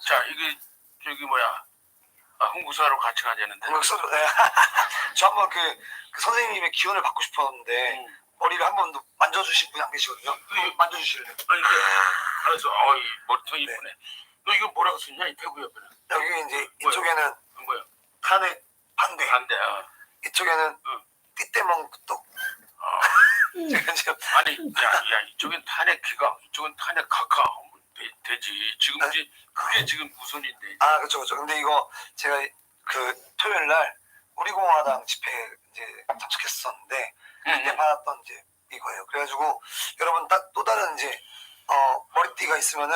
자, 이게 저기 뭐야? 흥국사로 같이 가자는데. 흥국사로. 네. 저 한번 그 선생님의 기운을 받고 싶었는데 머리를 한 번도 만져주신 분이 안 계시거든요. 만져주실래요? 아니 근데 알았어. 이 머리통 이쁘네. 너 이거 뭐라고 썼냐? 이 태구 옆에는. 여기 이제 이쪽에는 뭐야? 탄핵 반대. 반대. 이쪽에는 띠떼멍 떡. 아니, 야, 이쪽엔 탄핵 기각, 이쪽은 탄핵 각하 되지. 지금 이제 그게 지금 우선인데. 그렇죠. 근데 이거 제가 그 토요일 날 우리공화당 집회 이제 참석했었는데 그때 받았던 이제 이거예요. 그래가지고 여러분 또 다른 이제 머리띠가 있으면은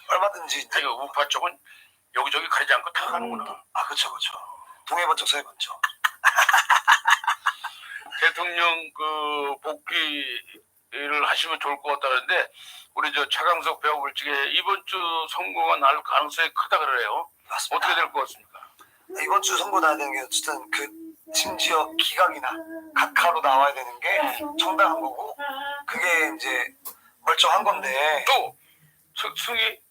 얼마든지 이제 우파 쪽은 여기저기 가리지 않고 다 가는구나. 그렇죠. 동해 번쩍 서해 번쩍. 대통령 그 복귀를 하시면 좋을 것 같다는데 우리 저 차강석 배우불직에 이번 주 선거가 날 가능성이 크다 그래요. 맞습니다. 어떻게 될 것 같습니까? 이번 주 선거 나야 되는 게 어쨌든 그 심지어 기각이나 각하로 나와야 되는 게 정당한 거고 그게 이제 멀쩡한 건데 또 승희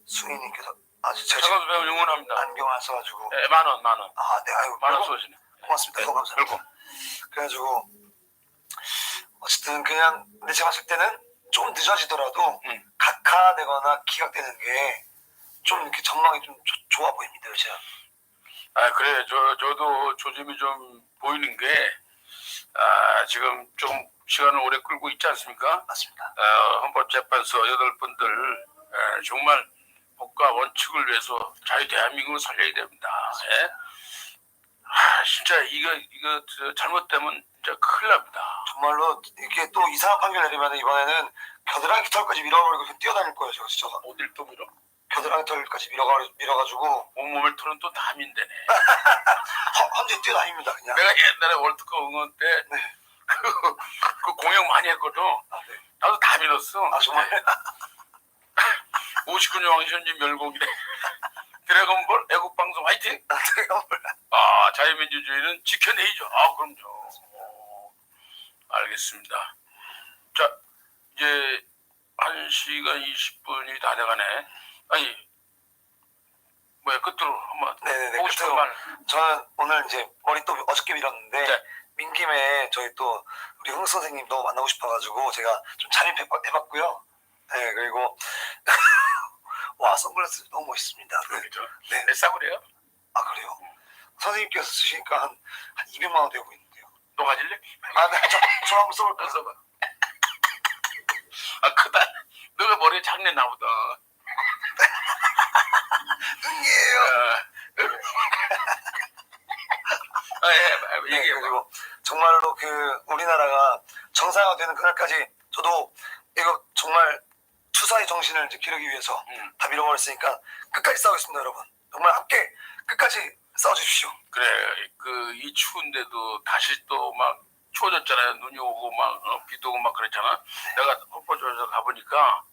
승희님께서 아주 제가 차강석 배우 응원합니다. 안경 안 써가지고 네, 만 원. 네, 아유, 만 원 쏘시네. 고맙습니다. 너무 감사합니다. 별거. 그래가지고 어쨌든 그냥 근데 제가 봤을 때는 좀 늦어지더라도 각하되거나 기각되는 게 좀 이렇게 전망이 좀 좋아 보입니다 요즘. 그래 저도 조짐이 좀 보이는 게 지금 좀 시간을 오래 끌고 있지 않습니까? 맞습니다. 헌법재판소 8분들 정말 법과 원칙을 위해서 자유 대한민국을 살려야 됩니다. 예? 진짜 이거 잘못되면 진짜 큰일 납니다. 정말로 이렇게 또 이상한 판결 내리면 이번에는 겨드랑이 털까지 밀어버리고 뛰어다닐 거예요 제가 진짜. 어딜 또 밀어? 겨드랑이 털까지 밀어가지고 온몸을 털은 또 남인데네. 현재 뛰어다닙니다 그냥. 내가 옛날에 월드컵 응원 때 그 공약 많이 했거든. 네. 나도 다 밀었어. 정말. 59년 왕션지 멸공이래. 드래곤볼 애국방송 화이팅! 드래곤볼. 자유민주주의는 지켜내야죠. 그럼요. 알겠습니다. 자, 이제 1시간 20분이 다 돼가네. 아니, 뭐야, 끝으로 한번. 네네네. 보고 싶은 말. 저는 오늘 이제 머리 또 어저께 밀었는데 네. 민 김에 저희 또 우리 흥 선생님 너무 만나고 싶어가지고 제가 좀 잠입해봤고요. 네, 그리고 와 선글라스 너무 멋있습니다. 그렇죠. 네. 몇 싸구려요? 그래요? 선생님께서 쓰시니까 한 200만 원 되고 있는데요. 너 가질래? 네, 저 한번 써볼까요? 써봐. 크다. 너가 머리 작네 나보다. 흥이에요. 얘기해. 그리고 정말로 그 우리나라가 정상화되는 그날까지 저도 이거 정말 투사의 정신을 이제 기르기 위해서 다 밀어버렸으니까 끝까지 싸우겠습니다, 여러분. 정말 함께 끝까지 싸워주십시오. 그래, 이 추운데도 다시 또 막 추워졌잖아요. 눈이 오고 막 비도 오고 막 그랬잖아. 내가 헛버져서 가보니까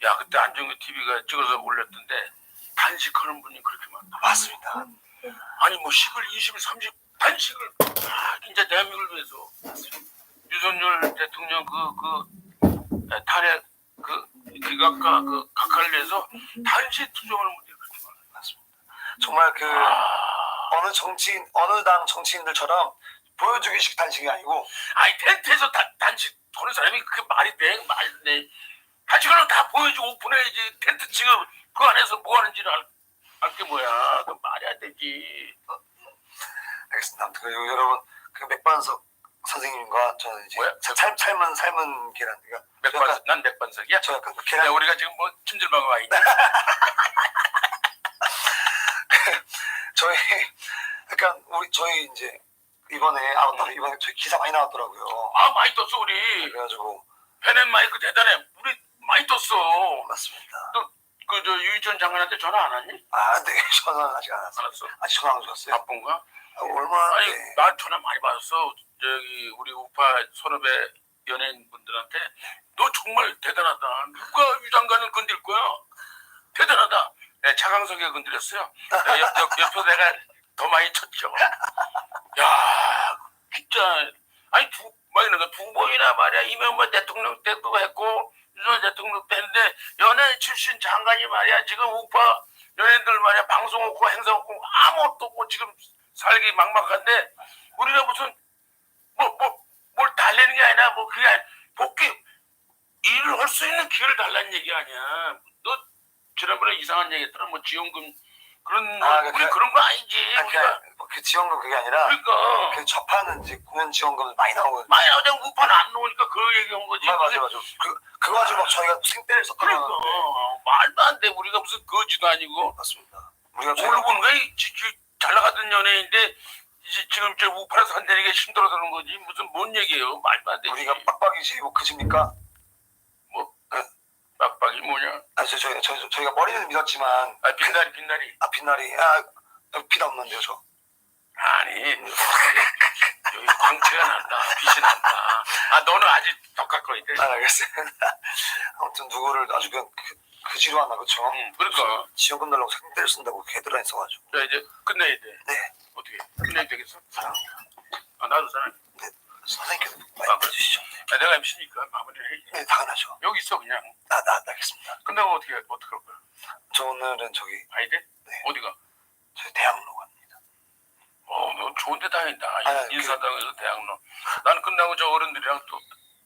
야, 그때 안정규 TV가 찍어서 올렸던데 단식하는 분이 그렇게 많다. 맞습니다. 아니 뭐 10일, 20일, 30일 단식을 진짜 대한민국을 위해서 윤석열 대통령 탄핵 기각과 각하를 위해서 단식 투쟁을 못해 그렇게 많아요. 맞습니다. 정말 어느 정치인, 어느 당 정치인들처럼 보여주기식 단식이 아니고 텐트에서 단식 도는 사람이 그게 말이 돼? 말이 돼. 단식을 다 보여주고 오픈해야지. 텐트 지금 그 안에서 뭐 하는지를 알 게 뭐야. 그 말이 안 되지. 알겠습니다. 아무튼 그리고 여러분 그 맥반석 선생님과 저는 이제 뭐야? 삶은 계란. 그러니까 난 맥반석이야? 저 약간 그 계란. 야, 우리가 지금 뭐 찜질방 와 있냐? 저희 이제 이번에 이번에 저희 기사 많이 나왔더라고요. 많이 떴어 우리. 그래가지고 펜앤 마이크 대단해. 우리 많이 떴어. 맞습니다. 저 유희천 장관한테 전화 안 하니? 네. 전화는 아직 안 왔어요. 아직 전화 안 줬어요. 바쁜가? 얼마나? 아니 나 전화 많이 받았어. 저기 우리 우파 선후배 연예인분들한테 너 정말 대단하다. 누가 유 장관을 건들 거야? 대단하다. 네, 차강석이가 건드렸어요. 옆에서 내가 더 많이 쳤죠. 야, 진짜 아니 두 번이나 말이야. 이명박 대통령 때도 했고 윤석열 대통령 때인데 연예 출신 장관이 말이야 지금 우파 연예인들 말이야 방송 없고 행사 없고 아무것도 없고 지금 살기 막막한데 우리가 무슨 뭘 달래는 게 아니라 뭐 그게 복귀 일을 할 수 있는 기회를 달라는 얘기 아니야. 너 지난번에 이상한 얘기 했더라. 뭐 지원금 그런 우리 그런 거 아니지. 우리가 그 지원금 그게 아니라 그러니까 그 접하는 이제 공연 지원금 많이 나오거든요. 많이 나오잖아. 우파는 안 나오니까 그 얘기한 거지. 맞아. 그거 가지고 막 저희가 생떼를 썼거든요. 그러니까 말도 안 돼. 우리가 무슨 거지도 아니고. 맞습니다. 우리가 뭘로 보는 거야? 잘 나가던 연예인인데 지금 저 우파에서 한다는 게 힘들어서 그런 거지. 무슨 뭔 얘기예요? 말도 안 되지. 우리가 빡빡이지 뭐 그집니까? 뭐 빡빡이 뭐냐? 저희가 머리는 믿었지만 빛나리 빛나리 빛 없는데요 저. 아니 여기 광채가 난다. 빛이 난다. 너는 아직 더 가까이 돼. 알겠습니다. 아무튼 누구를 아주 그냥 그지로 하나 그쵸? 그러니까 지원금 달라고 생떼를 쓴다고 걔들 있어가지고. 자 이제 끝내야 돼. 네. 어떻게 끝내야 되겠어? 사랑합니다. 나도 사랑해. 네. 선생님께서 많이 해주시죠. 내가 MC니까 마무리를 해야지. 네, 당연하죠. 여기 있어 그냥. 알겠습니다. 끝나고 어떻게 할 거야? 저 오늘은 저기 가야 돼? 네. 어디가? 저희 대학로 갑니다. 너 좋은 데 다닌다. 인사당에서 대학로. 나는 끝나고 저 어른들이랑 또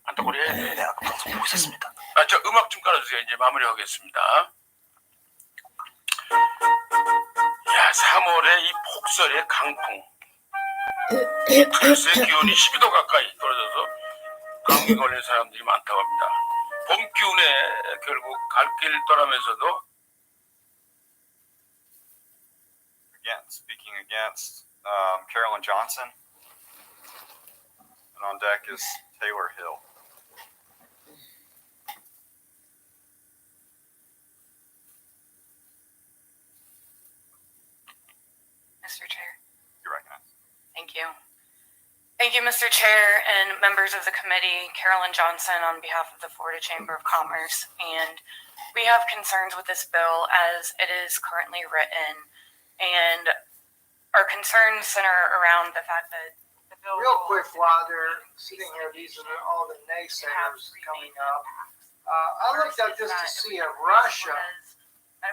한타거리 해야 돼. 네, 아까 방송 보고 있었습니다. 저 음악 좀 깔아주세요. 이제 마무리하겠습니다. 야, 3월에 이 폭설의 강풍. 글쎄 기온이 12도 가까이 떨어져서 감기 걸린 사람들이 많다고 합니다. 봄 기운에 결국 갈 길 떠나면서도 speaking against Carolyn Johnson, and on deck is Taylor Hill. Mr. Chair. You're recognized. Thank you. Thank you, Mr. Chair and members of the committee. Carolyn Johnson on behalf of the Florida Chamber of Commerce. And we have concerns with this bill as it is currently written. And our concerns center around the fact that the bill Real will quick, while they're sitting here, these are all the naysayers coming up. I looked up just to see if Russia,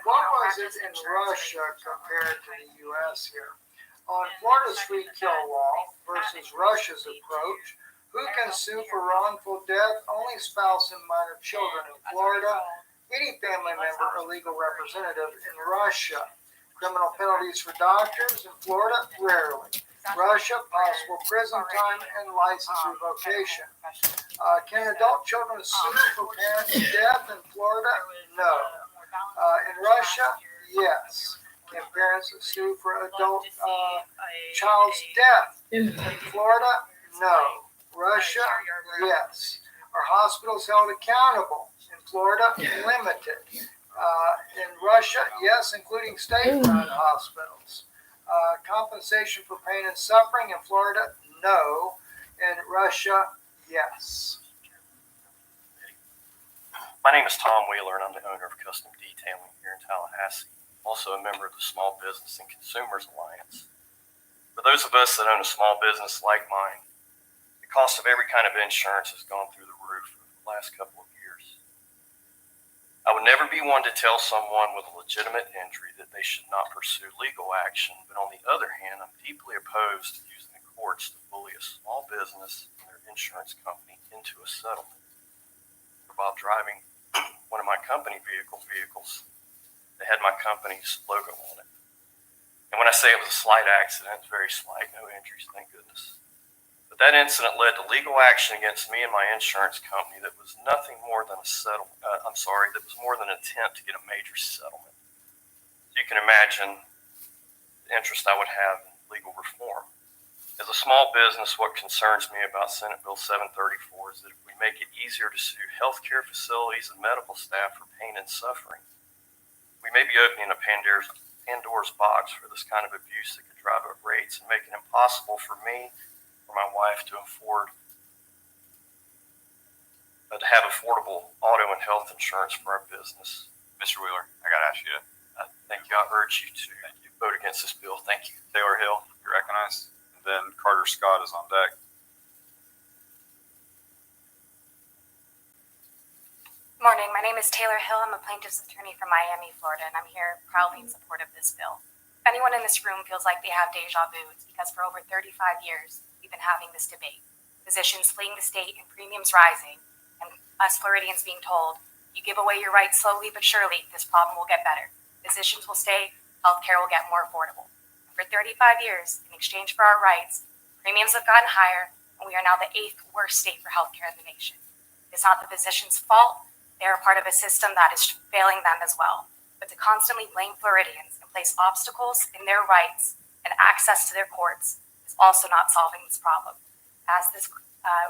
what was it in Russia compared to the U.S. here? On Florida's free kill law versus Russia's approach, who can sue for wrongful death? Only spouse and minor children in Florida, any family member or legal representative in Russia. Criminal penalties for doctors in Florida, rarely. Russia, possible prison time and license revocation. Can adult children sue for parents' death in Florida? No. In Russia, yes. Can parents sue for adult child's death? In Florida, no. Russia, yes. Are hospitals held accountable? In Florida, limited. In Russia, yes, including state-run hospitals. Compensation for pain and suffering in Florida, no. In Russia, yes. My name is Tom Wheeler, and I'm the owner of Custom Detailing here in Tallahassee. Also a member of the Small Business and Consumers Alliance. For those of us that own a small business like mine, the cost of every kind of insurance has gone through the roof over the last couple of years. I would never be one to tell someone with a legitimate injury that they should not pursue legal action, but on the other hand, I'm deeply opposed to using the courts to bully a small business and their insurance company into a settlement. While driving one of my company vehicles, they had my company's logo on it. And when I say it was a slight accident, it's very slight, no injuries, thank goodness. But that incident led to legal action against me and my insurance company that was nothing more than a settlement. That was more than an attempt to get a major settlement. So you can imagine the interest I would have in legal reform. As a small business, what concerns me about Senate Bill 734 is that if we make it easier to sue healthcare facilities and medical staff for pain and suffering, we may be opening a Pandora's box for this kind of abuse that could drive up rates and make it impossible for me or my wife to afford to have affordable auto and health insurance for our business. Mr. Wheeler, I got to ask you to Thank you. I urge you to vote against this bill. Thank you. Taylor Hill, you're recognized. And then Carter Scott is on deck. Morning. My name is Taylor Hill. I'm a plaintiff's attorney from Miami, Florida, and I'm here proudly in support of this bill. If anyone in this room feels like they have deja vu, it's because for over 35 years, we've been having this debate. Physicians fleeing the state and premiums rising, and us Floridians being told, you give away your rights slowly but surely, this problem will get better. Physicians will stay, healthcare will get more affordable. And for 35 years, in exchange for our rights, premiums have gotten higher, and we are now the 8th worst state for healthcare in the nation. It's not the physician's fault. They are part of a system that is failing them as well. But to constantly blame Floridians and place obstacles in their rights and access to their courts is also not solving this problem. Ask this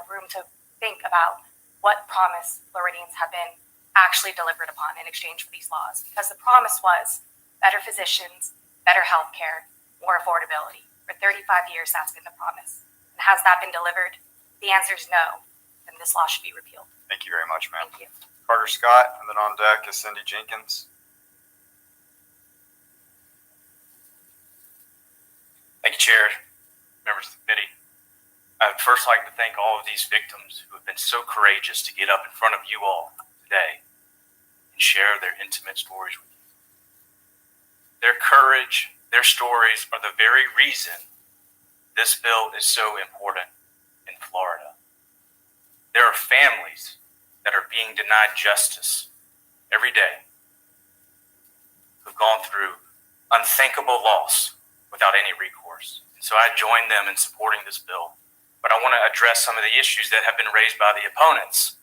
room to think about what promise Floridians have been actually delivered upon in exchange for these laws. Because the promise was better physicians, better health care, more affordability. For 35 years, that's been the promise. And has that been delivered? The answer is no. Then this law should be repealed. Thank you very much, ma'am. Thank you. Carter Scott, and then on deck is Cindy Jenkins. Thank you, Chair, members of the committee. I would first like to thank all of these victims who have been so courageous to get up in front of you all today and share their intimate stories with you. Their courage, their stories are the very reason this bill is so important in Florida. There are families that are being denied justice every day, who've gone through unthinkable loss without any recourse. And so I join them in supporting this bill. But I want to address some of the issues that have been raised by the opponents,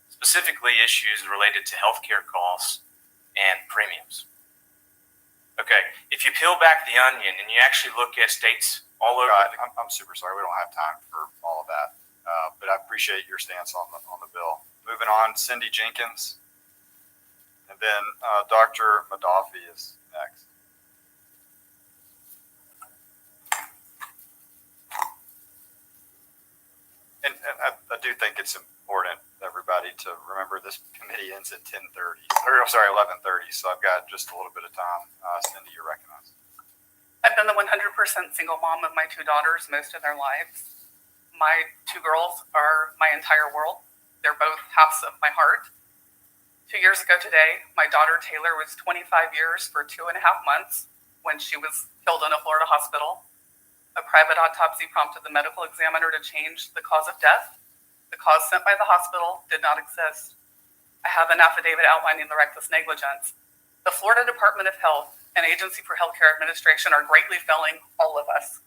specifically issues related to healthcare costs and premiums. Okay, if you peel back the onion and you actually look at states all over. I'm super sorry. We don't have time for all of that. But I appreciate your stance on the bill. Moving on, Cindy Jenkins, and then Dr. Madafi is next. And I do think it's important, everybody, to remember this committee ends at 10:30. Or I'm sorry, 11:30. So I've got just a little bit of time. Cindy, you're recognized. I've been the 100% single mom of my 2 daughters most of their lives. My 2 girls are my entire world. They're both halves of my heart. 2 years ago today, my daughter Taylor was 25 years for 2.5 months when she was killed in a Florida hospital. A private autopsy prompted the medical examiner to change the cause of death. The cause sent by the hospital did not exist. I have an affidavit outlining the reckless negligence. The Florida Department of Health and Agency for Healthcare Administration are greatly failing all of us.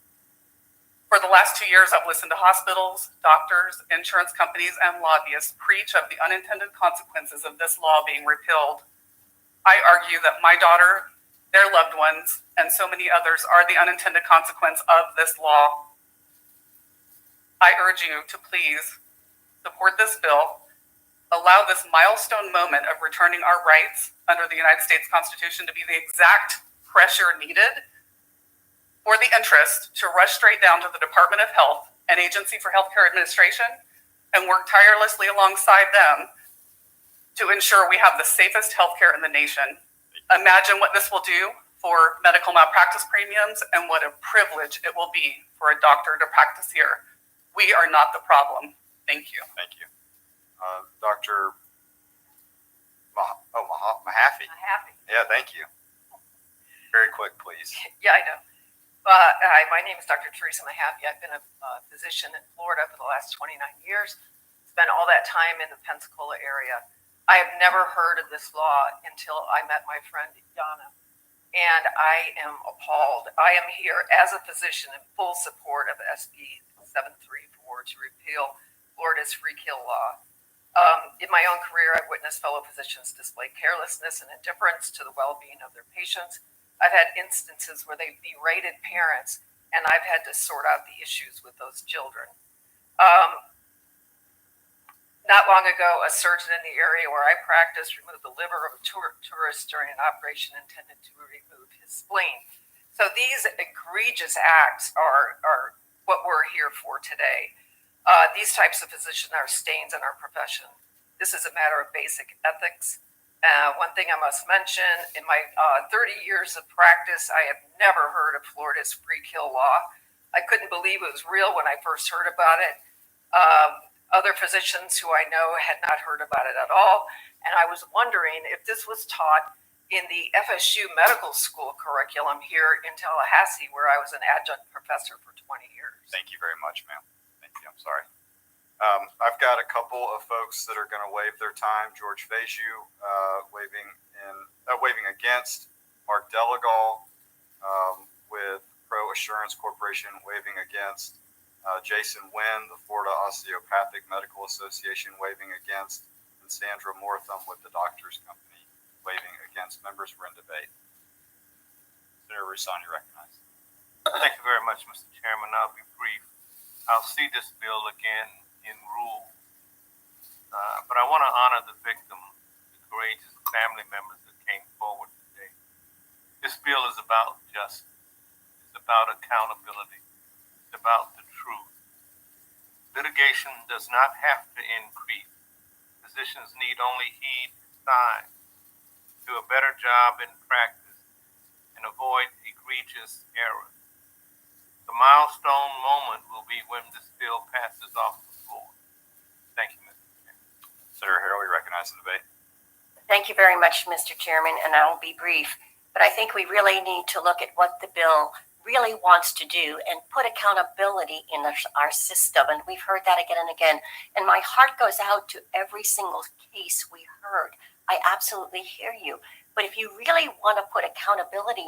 For the last 2 years, I've listened to hospitals, doctors, insurance companies, and lobbyists preach of the unintended consequences of this law being repealed. I argue that my daughter, their loved ones, and so many others are the unintended consequence of this law. I urge you to please support this bill, allow this milestone moment of returning our rights under the United States Constitution to be the exact pressure needed for the interest to rush straight down to the Department of Health and Agency for Healthcare Administration and work tirelessly alongside them to ensure we have the safest healthcare in the nation. Imagine what this will do for medical malpractice premiums and what a privilege it will be for a doctor to practice here. We are not the problem. Thank you. Thank you. Dr. Mahaffey. Yeah, thank you. Very quick, please. Yeah, I know. Hi, my name is Dr. Teresa Mahaffey. I've been a physician in Florida for the last 29 years. Spent all that time in the Pensacola area. I have never heard of this law until I met my friend Yana, and I am appalled. I am here as a physician in full support of SB 734 to repeal Florida's free kill law. In my own career, I've witnessed fellow physicians display carelessness and indifference to the well-being of their patients. I've had instances where they've berated parents, and I've had to sort out the issues with those children. Not long ago, a surgeon in the area where I practice removed the liver of a tourist during an operation intended to remove his spleen. So these egregious acts are what we're here for today. These types of physicians are stains in our profession. This is a matter of basic ethics. One thing I must mention, in my 30 years of practice, I have never heard of Florida's free kill law. I couldn't believe it was real when I first heard about it. Other physicians who I know had not heard about it at all. And I was wondering if this was taught in the FSU medical school curriculum here in Tallahassee, where I was an adjunct professor for 20 years. Thank you very much, ma'am. Thank you. I'm sorry. I've got a couple of folks that are going to waive their time. George Faju, waving against. Mark Delagal, with Pro Assurance Corporation, waving against. Jason Wynn, the Florida Osteopathic Medical Association, waving against. And Sandra Mortham with the Doctors Company, waving against. Members, we're in debate. Senator Rouson, you recognize. Thank you very much, Mr. Chairman. I'll be brief. I'll see this bill again in rule, but I want to honor the victim, the courageous family members that came forward today. This bill is about justice. It's about accountability. It's about the truth. Litigation does not have to increase. Physicians need only heed signs, do a better job in practice, and avoid egregious errors. The milestone moment will be when this bill passes off the floor. Thank you, Mr. Chairman. Senator Harrell, you recognize the debate. Thank you very much, Mr. Chairman, and I will be brief. But I think we really need to look at what the bill really wants to do and put accountability in our system. And we've heard that again and again. And my heart goes out to every single case we heard. I absolutely hear you. But if you really want to put accountability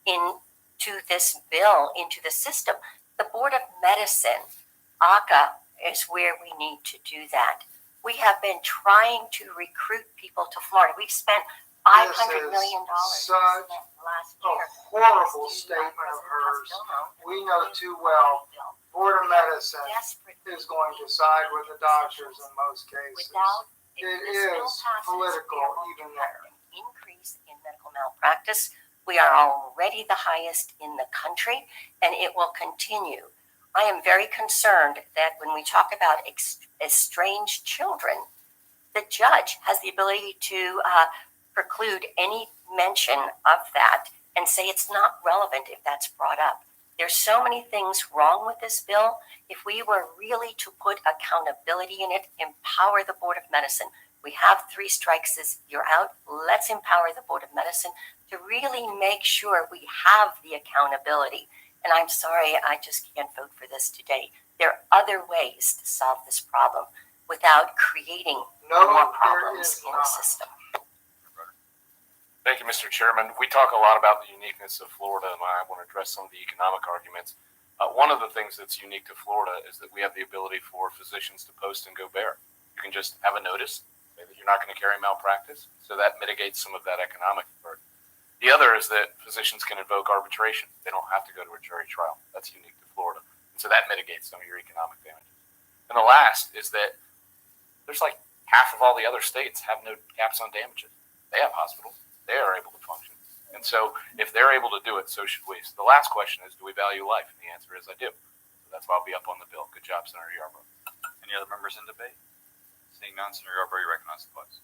into this bill, into the system, the Board of Medicine, ACA, is where we need to do that. We have been trying to recruit people to Florida. We've spent $500 million Such last a year. horrible statement of hers. We know too well, Board of Medicine is going to side with the doctors in most cases. It is political even there. Increase in medical malpractice. We are already the highest in the country, and it will continue. I am very concerned that when we talk about estranged children, the judge has the ability to preclude any mention of that and say it's not relevant if that's brought up. There's so many things wrong with this bill. If we were really to put accountability in it, empower the Board of Medicine. We have 3 strikes this year out. Let's empower the Board of Medicine to really make sure we have the accountability. And I'm sorry, I just can't vote for this today. There are other ways to solve this problem without creating more problems in the system. Thank you, Mr. Chairman. We talk a lot about the uniqueness of Florida, and I want to address some of the economic arguments. One of the things that's unique to Florida is that we have the ability for physicians to post and go bear. You can just have a notice, say that you're not going to carry malpractice, so that mitigates some of that economic burden. The other is that physicians can invoke arbitration. They don't have to go to a jury trial. That's unique to Florida. And so that mitigates some of your economic damages. And the last is that there's like half of all the other states have no caps on damages. They have hospitals. They are able to function. And so if they're able to do it, so should we. So the last question is, do we value life? And the answer is I do. So that's why I'll be up on the bill. Good job, Senator Yarborough. Any other members in debate? Seeing none, Senator Yarborough, you recognize the place.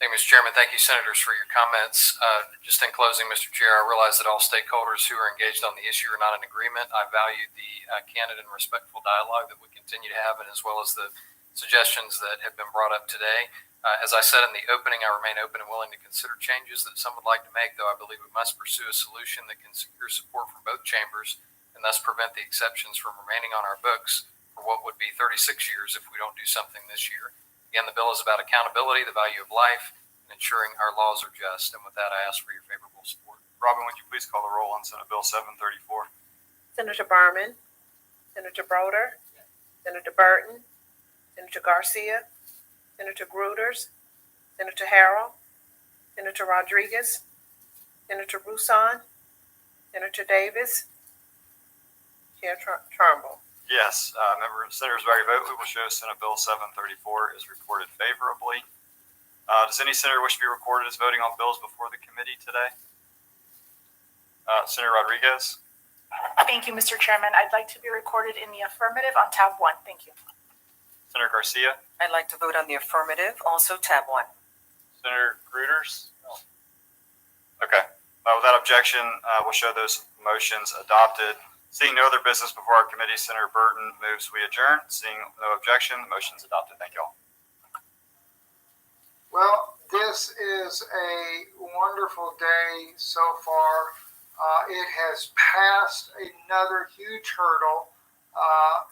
Thank you, Mr. Chairman. Thank you, Senators, for your comments. Just in closing, Mr. Chair, I realize that all stakeholders who are engaged on the issue are not in agreement. I value the candid and respectful dialogue that we continue to have, and as well as the suggestions that have been brought up today. As I said in the opening, I remain open and willing to consider changes that some would like to make, though I believe we must pursue a solution that can secure support from both chambers and thus prevent the exceptions from remaining on our books for what would be 36 years if we don't do something this year. Again, the bill is about accountability, the value of life, and ensuring our laws are just. And with that, I ask for your favorable support. Robin, would you please call the roll on Senate Bill 734? Senator Berman, Senator Broder, Senator Burton, Senator Garcia, Senator Gruters, Senator Harrell, Senator Rodriguez, Senator Rouson, Senator Davis, Chair Turnbull. Yes, senators by your vote, we will show Senate Bill 734 is reported favorably. Does any senator wish to be recorded as voting on bills before the committee today? Senator Rodriguez. Thank you, Mr. Chairman. I'd like to be recorded in the affirmative on tab 1. Thank you. Senator Garcia. I'd like to vote on the affirmative, also tab 1. Senator Gruters. Okay. Without objection, we'll show those motions adopted. Seeing no other business before our committee, Senator Burton moves we adjourn. Seeing no objection, the motion is adopted. Thank you all. Well, this is a wonderful day so far. It has passed another huge hurdle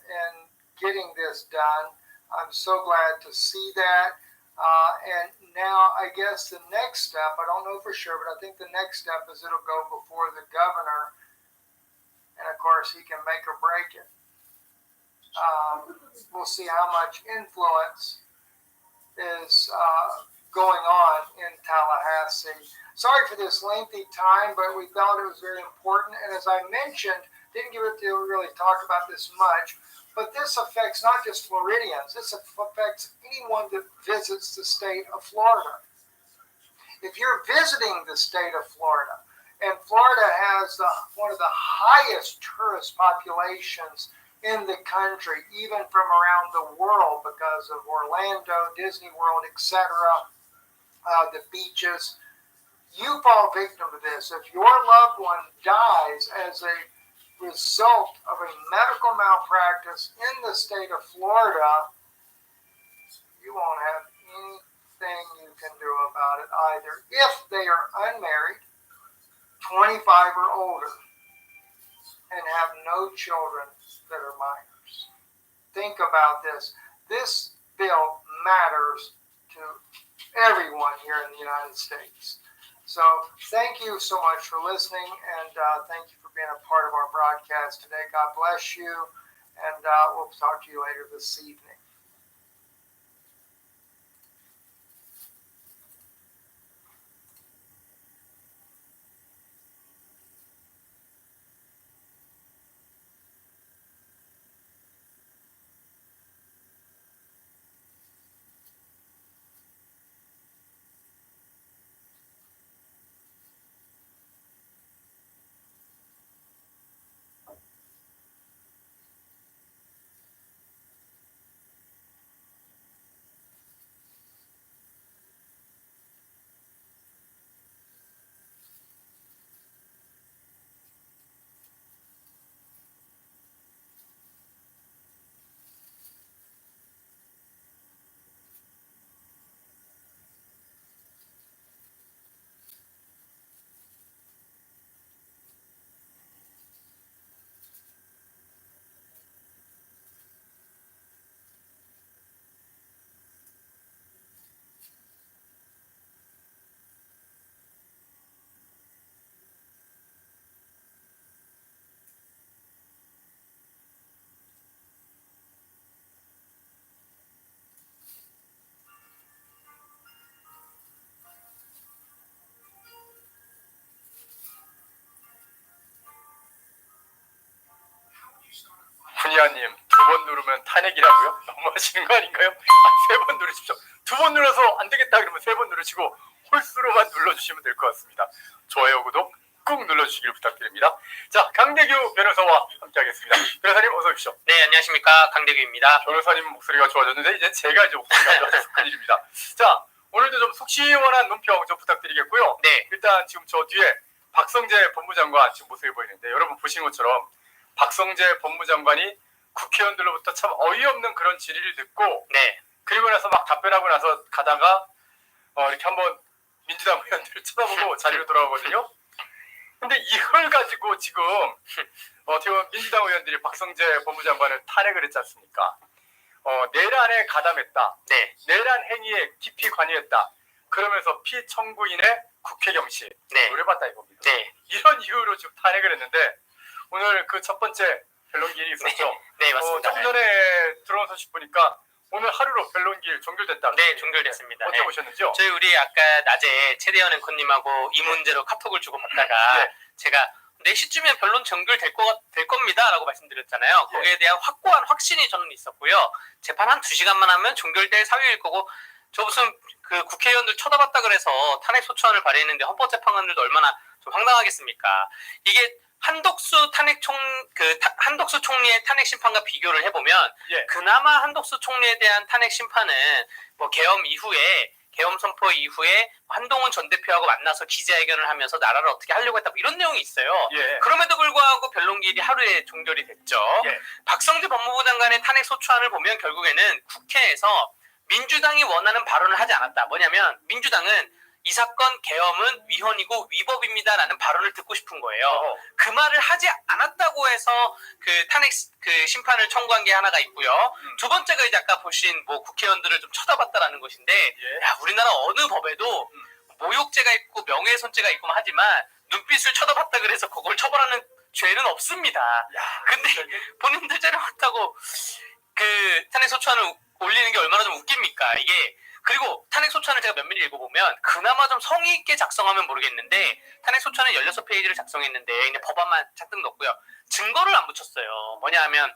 in getting this done. I'm so glad to see that. And now I guess the next step, I don't know for sure, but I think the next step is it'll go before the governor. And of course, he can make or break it. We'll see how much influence is going on in Tallahassee. Sorry for this lengthy time, but we felt it was very important. And as I mentioned, didn't give it to really talk about this much, but this affects not just Floridians. This affects anyone that visits the state of Florida. If you're visiting the state of Florida, and Florida has one of the highest tourist populations in the country, even from around the world, because of Orlando, Disney World, etc., the beaches. You fall victim to this. If your loved one dies as a result of a medical malpractice in the state of Florida, you won't have anything you can do about it either. If they are unmarried, 25 or older, and have no children that are minors. Think about this. This bill matters to everyone here in the United States. So thank you so much for listening, and thank you for being a part of our broadcast today. God bless you, and we'll talk to you later this evening. 분야님, 2번 누르면 탄핵이라고요? 너무하시는 거 아닌가요? 3번 누르십시오. 2번 눌러서 안 되겠다 그러면 3번 누르시고 홀수로만 눌러주시면 될 것 같습니다. 좋아요, 구독 꾹 눌러주시길 부탁드립니다. 자, 강대규 변호사와 함께하겠습니다. 변호사님 어서 오십시오. 네, 안녕하십니까. 강대규입니다. 변호사님 목소리가 좋아졌는데 이제 제가 이제 목소리가 좋아져서 큰일입니다. 자, 오늘도 좀 속 시원한 논평 좀 부탁드리겠고요. 네. 일단 지금 저 뒤에 박성재 법무장관 지금 모습이 보이는데 여러분 보시는 것처럼 박성재 법무장관이 국회의원들로부터 참 어이없는 그런 질의를 듣고 네. 그리고 나서 막 답변하고 나서 가다가 이렇게 한번 민주당 의원들을 쳐다보고 자리로 돌아오거든요. 근데 이걸 가지고 지금 어떻게 보면 민주당 의원들이 박성재 법무장관을 탄핵을 했지 않습니까? 내란에 가담했다. 네. 내란 행위에 깊이 관여했다. 그러면서 피청구인의 국회 경시 네. 노려봤다 이겁니다. 네. 이런 이유로 지금 탄핵을 했는데 오늘 그 첫 번째 변론기일이 있었죠. 네, 맞습니다. 조금 전에 들어온 소식 보니까 오늘 하루로 변론기일 종결됐다. 네, 종결됐습니다. 어떻게 네. 보셨는지요? 저희 우리 아까 낮에 최대현 앵커님하고 이 문제로 카톡을 주고받다가 네. 제가 4시쯤에 변론 종결될 겁니다 라고 말씀드렸잖아요. 거기에 대한 확고한 확신이 저는 있었고요. 재판 한 2시간만 하면 종결될 사유일 거고 저 무슨 그 국회의원들 쳐다봤다 그래서 탄핵 소추안을 발의했는데 헌법재판관들도 얼마나 좀 황당하겠습니까? 이게 한덕수 한덕수 총리의 탄핵 심판과 비교를 해보면 그나마 한덕수 총리에 대한 탄핵 심판은 뭐 계엄 선포 이후에 한동훈 전 대표하고 만나서 기자회견을 하면서 나라를 어떻게 하려고 했다 이런 내용이 있어요. 그럼에도 불구하고 변론기일이 하루에 종결이 됐죠. 박성재 법무부 장관의 탄핵 소추안을 보면 결국에는 국회에서 민주당이 원하는 발언을 하지 않았다. 뭐냐면 민주당은 이 사건 계엄은 위헌이고 위법입니다라는 발언을 듣고 싶은 거예요. 그 말을 하지 않았다고 해서 그 탄핵 그 심판을 청구한 게 하나가 있고요. 두 번째가 이제 아까 보신 뭐 국회의원들을 좀 쳐다봤다라는 것인데, 야, 우리나라 어느 법에도 모욕죄가 있고 명예훼손죄가 있고 하지만 눈빛을 쳐다봤다 그래서 그걸 처벌하는 죄는 없습니다. 근데 본인들 째려봤다고 그 탄핵소추안을 올리는 게 얼마나 좀 웃깁니까? 이게. 그리고 탄핵소추안을 제가 면밀히 읽어보면 그나마 좀 성의 있게 작성하면 모르겠는데 탄핵소추안은 16페이지를 작성했는데 그냥 법안만 잔뜩 넣었고요. 증거를 안 붙였어요. 뭐냐 하면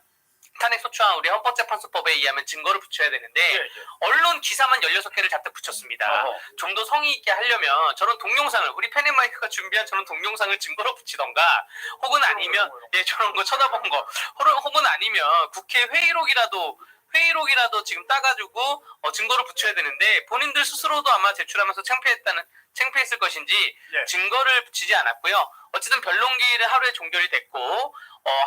탄핵소추안 우리 헌법재판소법에 의하면 증거를 붙여야 되는데 언론 기사만 16개를 잔뜩 붙였습니다. 좀 더 성의 있게 하려면 저런 동영상을 우리 펜앤마이크가 준비한 저런 동영상을 증거로 붙이던가 혹은 아니면 저런 거 쳐다본 거 혹은 아니면 국회 회의록이라도 지금 따가지고 증거를 붙여야 되는데 본인들 스스로도 아마 제출하면서 창피했을 것인지 증거를 붙이지 않았고요. 어쨌든 변론기일은 하루에 종결이 됐고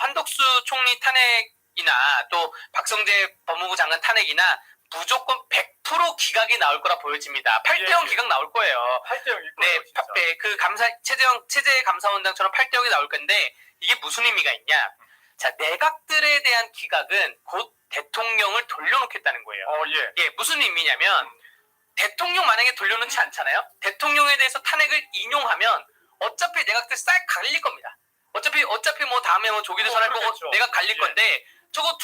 한덕수 총리 탄핵이나 또 박성재 법무부 장관 탄핵이나 무조건 100% 기각이 나올 거라 보여집니다. 8대0 기각 나올 거예요. 8대0일 거예요. 네, 그 체제 감사원장처럼 8대0이 나올 건데 이게 무슨 의미가 있냐? 자, 내각들에 대한 기각은 곧 대통령을 돌려놓겠다는 거예요. 무슨 의미냐면 대통령 만약에 돌려놓지 않잖아요. 대통령에 대해서 탄핵을 인용하면 어차피 내각들 싹 갈릴 겁니다. 어차피 뭐 다음에 뭐 조기도 선할 거고 내각 갈릴 건데 저거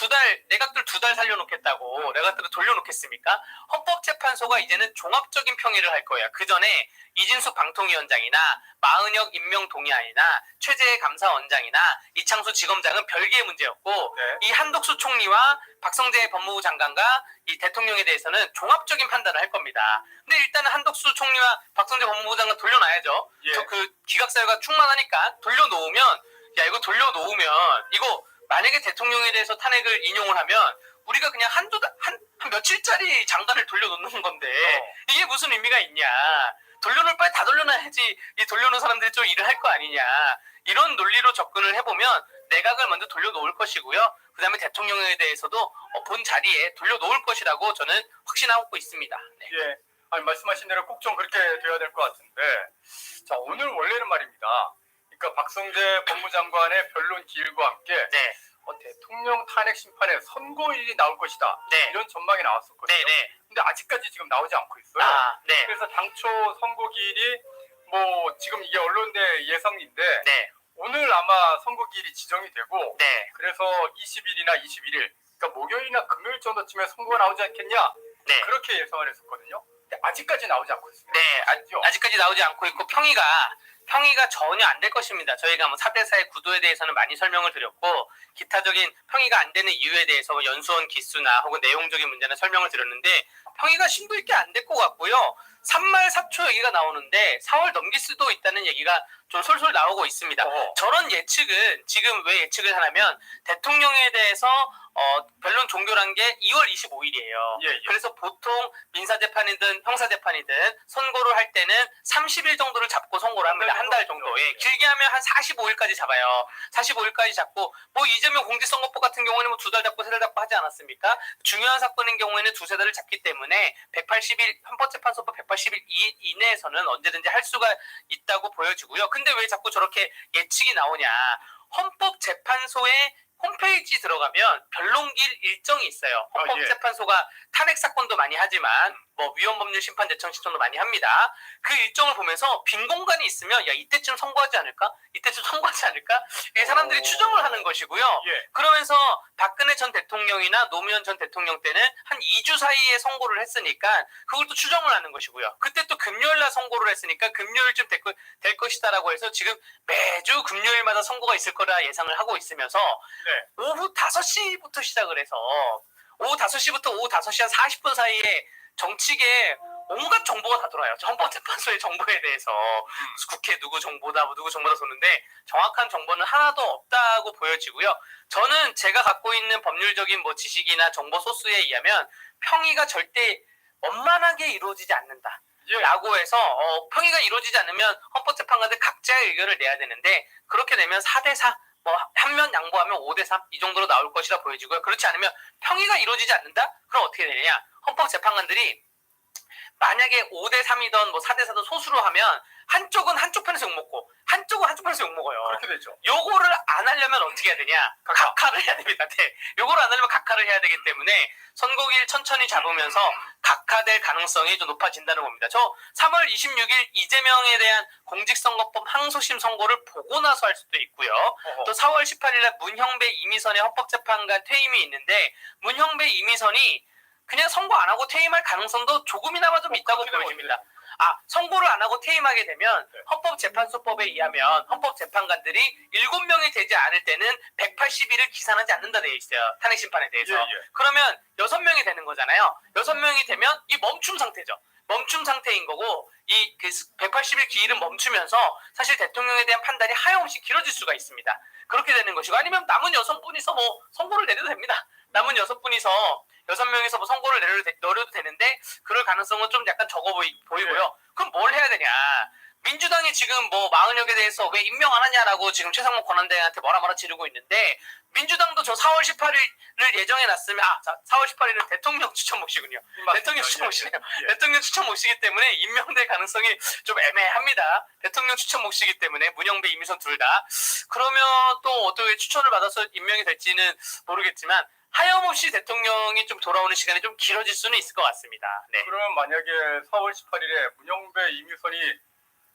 내각들 2달 살려놓겠다고 내각들을 돌려놓겠습니까? 헌법재판소가 이제는 종합적인 평의를 할 거예요. 그 전에 이진숙 방통위원장이나 마은혁 임명동의안이나 최재해 감사원장이나 이창수 지검장은 별개의 문제였고 이 한덕수 총리와 박성재 법무부 장관과 이 대통령에 대해서는 종합적인 판단을 할 겁니다. 근데 일단은 한덕수 총리와 박성재 법무부 장관 돌려놔야죠. 그 기각사유가 충만하니까 돌려놓으면 이거 돌려놓으면 이거 만약에 대통령에 대해서 탄핵을 인용을 하면 우리가 그냥 한 며칠짜리 장관을 돌려놓는 건데 이게 무슨 의미가 있냐. 돌려놓을 바에 다 돌려놔야지 이 돌려놓은 사람들이 좀 일을 할 거 아니냐. 이런 논리로 접근을 해보면 내각을 먼저 돌려놓을 것이고요. 그 다음에 대통령에 대해서도 본 자리에 돌려놓을 것이라고 저는 확신하고 있습니다. 네. 아니, 말씀하신 대로 꼭 좀 그렇게 돼야 될 것 같은데 자, 오늘 원래는 말입니다. 그러니까 박성재 법무장관의 변론 기일과 함께 대통령 탄핵 심판에 선고일이 나올 것이다. 이런 전망이 나왔었거든요. 근데 아직까지 지금 나오지 않고 있어요. 그래서 당초 선고기일이 뭐 지금 이게 언론의 예상인데 오늘 아마 선고기일이 지정이 되고 그래서 20일이나 21일 그러니까 목요일이나 금요일 정도쯤에 선고가 나오지 않겠냐 그렇게 예상을 했었거든요. 근데 아직까지 나오지 않고 있습니다. 아직까지 나오지 않고 있고 평의가 전혀 안 될 것입니다. 저희가 뭐 4대4의 구도에 대해서는 많이 설명을 드렸고 기타적인 평의가 안 되는 이유에 대해서 뭐 연수원 기수나 혹은 내용적인 문제는 설명을 드렸는데 평의가 심도 있게 안 될 것 같고요. 3말 4초 얘기가 나오는데 4월 넘길 수도 있다는 얘기가 좀 솔솔 나오고 있습니다. 저런 예측은 지금 왜 예측을 하냐면 대통령에 대해서 변론 종결한 게 2월 25일이에요. 그래서 보통 민사재판이든 형사재판이든 선고를 할 때는 30일 정도를 잡고 선고를 합니다. 한 달 정도. 길게 하면 한 45일까지 잡아요. 45일까지 잡고 뭐 이재명 공직선거법 같은 경우에는 뭐 2달 잡고 3달 잡고 하지 않았습니까? 중요한 사건인 경우에는 2-3달을 잡기 때문에 180일 헌법재판소법 180일 이내에서는 언제든지 할 수가 있다고 보여지고요. 근데 왜 자꾸 저렇게 예측이 나오냐? 헌법재판소의 홈페이지 들어가면 변론기일 일정이 있어요. 헌법재판소가 탄핵 사건도 많이 하지만 뭐 위헌법률 심판 대청 신청도 많이 합니다. 그 일정을 보면서 빈 공간이 있으면 이때쯤 선고하지 않을까? 이때쯤 선고하지 않을까? 이 사람들이 추정을 하는 것이고요. 그러면서 박근혜 전 대통령이나 노무현 전 대통령 때는 한 2주 사이에 선고를 했으니까 그걸 또 추정을 하는 것이고요. 그때 또 금요일날 선고를 했으니까 금요일쯤 될 것이다라고 해서 지금 매주 금요일마다 선고가 있을 거라 예상을 하고 있으면서 오후 5시부터 시작을 해서 오후 5시부터 오후 5시 한 40분 사이에 정치계에 온갖 정보가 다 돌아요. 헌법재판소의 정보에 대해서 국회 누구 정보다 누구 정보다 쏘는데 정확한 정보는 하나도 없다고 보여지고요. 저는 제가 갖고 있는 법률적인 뭐 지식이나 정보 소스에 의하면 평의가 절대 원만하게 이루어지지 않는다. 라고 해서 평의가 이루어지지 않으면 헌법재판관들 각자의 의견을 내야 되는데 그렇게 되면 4대4 뭐 한 면 양보하면 5대3 이 정도로 나올 것이라 보여지고요. 그렇지 않으면 평의가 이루어지지 않는다? 그럼 어떻게 되느냐? 헌법재판관들이 만약에 5대 3이던 뭐 4대 4든 소수로 하면 한쪽은 한쪽 편에서 욕먹고 한쪽은 한쪽 편에서 욕먹어요. 그렇게 되죠. 요거를 안 하려면 어떻게 해야 되냐? 각하를 해야 됩니다. 네. 요거를 안 하려면 각하를 해야 되기 때문에 선고일 천천히 잡으면서 각하될 가능성이 좀 높아진다는 겁니다. 저 3월 26일 이재명에 대한 공직선거법 항소심 선고를 보고 나서 할 수도 있고요. 또 4월 18일에 문형배 이미선의 헌법재판관 퇴임이 있는데 문형배 이미선이 그냥 선고 안 하고 퇴임할 가능성도 조금이나마 좀 있다고 보여집니다. 선고를 안 하고 퇴임하게 되면 헌법재판소법에 의하면 헌법재판관들이 7명이 되지 않을 때는 180일을 기산하지 않는다 되어 있어요. 탄핵심판에 대해서. 그러면 6명이 되는 거잖아요. 6명이 되면 이 멈춤 상태죠. 멈춤 상태인 거고 이 180일 기일은 멈추면서 사실 대통령에 대한 판단이 하염없이 길어질 수가 있습니다. 그렇게 되는 것이고 아니면 남은 6분이서 뭐 선고를 내려도 됩니다. 남은 6분이서 6명이서 뭐 선고를 내려도 되는데 그럴 가능성은 좀 약간 적어 보이고요. 그럼 뭘 해야 되냐? 민주당이 지금 뭐 마은혁에 대해서 왜 임명 안 하냐라고 지금 최상목 권한대행한테 뭐라 지르고 있는데 민주당도 저 4월 18일을 예정해 놨으면 4월 18일은 대통령 추천 몫이군요. 대통령 추천 몫이네요. 대통령 추천 몫이기 때문에 임명될 가능성이 좀 애매합니다. 대통령 추천 몫이기 때문에 문형배 이미선 둘 다. 그러면 또 어떻게 추천을 받아서 임명이 될지는 모르겠지만 하염없이 대통령이 좀 돌아오는 시간이 좀 길어질 수는 있을 것 같습니다. 네. 그러면 만약에 4월 18일에 문형배 이미선이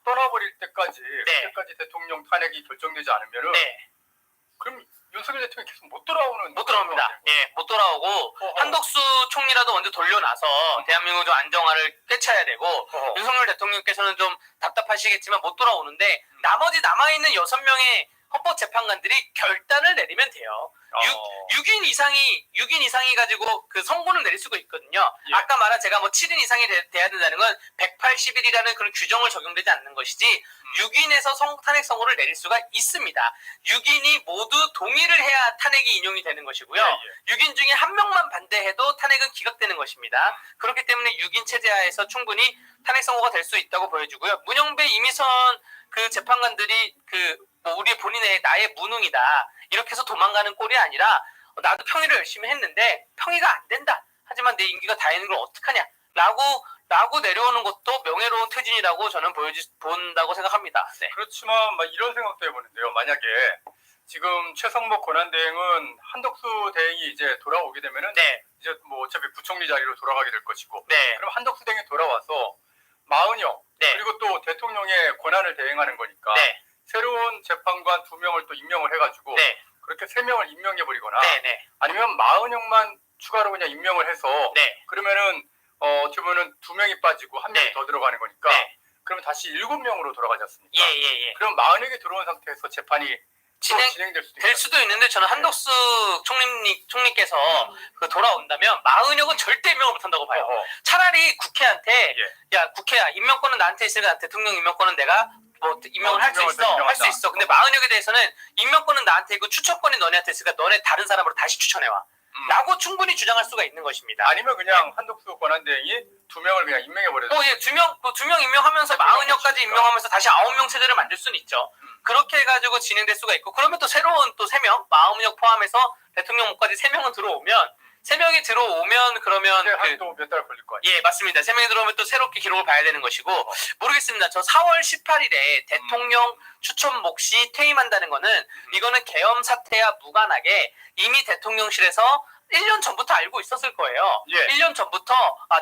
떠나버릴 때까지 그때까지 대통령 탄핵이 결정되지 않으면은 그럼 윤석열 대통령이 계속 못 돌아옵니다. 예, 못 돌아오고 한덕수 총리라도 먼저 돌려놔서 대한민국 좀 안정화를 꿰차야 되고 윤석열 대통령께서는 좀 답답하시겠지만 못 돌아오는데 나머지 남아있는 6명의 헌법재판관들이 결단을 내리면 돼요. 6인 이상이 가지고 그 선고는 내릴 수가 있거든요. 아까 말한 제가 뭐 7인 이상이 돼야 된다는 건 180일이라는 그런 규정을 적용되지 않는 것이지 6인에서 탄핵 선고를 내릴 수가 있습니다. 6인이 모두 동의를 해야 탄핵이 인용이 되는 것이고요. 6인 중에 한 명만 반대해도 탄핵은 기각되는 것입니다. 그렇기 때문에 6인 체제하에서 충분히 탄핵 선고가 될 수 있다고 보여지고요. 문형배 이미선 그 재판관들이 우리 본인의 나의 무능이다 이렇게 해서 도망가는 꼴이 아니라 나도 평의를 열심히 했는데 평의가 안 된다 하지만 내 임기가 다 있는 걸 어떡하냐 라고 내려오는 것도 명예로운 퇴진이라고 저는 본다고 생각합니다. 네. 그렇지만 막 이런 생각도 해보는데요. 만약에 지금 최상목 권한대행은 한덕수 대행이 이제 돌아오게 되면은 이제 뭐 어차피 부총리 자리로 돌아가게 될 것이고 그럼 한덕수 대행이 돌아와서 마은혁 그리고 또 대통령의 권한을 대행하는 거니까 새로운 재판관 2명을 또 임명을 해가지고 그렇게 3명을 임명해버리거나 아니면 마은혁만 추가로 그냥 임명을 해서 그러면은 어떻게 보면은 2명이 빠지고 1명이 더 들어가는 거니까 그러면 다시 7명으로 돌아가지 않습니까? 그럼 마은혁이 들어온 상태에서 재판이 진행될 수도 있는데 저는 한덕수 총리께서 돌아온다면 마은혁은 절대 임명을 못한다고 봐요. 차라리 국회한테 야 국회야 임명권은 나한테 있으니까 대통령 임명권은 내가 뭐 임명을 할 수 있어. 근데 마은혁에 대해서는 임명권은 나한테 있고 추천권이 너네한테 있으니까 너네 다른 사람으로 다시 추천해와. 라고 충분히 주장할 수가 있는 것입니다. 아니면 그냥 한덕수 권한대행이 2명을 그냥 임명해버려요. 2명 임명하면서 마은혁까지 임명하면서 다시 9명 체제를 만들 수는 있죠. 그렇게 해가지고 진행될 수가 있고 그러면 또 새로운 또 3명 마은혁 포함해서 대통령 목까지 3명은 들어오면 3명이 들어오면 그러면 또 몇 달 걸릴 거 아니에요? 예, 맞습니다. 3명이 들어오면 또 새롭게 기록을 봐야 되는 것이고 모르겠습니다. 저 4월 18일에 대통령 추천 몫이 퇴임한다는 거는 이거는 계엄 사태와 무관하게 이미 대통령실에서 1년 전부터 알고 있었을 거예요. 1년 전부터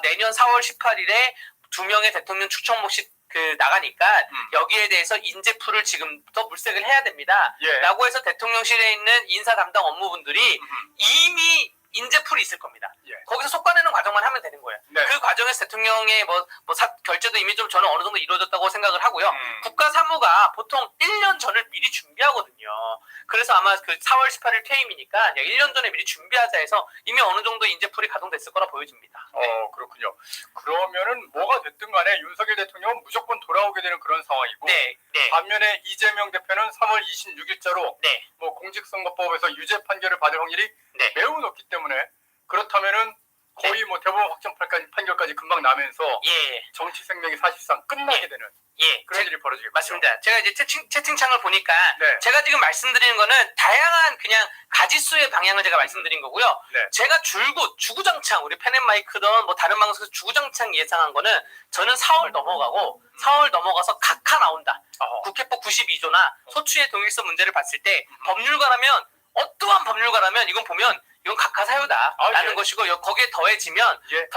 내년 4월 18일에 2명의 대통령 추천 몫이 나가니까 여기에 대해서 인재풀을 지금부터 물색을 해야 됩니다. 라고 해서 대통령실에 있는 인사 담당 업무분들이 이미 인재풀이 있을 겁니다. 거기서 속아내는 과정만 하면 되는 거예요. 그 과정에서 대통령의 결제도 이미 좀 저는 어느 정도 이루어졌다고 생각을 하고요. 국가사무가 보통 1년 전을 미리 준비하거든요. 그래서 아마 4월 18일 퇴임이니까 1년 전에 미리 준비하자 해서 이미 어느 정도 인재풀이 가동됐을 거라 보여집니다. 그렇군요. 그러면은 뭐가 됐든 간에 윤석열 대통령은 무조건 돌아오게 되는 그런 상황이고 반면에 이재명 대표는 3월 26일자로 뭐 공직선거법에서 유죄 판결을 받을 확률이 매우 높기 때문에 그렇다면은 거의 뭐 대법원 확정 판결까지 금방 나면서 예, 정치 생명이 사실상 끝나게 되는 예. 그런 일이 벌어지겠죠. 맞습니다. 제가 이제 채팅창을 보니까 네. 제가 지금 말씀드리는 거는 다양한 그냥 가지수의 방향을 제가 말씀드린 거고요. 네. 제가 주구장창 우리 펜앤마이크든 뭐 다른 방송에서 주구장창 예상한 거는 저는 4월 넘어가고 4월 넘어가서 각하 나온다. 국회법 92조나 소추의 동일성 문제를 봤을 때 법률가라면 어떠한 법률가라면 이건 보면 이건 각하 사유다라는 예. 것이고 거기에 더해지면 예.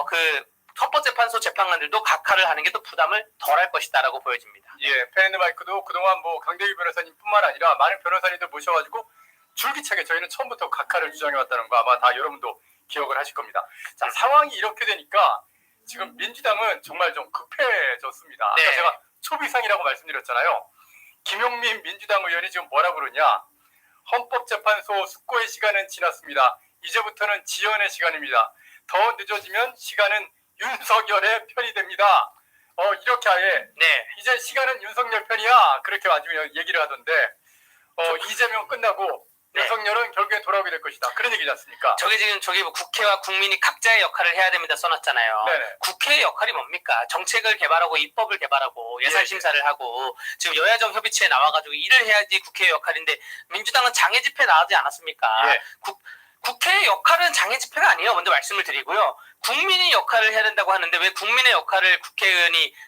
그 헌법재판소 재판관들도 각하를 하는 게 더 부담을 덜할 것이다라고 보여집니다. 예, 펜앤마이크도 그동안 뭐 강대규 변호사님뿐만 아니라 많은 변호사님들 모셔가지고 줄기차게 저희는 처음부터 각하를 주장해왔다는 거 아마 다 여러분도 기억을 하실 겁니다. 자, 상황이 이렇게 되니까 지금 민주당은 정말 좀 급해졌습니다. 아까 네. 제가 초비상이라고 말씀드렸잖아요. 김용민 민주당 의원이 지금 뭐라 그러냐. 헌법재판소 숙고의 시간은 지났습니다. 이제부터는 지연의 시간입니다. 더 늦어지면 시간은 윤석열의 편이 됩니다. 이렇게 아예 네. 이제 시간은 윤석열 편이야. 그렇게 아주 얘기를 하던데 이재명 끝나고 네. 윤석열은 결국에 돌아오게 될 것이다. 그런 얘기지 않습니까? 저기 뭐 국회와 국민이 각자의 역할을 해야 됩니다 써놨잖아요. 네네. 국회의 역할이 뭡니까? 정책을 개발하고 입법을 개발하고 예산 심사를 하고 지금 여야정 협의체에 나와가지고 일을 해야지 국회의 역할인데 민주당은 장애 집회 나가지 않았습니까? 예. 국회의 역할은 장애 집회가 아니에요. 먼저 말씀을 드리고요. 국민이 역할을 해야 된다고 하는데 왜 국민의 역할을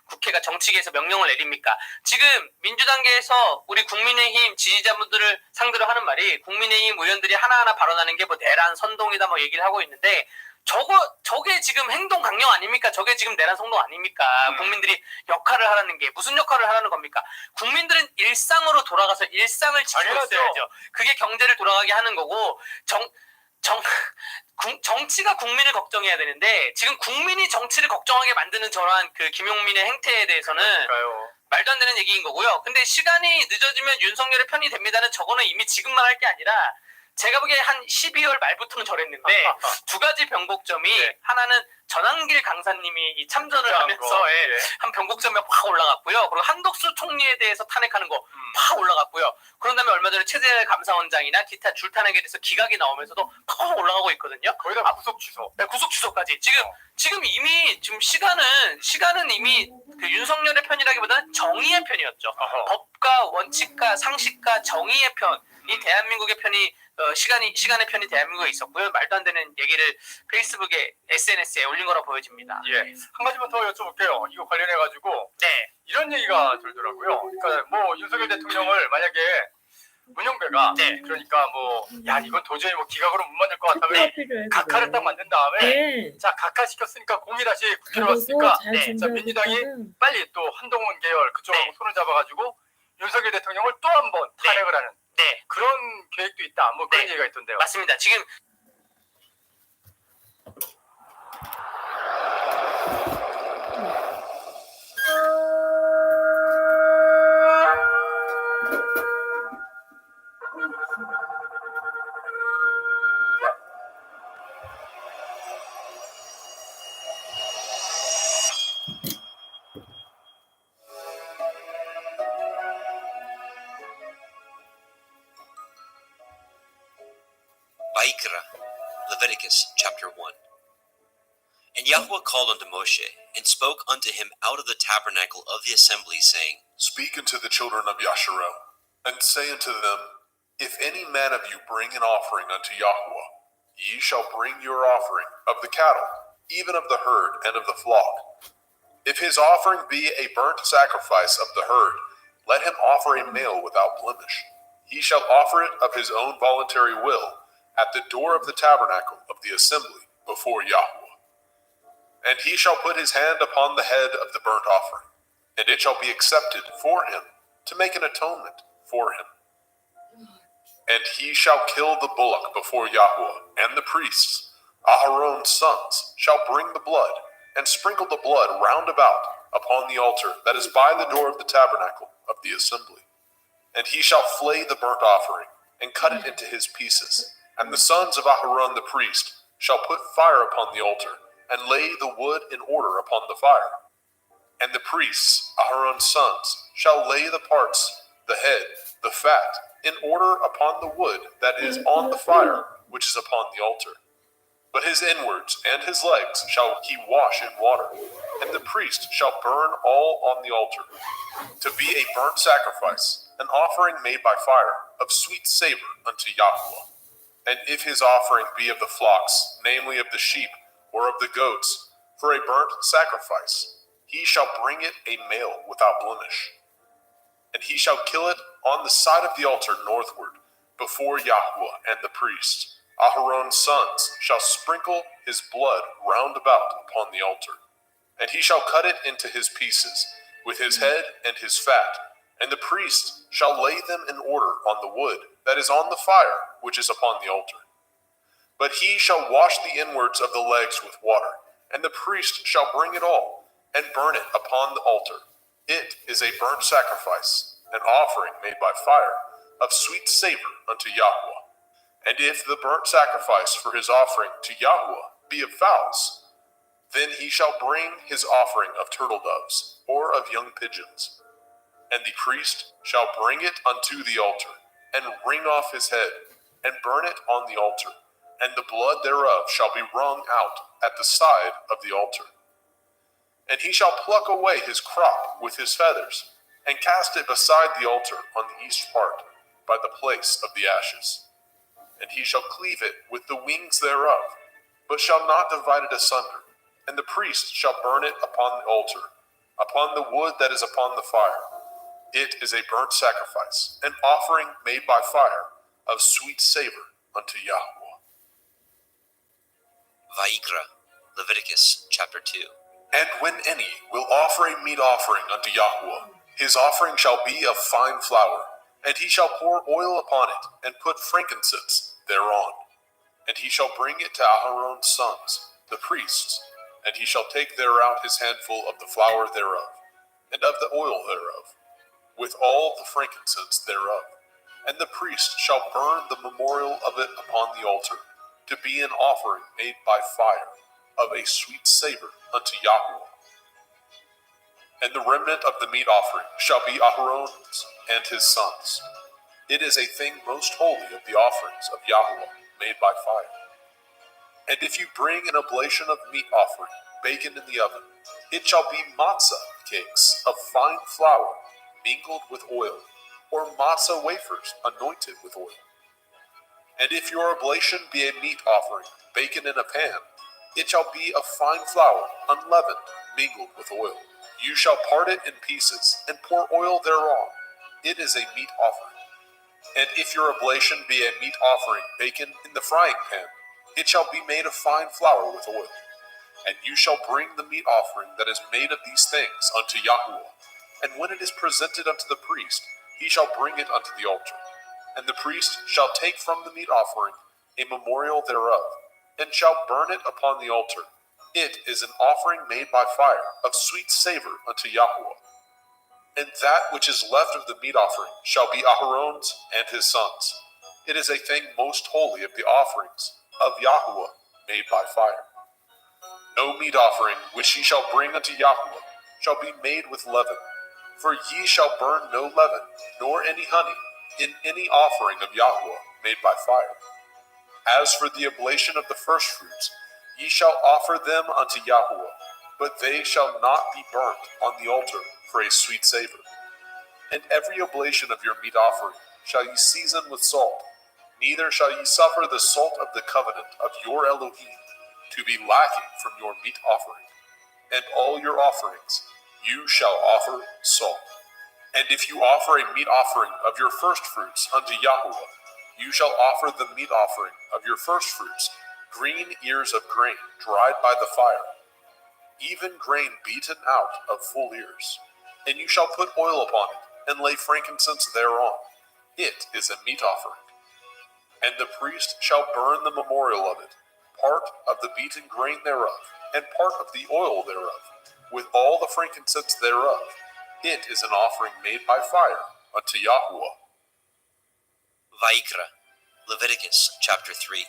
국회가 정치계에서 명령을 내립니까? 지금 민주당계에서 우리 국민의힘 지지자분들을 상대로 하는 말이 국민의힘 의원들이 하나하나 발언하는 게 뭐 내란 선동이다 뭐 얘기를 하고 있는데 저게 지금 행동 강령 아닙니까? 저게 지금 내란 선동 아닙니까? 국민들이 역할을 하라는 게 무슨 역할을 하라는 겁니까? 국민들은 일상으로 돌아가서 일상을 지키고 있어야죠. 그게 경제를 돌아가게 하는 거고 정치가 국민을 걱정해야 되는데 지금 국민이 정치를 걱정하게 만드는 저러한 그 김용민의 행태에 대해서는 말도 안 되는 얘기인 거고요. 근데 시간이 늦어지면 윤석열의 편이 됩니다는 저거는 이미 지금만 할 게 아니라 제가 보기에 한 12월 말부터는 저랬는데 두 가지 변곡점이 네. 하나는 전환길 강사님이 참전을 하면서 한 변곡점이 확 올라갔고요. 그리고 한덕수 총리에 대해서 탄핵하는 거 확 올라갔고요. 그런 다음에 얼마 전에 최재 감사원장이나 기타 줄탄핵에 대해서 기각이 나오면서도 확 올라가고 있거든요. 거기다 구속 취소. 네, 구속 취소까지. 지금 이미 지금 시간은 이미 그 윤석열의 편이라기보다는 정의의 편이었죠. 법과 원칙과 상식과 정의의 편. 이 대한민국의 편이 시간의 편이 대한민국에 있었고요. 말도 안 되는 얘기를 페이스북에 SNS에 올린 거라 보여집니다. 예. 한 가지만 더 여쭤볼게요. 이거 관련해가지고 네. 이런 얘기가 들더라고요. 그러니까 뭐 윤석열 대통령을 만약에 문영배가 그러니까 뭐 야 이건 도저히 뭐 기각으로 못 만들 것 같다면 각하를 딱 만든 다음에 자 각하 시켰으니까 공이 다시 국회로 왔으니까 자 민주당이 빨리 또 한동훈 계열 그쪽하고 손을 잡아가지고 윤석열 대통령을 또 한 번 탄핵을 하는 그런 계획도 있다. 뭐 그런 얘기가 있던데요. 맞습니다. 지금 Vaikra, Leviticus chapter 1. And Yahweh called unto Moshe, and spoke unto him out of the tabernacle of the assembly, saying, Speak unto the children of Yasharim, and say unto them, If any man of you bring an offering unto Yahweh, ye shall bring your offering of the cattle, even of the herd and of the flock. If his offering be a burnt sacrifice of the herd, let him offer a male without blemish. He shall offer it of his own voluntary will, at the door of the tabernacle of the assembly before Yahweh. And he shall put his hand upon the head of the burnt offering, and it shall be accepted for him to make an atonement for him. And he shall kill the bullock before Yahweh, and the priests, Aharon's sons, shall bring the blood, and sprinkle the blood round about upon the altar that is by the door of the tabernacle of the assembly. And he shall flay the burnt offering, and cut it into his pieces. And the sons of Aharon the priest shall put fire upon the altar, and lay the wood in order upon the fire. And the priests, Aharon's sons, shall lay the parts, the head, the fat, in order upon the wood that is on the fire, which is upon the altar. But his inwards and his legs shall he wash in water, and the priest shall burn all on the altar, to be a burnt sacrifice, an offering made by fire, of sweet savor unto Yahweh. And if his offering be of the flocks, namely of the sheep, or of the goats, for a burnt sacrifice, he shall bring it a male without blemish. And he shall kill it on the side of the altar northward, before Yahweh and the priest. Aharon's sons shall sprinkle his blood round about upon the altar. And he shall cut it into his pieces, with his head and his fat, and the priest shall lay them in order on the wood that is on the fire which is upon the altar. But he shall wash the inwards of the legs with water, and the priest shall bring it all, and burn it upon the altar. It is a burnt sacrifice, an offering made by fire, of sweet savor unto Yahweh. And if the burnt sacrifice for his offering to Yahweh be of fowls, then he shall bring his offering of turtle doves, or of young pigeons. And the priest shall bring it unto the altar, and wring off his head, and burn it on the altar, and the blood thereof shall be wrung out at the side of the altar. And he shall pluck away his crop with his feathers, and cast it beside the altar on the east part, by the place of the ashes. And he shall cleave it with the wings thereof, but shall not divide it asunder. And the priest shall burn it upon the altar, upon the wood that is upon the fire. It is a burnt sacrifice, an offering made by fire, of sweet savor unto Yahweh. Vayikra, Leviticus chapter 2. And when any will offer a meat offering unto Yahweh, his offering shall be of fine flour, and he shall pour oil upon it, and put frankincense thereon. And he shall bring it to Aharon's sons, the priests, and he shall take thereout his handful of the flour thereof, and of the oil thereof, with all the frankincense thereof. And the priest shall burn the memorial of it upon the altar, to be an offering made by fire, of a sweet savor unto Yahweh. And the remnant of the meat offering shall be Aharon's and his sons. It is a thing most holy of the offerings of Yahweh, made by fire. And if you bring an oblation of meat offering, baken in the oven, it shall be matzah cakes of fine flour, mingled with oil, or matzah wafers anointed with oil. And if your oblation be a meat offering, baken in a pan, it shall be of fine flour, unleavened, mingled with oil. You shall part it in pieces, and pour oil thereon. It is a meat offering. And if your oblation be a meat offering, baken in the frying pan, it shall be made of fine flour with oil. And you shall bring the meat offering that is made of these things unto Yahweh. And when it is presented unto the priest, he shall bring it unto the altar. And the priest shall take from the meat offering a memorial thereof, and shall burn it upon the altar. It is an offering made by fire, of sweet savor unto Yahweh. And that which is left of the meat offering shall be Aharon's and his sons. It is a thing most holy of the offerings of Yahweh made by fire. No meat offering which ye shall bring unto Yahweh shall be made with leaven, for ye shall burn no leaven, nor any honey, in any offering of Yahweh made by fire. As for the oblation of the firstfruits, ye shall offer them unto Yahweh, but they shall not be burnt on the altar for a sweet savor. And every oblation of your meat offering shall ye season with salt, neither shall ye suffer the salt of the covenant of your Elohim to be lacking from your meat offering. And all your offerings you shall offer salt. And if you offer a meat offering of your firstfruits unto Yahweh, you shall offer the meat offering of your firstfruits, green ears of grain dried by the fire, even grain beaten out of full ears. And you shall put oil upon it, and lay frankincense thereon. It is a meat offering. And the priest shall burn the memorial of it, part of the beaten grain thereof, and part of the oil thereof, with all the frankincense thereof. It is an offering made by fire unto Yahweh. Vayikra, Leviticus chapter 3.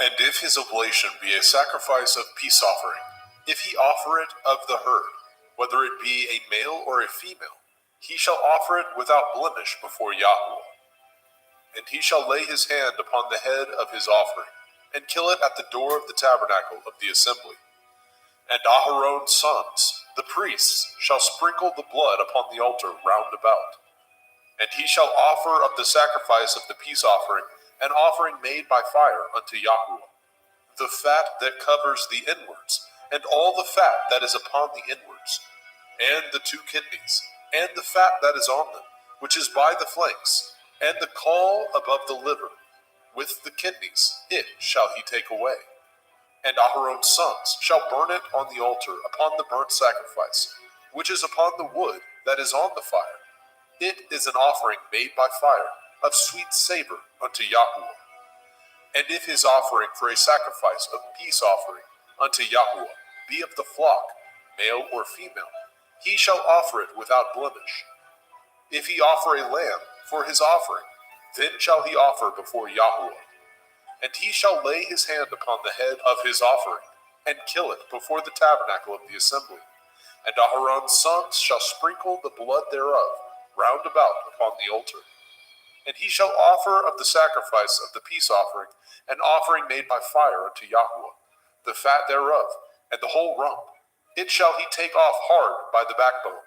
And if his oblation be a sacrifice of peace offering, if he offer it of the herd, whether it be a male or a female, he shall offer it without blemish before Yahweh. And he shall lay his hand upon the head of his offering, and kill it at the door of the tabernacle of the assembly. And Aharon's sons, the priests, shall sprinkle the blood upon the altar round about. And he shall offer of the sacrifice of the peace offering an offering made by fire unto Yahweh, the fat that covers the inwards, and all the fat that is upon the inwards, and the 2 kidneys, and the fat that is on them, which is by the flanks, and the caul above the liver, with the kidneys, it shall he take away. And Aharon's sons shall burn it on the altar upon the burnt sacrifice, which is upon the wood that is on the fire. It is an offering made by fire, of sweet savor unto Yahweh. And if his offering for a sacrifice of peace offering unto Yahweh be of the flock, male or female, he shall offer it without blemish. If he offer a lamb for his offering, then shall he offer before Yahweh. And he shall lay his hand upon the head of his offering, and kill it before the tabernacle of the assembly. And Aharon's sons shall sprinkle the blood thereof round about upon the altar. And he shall offer of the sacrifice of the peace offering an offering made by fire unto Yahweh, the fat thereof, and the whole rump. It shall he take off hard by the backbone,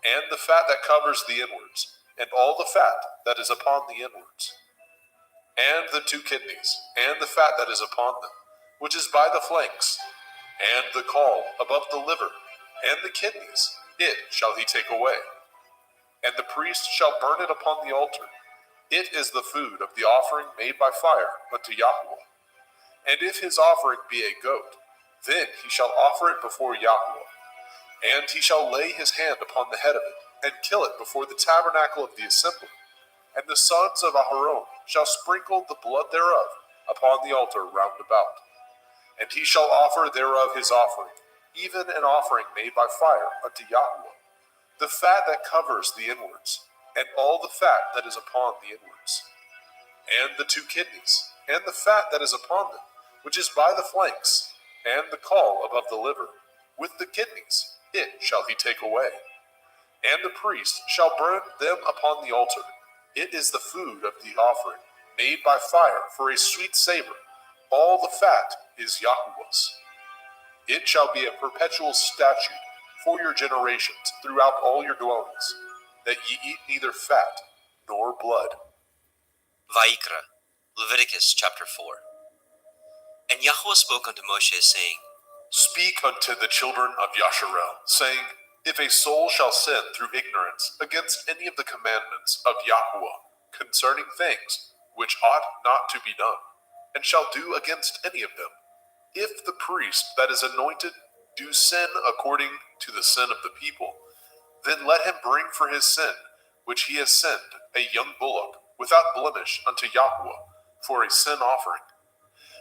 and the fat that covers the inwards, and all the fat that is upon the inwards, and the 2 kidneys, and the fat that is upon them, which is by the flanks, and the caul above the liver, and the kidneys, it shall he take away. And the priest shall burn it upon the altar. It is the food of the offering made by fire unto Yahweh. And if his offering be a goat, then he shall offer it before Yahweh. And he shall lay his hand upon the head of it, and kill it before the tabernacle of the assembly. And the sons of Aharon shall sprinkle the blood thereof upon the altar round about. And he shall offer thereof his offering, even an offering made by fire unto Yahweh, the fat that covers the inwards, and all the fat that is upon the inwards, and the 2 kidneys, and the fat that is upon them, which is by the flanks, and the caul above the liver, with the kidneys, it shall he take away. And the priest shall burn them upon the altar. It is the food of the offering, made by fire for a sweet savor. All the fat is Yahweh's. It shall be a perpetual statute for your generations throughout all your dwellings, that ye eat neither fat nor blood. Vayikra, Leviticus chapter 4. And Yahweh spoke unto Moshe, saying, Speak unto the children of Yasharel, saying, If a soul shall sin through ignorance against any of the commandments of Yahweh concerning things which ought not to be done, and shall do against any of them, if the priest that is anointed do sin according to the sin of the people, then let him bring for his sin, which he has sinned, a young bullock, without blemish unto Yahweh, for a sin offering.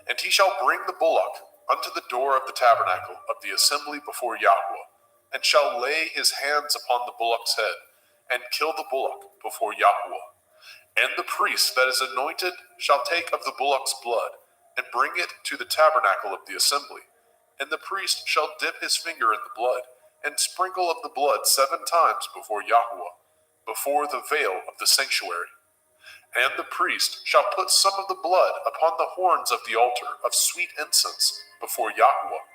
And he shall bring the bullock unto the door of the tabernacle of the assembly before Yahweh, and shall lay his hands upon the bullock's head, and kill the bullock before Yahweh. And the priest that is anointed shall take of the bullock's blood, and bring it to the tabernacle of the assembly. And the priest shall dip his finger in the blood, and sprinkle of the blood 7 times before Yahweh, before the veil of the sanctuary. And the priest shall put some of the blood upon the horns of the altar of sweet incense before Yahweh,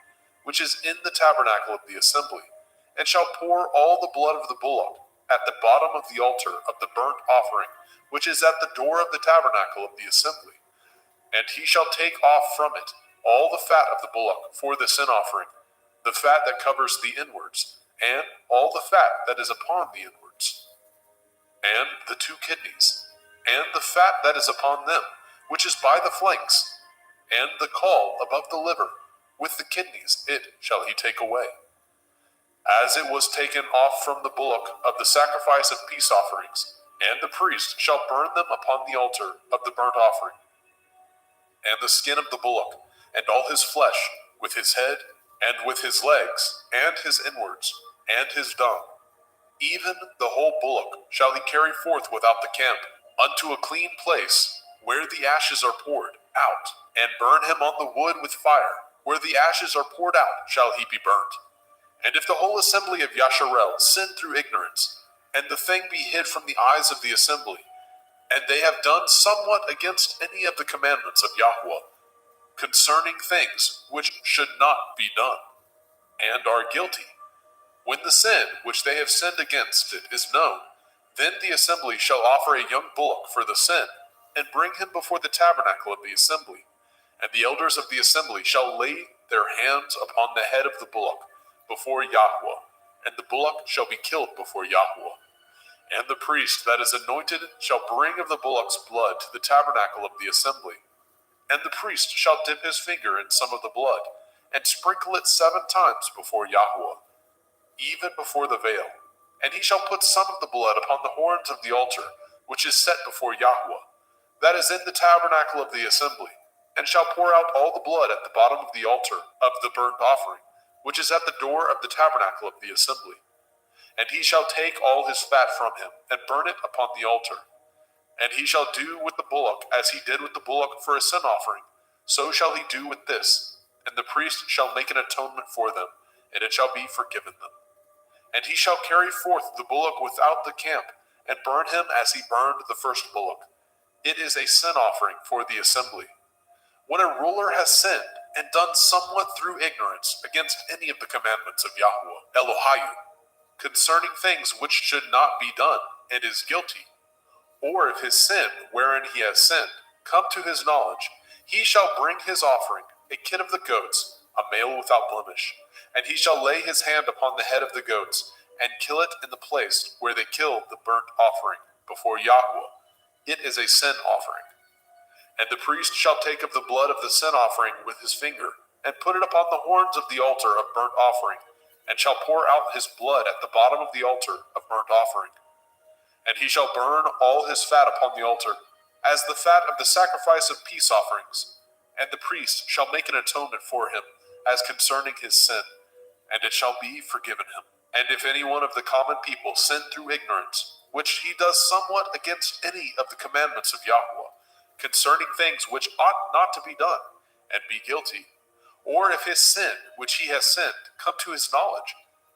which is in the tabernacle of the assembly, and shall pour all the blood of the bullock at the bottom of the altar of the burnt offering, which is at the door of the tabernacle of the assembly. And he shall take off from it all the fat of the bullock for the sin offering, the fat that covers the inwards, and all the fat that is upon the inwards, and the 2 kidneys, and the fat that is upon them, which is by the flanks, and the caul above the liver, with the kidneys, it shall he take away. As it was taken off from the bullock of the sacrifice of peace offerings, and the priest shall burn them upon the altar of the burnt offering. And the skin of the bullock, and all his flesh, with his head, and with his legs, and his inwards, and his dung, even the whole bullock shall he carry forth without the camp, unto a clean place, where the ashes are poured out, and burn him on the wood with fire. Where the ashes are poured out shall he be burnt. And if the whole assembly of Yasharel sin through ignorance, and the thing be hid from the eyes of the assembly, and they have done somewhat against any of the commandments of Yahweh, concerning things which should not be done, and are guilty. When the sin which they have sinned against it is known, then the assembly shall offer a young bullock for the sin, and bring him before the tabernacle of the assembly. And the elders of the assembly shall lay their hands upon the head of the bullock before Yahweh, and the bullock shall be killed before Yahweh. And the priest that is anointed shall bring of the bullock's blood to the tabernacle of the assembly. And the priest shall dip his finger in some of the blood, and sprinkle it 7 times before Yahweh, even before the veil. And he shall put some of the blood upon the horns of the altar, which is set before Yahweh, that is in the tabernacle of the assembly, and shall pour out all the blood at the bottom of the altar of the burnt offering, which is at the door of the tabernacle of the assembly. And he shall take all his fat from him, and burn it upon the altar. And he shall do with the bullock as he did with the bullock for a sin offering, so shall he do with this. And the priest shall make an atonement for them, and it shall be forgiven them. And he shall carry forth the bullock without the camp, and burn him as he burned the first bullock. It is a sin offering for the assembly. When a ruler has sinned, and done somewhat through ignorance against any of the commandments of Yahweh, Elohayou, concerning things which should not be done, and is guilty, or if his sin, wherein he has sinned, come to his knowledge, he shall bring his offering, a kid of the goats, a male without blemish, and he shall lay his hand upon the head of the goats, and kill it in the place where they killed the burnt offering before Yahweh. It is a sin offering. And the priest shall take of the blood of the sin offering with his finger, and put it upon the horns of the altar of burnt offering, and shall pour out his blood at the bottom of the altar of burnt offering. And he shall burn all his fat upon the altar, as the fat of the sacrifice of peace offerings. And the priest shall make an atonement for him, as concerning his sin, and it shall be forgiven him. And if any one of the common people sin through ignorance, which he does somewhat against any of the commandments of Yahweh, concerning things which ought not to be done, and be guilty, or if his sin, which he has sinned, come to his knowledge,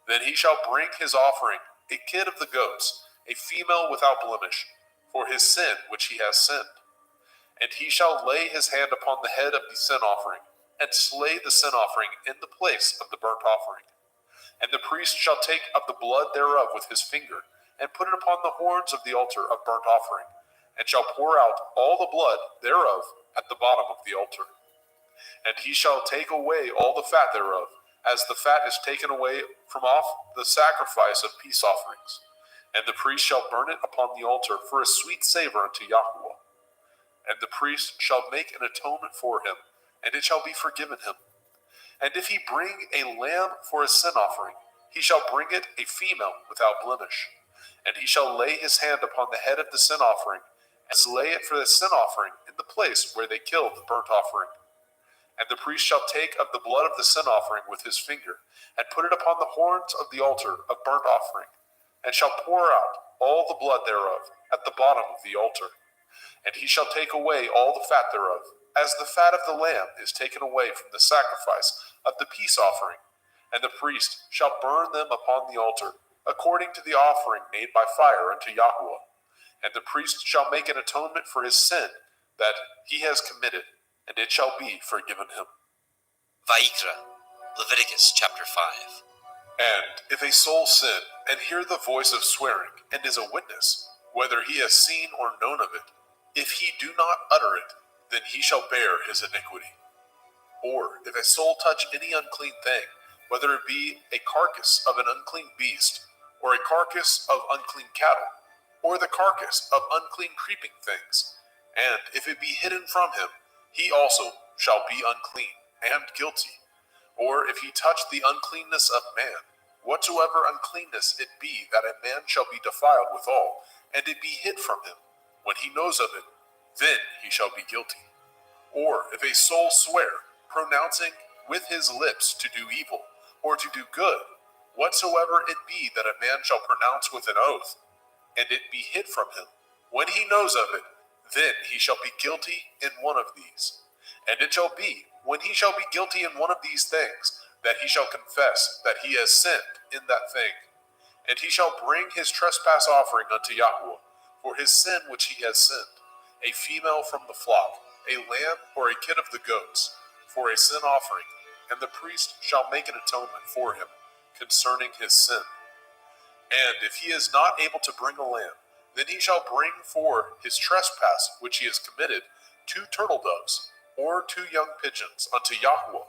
then he shall bring his offering, a kid of the goats, a female without blemish, for his sin which he has sinned. And he shall lay his hand upon the head of the sin offering, and slay the sin offering in the place of the burnt offering. And the priest shall take of the blood thereof with his finger, and put it upon the horns of the altar of burnt offering, and shall pour out all the blood thereof at the bottom of the altar. And he shall take away all the fat thereof, as the fat is taken away from off the sacrifice of peace offerings. And the priest shall burn it upon the altar for a sweet savor unto Yahweh. And the priest shall make an atonement for him, and it shall be forgiven him. And if he bring a lamb for a sin offering, he shall bring it a female without blemish. And he shall lay his hand upon the head of the sin offering, and slay it for the sin offering in the place where they killed the burnt offering. And the priest shall take of the blood of the sin offering with his finger, and put it upon the horns of the altar of burnt offering, and shall pour out all the blood thereof at the bottom of the altar. And he shall take away all the fat thereof, as the fat of the lamb is taken away from the sacrifice of the peace offering. And the priest shall burn them upon the altar, according to the offering made by fire unto Yahweh. And the priest shall make an atonement for his sin that he has committed, and it shall be forgiven him. Vayikra, Leviticus chapter 5. And if a soul sin, and hear the voice of swearing, and is a witness, whether he has seen or known of it, if he do not utter it, then he shall bear his iniquity. Or if a soul touch any unclean thing, whether it be a carcass of an unclean beast, or a carcass of unclean cattle, or the carcass of unclean creeping things, and if it be hidden from him, he also shall be unclean and guilty. Or if he touch the uncleanness of man, whatsoever uncleanness it be that a man shall be defiled withal, and it be hid from him, when he knows of it, then he shall be guilty. Or if a soul swear, pronouncing with his lips to do evil, or to do good, whatsoever it be that a man shall pronounce with an oath, and it be hid from him, when he knows of it, then he shall be guilty in one of these. And it shall be, when he shall be guilty in one of these things, that he shall confess that he has sinned in that thing. And he shall bring his trespass offering unto Yahweh, for his sin which he has sinned, a female from the flock, a lamb or a kid of the goats, for a sin offering, and the priest shall make an atonement for him concerning his sin. And if he is not able to bring a lamb, then he shall bring for his trespass which he has committed 2 turtle doves, or 2 young pigeons unto Yahweh,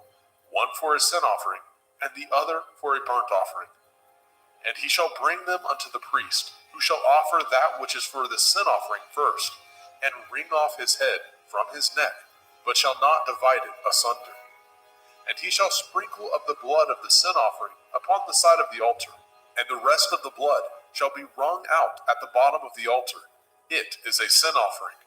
one for a sin offering, and the other for a burnt offering. And he shall bring them unto the priest, who shall offer that which is for the sin offering first, and wring off his head from his neck, but shall not divide it asunder. And he shall sprinkle of the blood of the sin offering upon the side of the altar, and the rest of the blood shall be wrung out at the bottom of the altar. It is a sin offering.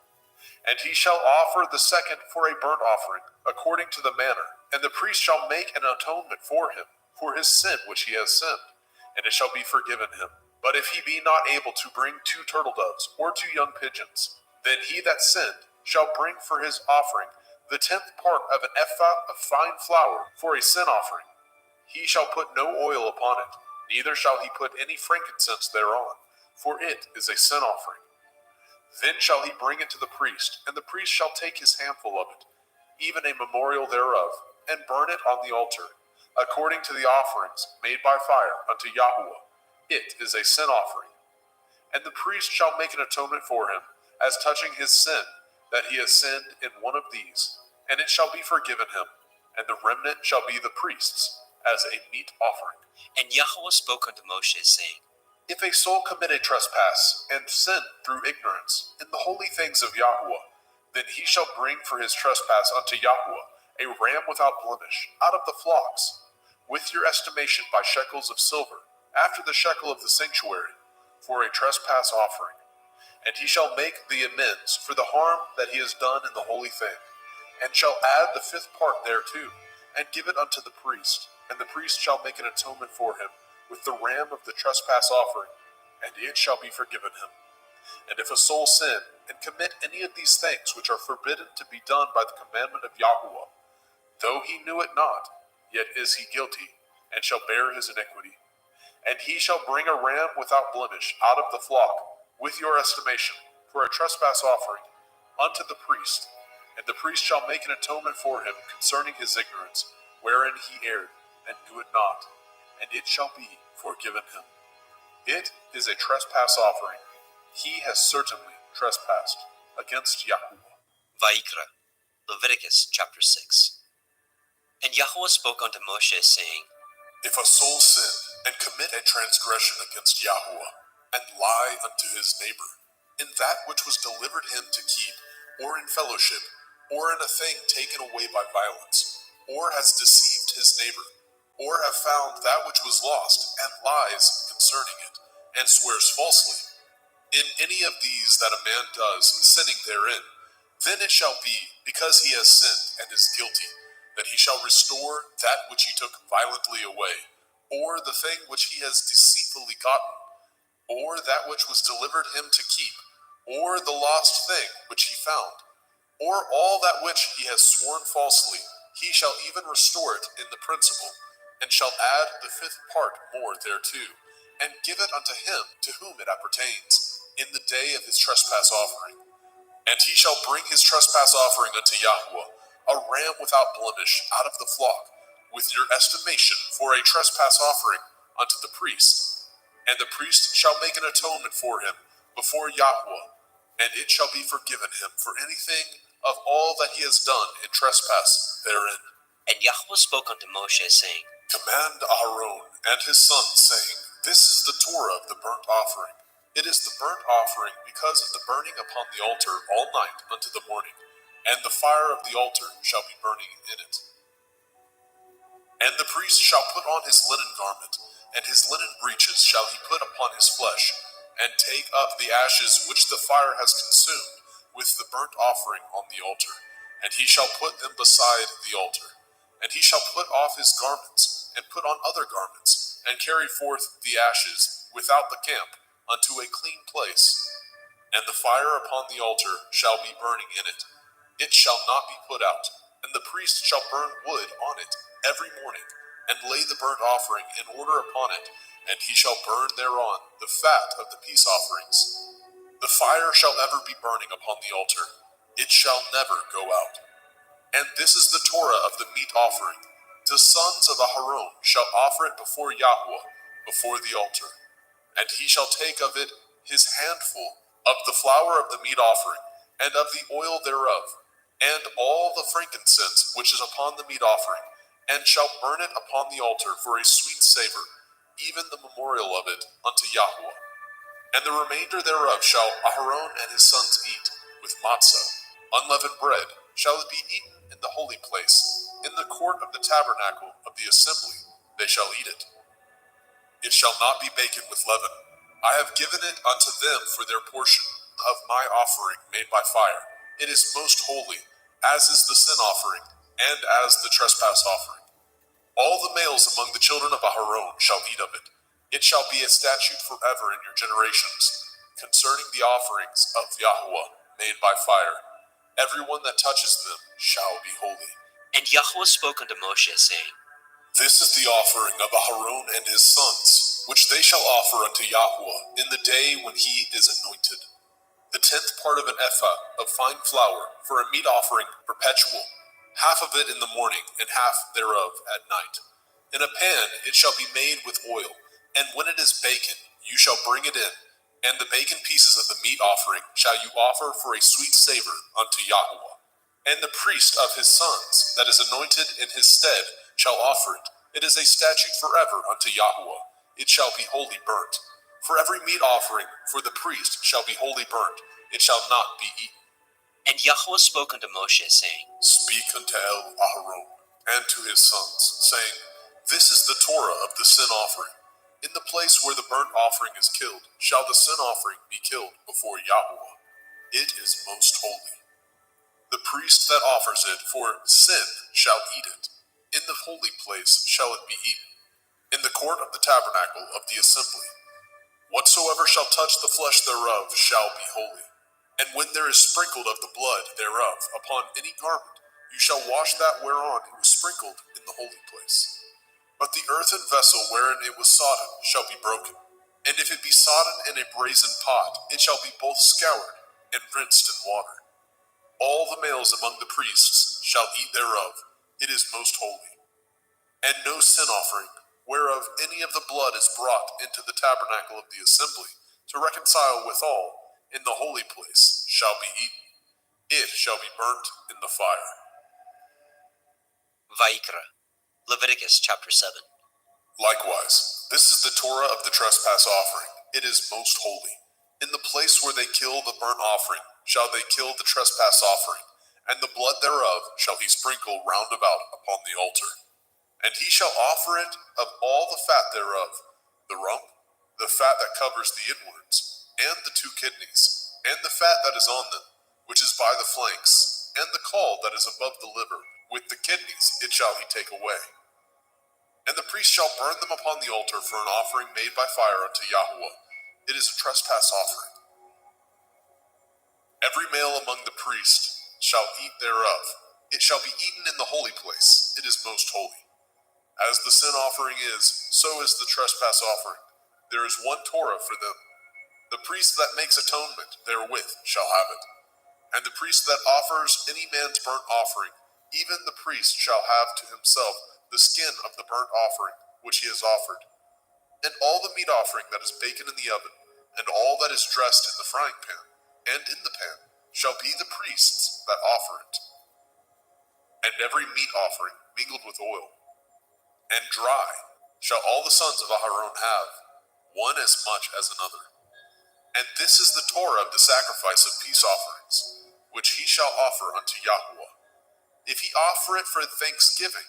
And he shall offer the second for a burnt offering, according to the manner, and the priest shall make an atonement for him, for his sin which he has sinned, and it shall be forgiven him. But if he be not able to bring 2 turtle doves, or 2 young pigeons, then he that sinned shall bring for his offering the 10th part of an ephah of fine flour for a sin offering. He shall put no oil upon it, neither shall he put any frankincense thereon, for it is a sin offering. Then shall he bring it to the priest, and the priest shall take his handful of it, even a memorial thereof, and burn it on the altar, according to the offerings made by fire unto Yahweh. It is a sin offering. And the priest shall make an atonement for him, as touching his sin, that he has sinned in one of these, and it shall be forgiven him, and the remnant shall be the priest's, as a meat offering. And Yahweh spoke unto Moshe, saying, If a soul commit a trespass, and sin through ignorance, in the holy things of Yahweh, then he shall bring for his trespass unto Yahweh a ram without blemish, out of the flocks, with your estimation by shekels of silver, after the shekel of the sanctuary, for a trespass offering. And he shall make the amends for the harm that he has done in the holy thing, and shall add the 5th part thereto, and give it unto the priest, and the priest shall make an atonement for him with the ram of the trespass offering, and it shall be forgiven him. And if a soul sin, and commit any of these things which are forbidden to be done by the commandment of Yahweh, though he knew it not, yet is he guilty, and shall bear his iniquity. And he shall bring a ram without blemish out of the flock, with your estimation, for a trespass offering, unto the priest, and the priest shall make an atonement for him concerning his ignorance, wherein he erred, and knew it not, and it shall be forgiven him. It is a trespass offering. He has certainly trespassed against Yahweh. Vayikra, Leviticus chapter 6. And Yahweh spoke unto Moshe, saying, If a soul sin, and commit a transgression against Yahweh, and lie unto his neighbor, in that which was delivered him to keep, or in fellowship, or in a thing taken away by violence, or has deceived his neighbor, or have found that which was lost, and lies concerning it, and swears falsely, in any of these that a man does, sinning therein, then it shall be, because he has sinned and is guilty, that he shall restore that which he took violently away, or the thing which he has deceitfully gotten, or that which was delivered him to keep, or the lost thing which he found, or all that which he has sworn falsely, he shall even restore it in the principal, and shall add the 5th part more thereto, and give it unto him to whom it appertains, in the day of his trespass offering. And he shall bring his trespass offering unto Yahweh, a ram without blemish out of the flock, with your estimation for a trespass offering unto the priest. And the priest shall make an atonement for him before Yahweh, and it shall be forgiven him for anything of all that he has done in trespass therein. And Yahweh spoke unto Moshe, saying, Command Aaron and his sons, saying, This is the Torah of the burnt offering. It is the burnt offering because of the burning upon the altar all night unto the morning, and the fire of the altar shall be burning in it. And the priest shall put on his linen garment, and his linen breeches shall he put upon his flesh, and take up the ashes which the fire has consumed with the burnt offering on the altar, and he shall put them beside the altar. And he shall put off his garments, and put on other garments, and carry forth the ashes without the camp unto a clean place. And the fire upon the altar shall be burning in it. It shall not be put out. And the priest shall burn wood on it every morning, and lay the burnt offering in order upon it, and he shall burn thereon the fat of the peace offerings. The fire shall ever be burning upon the altar. It shall never go out. And this is the Torah of the meat offering. The sons of Aharon shall offer it before Yahweh, before the altar. And he shall take of it his handful of the flour of the meat offering, and of the oil thereof, and all the frankincense which is upon the meat offering, and shall burn it upon the altar for a sweet savor, even the memorial of it unto Yahweh. And the remainder thereof shall Aharon and his sons eat, with matzah, unleavened bread, shall it be eaten in the holy place, in the court of the tabernacle of the assembly, they shall eat it. It shall not be baken with leaven. I have given it unto them for their portion of my offering made by fire. It is most holy, as is the sin offering, and as the trespass offering. All the males among the children of Aharon shall eat of it. It shall be a statute forever in your generations, concerning the offerings of Yahweh made by fire. Everyone that touches them shall be holy. And Yahweh spoke unto Moshe, saying, This is the offering of Aharon and his sons, which they shall offer unto Yahweh in the day when he is anointed. The 10th part of an ephah of fine flour for a meat offering perpetual, half of it in the morning, and half thereof at night. In a pan it shall be made with oil, and when it is baken, you shall bring it in, and the baken pieces of the meat offering shall you offer for a sweet savor unto Yahweh. And the priest of his sons, that is anointed in his stead, shall offer it. It is a statute forever unto Yahweh. It shall be wholly burnt. For every meat offering for the priest shall be wholly burnt. It shall not be eaten. And Yahweh spoke unto Moshe, saying, Speak unto Aharon and to his sons, saying, This is the Torah of the sin offering. In the place where the burnt offering is killed, shall the sin offering be killed before Yahweh. It is most holy. The priest that offers it for sin shall eat it. In the holy place shall it be eaten, in the court of the tabernacle of the assembly. Whatsoever shall touch the flesh thereof shall be holy. And when there is sprinkled of the blood thereof upon any garment, you shall wash that whereon it was sprinkled in the holy place. But the earthen vessel wherein it was sodden shall be broken. And if it be sodden in a brazen pot, it shall be both scoured and rinsed in water. All the males among the priests shall eat thereof. It is most holy. And no sin offering, whereof any of the blood is brought into the tabernacle of the assembly, to reconcile withal in the holy place, shall be eaten. It shall be burnt in the fire. Vayikra, Leviticus chapter 7. Likewise, this is the Torah of the trespass offering. It is most holy. In the place where they kill the burnt offering, shall they kill the trespass offering, and the blood thereof shall he sprinkle round about upon the altar. And he shall offer it of all the fat thereof, the rump, the fat that covers the inwards, and the 2 kidneys, and the fat that is on them, which is by the flanks, and the caul that is above the liver, with the kidneys it shall he take away. And the priest shall burn them upon the altar for an offering made by fire unto Yahweh. It is a trespass offering. Every male among the priests shall eat thereof. It shall be eaten in the holy place. It is most holy. As the sin offering is, so is the trespass offering. There is one Torah for them. The priest that makes atonement therewith shall have it. And the priest that offers any man's burnt offering, even the priest shall have to himself the skin of the burnt offering which he has offered. And all the meat offering that is baken in the oven, and all that is dressed in the frying pan, and in the pan, shall be the priest's that offer it. And every meat offering mingled with oil, and dry, shall all the sons of Aharon have, one as much as another. And this is the Torah of the sacrifice of peace offerings, which he shall offer unto Yahweh. If he offer it for thanksgiving,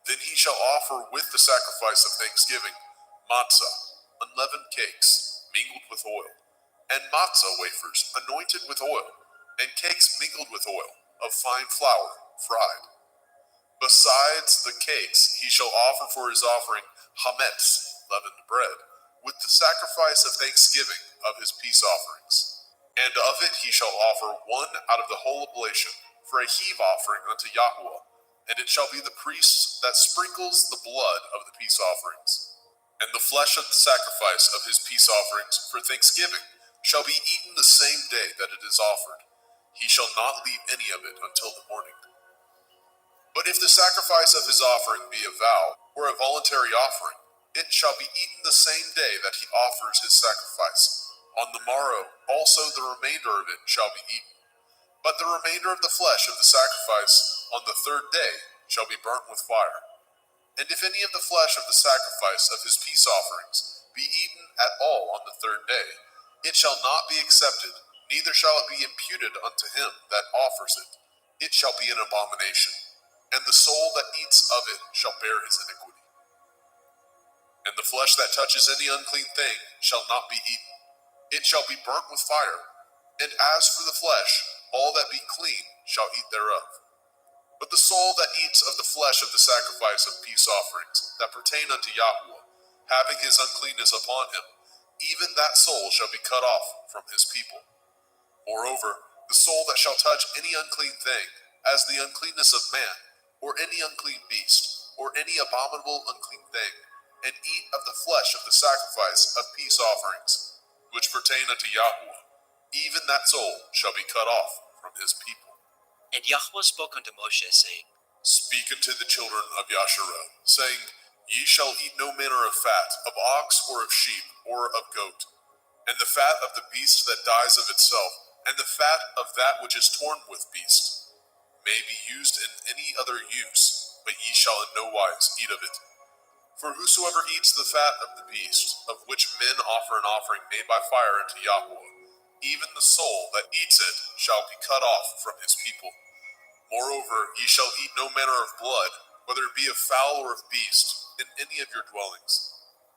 then he shall offer with the sacrifice of thanksgiving matzah, unleavened cakes, mingled with oil, and matzah wafers, anointed with oil, and cakes mingled with oil, of fine flour, fried. Besides the cakes, he shall offer for his offering hametz, leavened bread, with the sacrifice of thanksgiving of his peace offerings. And of it he shall offer one out of the whole oblation, for a heave offering unto Yahweh, and it shall be the priest that sprinkles the blood of the peace offerings. And the flesh of the sacrifice of his peace offerings for thanksgiving shall be eaten the same day that it is offered. He shall not leave any of it until the morning. But if the sacrifice of his offering be a vow, or a voluntary offering, it shall be eaten the same day that he offers his sacrifice. On the morrow also the remainder of it shall be eaten. But the remainder of the flesh of the sacrifice on the third day shall be burnt with fire. And if any of the flesh of the sacrifice of his peace offerings be eaten at all on the third day, it shall not be accepted, neither shall it be imputed unto him that offers it. It shall be an abomination, and the soul that eats of it shall bear his iniquity. And the flesh that touches any unclean thing shall not be eaten. It shall be burnt with fire. And as for the flesh, all that be clean shall eat thereof. But the soul that eats of the flesh of the sacrifice of peace offerings that pertain unto Yahweh, having his uncleanness upon him, even that soul shall be cut off from his people. Moreover, the soul that shall touch any unclean thing, as the uncleanness of man, or any unclean beast, or any abominable unclean thing, and eat of the flesh of the sacrifice of peace offerings, which pertain unto Yahweh, even that soul shall be cut off from his people. And Yahweh spoke unto Moshe, saying, Speak unto the children of Yasharel, saying, Ye shall eat no manner of fat, of ox, or of sheep, or of goat, and the fat of the beast that dies of itself, and the fat of that which is torn with beast, may be used in any other use, but ye shall in no wise eat of it. For whosoever eats the fat of the beast, of which men offer an offering made by fire unto Yahweh, even the soul that eats it shall be cut off from his people. Moreover, ye shall eat no manner of blood, whether it be of fowl or of beast, in any of your dwellings.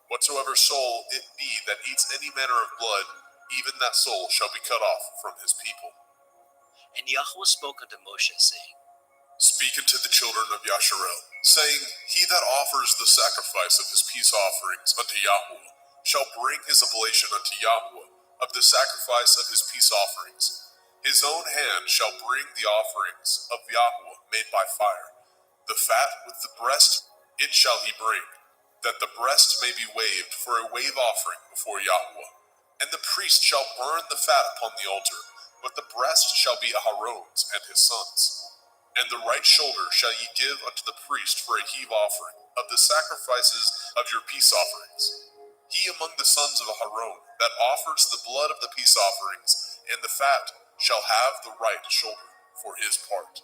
Whatsoever soul it be that eats any manner of blood, even that soul shall be cut off from his people. And Yahweh spoke unto Moshe, saying, Speak unto the children of Yasharel, saying, He that offers the sacrifice of his peace offerings unto Yahweh shall bring his oblation unto Yahweh of the sacrifice of his peace offerings. His own hand shall bring the offerings of Yahweh made by fire. The fat with the breast it shall he bring, that the breast may be waved for a wave offering before Yahweh. And the priest shall burn the fat upon the altar, but the breast shall be Aharon's and his sons'. And the right shoulder shall ye give unto the priest for a heave offering of the sacrifices of your peace offerings. He among the sons of Aharon that offers the blood of the peace offerings and the fat shall have the right shoulder for his part.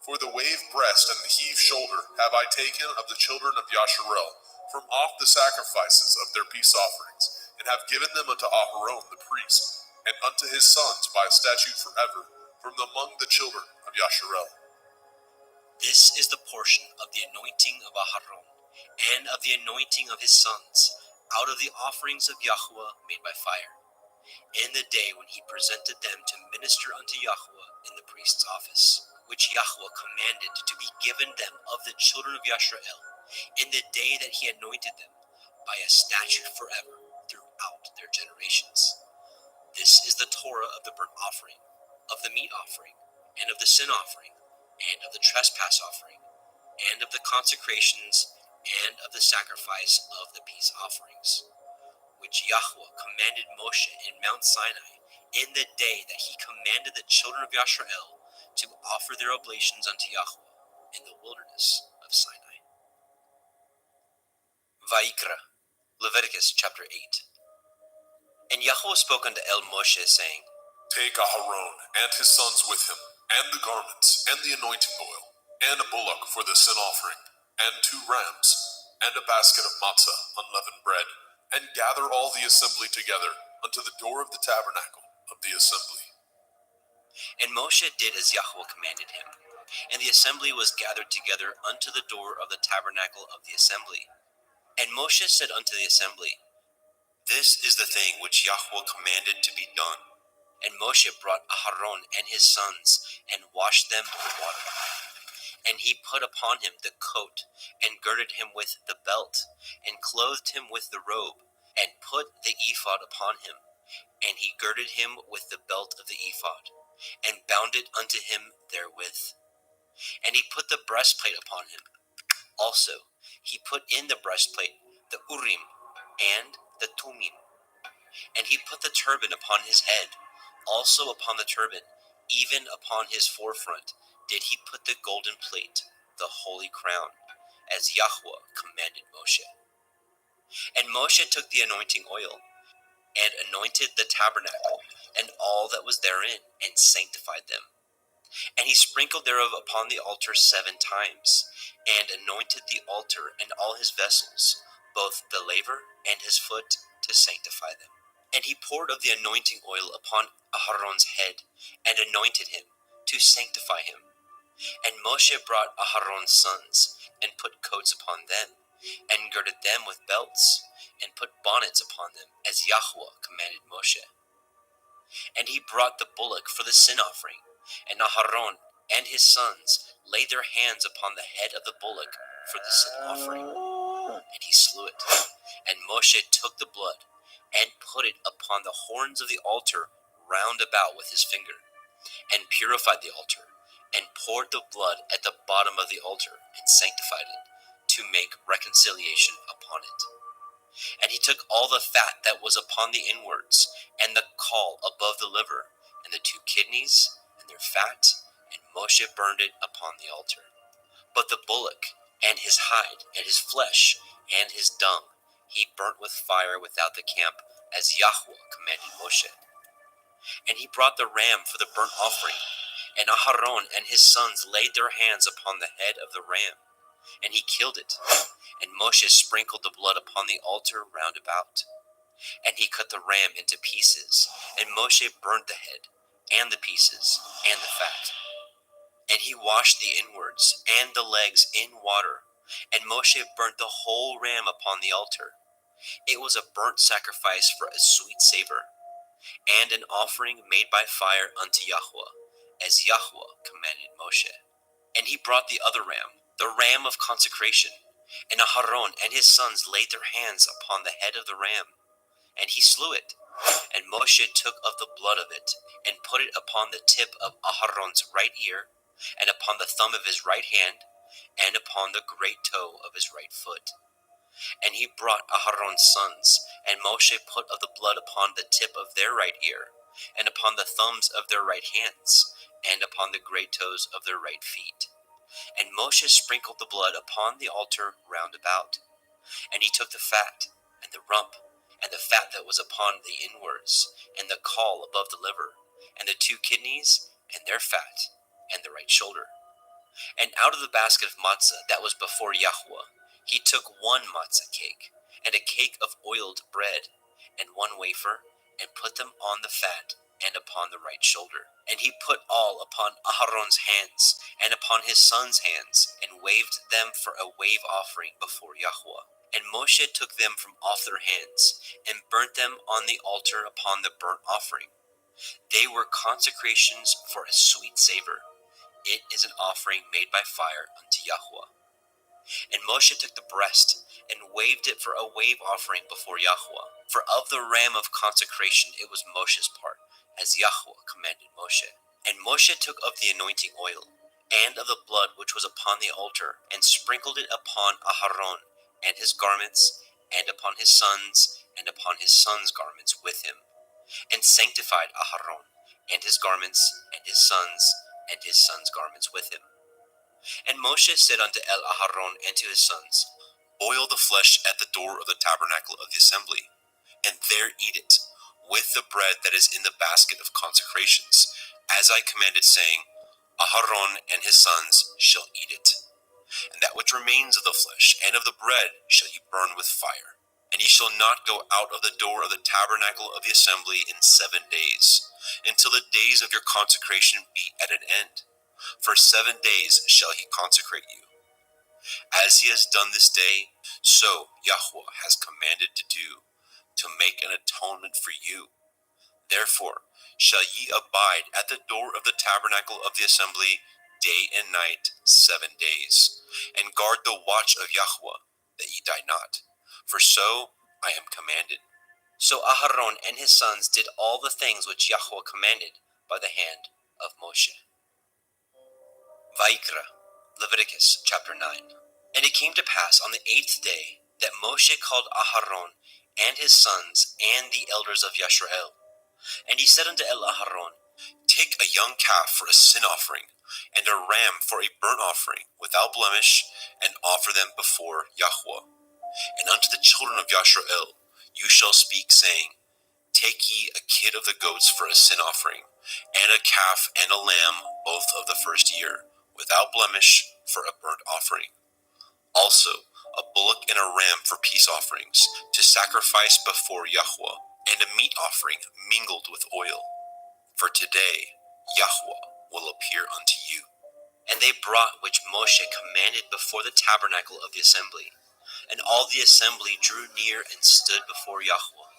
For the wave breast and the heave shoulder have I taken of the children of Yasharel from off the sacrifices of their peace offerings, and have given them unto Aharon the priest, and unto his sons by a statute forever, from among the children of Yasharel. This is the portion of the anointing of Aharon, and of the anointing of his sons, out of the offerings of Yahweh made by fire, in the day when he presented them to minister unto Yahweh in the priest's office, which Yahweh commanded to be given them of the children of Yasharel, in the day that he anointed them, by a statute forever throughout their generations. This is the Torah of the burnt offering, of the meat offering, and of the sin offering, and of the trespass offering, and of the consecrations, and of the sacrifice of the peace offerings, which Yahweh commanded Moshe in Mount Sinai, in the day that he commanded the children of Yasharel to offer their oblations unto Yahweh in the wilderness of Sinai. Vayikra, Leviticus chapter 8. And Yahweh spoke unto Moshe, saying, Take Aharon and his sons with him, and the garments, and the anointing oil, and a bullock for the sin offering, and 2 rams, and a basket of matzah, unleavened bread, and gather all the assembly together unto the door of the tabernacle of the assembly. And Moshe did as Yahweh commanded him, and the assembly was gathered together unto the door of the tabernacle of the assembly. And Moshe said unto the assembly, This is the thing which Yahweh commanded to be done. And Moshe brought Aharon and his sons, and washed them with water. And he put upon him the coat, and girded him with the belt, and clothed him with the robe, and put the ephod upon him. And he girded him with the belt of the ephod, and bound it unto him therewith. And he put the breastplate upon him. Also he put in the breastplate the Urim and the Tumim. And he put the turban upon his head. Also upon the turban, even upon his forefront, did he put the golden plate. the holy crown, as Yahweh commanded Moshe. And Moshe took the anointing oil, and anointed the tabernacle, and all that was therein, and sanctified them. And he sprinkled thereof upon the altar 7 times, and anointed the altar and all his vessels, both the laver and his foot, to sanctify them. And he poured of the anointing oil upon Aharon's head, and anointed him, to sanctify him. And Moshe brought Aharon's sons, and put coats upon them, and girded them with belts, and put bonnets upon them, as Yahweh commanded Moshe. And he brought the bullock for the sin offering, and Aharon and his sons laid their hands upon the head of the bullock for the sin offering, and he slew it. And Moshe took the blood, and put it upon the horns of the altar round about with his finger, and purified the altar, and poured the blood at the bottom of the altar, and sanctified it, to make reconciliation upon it. And he took all the fat that was upon the inwards, and the caul above the liver, and the 2 kidneys, and their fat, and Moshe burned it upon the altar. But the bullock, and his hide, and his flesh, and his dung, he burnt with fire without the camp, as Yahweh commanded Moshe. And he brought the ram for the burnt offering, and Aharon and his sons laid their hands upon the head of the ram, and he killed it. And Moshe sprinkled the blood upon the altar round about. And he cut the ram into pieces, and Moshe burnt the head, and the pieces, and the fat. And he washed the inwards and the legs in water, and Moshe burnt the whole ram upon the altar. It was a burnt sacrifice for a sweet savor, and an offering made by fire unto Yahweh, as Yahweh commanded Moshe. And he brought the other ram, the ram of consecration, and Aharon and his sons laid their hands upon the head of the ram, and he slew it. And Moshe took of the blood of it, and put it upon the tip of Aharon's right ear, and upon the thumb of his right hand, and upon the great toe of his right foot. And he brought Aharon's sons, and Moshe put of the blood upon the tip of their right ear, and upon the thumbs of their right hands, and upon the great toes of their right feet. And Moshe sprinkled the blood upon the altar round about. And he took the fat, and the rump, and the fat that was upon the inwards, and the caul above the liver, and the 2 kidneys, and their fat, and the right shoulder. And out of the basket of matzah that was before Yahweh, he took 1 matzah cake, and a cake of oiled bread, and 1 wafer, and put them on the fat, and upon the right shoulder. And he put all upon Aharon's hands, and upon his sons' hands, and waved them for a wave offering before Yahweh. And Moshe took them from off their hands, and burnt them on the altar upon the burnt offering. They were consecrations for a sweet savor. It is an offering made by fire unto Yahweh. And Moshe took the breast, and waved it for a wave offering before Yahweh. For of the ram of consecration it was Moshe's part, as Yahweh commanded Moshe. And Moshe took of the anointing oil, and of the blood which was upon the altar, and sprinkled it upon Aharon and his garments, and upon his sons, and upon his sons' garments with him, and sanctified Aharon and his garments, and his sons' garments with him. And Moshe said unto Aharon and to his sons, Boil the flesh at the door of the tabernacle of the assembly, and there eat it, with the bread that is in the basket of consecrations, as I commanded, saying, Aharon and his sons shall eat it. And that which remains of the flesh and of the bread shall ye burn with fire. And ye shall not go out of the door of the tabernacle of the assembly in 7 days, until the days of your consecration be at an end. For 7 days shall he consecrate you. As he has done this day, so Yahweh has commanded to do, to make an atonement for you. Therefore shall ye abide at the door of the tabernacle of the assembly day and night 7 days, and guard the watch of Yahweh, that ye die not. For so I am commanded. So Aharon and his sons did all the things which Yahweh commanded by the hand of Moshe. Vayikra, Leviticus chapter 9. And it came to pass on the 8th day that Moshe called Aharon and his sons and the elders of Yisrael. And he said unto Aharon, Take a young calf for a sin offering, and a ram for a burnt offering without blemish, and offer them before Yahweh. And unto the children of Yashrael you shall speak, saying, Take ye a kid of the goats for a sin offering, and a calf and a lamb, both of the first year, without blemish, for a burnt offering. Also a bullock and a ram for peace offerings, to sacrifice before Yahweh, and a meat offering mingled with oil. For today Yahweh will appear unto you. And they brought which Moshe commanded before the tabernacle of the assembly. And all the assembly drew near and stood before Yahweh.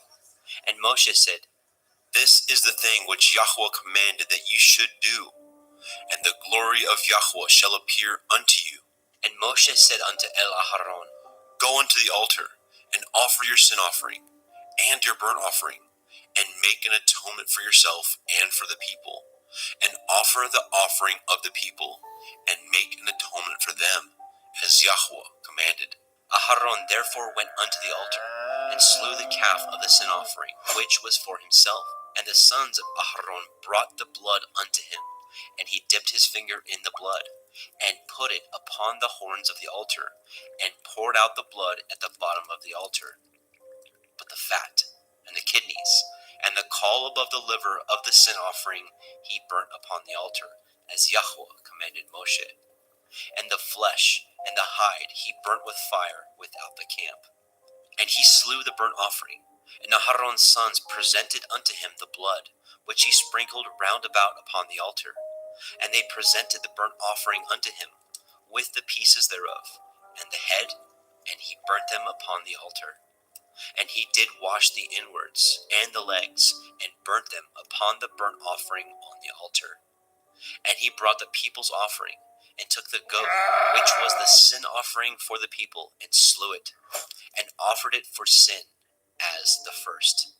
And Moshe said, This is the thing which Yahweh commanded that you should do, and the glory of Yahweh shall appear unto you. And Moshe said unto Aharon, Go unto the altar, and offer your sin offering, and your burnt offering, and make an atonement for yourself and for the people, and offer the offering of the people, and make an atonement for them, as Yahweh commanded. Aharon therefore went unto the altar, and slew the calf of the sin offering, which was for himself. And the sons of Aharon brought the blood unto him, and he dipped his finger in the blood, and put it upon the horns of the altar, and poured out the blood at the bottom of the altar. But the fat, and the kidneys, and the caul above the liver of the sin offering he burnt upon the altar, as Yahweh commanded Moshe. And the flesh and the hide he burnt with fire without the camp. And he slew the burnt offering, and Aharon's sons presented unto him the blood, which he sprinkled round about upon the altar. And they presented the burnt offering unto him, with the pieces thereof, and the head, and he burnt them upon the altar. And he did wash the inwards and the legs, and burnt them upon the burnt offering on the altar. And he brought the people's offering, and took the goat, which was the sin offering for the people, and slew it, and offered it for sin as the first.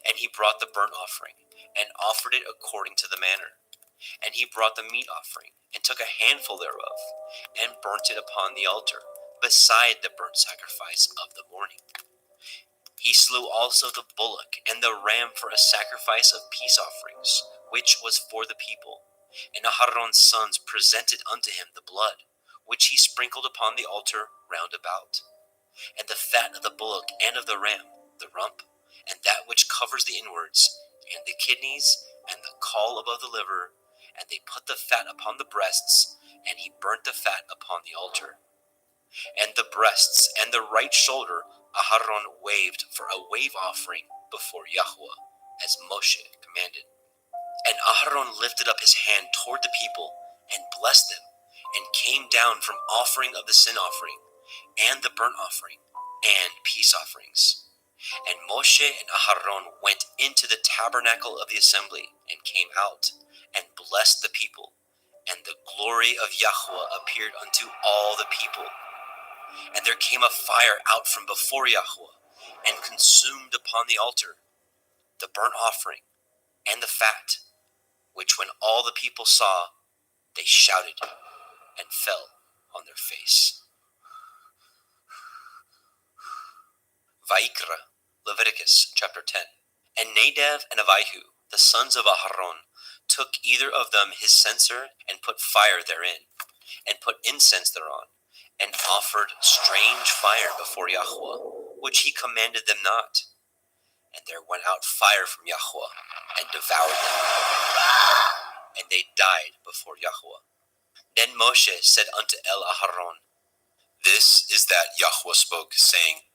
And he brought the burnt offering, and offered it according to the manner. And he brought the meat offering, and took a handful thereof, and burnt it upon the altar, beside the burnt sacrifice of the morning. He slew also the bullock and the ram for a sacrifice of peace offerings, which was for the people. And Aharon's sons presented unto him the blood, which he sprinkled upon the altar round about. And the fat of the bullock and of the ram, the rump, and that which covers the inwards, and the kidneys, and the caul above the liver, and they put the fat upon the breasts, and he burnt the fat upon the altar. And the breasts and the right shoulder Aharon waved for a wave offering before Yahweh, as Moshe commanded. And Aharon lifted up his hand toward the people, and blessed them, and came down from offering of the sin offering, and the burnt offering, and peace offerings. And Moshe and Aharon went into the tabernacle of the assembly, and came out, and blessed the people. And the glory of Yahweh appeared unto all the people. And there came a fire out from before Yahweh, and consumed upon the altar the burnt offering, and the fat, which when all the people saw, they shouted, and fell on their face. Vaikra, Leviticus chapter 10. And Nadab and Abihu, the sons of Aharon, took either of them his censer, and put fire therein, and put incense thereon, and offered strange fire before Yahweh, which he commanded them not. And there went out fire from Yahweh, and devoured them, and they died before Yahweh. Then Moshe said unto Aharon, This is that Yahweh spoke, saying,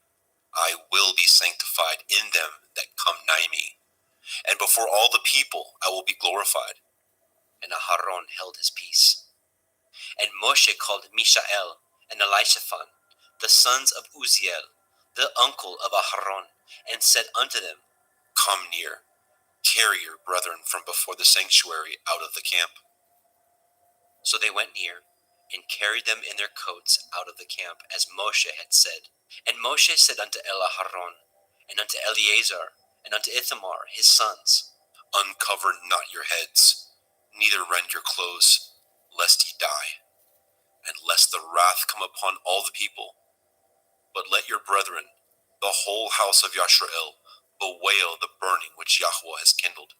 I will be sanctified in them that come nigh me, and before all the people I will be glorified. And Aharon held his peace. And Moshe called Mishael and Elishaphan, the sons of Uzziel, the uncle of Aharon, and said unto them, Come near, carry your brethren from before the sanctuary out of the camp. So they went near, and carried them in their coats out of the camp, as Moshe had said. And Moshe said unto Aharon, and unto Eleazar, and unto Ithamar his sons, Uncover not your heads, neither rend your clothes, lest ye die, and lest the wrath come upon all the people. But let your brethren, the whole house of Yashrael, bewail the burning which Yahweh has kindled.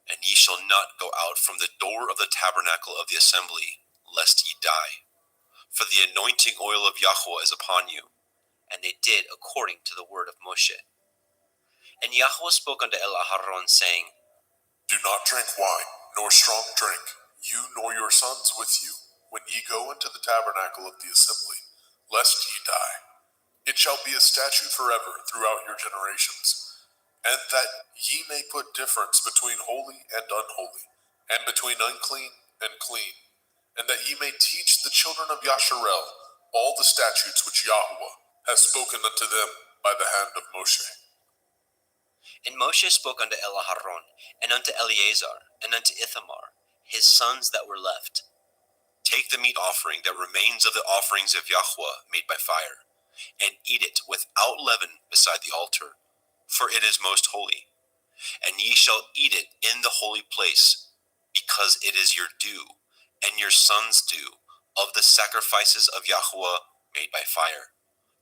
And ye shall not go out from the door of the tabernacle of the assembly, lest ye die. For the anointing oil of Yahweh is upon you. And they did according to the word of Moshe. And Yahweh spoke unto Aharon, saying, Do not drink wine, nor strong drink, you nor your sons with you, when ye go into the tabernacle of the assembly, lest ye die. It shall be a statute forever throughout your generations, and that ye may put difference between holy and unholy, and between unclean and clean, and that ye may teach the children of Yasharel all the statutes which Yahweh has spoken unto them by the hand of Moshe. And Moshe spoke unto Aharon, and unto Eleazar, and unto Ithamar, his sons that were left. Take the meat offering that remains of the offerings of Yahweh made by fire, and eat it without leaven beside the altar, for it is most holy. And ye shall eat it in the holy place, because it is your due, and your sons' due, of the sacrifices of Yahweh made by fire.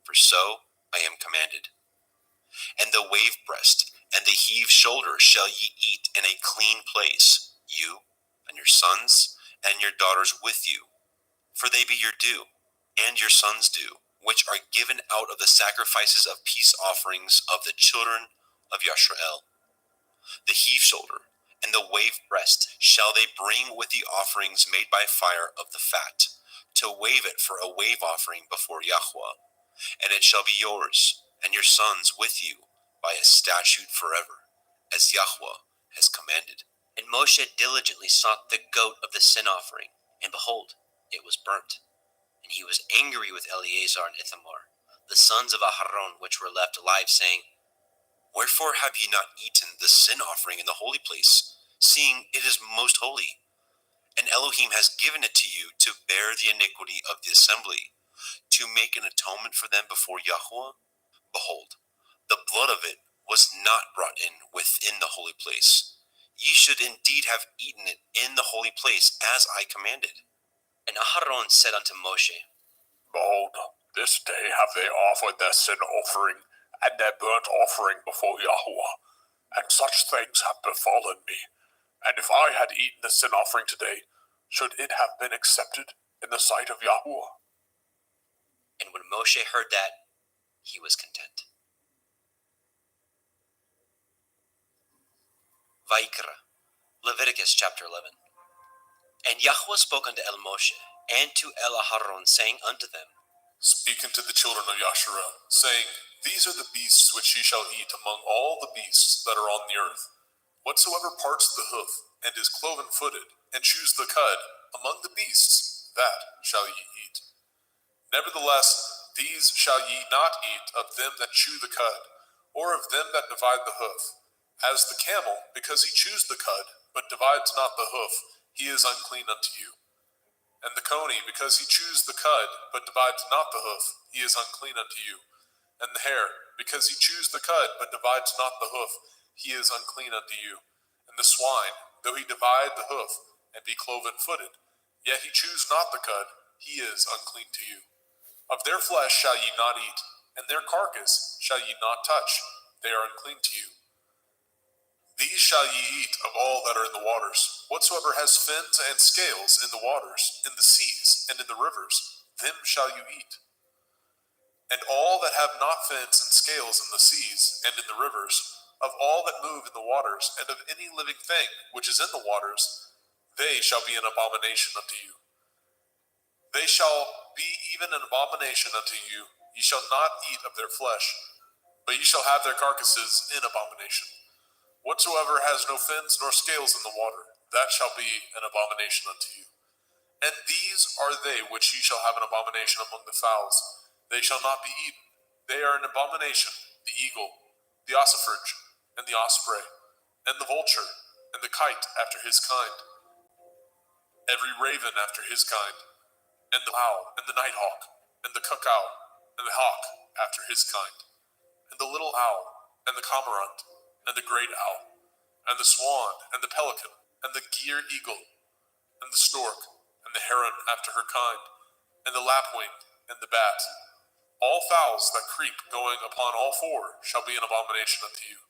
For so I am commanded. And the wave breast and the heave shoulder shall ye eat in a clean place, you and your sons and your daughters with you, for they be your due, and your sons' due, which are given out of the sacrifices of peace offerings of the children of Yasharel. The heave shoulder and the wave breast shall they bring with the offerings made by fire of the fat, to wave it for a wave offering before Yahweh. And it shall be yours, and your sons with you, by a statute forever, as Yahweh has commanded. And Moshe diligently sought the goat of the sin offering, and behold, it was burnt. And he was angry with Eleazar and Ithamar, the sons of Aharon, which were left alive, saying, Wherefore have ye not eaten the sin offering in the holy place, seeing it is most holy? And Elohim has given it to you to bear the iniquity of the assembly, to make an atonement for them before Yahweh. Behold, the blood of it was not brought in within the holy place. Ye should indeed have eaten it in the holy place, as I commanded. And Aharon said unto Moshe, Behold, this day have they offered their sin offering and their burnt offering before Yahweh, and such things have befallen me. And if I had eaten the sin offering today, should it have been accepted in the sight of Yahweh? And when Moshe heard that, he was content. Vaikra, Leviticus chapter 11. And Yahweh spoke unto Moshe, and to Aharon, saying unto them, Speak unto the children of Yasharel, saying, These are the beasts which ye shall eat among all the beasts that are on the earth. Whatsoever parts the hoof, and is cloven-footed, and chews the cud, among the beasts, that shall ye eat. Nevertheless, these shall ye not eat of them that chew the cud, or of them that divide the hoof. As the camel, because he chews the cud, but divides not the hoof, he is unclean unto you. And the coney, because he chews the cud, but divides not the hoof, he is unclean unto you. And the hare, because he chews the cud, but divides not the hoof, he is unclean unto you. And the swine, though he divide the hoof, and be cloven-footed, yet he chews not the cud, he is unclean to you. Of their flesh shall ye not eat, and their carcass shall ye not touch, they are unclean to you. These shall ye eat of all that are in the waters. Whatsoever has fins and scales in the waters, in the seas, and in the rivers, them shall you eat. And all that have not fins and scales in the seas, and in the rivers, of all that move in the waters, and of any living thing which is in the waters, they shall be an abomination unto you. They shall be even an abomination unto you. Ye shall not eat of their flesh, but ye shall have their carcasses in abomination. Whatsoever has no fins nor scales in the water, that shall be an abomination unto you. And these are they which ye shall have an abomination among the fowls. They shall not be eaten. They are an abomination, the eagle, the ossifrage, and the osprey, and the vulture, and the kite after his kind, every raven after his kind, and the owl, and the nighthawk, and the cuckow, and the hawk after his kind, and the little owl, and the cormorant, and the great owl, and the swan, and the pelican, and the gier eagle, and the stork, and the heron after her kind, and the lapwing, and the bat. All fowls that creep going upon all four shall be an abomination unto you.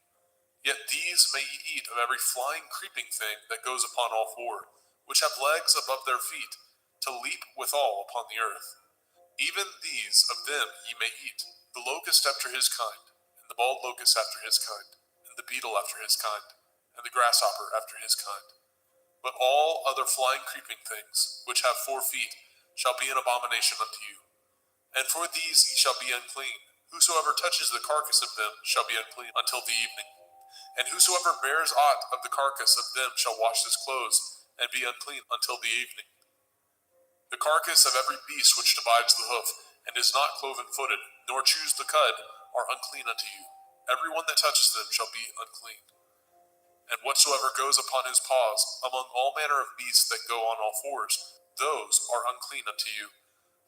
Yet these may ye eat of every flying, creeping thing that goes upon all four, which have legs above their feet, to leap withal upon the earth. Even these of them ye may eat, the locust after his kind, and the bald locust after his kind, and the beetle after his kind, and the grasshopper after his kind. But all other flying, creeping things, which have 4 feet, shall be an abomination unto you. And for these ye shall be unclean. Whosoever touches the carcass of them shall be unclean until the evening. And whosoever bears aught of the carcass of them shall wash his clothes, and be unclean until the evening. The carcass of every beast which divides the hoof, and is not cloven-footed, nor chews the cud, are unclean unto you. Every one that touches them shall be unclean. And whatsoever goes upon his paws, among all manner of beasts that go on all fours, those are unclean unto you.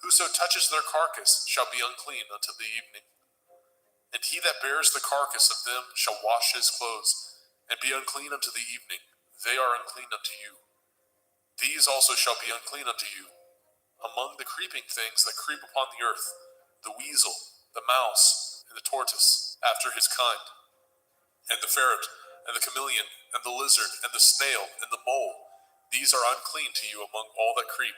Whoso touches their carcass shall be unclean until the evening. And he that bears the carcass of them shall wash his clothes, and be unclean unto the evening. They are unclean unto you. These also shall be unclean unto you. Among the creeping things that creep upon the earth, the weasel, the mouse, and the tortoise, after his kind, and the ferret, and the chameleon, and the lizard, and the snail, and the mole, these are unclean to you among all that creep.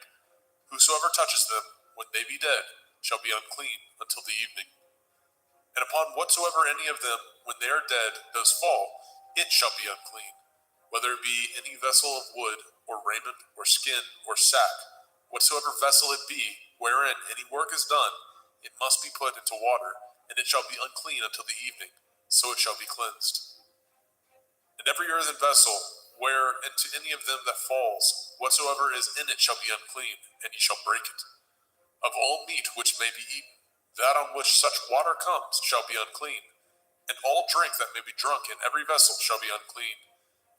Whosoever touches them, when they be dead, shall be unclean until the evening. And upon whatsoever any of them, when they are dead, does fall, it shall be unclean, whether it be any vessel of wood, or raiment, or skin, or sack, whatsoever vessel it be, wherein any work is done, it must be put into water, and it shall be unclean until the evening, so it shall be cleansed. And every earthen vessel, where into any of them that falls, whatsoever is in it shall be unclean, and ye shall break it. Of all meat which may be eaten, that on which such water comes shall be unclean, and all drink that may be drunk in every vessel shall be unclean,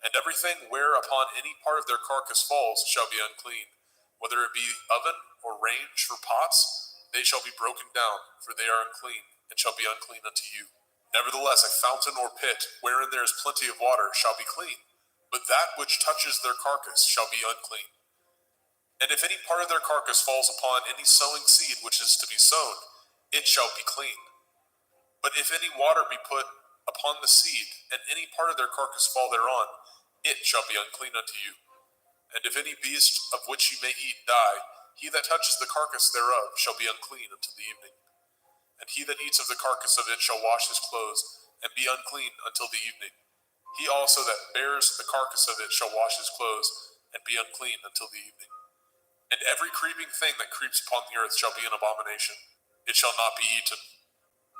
and everything whereupon any part of their carcass falls shall be unclean, whether it be oven or range for pots, they shall be broken down, for they are unclean, and shall be unclean unto you. Nevertheless, a fountain or pit, wherein there is plenty of water, shall be clean, but that which touches their carcass shall be unclean. And if any part of their carcass falls upon any sowing seed which is to be sown, it shall be clean. But if any water be put upon the seed, and any part of their carcass fall thereon, it shall be unclean unto you. And if any beast of which ye may eat die, he that touches the carcass thereof shall be unclean until the evening. And he that eats of the carcass of it shall wash his clothes, and be unclean until the evening. He also that bears the carcass of it shall wash his clothes, and be unclean until the evening. And every creeping thing that creeps upon the earth shall be an abomination. It shall not be eaten.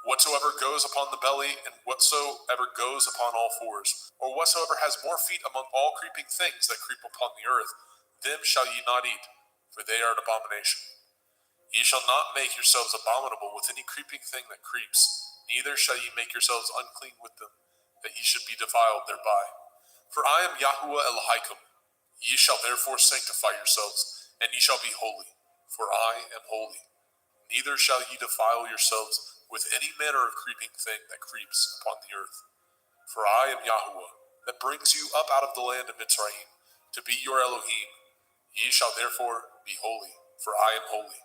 Whatsoever goes upon the belly, and whatsoever goes upon all fours, or whatsoever has more feet among all creeping things that creep upon the earth, them shall ye not eat, for they are an abomination. Ye shall not make yourselves abominable with any creeping thing that creeps, neither shall ye make yourselves unclean with them, that ye should be defiled thereby. For I am Yahuwah Elohaikum. Ye shall therefore sanctify yourselves, and ye shall be holy, for I am holy. Neither shall ye defile yourselves with any manner of creeping thing that creeps upon the earth. For I am Yahuwah, that brings you up out of the land of Mitzrayim, to be your Elohim. Ye shall therefore be holy, for I am holy.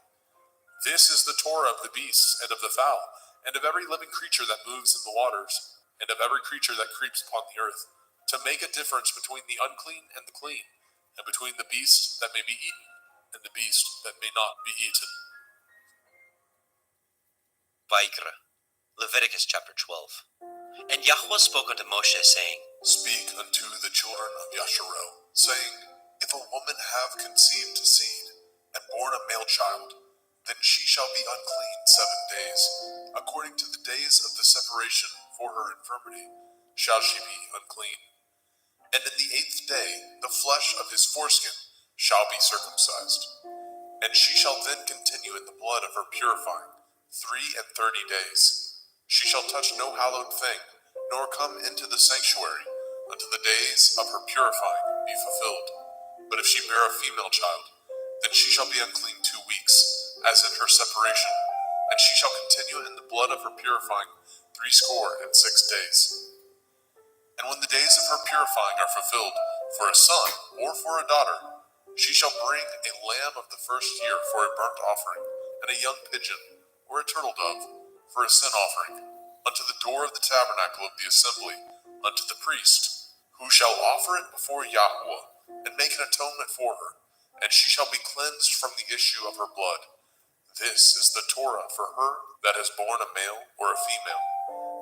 This is the Torah of the beasts, and of the fowl, and of every living creature that moves in the waters, and of every creature that creeps upon the earth, to make a difference between the unclean and the clean, and between the beast that may be eaten and the beast that may not be eaten. Vaikra, Leviticus chapter 12. And Yahweh spoke unto Moshe, saying, Speak unto the children of Yasharel, saying, If a woman have conceived seed, and born a male child, then she shall be unclean 7 days. According to the days of the separation for her infirmity, shall she be unclean. And in the 8th day, the flesh of his foreskin shall be circumcised. And she shall then continue in the blood of her purifying 33 days. She shall touch no hallowed thing, nor come into the sanctuary, until the days of her purifying be fulfilled. But if she bear a female child, then she shall be unclean 2 weeks, as in her separation, and she shall continue in the blood of her purifying 66 days. And when the days of her purifying are fulfilled, for a son or for a daughter, she shall bring a lamb of the first year for a burnt offering, and a young pigeon, or a turtle dove, for a sin offering, unto the door of the tabernacle of the assembly, unto the priest, who shall offer it before Yahweh, and make an atonement for her, and she shall be cleansed from the issue of her blood. This is the Torah for her that has borne a male or a female.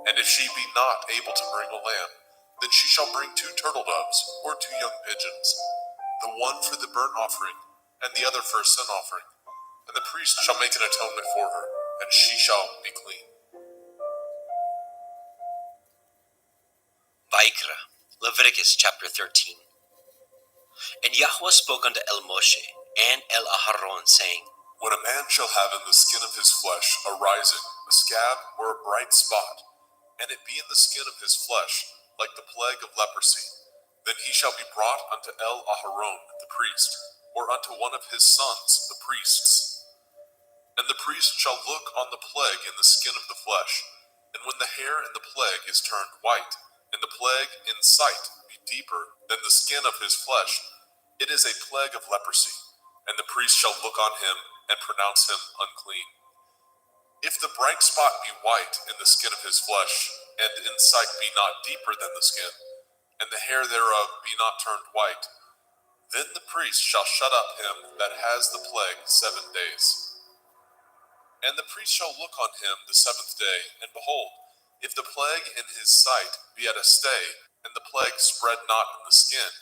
And if she be not able to bring a lamb, then she shall bring 2 turtle doves or 2 young pigeons, the one for the burnt offering, and the other for a sin offering. And the priest shall make an atonement for her, and she shall be clean. Vaikra, Leviticus chapter 13. And Yahweh spoke unto El Moshe and El Aharon, saying, When a man shall have in the skin of his flesh a rising, a scab, or a bright spot, and it be in the skin of his flesh, like the plague of leprosy, then he shall be brought unto El Aharon the priest, or unto one of his sons the priests. And the priest shall look on the plague in the skin of the flesh, and when the hair in the plague is turned white, and the plague in sight be deeper than the skin of his flesh, it is a plague of leprosy, and the priest shall look on him and pronounce him unclean. If the bright spot be white in the skin of his flesh, and in sight be not deeper than the skin, and the hair thereof be not turned white, then the priest shall shut up him that has the plague 7 days. And the priest shall look on him the 7th day, and behold, if the plague in his sight be at a stay, and the plague spread not in the skin,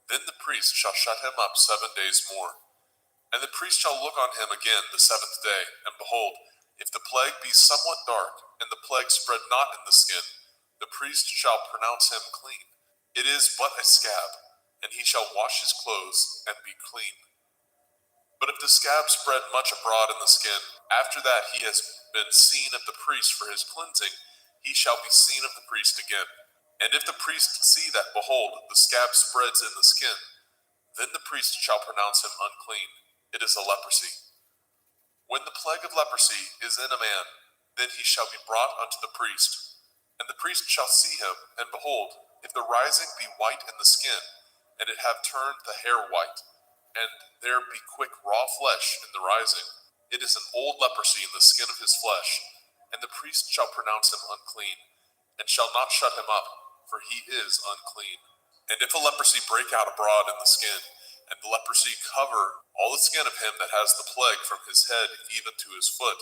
then the priest shall shut him up 7 days more. And the priest shall look on him again the 7th day, and behold, if the plague be somewhat dark, and the plague spread not in the skin, the priest shall pronounce him clean. It is but a scab, and he shall wash his clothes and be clean. But if the scab spread much abroad in the skin, after that he has been seen of the priest for his cleansing, he shall be seen of the priest again. And if the priest see that, behold, the scab spreads in the skin, then the priest shall pronounce him unclean. It is a leprosy. When the plague of leprosy is in a man, then he shall be brought unto the priest. And the priest shall see him, and behold, if the rising be white in the skin, and it have turned the hair white, and there be quick raw flesh in the rising, it is an old leprosy in the skin of his flesh, and the priest shall pronounce him unclean, and shall not shut him up, for he is unclean. And if a leprosy break out abroad in the skin, and the leprosy cover all the skin of him that has the plague from his head even to his foot,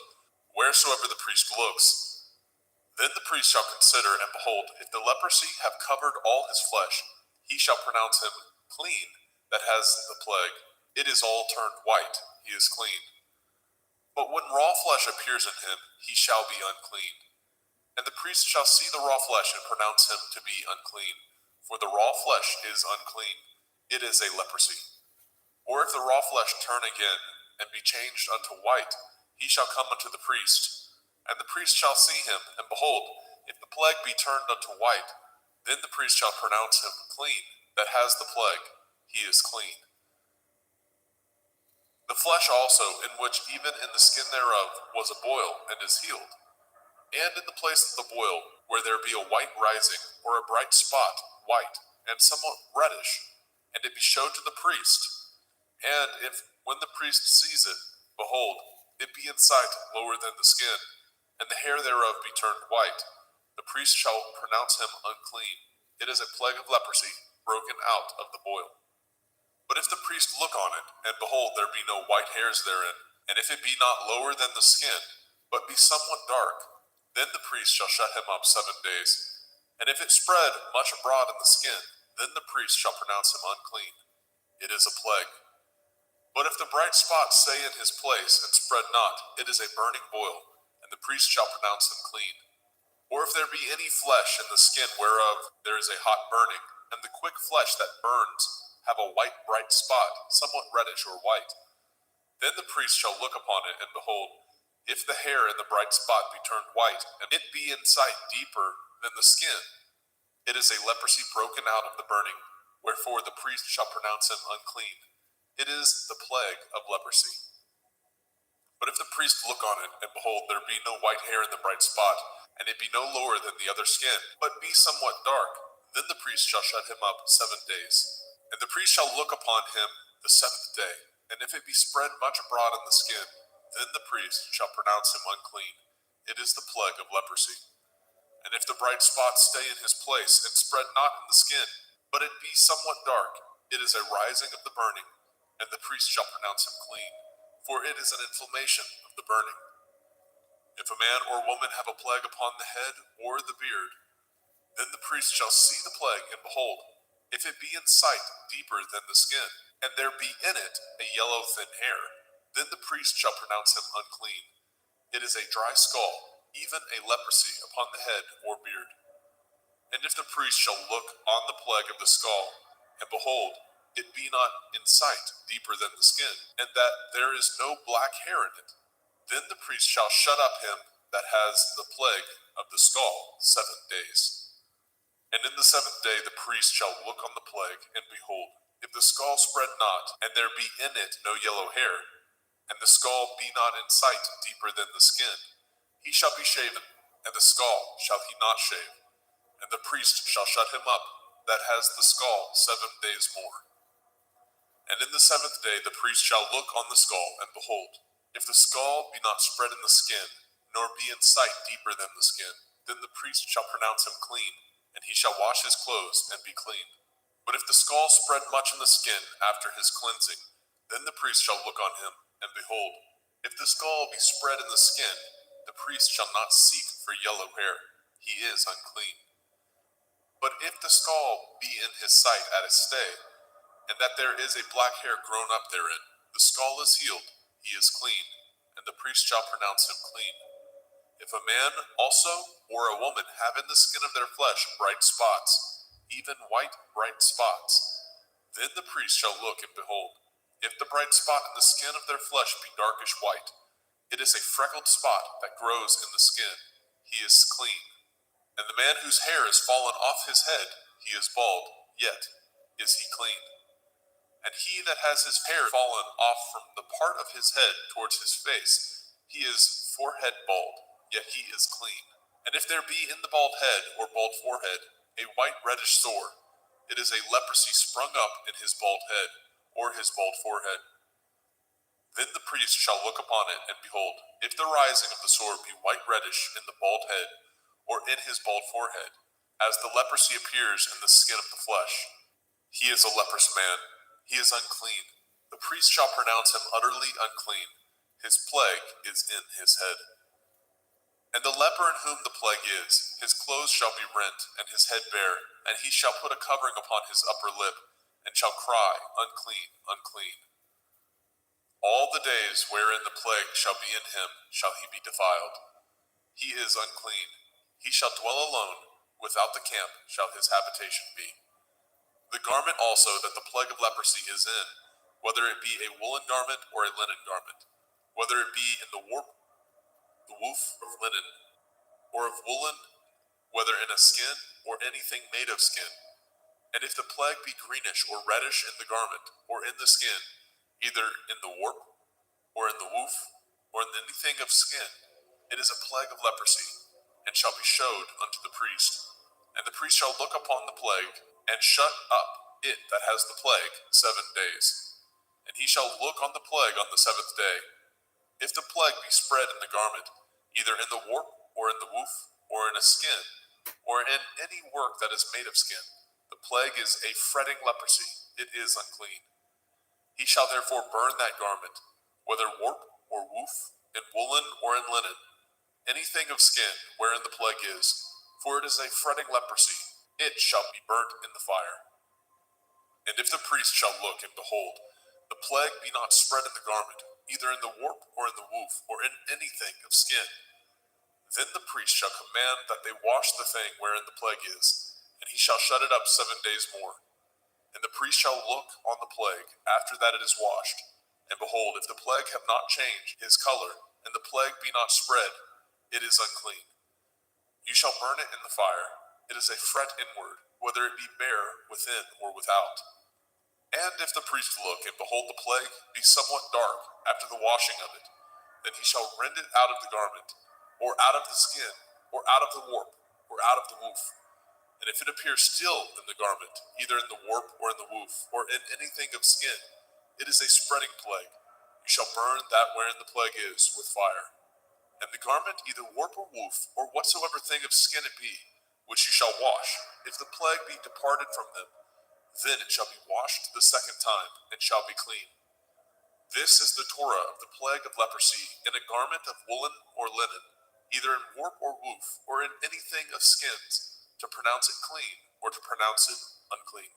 wheresoever the priest looks, then the priest shall consider, and behold, if the leprosy have covered all his flesh, he shall pronounce him clean that has the plague. It is all turned white, he is clean. But when raw flesh appears in him, he shall be unclean. And the priest shall see the raw flesh and pronounce him to be unclean, for the raw flesh is unclean. It is a leprosy. Or if the raw flesh turn again, and be changed unto white, he shall come unto the priest. And the priest shall see him, and behold, if the plague be turned unto white, then the priest shall pronounce him clean that has the plague. He is clean. The flesh also, in which even in the skin thereof was a boil, and is healed. And in the place of the boil, where there be a white rising, or a bright spot, white, and somewhat reddish, and it be showed to the priest. And if, when the priest sees it, behold, it be in sight lower than the skin, and the hair thereof be turned white, the priest shall pronounce him unclean. It is a plague of leprosy, broken out of the boil. But if the priest look on it, and behold, there be no white hairs therein, and if it be not lower than the skin, but be somewhat dark, then the priest shall shut him up 7 days. And if it spread much abroad in the skin, then the priest shall pronounce him unclean. It is a plague. But if the bright spot stay in his place and spread not, it is a burning boil, and the priest shall pronounce him clean. Or if there be any flesh in the skin whereof there is a hot burning, and the quick flesh that burns have a white bright spot, somewhat reddish or white, then the priest shall look upon it, and behold, if the hair in the bright spot be turned white, and it be in sight deeper than the skin, it is a leprosy broken out of the burning, wherefore the priest shall pronounce him unclean. It is the plague of leprosy. But if the priest look on it, and behold, there be no white hair in the bright spot, and it be no lower than the other skin, but be somewhat dark, then the priest shall shut him up 7 days. And the priest shall look upon him the 7th day, and if it be spread much abroad in the skin, then the priest shall pronounce him unclean. It is the plague of leprosy. And if the bright spot stay in his place and spread not in the skin, but it be somewhat dark, it is a rising of the burning, and the priest shall pronounce him clean, for it is an inflammation of the burning. If a man or woman have a plague upon the head or the beard, then the priest shall see the plague, and behold, if it be in sight deeper than the skin, and there be in it a yellow thin hair, then the priest shall pronounce him unclean. It is a dry skull, even a leprosy upon the head or beard. And if the priest shall look on the plague of the skull, and behold, it be not in sight deeper than the skin, and that there is no black hair in it, then the priest shall shut up him that has the plague of the skull 7 days. And in the 7th day the priest shall look on the plague, and behold, if the skull spread not, and there be in it no yellow hair, and the skull be not in sight deeper than the skin, he shall be shaven, and the skull shall he not shave, and the priest shall shut him up that has the skull 7 days more. And in the 7th day the priest shall look on the skull, and behold, if the skull be not spread in the skin, nor be in sight deeper than the skin, then the priest shall pronounce him clean, and he shall wash his clothes and be clean. But if the skull spread much in the skin after his cleansing, then the priest shall look on him, and behold, if the skull be spread in the skin, the priest shall not seek for yellow hair, he is unclean. But if the skull be in his sight at his stay, and that there is a black hair grown up therein, the skull is healed, he is clean, and the priest shall pronounce him clean. If a man also or a woman have in the skin of their flesh bright spots, even white bright spots, then the priest shall look, and behold, if the bright spot in the skin of their flesh be darkish white, it is a freckled spot that grows in the skin, he is clean. And the man whose hair is fallen off his head, he is bald, yet is he clean. And he that has his hair fallen off from the part of his head towards his face, he is forehead bald, yet he is clean. And if there be in the bald head or bald forehead a white reddish sore, it is a leprosy sprung up in his bald head or his bald forehead. Then the priest shall look upon it, and behold, if the rising of the sore be white reddish in the bald head or in his bald forehead, as the leprosy appears in the skin of the flesh, he is a leprous man, he is unclean. The priest shall pronounce him utterly unclean. His plague is in his head. And the leper in whom the plague is, his clothes shall be rent, and his head bare, and he shall put a covering upon his upper lip, and shall cry, unclean, unclean. All the days wherein the plague shall be in him shall he be defiled. He is unclean. He shall dwell alone, without the camp shall his habitation be. The garment also that the plague of leprosy is in, whether it be a woolen garment or a linen garment, whether it be in the warp, the woof of linen, or of woolen, whether in a skin or anything made of skin. And if the plague be greenish or reddish in the garment or in the skin, either in the warp or in the woof or in anything of skin, it is a plague of leprosy, and shall be showed unto the priest. And the priest shall look upon the plague, and shut up it that has the plague 7 days. And he shall look on the plague on the 7th day. If the plague be spread in the garment, either in the warp, or in the woof, or in a skin, or in any work that is made of skin, the plague is a fretting leprosy, it is unclean. He shall therefore burn that garment, whether warp or woof, in woolen or in linen, anything of skin wherein the plague is, for it is a fretting leprosy, it shall be burnt in the fire. And if the priest shall look, and behold, the plague be not spread in the garment, either in the warp or in the woof, or in anything of skin, then the priest shall command that they wash the thing wherein the plague is, and he shall shut it up 7 days more. And the priest shall look on the plague after that it is washed, and behold, if the plague have not changed his color, and the plague be not spread, it is unclean. You shall burn it in the fire. It is a fret inward, whether it be bare within or without. And if the priest look, and behold the plague be somewhat dark after the washing of it, then he shall rend it out of the garment, or out of the skin, or out of the warp, or out of the woof. And if it appear still in the garment, either in the warp or in the woof, or in anything of skin, it is a spreading plague. You shall burn that wherein the plague is with fire. And the garment either warp or woof, or whatsoever thing of skin it be, which ye shall wash, if the plague be departed from them, then it shall be washed the second time, and shall be clean. This is the Torah of the plague of leprosy, in a garment of woolen or linen, either in warp or woof, or in anything of skins, to pronounce it clean, or to pronounce it unclean.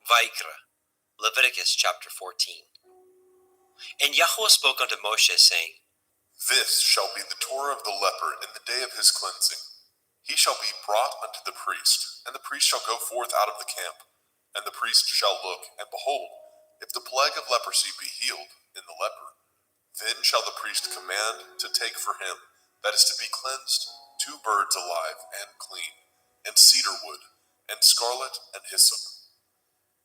Vaikra, Leviticus chapter 14. And Yahweh spoke unto Moshe, saying, This shall be the Torah of the leper in the day of his cleansing. He shall be brought unto the priest, and the priest shall go forth out of the camp. And the priest shall look, and behold, if the plague of leprosy be healed in the leper, then shall the priest command to take for him, that is to be cleansed, 2 birds alive and clean, and cedar wood, and scarlet, and hyssop.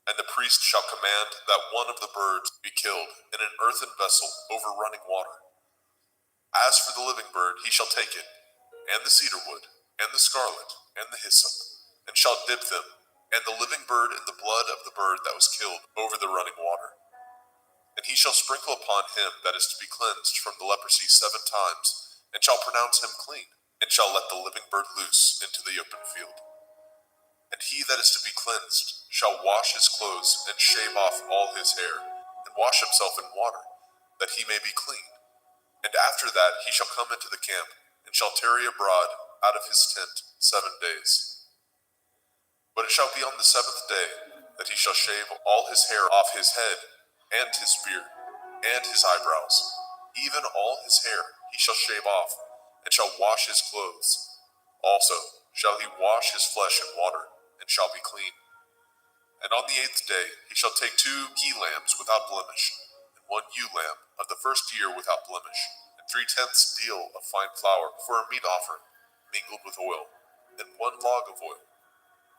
And the priest shall command that one of the birds be killed in an earthen vessel over running water. As for the living bird, he shall take it, and the cedar wood, and the scarlet, and the hyssop, and shall dip them, and the living bird in the blood of the bird that was killed over the running water. And he shall sprinkle upon him that is to be cleansed from the leprosy 7 times, and shall pronounce him clean, and shall let the living bird loose into the open field. And he that is to be cleansed shall wash his clothes, and shave off all his hair, and wash himself in water, that he may be clean. And after that he shall come into the camp, and shall tarry abroad out of his tent 7 days. But it shall be on the 7th day that he shall shave all his hair off his head, and his beard, and his eyebrows, even all his hair he shall shave off, and shall wash his clothes. Also shall he wash his flesh in water, and shall be clean. And on the 8th day he shall take 2 he-lambs without blemish, and 1 ewe lamb of the first year without blemish, and 3/10 deal of fine flour for a meat offering, mingled with oil, and 1 log of oil.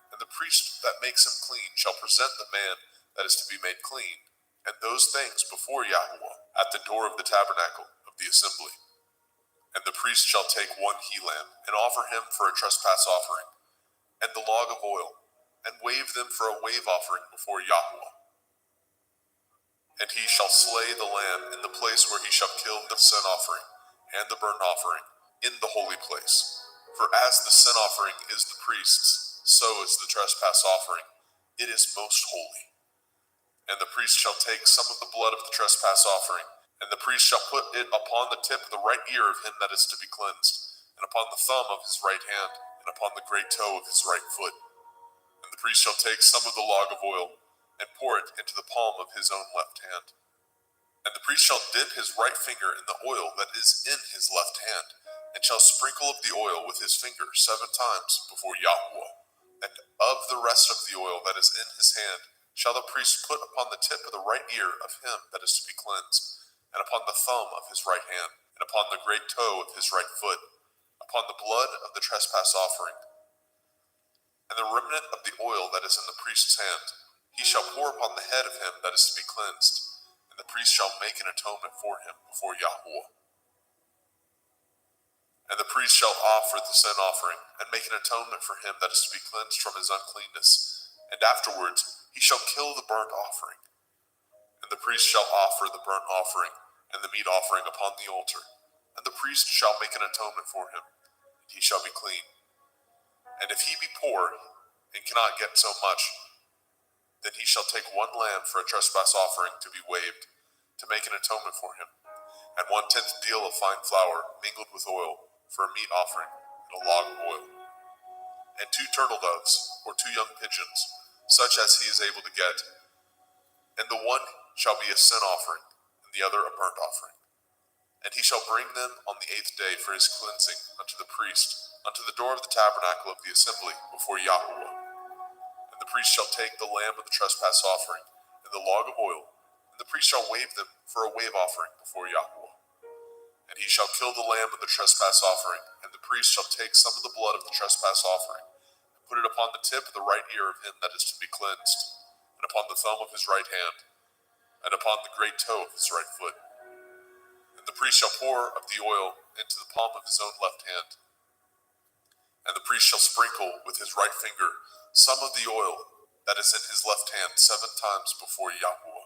And the priest that makes him clean shall present the man that is to be made clean, and those things before Yahweh at the door of the tabernacle of the assembly. And the priest shall take 1 he-lamb, and offer him for a trespass offering, and the log of oil, and wave them for a wave offering before Yahweh. And he shall slay the lamb in the place where he shall kill the sin offering and the burnt offering in the holy place. For as the sin offering is the priest's, so is the trespass offering. It is most holy. And the priest shall take some of the blood of the trespass offering, and the priest shall put it upon the tip of the right ear of him that is to be cleansed, and upon the thumb of his right hand, and upon the great toe of his right foot. And the priest shall take some of the log of oil, and pour it into the palm of his own left hand. And the priest shall dip his right finger in the oil that is in his left hand, and shall sprinkle of the oil with his finger 7 times before Yahweh. And of the rest of the oil that is in his hand shall the priest put upon the tip of the right ear of him that is to be cleansed, and upon the thumb of his right hand, and upon the great toe of his right foot, upon the blood of the trespass offering. And the remnant of the oil that is in the priest's hand he shall pour upon the head of him that is to be cleansed, and the priest shall make an atonement for him before Yahweh. And the priest shall offer the sin offering, and make an atonement for him that is to be cleansed from his uncleanness, and afterwards he shall kill the burnt offering. And the priest shall offer the burnt offering and the meat offering upon the altar, and the priest shall make an atonement for him, and he shall be clean. And if he be poor, and cannot get so much, then he shall take 1 lamb for a trespass offering to be waved, to make an atonement for him, and 1/10 deal of fine flour mingled with oil for a meat offering, and a log of oil, and 2 turtle doves, or 2 young pigeons, such as he is able to get, and the one shall be a sin offering, and the other a burnt offering. And he shall bring them on the 8th day for his cleansing unto the priest, unto the door of the tabernacle of the assembly before Yahweh. And the priest shall take the lamb of the trespass offering, and the log of oil, and the priest shall wave them for a wave offering before Yahweh. And he shall kill the lamb of the trespass offering, and the priest shall take some of the blood of the trespass offering, and put it upon the tip of the right ear of him that is to be cleansed, and upon the thumb of his right hand, and upon the great toe of his right foot. And the priest shall pour of the oil into the palm of his own left hand. And the priest shall sprinkle with his right finger some of the oil that is in his left hand 7 times before Yahweh.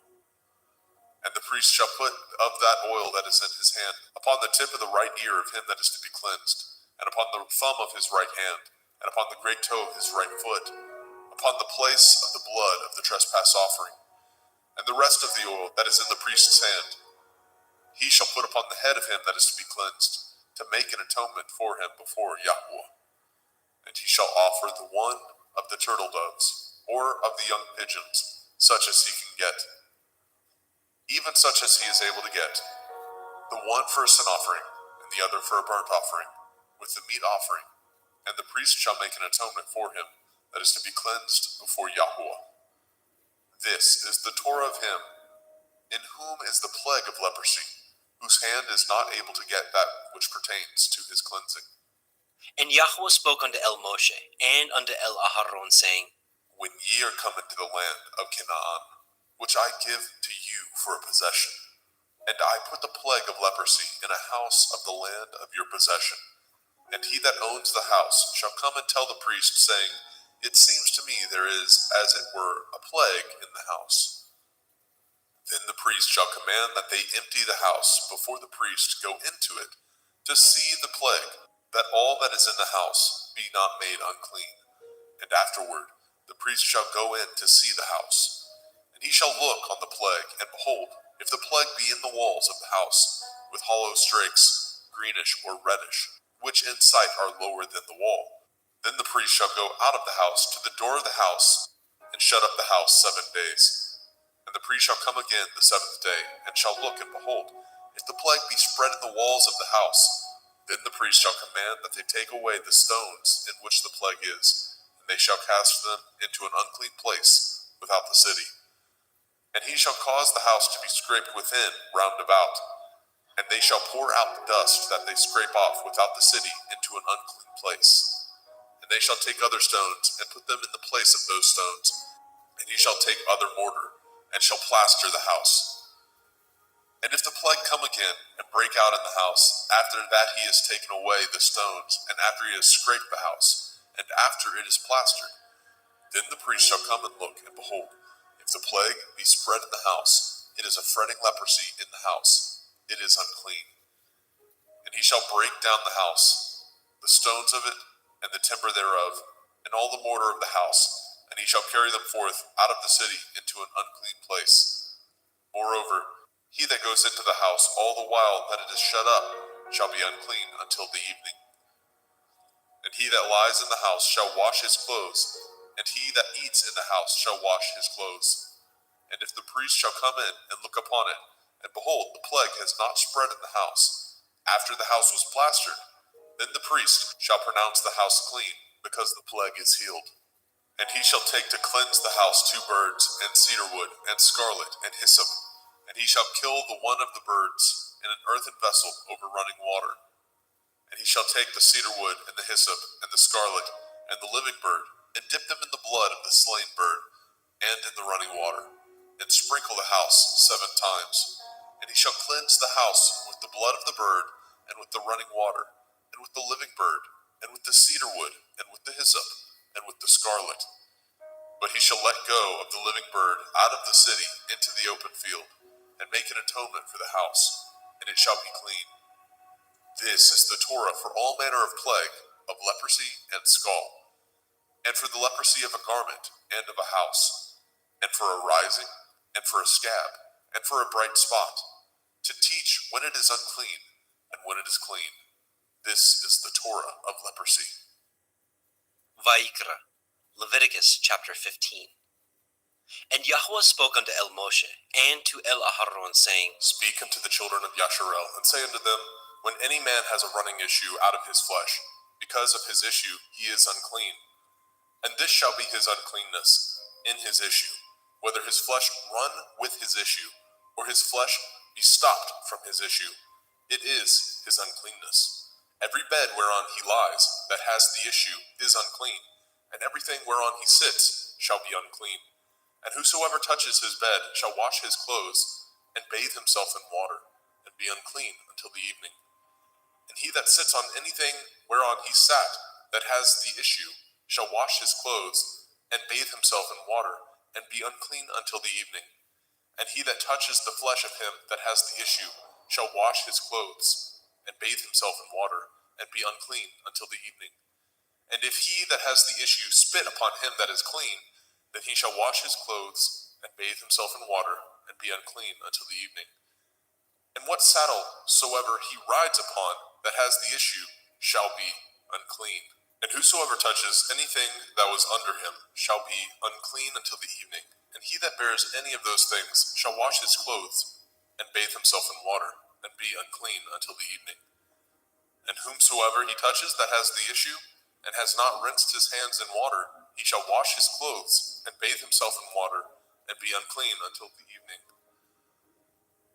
And the priest shall put of that oil that is in his hand upon the tip of the right ear of him that is to be cleansed, and upon the thumb of his right hand, and upon the great toe of his right foot, upon the place of the blood of the trespass offering. And the rest of the oil that is in the priest's hand he shall put upon the head of him that is to be cleansed, to make an atonement for him before Yahweh. And he shall offer the one of the turtle doves, or of the young pigeons, such as he can get, even such as he is able to get, the one for a sin offering, and the other for a burnt offering, with the meat offering. And the priest shall make an atonement for him that is to be cleansed before Yahweh. This is the Torah of him, in whom is the plague of leprosy, whose hand is not able to get that which pertains to his cleansing. And Yahweh spoke unto El Moshe and unto El Aharon, saying, When ye are come into the land of Canaan, which I give to you for a possession, and I put the plague of leprosy in a house of the land of your possession, and he that owns the house shall come and tell the priest, saying, It seems to me there is, as it were, a plague in the house. Then the priest shall command that they empty the house before the priest go into it, to see the plague, that all that is in the house be not made unclean. And afterward the priest shall go in to see the house. And he shall look on the plague, and behold, if the plague be in the walls of the house, with hollow strakes, greenish or reddish, which in sight are lower than the wall, then the priest shall go out of the house to the door of the house, and shut up the house 7 days. And the priest shall come again the 7th day, and shall look, and behold, if the plague be spread in the walls of the house, then the priest shall command that they take away the stones in which the plague is, and they shall cast them into an unclean place without the city. And he shall cause the house to be scraped within round about, and they shall pour out the dust that they scrape off without the city into an unclean place. And they shall take other stones, and put them in the place of those stones. And he shall take other mortar, and shall plaster the house. And if the plague come again, and break out in the house, after that he has taken away the stones, and after he has scraped the house, and after it is plastered, then the priest shall come and look, and behold, if the plague be spread in the house, it is a fretting leprosy in the house, it is unclean. And he shall break down the house, the stones of it, and the timber thereof, and all the mortar of the house, and he shall carry them forth out of the city into an unclean place. Moreover, he that goes into the house all the while that it is shut up shall be unclean until the evening. And he that lies in the house shall wash his clothes, and he that eats in the house shall wash his clothes. And if the priest shall come in and look upon it, and behold, the plague has not spread in the house, after the house was plastered, then the priest shall pronounce the house clean, because the plague is healed. And he shall take to cleanse the house 2 birds, and cedar wood, and scarlet, and hyssop. And he shall kill the one of the birds in an earthen vessel over running water. And he shall take the cedar wood, and the hyssop, and the scarlet, and the living bird, and dip them in the blood of the slain bird, and in the running water, and sprinkle the house 7 times. And he shall cleanse the house with the blood of the bird, and with the running water, and with the living bird, and with the cedar wood, and with the hyssop, and with the scarlet. But he shall let go of the living bird out of the city into the open field, and make an atonement for the house, and it shall be clean. This is the Torah for all manner of plague, of leprosy and scald, and for the leprosy of a garment and of a house, and for a rising, and for a scab, and for a bright spot, to teach when it is unclean and when it is clean. This is the Torah of leprosy. Vayikra, Leviticus chapter 15. And Yahweh spoke unto El Moshe and to El Aharon, saying, Speak unto the children of Yasharel, and say unto them, When any man has a running issue out of his flesh, because of his issue he is unclean. And this shall be his uncleanness in his issue, whether his flesh run with his issue, or his flesh be stopped from his issue. It is his uncleanness. Every bed whereon he lies that has the issue is unclean, and everything whereon he sits shall be unclean. And whosoever touches his bed shall wash his clothes, and bathe himself in water, and be unclean until the evening. And he that sits on anything whereon he sat that has the issue shall wash his clothes, and bathe himself in water, and be unclean until the evening. And he that touches the flesh of him that has the issue shall wash his clothes, and bathe himself in water, and be unclean until the evening. And if he that has the issue spit upon him that is clean, then he shall wash his clothes, and bathe himself in water, and be unclean until the evening. And what saddle soever he rides upon that has the issue shall be unclean. And whosoever touches anything that was under him shall be unclean until the evening. And he that bears any of those things shall wash his clothes, and bathe himself in water, and be unclean until the evening. And whomsoever he touches that has the issue, and has not rinsed his hands in water, he shall wash his clothes, and bathe himself in water, and be unclean until the evening.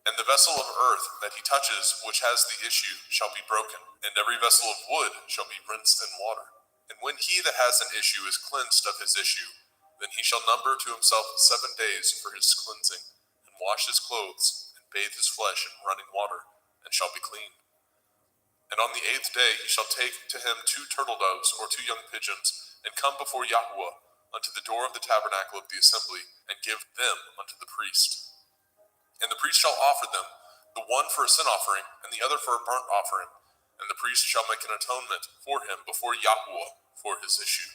And the vessel of earth that he touches which has the issue shall be broken, and every vessel of wood shall be rinsed in water. And when he that has an issue is cleansed of his issue, then he shall number to himself 7 days for his cleansing, and wash his clothes, and bathe his flesh in running water, and shall be clean. And on the 8th day he shall take to him 2 turtle doves or 2 young pigeons, and come before Yahuwah unto the door of the tabernacle of the assembly, and give them unto the priest. And the priest shall offer them, the one for a sin offering, and the other for a burnt offering. And the priest shall make an atonement for him before Yahuwah for his issue.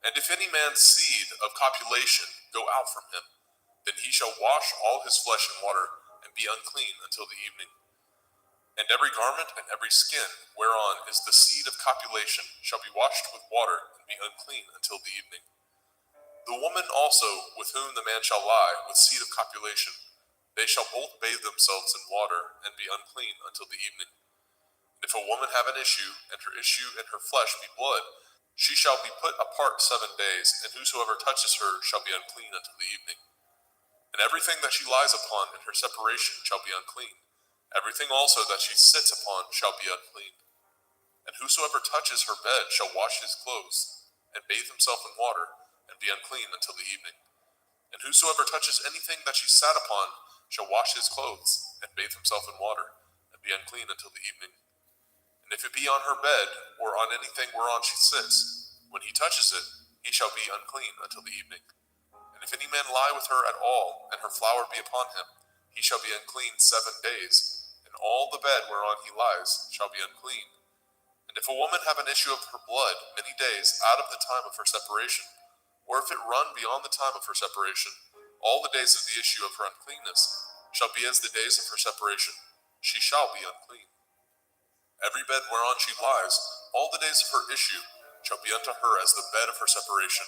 And if any man's seed of copulation go out from him, then he shall wash all his flesh in water, and be unclean until the evening. And every garment and every skin whereon is the seed of copulation shall be washed with water, and be unclean until the evening. The woman also with whom the man shall lie with seed of copulation, they shall both bathe themselves in water, and be unclean until the evening. And if a woman have an issue, and her issue in her flesh be blood, she shall be put apart 7 days, and whosoever touches her shall be unclean until the evening. And everything that she lies upon in her separation shall be unclean. Everything also that she sits upon shall be unclean. And whosoever touches her bed shall wash his clothes, and bathe himself in water, and be unclean until the evening. And whosoever touches anything that she sat upon shall wash his clothes, and bathe himself in water, and be unclean until the evening. And if it be on her bed, or on anything whereon she sits, when he touches it, he shall be unclean until the evening. And if any man lie with her at all, and her flower be upon him, he shall be unclean 7 days, and all the bed whereon he lies shall be unclean. And if a woman have an issue of her blood many days out of the time of her separation, or if it run beyond the time of her separation, all the days of the issue of her uncleanness shall be as the days of her separation. She shall be unclean. Every bed whereon she lies, all the days of her issue, shall be unto her as the bed of her separation,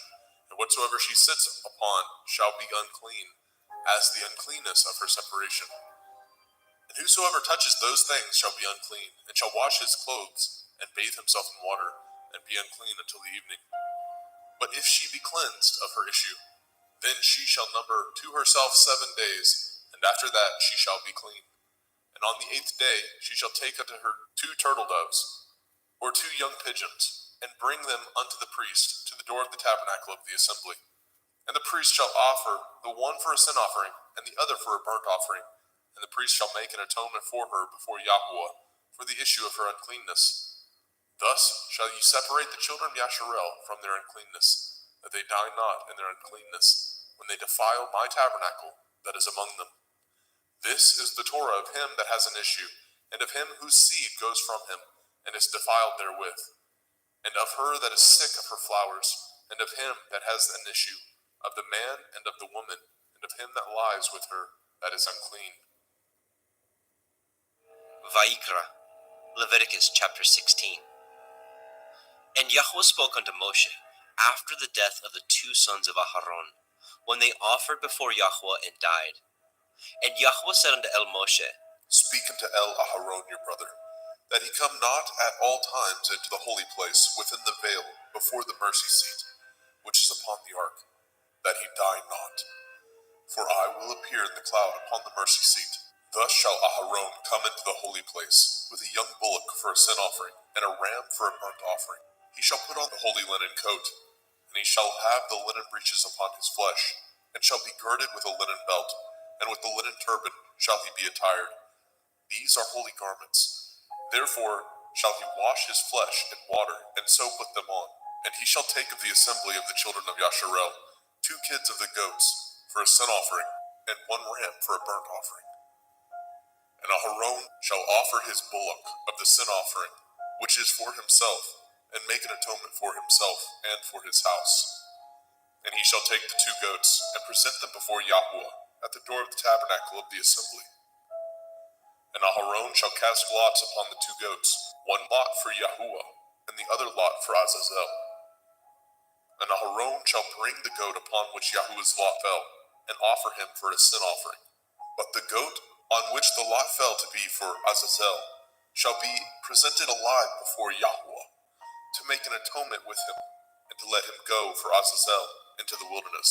and whatsoever she sits upon shall be unclean, as the uncleanness of her separation. And whosoever touches those things shall be unclean, and shall wash his clothes, and bathe himself in water, and be unclean until the evening. But if she be cleansed of her issue, then she shall number to herself 7 days, and after that she shall be clean. And on the 8th day she shall take unto her 2 turtle doves, or 2 young pigeons, and bring them unto the priest to the door of the tabernacle of the assembly. And the priest shall offer the one for a sin offering, and the other for a burnt offering. And the priest shall make an atonement for her before Yahuwah for the issue of her uncleanness. Thus shall ye separate the children of Yasharel from their uncleanness, that they die not in their uncleanness, when they defile my tabernacle that is among them. This is the Torah of him that has an issue, and of him whose seed goes from him, and is defiled therewith, and of her that is sick of her flowers, and of him that has an issue, of the man and of the woman, and of him that lies with her that is unclean. Vayikra, Leviticus chapter 16. And Yahweh spoke unto Moshe after the death of the 2 sons of Aharon, when they offered before Yahweh and died. And Yahweh said unto Moshe, Speak unto Aharon your brother, that he come not at all times into the holy place within the veil before the mercy seat, which is upon the ark, that he die not. For I will appear in the cloud upon the mercy seat. Thus shall Aharon come into the holy place, with a young bullock for a sin offering, and a ram for a burnt offering. He shall put on the holy linen coat, and he shall have the linen breeches upon his flesh, and shall be girded with a linen belt, and with the linen turban shall he be attired. These are holy garments. Therefore shall he wash his flesh in water, and so put them on. And he shall take of the assembly of the children of Yasharel 2 kids of the goats for a sin offering, and 1 ram for a burnt offering. And Aharon shall offer his bullock of the sin offering, which is for himself, and make an atonement for himself and for his house. And he shall take the 2 goats and present them before Yahweh at the door of the tabernacle of the assembly. And Aharon shall cast lots upon the 2 goats, 1 lot for Yahweh, and the other lot for Azazel. And Aharon shall bring the goat upon which Yahweh's lot fell, and offer him for a sin offering. But the goat on which the lot fell to be for Azazel shall be presented alive before Yahweh, to make an atonement with him, and to let him go for Azazel into the wilderness.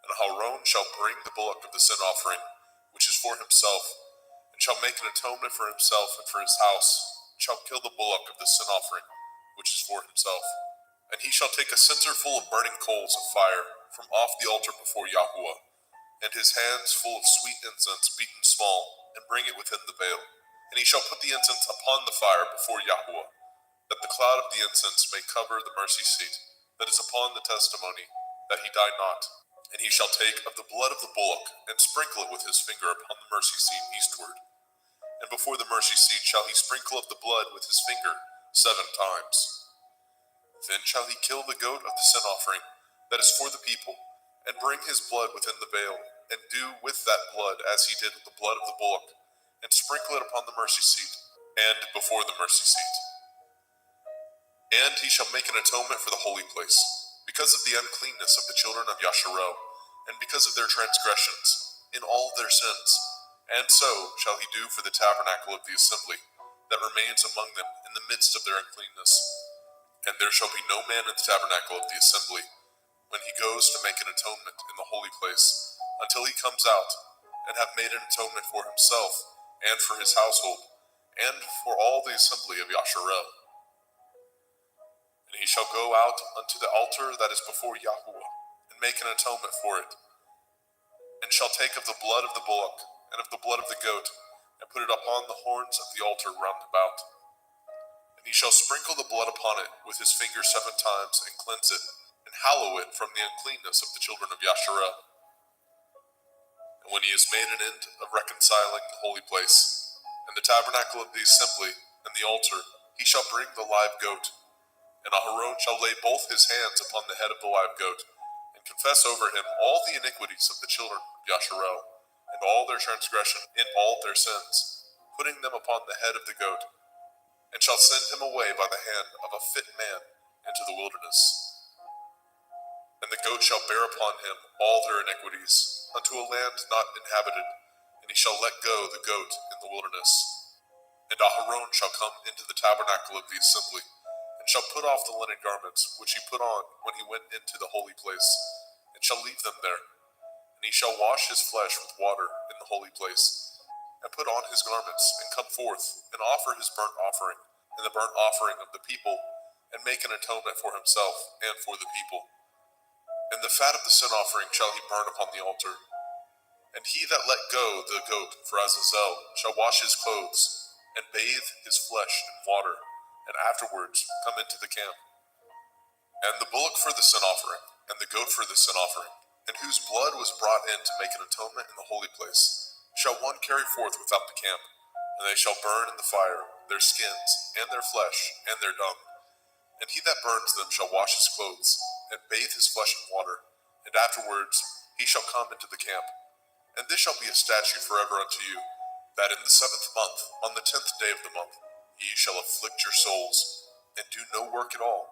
And Aharon shall bring the bullock of the sin offering, which is for himself, and shall make an atonement for himself and for his house, and shall kill the bullock of the sin offering, which is for himself. And he shall take a censer full of burning coals of fire from off the altar before Yahweh, and his hands full of sweet incense beaten small, and bring it within the veil. And he shall put the incense upon the fire before Yahweh, that the cloud of the incense may cover the mercy seat that is upon the testimony, that he die not. And he shall take of the blood of the bullock, and sprinkle it with his finger upon the mercy seat eastward. And before the mercy seat shall he sprinkle of the blood with his finger 7 times. Then shall he kill the goat of the sin offering that is for the people, and bring his blood within the veil, and do with that blood as he did with the blood of the bullock, and sprinkle it upon the mercy seat, and before the mercy seat. And he shall make an atonement for the holy place, because of the uncleanness of the children of Yasharel, and because of their transgressions, in all their sins. And so shall he do for the tabernacle of the assembly, that remains among them in the midst of their uncleanness. And there shall be no man in the tabernacle of the assembly, when he goes to make an atonement in the holy place, until he comes out, and have made an atonement for himself, and for his household, and for all the assembly of Yasharel. And he shall go out unto the altar that is before Yahweh, and make an atonement for it, and shall take of the blood of the bullock, and of the blood of the goat, and put it upon the horns of the altar round about. And he shall sprinkle the blood upon it with his finger 7 times, and cleanse it, and hallow it from the uncleanness of the children of Yasharel. And when he has made an end of reconciling the holy place, and the tabernacle of the assembly, and the altar, he shall bring the live goat. And Aharon shall lay both his hands upon the head of the live goat, and confess over him all the iniquities of the children of Yasharel, and all their transgression in all their sins, putting them upon the head of the goat, and shall send him away by the hand of a fit man into the wilderness. And the goat shall bear upon him all their iniquities, unto a land not inhabited, and he shall let go the goat in the wilderness. And Aharon shall come into the tabernacle of the assembly, and shall put off the linen garments which he put on when he went into the holy place, and shall leave them there. And he shall wash his flesh with water in the holy place, and put on his garments, and come forth, and offer his burnt offering, and the burnt offering of the people, and make an atonement for himself and for the people. And the fat of the sin offering shall he burn upon the altar. And he that let go the goat for Azazel shall wash his clothes, and bathe his flesh in water, and afterwards come into the camp. And the bullock for the sin offering, and the goat for the sin offering, and whose blood was brought in to make an atonement in the holy place, shall one carry forth without the camp, and they shall burn in the fire their skins, and their flesh, and their dung. And he that burns them shall wash his clothes, and bathe his flesh in water, and afterwards he shall come into the camp. And this shall be a statute forever unto you, that in the 7th month, on the 10th day of the month, ye shall afflict your souls, and do no work at all,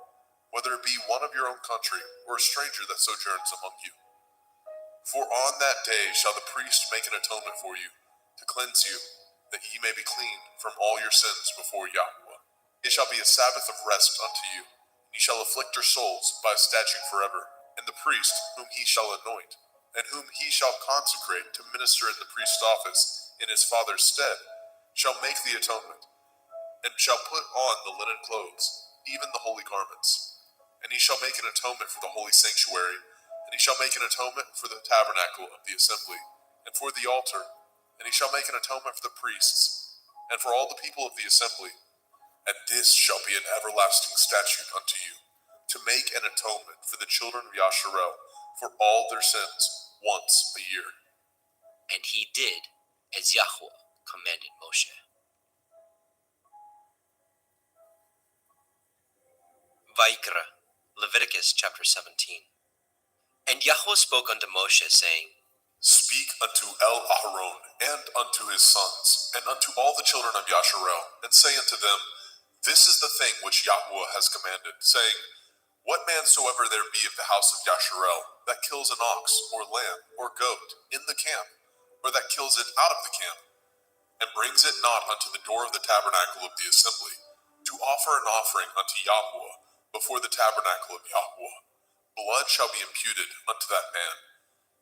whether it be one of your own country, or a stranger that sojourns among you. For on that day shall the priest make an atonement for you, to cleanse you, that ye may be clean from all your sins before Yahweh. It shall be a Sabbath of rest unto you, and ye shall afflict your souls by a statute forever. And the priest, whom he shall anoint, and whom he shall consecrate to minister in the priest's office in his father's stead, shall make the atonement, and shall put on the linen clothes, even the holy garments. And he shall make an atonement for the holy sanctuary, and he shall make an atonement for the tabernacle of the assembly, and for the altar, and he shall make an atonement for the priests, and for all the people of the assembly. And this shall be an everlasting statute unto you, to make an atonement for the children of Yasharel for all their sins once a year. did as Yahweh commanded Moshe. Vayikra, Leviticus chapter 17. And Yahweh spoke unto Moshe, saying, Speak unto Aharon and unto his sons, and unto all the children of Yasharel, and say unto them, This is the thing which Yahweh has commanded, saying, What man soever there be of the house of Yasharel that kills an ox, or lamb, or goat in the camp, or that kills it out of the camp, and brings it not unto the door of the tabernacle of the assembly, to offer an offering unto Yahweh before the tabernacle of Yahweh, blood shall be imputed unto that man.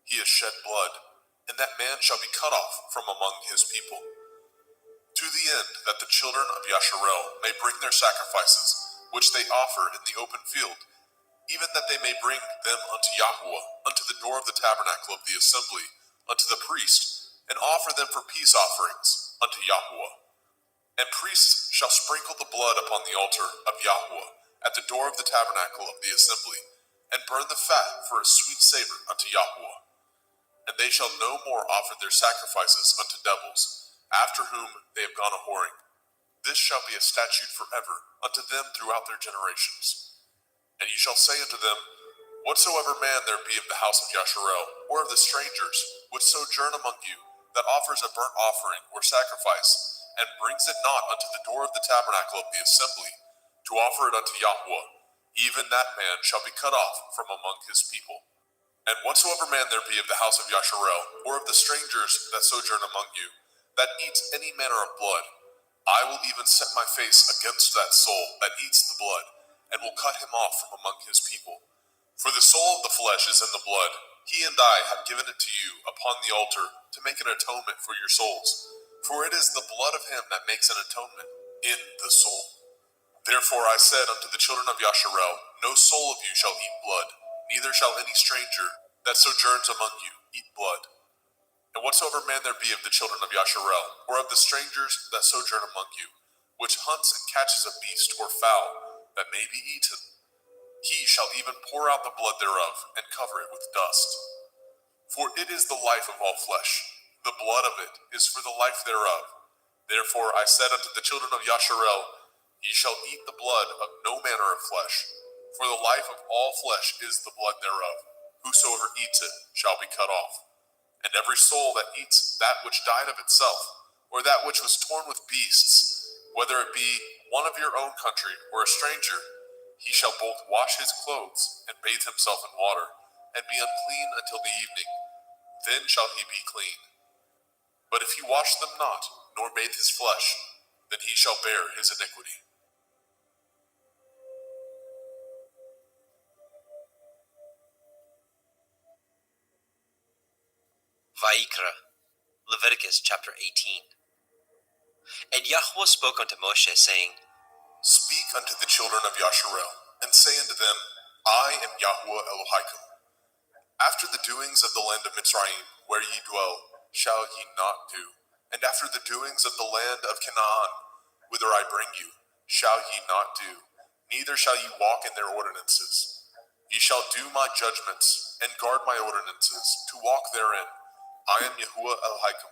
He has shed blood, and that man shall be cut off from among his people. To the end that the children of Yasharel may bring their sacrifices, which they offer in the open field, even that they may bring them unto Yahweh, unto the door of the tabernacle of the assembly, unto the priest, and offer them for peace offerings unto Yahweh. And priests shall sprinkle the blood upon the altar of Yahweh, at the door of the tabernacle of the assembly, and burn the fat for a sweet savor unto Yahweh. And they shall no more offer their sacrifices unto devils, after whom they have gone a-whoring. This shall be a statute forever unto them throughout their generations. And ye shall say unto them, Whatsoever man there be of the house of Yasharel, or of the strangers, which sojourn among you, that offers a burnt offering or sacrifice, and brings it not unto the door of the tabernacle of the assembly, to offer it unto Yahweh, even that man shall be cut off from among his people. And whatsoever man there be of the house of Yasharel, or of the strangers that sojourn among you, that eats any manner of blood, I will even set my face against that soul that eats the blood, and will cut him off from among his people. For the soul of the flesh is in the blood. He and I have given it to you upon the altar to make an atonement for your souls. For it is the blood of him that makes an atonement in the soul. Therefore I said unto the children of Yasharel, No soul of you shall eat blood, neither shall any stranger that sojourns among you eat blood. And whatsoever man there be of the children of Yasharel, or of the strangers that sojourn among you, which hunts and catches a beast or fowl that may be eaten, he shall even pour out the blood thereof, and cover it with dust. For it is the life of all flesh, the blood of it is for the life thereof. Therefore I said unto the children of Yasharel, Ye shall eat the blood of no manner of flesh, for the life of all flesh is the blood thereof. Whosoever eats it shall be cut off. And every soul that eats that which died of itself, or that which was torn with beasts, whether it be one of your own country or a stranger, he shall both wash his clothes and bathe himself in water, and be unclean until the evening. Then shall he be clean. But if he wash them not, nor bathe his flesh, then he shall bear his iniquity. Vayikra, Leviticus chapter 18. And Yahweh spoke unto Moshe, saying, Speak unto the children of Yasharel, and say unto them, I am Yahweh Elohim. After the doings of the land of Mitzrayim, where ye dwell, shall ye not do. And after the doings of the land of Canaan, whither I bring you, shall ye not do. Neither shall ye walk in their ordinances. Ye shall do my judgments, and guard my ordinances, to walk therein. I am Yahuwah Elohim.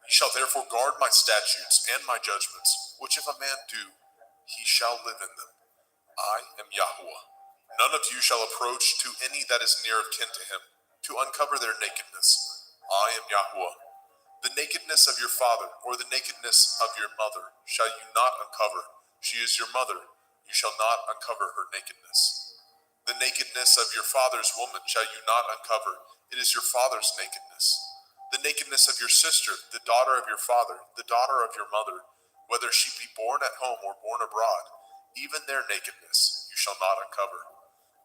Ye shall therefore guard my statutes and my judgments, which if a man do, he shall live in them. I am Yahweh. None of you shall approach to any that is near of kin to him, to uncover their nakedness. I am Yahweh. The nakedness of your father, or the nakedness of your mother, shall you not uncover. She is your mother. You shall not uncover her nakedness. The nakedness of your father's woman shall you not uncover. It is your father's nakedness. The nakedness of your sister, the daughter of your father, the daughter of your mother, whether she be born at home or born abroad, even their nakedness you shall not uncover.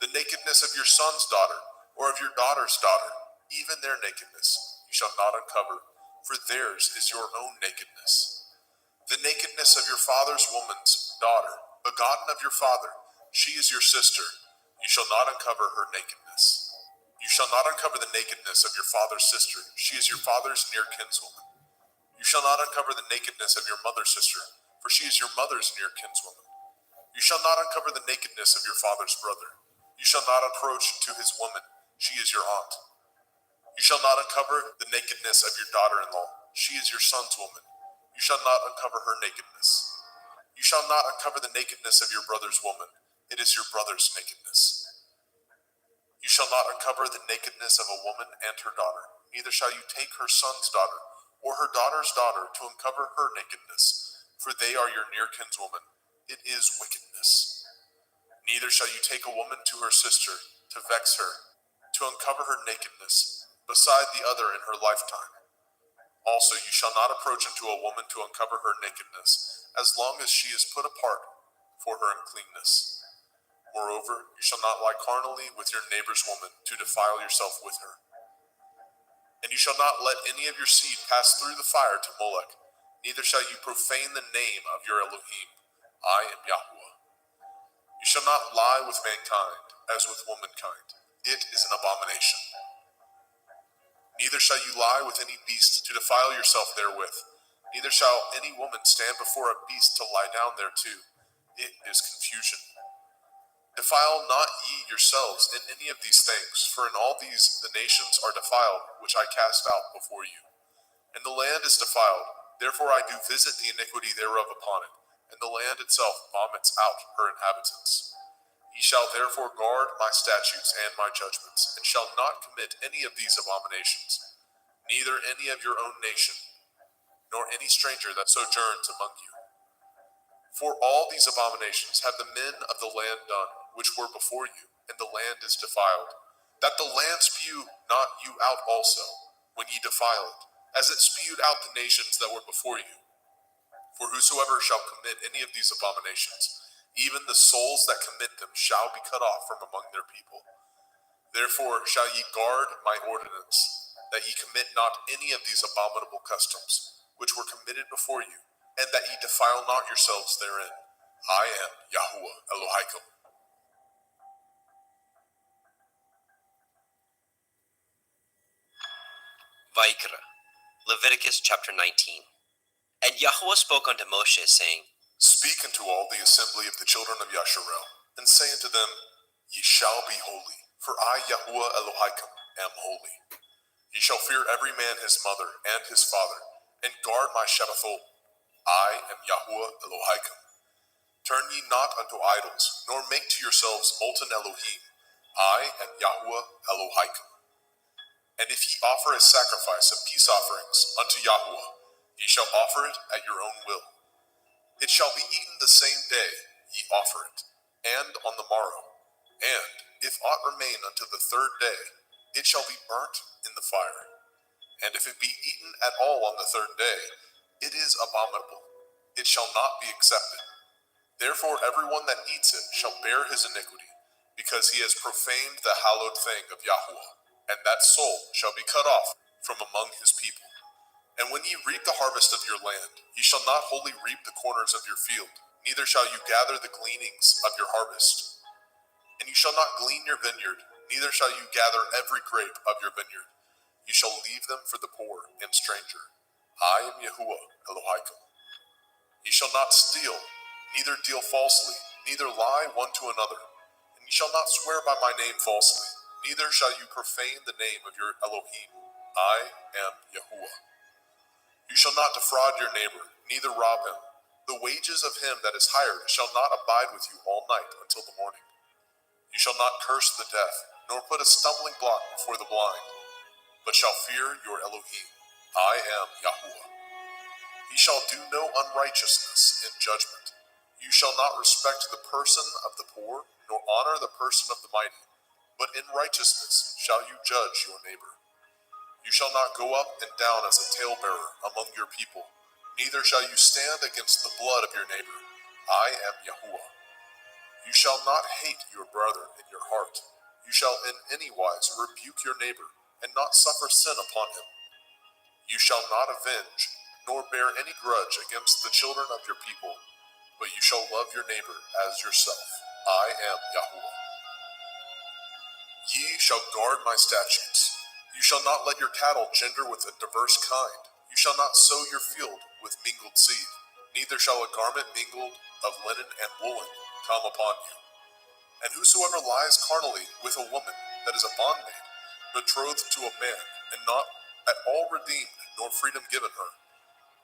The nakedness of your son's daughter, or of your daughter's daughter, even their nakedness you shall not uncover, for theirs is your own nakedness. The nakedness of your father's woman's daughter, begotten of your father, she is your sister, you shall not uncover her nakedness. You shall not uncover the nakedness of your father's sister, she is your father's near kinswoman. You shall not uncover the nakedness of your mother's sister, for she is your mother's near kinswoman. You shall not uncover the nakedness of your father's brother. You shall not approach to his woman, she is your aunt. You shall not uncover the nakedness of your daughter-in-law. She is your son's woman. You shall not uncover her nakedness. You shall not uncover the nakedness of your brother's woman. It is your brother's nakedness. You shall not uncover the nakedness of a woman and her daughter. Neither shall you take her son's daughter or her daughter's daughter to uncover her nakedness, for they are your near kinswoman. It is wickedness. Neither shall you take a woman to her sister to vex her, to uncover her nakedness, beside the other in her lifetime. Also, you shall not approach unto a woman to uncover her nakedness, as long as she is put apart for her uncleanness. Moreover, you shall not lie carnally with your neighbor's woman to defile yourself with her. And you shall not let any of your seed pass through the fire to Molech, neither shall you profane the name of your Elohim. I am Yahweh. You shall not lie with mankind as with womankind. It is an abomination. Neither shall you lie with any beast to defile yourself therewith. Neither shall any woman stand before a beast to lie down thereto. It is confusion. Defile not ye yourselves in any of these things, for in all these the nations are defiled, which I cast out before you. And the land is defiled, therefore I do visit the iniquity thereof upon it, and the land itself vomits out her inhabitants. Ye shall therefore guard my statutes and my judgments, and shall not commit any of these abominations, neither any of your own nation, nor any stranger that sojourns among you. For all these abominations have the men of the land done, which were before you, and the land is defiled, that the land spew not you out also, when ye defile it, as it spewed out the nations that were before you. For whosoever shall commit any of these abominations, even the souls that commit them shall be cut off from among their people. Therefore shall ye guard my ordinance, that ye commit not any of these abominable customs, which were committed before you, and that ye defile not yourselves therein. I am Yahuwah Elohaikum. Vaikra, Leviticus chapter 19. And Yahuwah spoke unto Moshe, saying, Speak unto all the assembly of the children of Yasharel, and say unto them, Ye shall be holy, for I, Yahuwah Elohaikum, am holy. Ye shall fear every man his mother and his father, and guard my Shabbathot. I am Yahuwah Elohaikum. Turn ye not unto idols, nor make to yourselves molten Elohim. I am Yahuwah Elohaikum. And if ye offer a sacrifice of peace offerings unto Yahuwah, ye shall offer it at your own will. It shall be eaten the same day ye offer it, and on the morrow. And if aught remain unto the third day, it shall be burnt in the fire. And if it be eaten at all on the third day, it is abominable. It shall not be accepted. Therefore everyone that eats it shall bear his iniquity, because he has profaned the hallowed thing of Yahuwah, and that soul shall be cut off from among his people. And when ye reap the harvest of your land, ye shall not wholly reap the corners of your field, neither shall you gather the gleanings of your harvest. And you shall not glean your vineyard, neither shall you gather every grape of your vineyard. You shall leave them for the poor and stranger. I am Yahuwah Elohaikum. Ye shall not steal, neither deal falsely, neither lie one to another. And ye shall not swear by my name falsely, neither shall you profane the name of your Elohim. I am Yahuwah. You shall not defraud your neighbor, neither rob him. The wages of him that is hired shall not abide with you all night until the morning. You shall not curse the deaf, nor put a stumbling block before the blind, but shall fear your Elohim. I am Yahuwah. Ye shall do no unrighteousness in judgment. You shall not respect the person of the poor, nor honor the person of the mighty, but in righteousness shall you judge your neighbor. You shall not go up and down as a talebearer among your people, neither shall you stand against the blood of your neighbor. I am Yahuwah. You shall not hate your brother in your heart. You shall in any wise rebuke your neighbor, and not suffer sin upon him. You shall not avenge, nor bear any grudge against the children of your people, but you shall love your neighbor as yourself. I am Yahuwah. Ye shall guard my statutes. You shall not let your cattle gender with a diverse kind. You shall not sow your field with mingled seed. Neither shall a garment mingled of linen and woolen come upon you. And whosoever lies carnally with a woman that is a bondmaid, betrothed to a man, and not at all redeemed, nor freedom given her,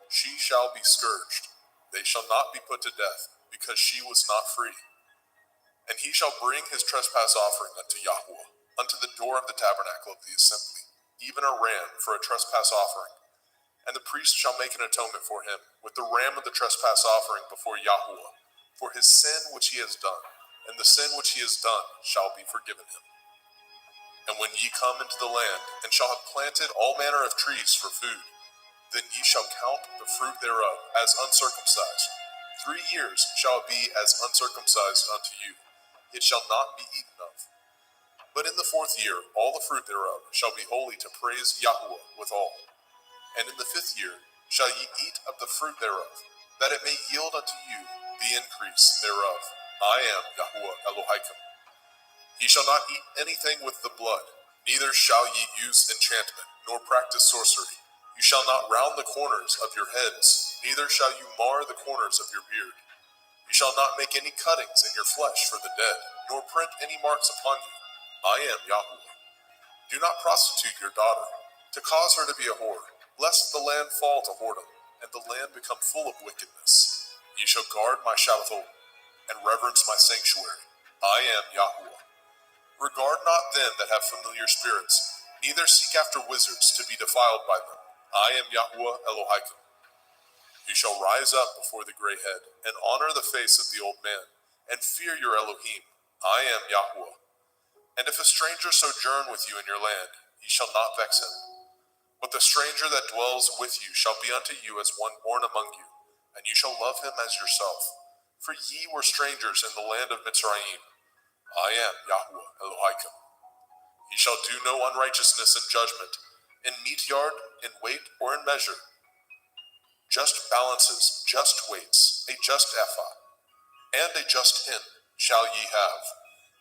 she shall be scourged. They shall not be put to death, because she was not free. And he shall bring his trespass offering unto Yahweh, unto the door of the tabernacle of the assembly, even a ram for a trespass offering. And the priest shall make an atonement for him with the ram of the trespass offering before Yahweh, for his sin which he has done, and the sin which he has done shall be forgiven him. And when ye come into the land, and shall have planted all manner of trees for food, then ye shall count the fruit thereof as uncircumcised. 3 years shall it be as uncircumcised unto you. It shall not be eaten of. But in the 4th year all the fruit thereof shall be holy to praise Yahweh withal. And in the 5th year shall ye eat of the fruit thereof, that it may yield unto you the increase thereof. I am Yahweh Elohim. Ye shall not eat anything with the blood, neither shall ye use enchantment, nor practice sorcery. You shall not round the corners of your heads, neither shall you mar the corners of your beard. You shall not make any cuttings in your flesh for the dead, nor print any marks upon you. I am Yahweh. Do not prostitute your daughter, to cause her to be a whore, lest the land fall to whoredom, and the land become full of wickedness. Ye shall guard my Shabbathot, and reverence my sanctuary. I am Yahweh. Regard not them that have familiar spirits, neither seek after wizards to be defiled by them. I am Yahweh Elohim. You shall rise up before the gray head, and honor the face of the old man, and fear your Elohim. I am Yahweh. And if a stranger sojourn with you in your land, ye shall not vex him. But the stranger that dwells with you shall be unto you as one born among you, and you shall love him as yourself. For ye were strangers in the land of Mitzrayim. I am Yahweh Elohim. Ye shall do no unrighteousness in judgment, in meat yard, in weight, or in measure. Just balances, just weights, a just ephah, and a just hin shall ye have.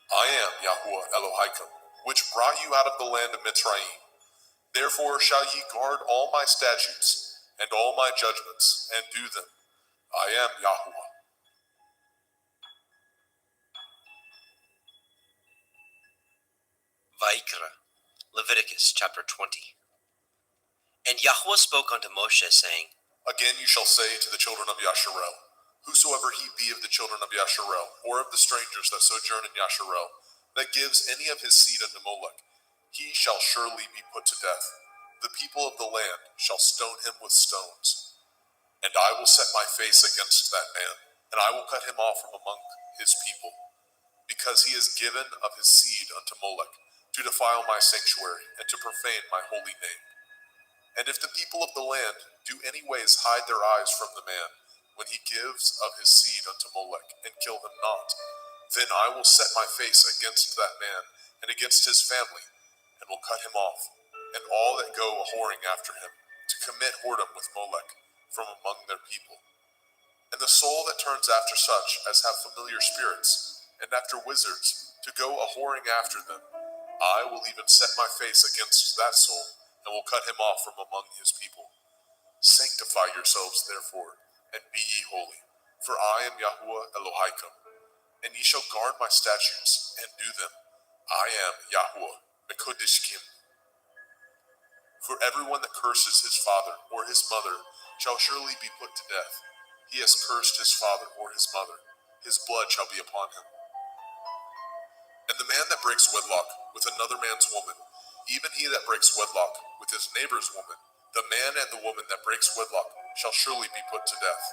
I am Yahweh Elohim, which brought you out of the land of Mitzrayim. Therefore shall ye guard all my statutes, and all my judgments, and do them. I am Yahweh. Vaikra, Leviticus chapter 20. And Yahweh spoke unto Moshe, saying, Again you shall say to the children of Yasharel, whosoever he be of the children of Yasharel, or of the strangers that sojourn in Yasharel, that gives any of his seed unto Molech, he shall surely be put to death. The people of the land shall stone him with stones. And I will set my face against that man, and I will cut him off from among his people, because he has given of his seed unto Molech, to defile my sanctuary, and to profane my holy name. And if the people of the land do any ways hide their eyes from the man, when he gives of his seed unto Molech, and kill him not, then I will set my face against that man, and against his family, and will cut him off, and all that go a-whoring after him, to commit whoredom with Molech, from among their people. And the soul that turns after such as have familiar spirits, and after wizards, to go a-whoring after them, I will even set my face against that soul, and will cut him off from among his people. Sanctify yourselves, therefore, and be ye holy, for I am Yahweh Elohim, and ye shall guard my statutes, and do them. I am Yahweh Mekodishkim. For everyone that curses his father or his mother shall surely be put to death. He has cursed his father or his mother. His blood shall be upon him. And the man that breaks wedlock with another man's woman, even he that breaks wedlock with his neighbor's woman, the man and the woman that breaks wedlock shall surely be put to death.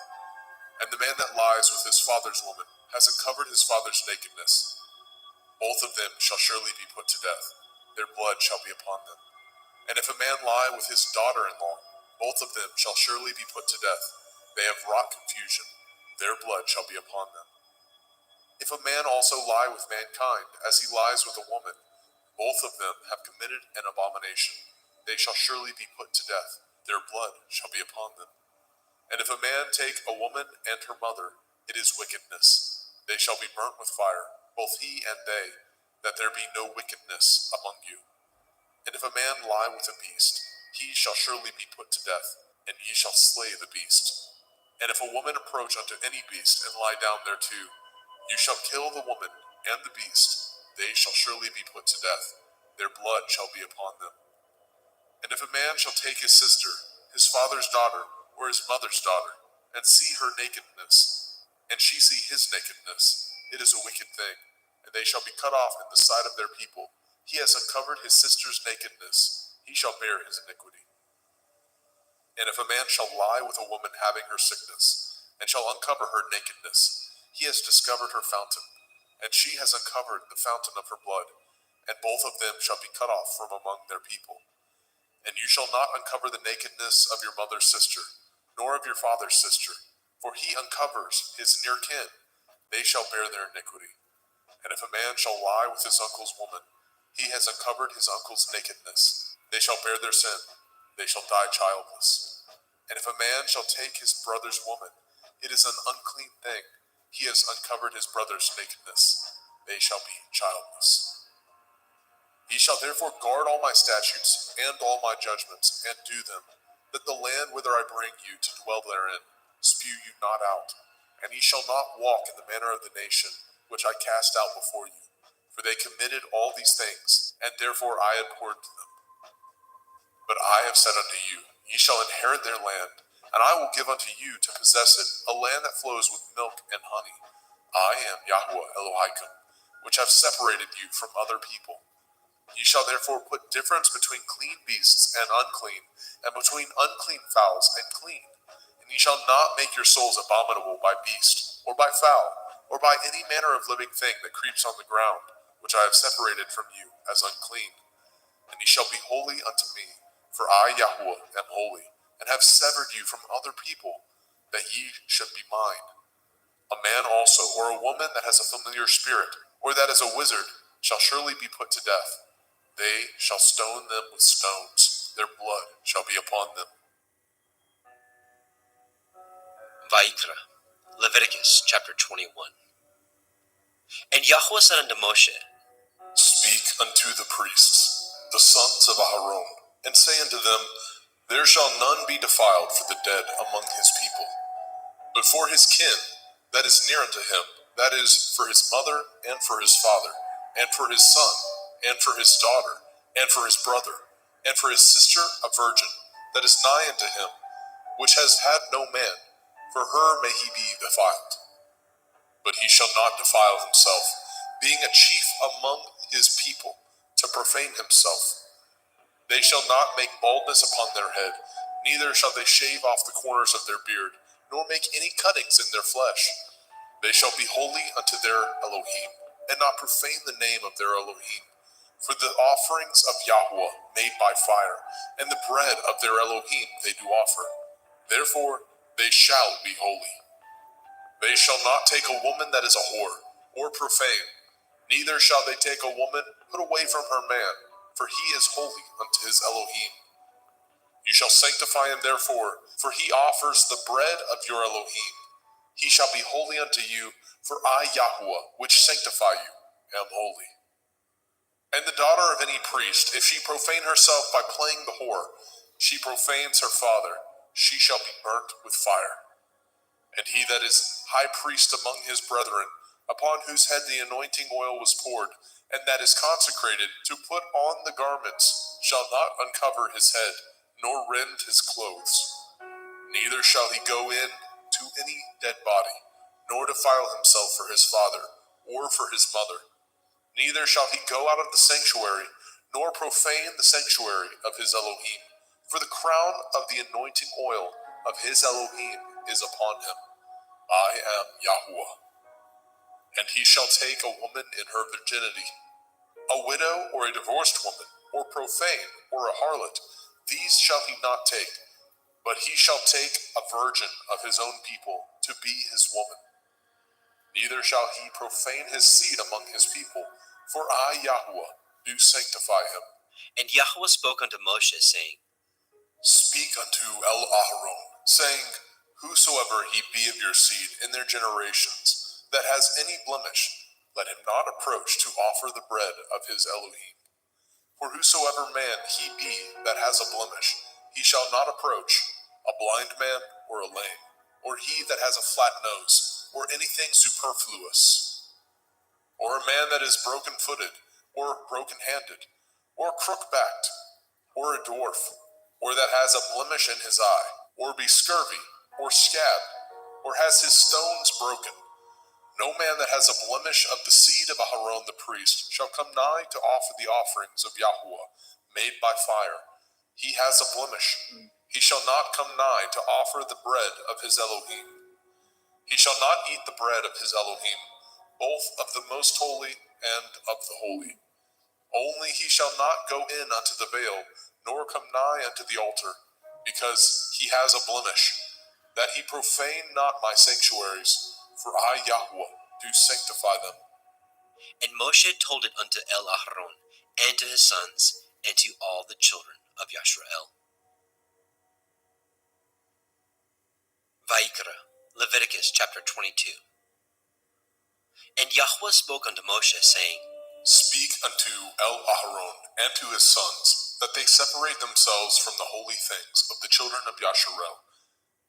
And the man that lies with his father's woman has uncovered his father's nakedness. Both of them shall surely be put to death. Their blood shall be upon them. And if a man lie with his daughter-in-law, both of them shall surely be put to death. They have wrought confusion. Their blood shall be upon them. If a man also lie with mankind, as he lies with a woman, both of them have committed an abomination. They shall surely be put to death. Their blood shall be upon them. And if a man take a woman and her mother, it is wickedness. They shall be burnt with fire, both he and they, that there be no wickedness among you. And if a man lie with a beast, he shall surely be put to death, and ye shall slay the beast. And if a woman approach unto any beast, and lie down thereto, you shall kill the woman and the beast. They shall surely be put to death. Their blood shall be upon them. And if a man shall take his sister, his father's daughter, or his mother's daughter, and see her nakedness, and she see his nakedness, it is a wicked thing, and they shall be cut off in the sight of their people. He has uncovered his sister's nakedness, he shall bear his iniquity. And if a man shall lie with a woman having her sickness, and shall uncover her nakedness, he has discovered her fountain, and she has uncovered the fountain of her blood, and both of them shall be cut off from among their people. And you shall not uncover the nakedness of your mother's sister, nor of your father's sister, for he uncovers his near kin, they shall bear their iniquity. And if a man shall lie with his uncle's woman, he has uncovered his uncle's nakedness, they shall bear their sin, they shall die childless. And if a man shall take his brother's woman, it is an unclean thing, he has uncovered his brother's nakedness, they shall be childless. Ye shall therefore guard all my statutes and all my judgments, and do them, that the land whither I bring you to dwell therein spew you not out. And ye shall not walk in the manner of the nation which I cast out before you, for they committed all these things, and therefore I abhorred them. But I have said unto you, ye shall inherit their land, and I will give unto you to possess it, a land that flows with milk and honey. I am Yahweh Elohim, which have separated you from other people. Ye shall therefore put difference between clean beasts and unclean, and between unclean fowls and clean. And ye shall not make your souls abominable by beast, or by fowl, or by any manner of living thing that creeps on the ground, which I have separated from you as unclean. And ye shall be holy unto me, for I, Yahweh, am holy, and have severed you from other people, that ye should be mine. A man also, or a woman that has a familiar spirit, or that is a wizard, shall surely be put to death. They shall stone them with stones, their blood shall be upon them. Vayikra, Leviticus chapter 21. And Yahweh said unto Moshe, Speak unto the priests, the sons of Aharon, and say unto them, There shall none be defiled for the dead among his people, but for his kin that is near unto him, that is, for his mother, and for his father, and for his son, and for his daughter, and for his brother, and for his sister a virgin, that is nigh unto him, which has had no man, for her may he be defiled. But he shall not defile himself, being a chief among his people, to profane himself. They shall not make baldness upon their head, neither shall they shave off the corners of their beard, nor make any cuttings in their flesh. They shall be holy unto their Elohim, and not profane the name of their Elohim. For the offerings of Yahweh made by fire, and the bread of their Elohim they do offer. Therefore they shall be holy. They shall not take a woman that is a whore, or profane, neither shall they take a woman put away from her man, for he is holy unto his Elohim. You shall sanctify him therefore, for he offers the bread of your Elohim. He shall be holy unto you, for I, Yahweh, which sanctify you, am holy. And the daughter of any priest, if she profane herself by playing the whore, she profanes her father, she shall be burnt with fire. And he that is high priest among his brethren, upon whose head the anointing oil was poured, and that is consecrated to put on the garments, shall not uncover his head, nor rend his clothes. Neither shall he go in to any dead body, nor defile himself for his father, or for his mother. Neither shall he go out of the sanctuary, nor profane the sanctuary of his Elohim, for the crown of the anointing oil of his Elohim is upon him. I am Yahweh. And he shall take a woman in her virginity, a widow or a divorced woman, or profane, or a harlot, these shall he not take, but he shall take a virgin of his own people to be his woman. Neither shall he profane his seed among his people, for I, Yahweh, do sanctify him. And Yahweh spoke unto Moshe, saying, Speak unto Aharon, saying, Whosoever he be of your seed in their generations, that has any blemish, let him not approach to offer the bread of his Elohim. For whosoever man he be that has a blemish, he shall not approach, a blind man or a lame, or he that has a flat nose, or anything superfluous, or a man that is broken-footed, or broken-handed, or crook-backed, or a dwarf, or that has a blemish in his eye, or be scurvy, or scabbed, or has his stones broken. No man that has a blemish of the seed of Aharon the priest shall come nigh to offer the offerings of Yahuwah, made by fire. He has a blemish. He shall not come nigh to offer the bread of his Elohim. He shall not eat the bread of his Elohim, both of the most holy and of the holy. Only he shall not go in unto the veil, nor come nigh unto the altar, because he has a blemish, that he profane not my sanctuaries, for I, Yahuwah, do sanctify them. And Moshe told it unto Aharon, and to his sons, and to all the children of Yashrael. Vayikra, Leviticus chapter 22. And Yahuwah spoke unto Moshe, saying, Speak unto Aharon and to his sons, that they separate themselves from the holy things of the children of Yasharel,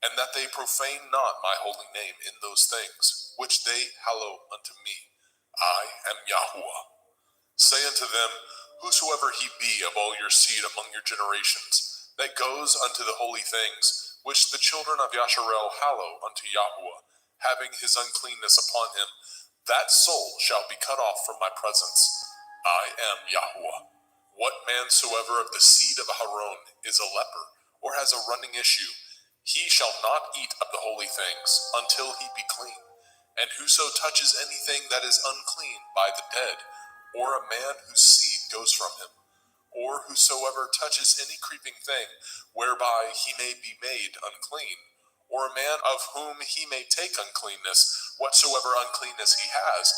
and that they profane not my holy name in those things, which they hallow unto me. I am Yahuwah. Say unto them, whosoever he be of all your seed among your generations, that goes unto the holy things, which the children of Yasharel hallow unto Yahuwah, having his uncleanness upon him, that soul shall be cut off from my presence. I am Yahuwah. What man soever of the seed of Aharon is a leper, or has a running issue, he shall not eat of the holy things until he be clean. And whoso touches anything that is unclean by the dead, or a man whose seed goes from him, or whosoever touches any creeping thing whereby he may be made unclean, or a man of whom he may take uncleanness, whatsoever uncleanness he has,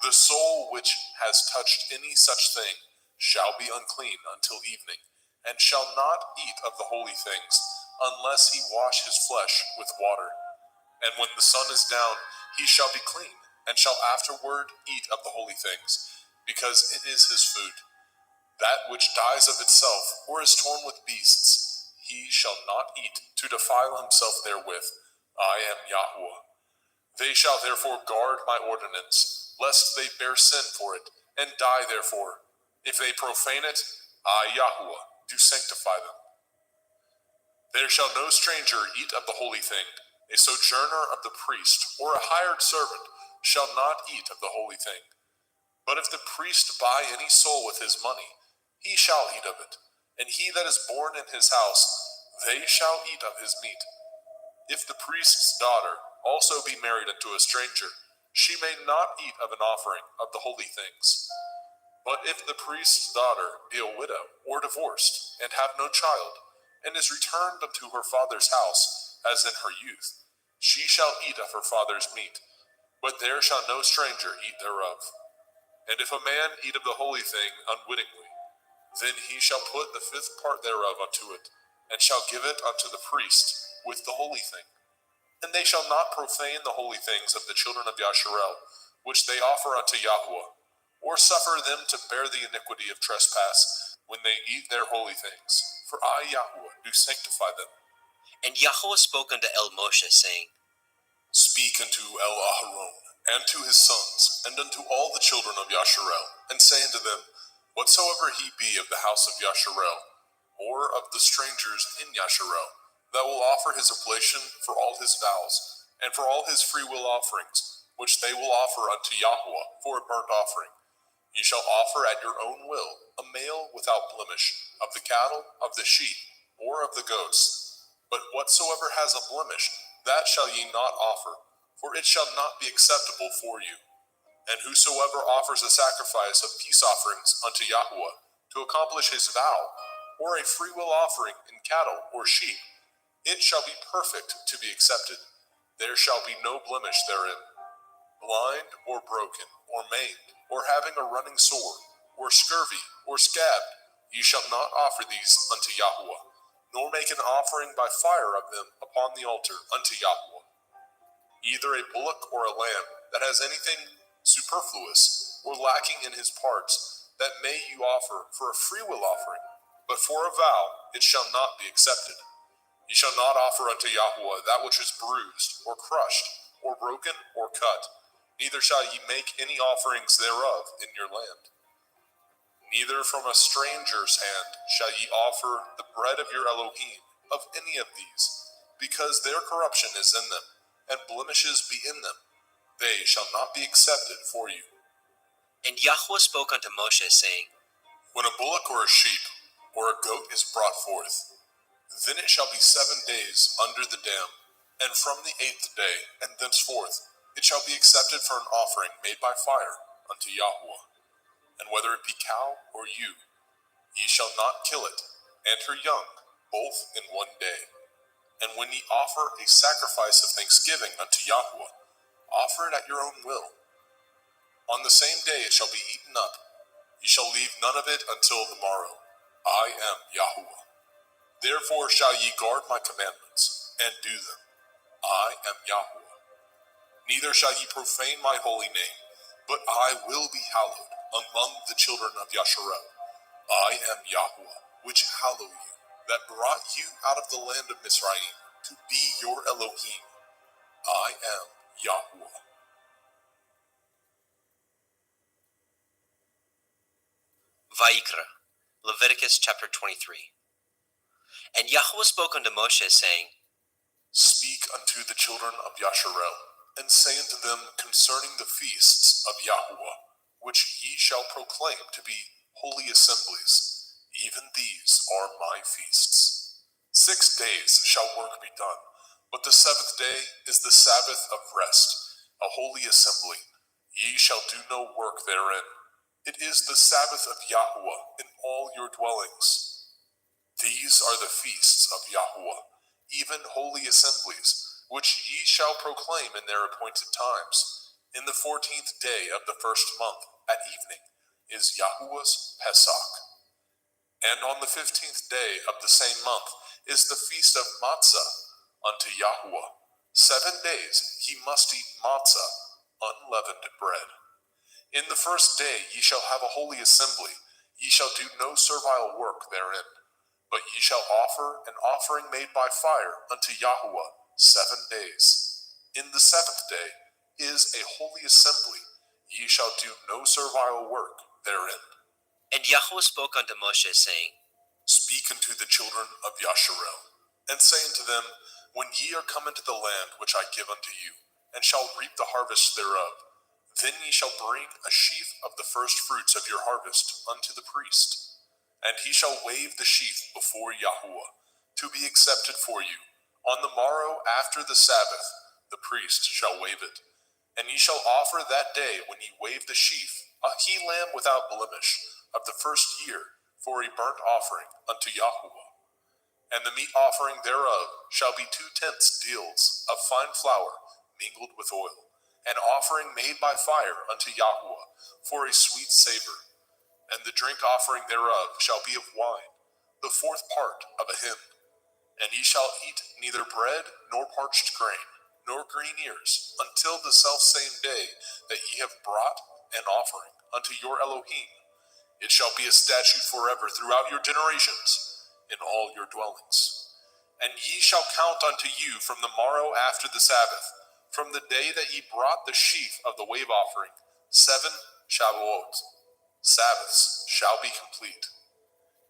the soul which has touched any such thing shall be unclean until evening, and shall not eat of the holy things, unless he wash his flesh with water. And when the sun is down, he shall be clean, and shall afterward eat of the holy things, because it is his food. That which dies of itself, or is torn with beasts, he shall not eat, to defile himself therewith. I am Yahuwah. They shall therefore guard my ordinance, lest they bear sin for it, and die therefore. If they profane it, I, Yahuwah, do sanctify them. There shall no stranger eat of the holy thing. A sojourner of the priest, or a hired servant, shall not eat of the holy thing. But if the priest buy any soul with his money, he shall eat of it. And he that is born in his house, they shall eat of his meat. If the priest's daughter also be married unto a stranger, she may not eat of an offering of the holy things. But if the priest's daughter be a widow, or divorced, and have no child, and is returned unto her father's house, as in her youth, she shall eat of her father's meat, but there shall no stranger eat thereof. And if a man eat of the holy thing unwittingly, then he shall put the fifth part thereof unto it, and shall give it unto the priest with the holy thing. And they shall not profane the holy things of the children of Yasharel, which they offer unto Yahuwah, or suffer them to bear the iniquity of trespass when they eat their holy things. For I, Yahuwah, do sanctify them. And Yahuwah spoke unto Moshe, saying, Speak unto Aharon, and to his sons, and unto all the children of Yasharel, and say unto them, whatsoever he be of the house of Yasharel, or of the strangers in Yasharel, that will offer his oblation for all his vows, and for all his freewill offerings, which they will offer unto Yahuwah for a burnt offering. Ye shall offer at your own will a male without blemish, of the cattle, of the sheep, or of the goats. But whatsoever has a blemish, that shall ye not offer, for it shall not be acceptable for you. And whosoever offers a sacrifice of peace offerings unto Yahuwah, to accomplish his vow, or a freewill offering in cattle or sheep, it shall be perfect to be accepted. There shall be no blemish therein. Blind, or broken, or maimed, or having a running sore, or scurvy, or scabbed, ye shall not offer these unto Yahuwah, nor make an offering by fire of them upon the altar unto Yahuwah. Either a bullock or a lamb that has anything superfluous or lacking in his parts, that may you offer for a freewill offering, but for a vow it shall not be accepted. Ye shall not offer unto Yahuwah that which is bruised, or crushed, or broken, or cut, neither shall ye make any offerings thereof in your land. Neither from a stranger's hand shall ye offer the bread of your Elohim of any of these, because their corruption is in them, and blemishes be in them. They shall not be accepted for you. And Yahweh spoke unto Moshe, saying, When a bullock or a sheep or a goat is brought forth, then it shall be 7 days under the dam, and from the 8th day and thenceforth it shall be accepted for an offering made by fire unto Yahweh. And whether it be cow or ewe, ye shall not kill it, and her young, both in 1 day. And when ye offer a sacrifice of thanksgiving unto Yahweh, offer it at your own will. On the same day it shall be eaten up. Ye shall leave none of it until the morrow. I am Yahweh. Therefore shall ye guard my commandments, and do them. I am Yahweh. Neither shall ye profane my holy name, but I will be hallowed among the children of Yasharel. I am Yahweh, which hallow you, that brought you out of the land of Mizraim, to be your Elohim. I am Yahweh. Vayikra, Leviticus chapter 23. And Yahweh spoke unto Moshe, saying, Speak unto the children of Yasharel, and say unto them concerning the feasts of Yahweh, which ye shall proclaim to be holy assemblies. Even these are my feasts. 6 days shall work be done, but the 7th day is the Sabbath of rest, a holy assembly. Ye shall do no work therein. It is the Sabbath of Yahweh in all your dwellings. These are the feasts of Yahweh, even holy assemblies, which ye shall proclaim in their appointed times. In the 14th day of the 1st month, at evening, is Yahuwah's Pesach. And on the 15th day of the same month is the feast of Matzah unto Yahweh. 7 days ye must eat matzah, unleavened bread. In the 1st day ye shall have a holy assembly. Ye shall do no servile work therein, but ye shall offer an offering made by fire unto Yahweh 7 days. In the 7th day is a holy assembly. Ye shall do no servile work therein. And Yahweh spoke unto Moshe, saying, Speak unto the children of Yasharel, and say unto them, When ye are come into the land which I give unto you, and shall reap the harvest thereof, then ye shall bring a sheaf of the first fruits of your harvest unto the priest. And he shall wave the sheaf before Yahweh, to be accepted for you. On the morrow after the Sabbath, the priest shall wave it. And ye shall offer that day when ye wave the sheaf, a he-lamb without blemish, of the 1st year, for a burnt offering unto Yahweh. And the meat offering thereof shall be 2/10 deals of fine flour mingled with oil, an offering made by fire unto Yahweh, for a sweet savor. And the drink offering thereof shall be of wine, the 4th part of a hin. And ye shall eat neither bread nor parched grain, nor green ears, until the selfsame day that ye have brought an offering unto your Elohim. It shall be a statute forever throughout your generations, in all your dwellings. And ye shall count unto you from the morrow after the Sabbath, from the day that ye brought the sheaf of the wave offering, 7 Shavuot. Sabbaths shall be complete.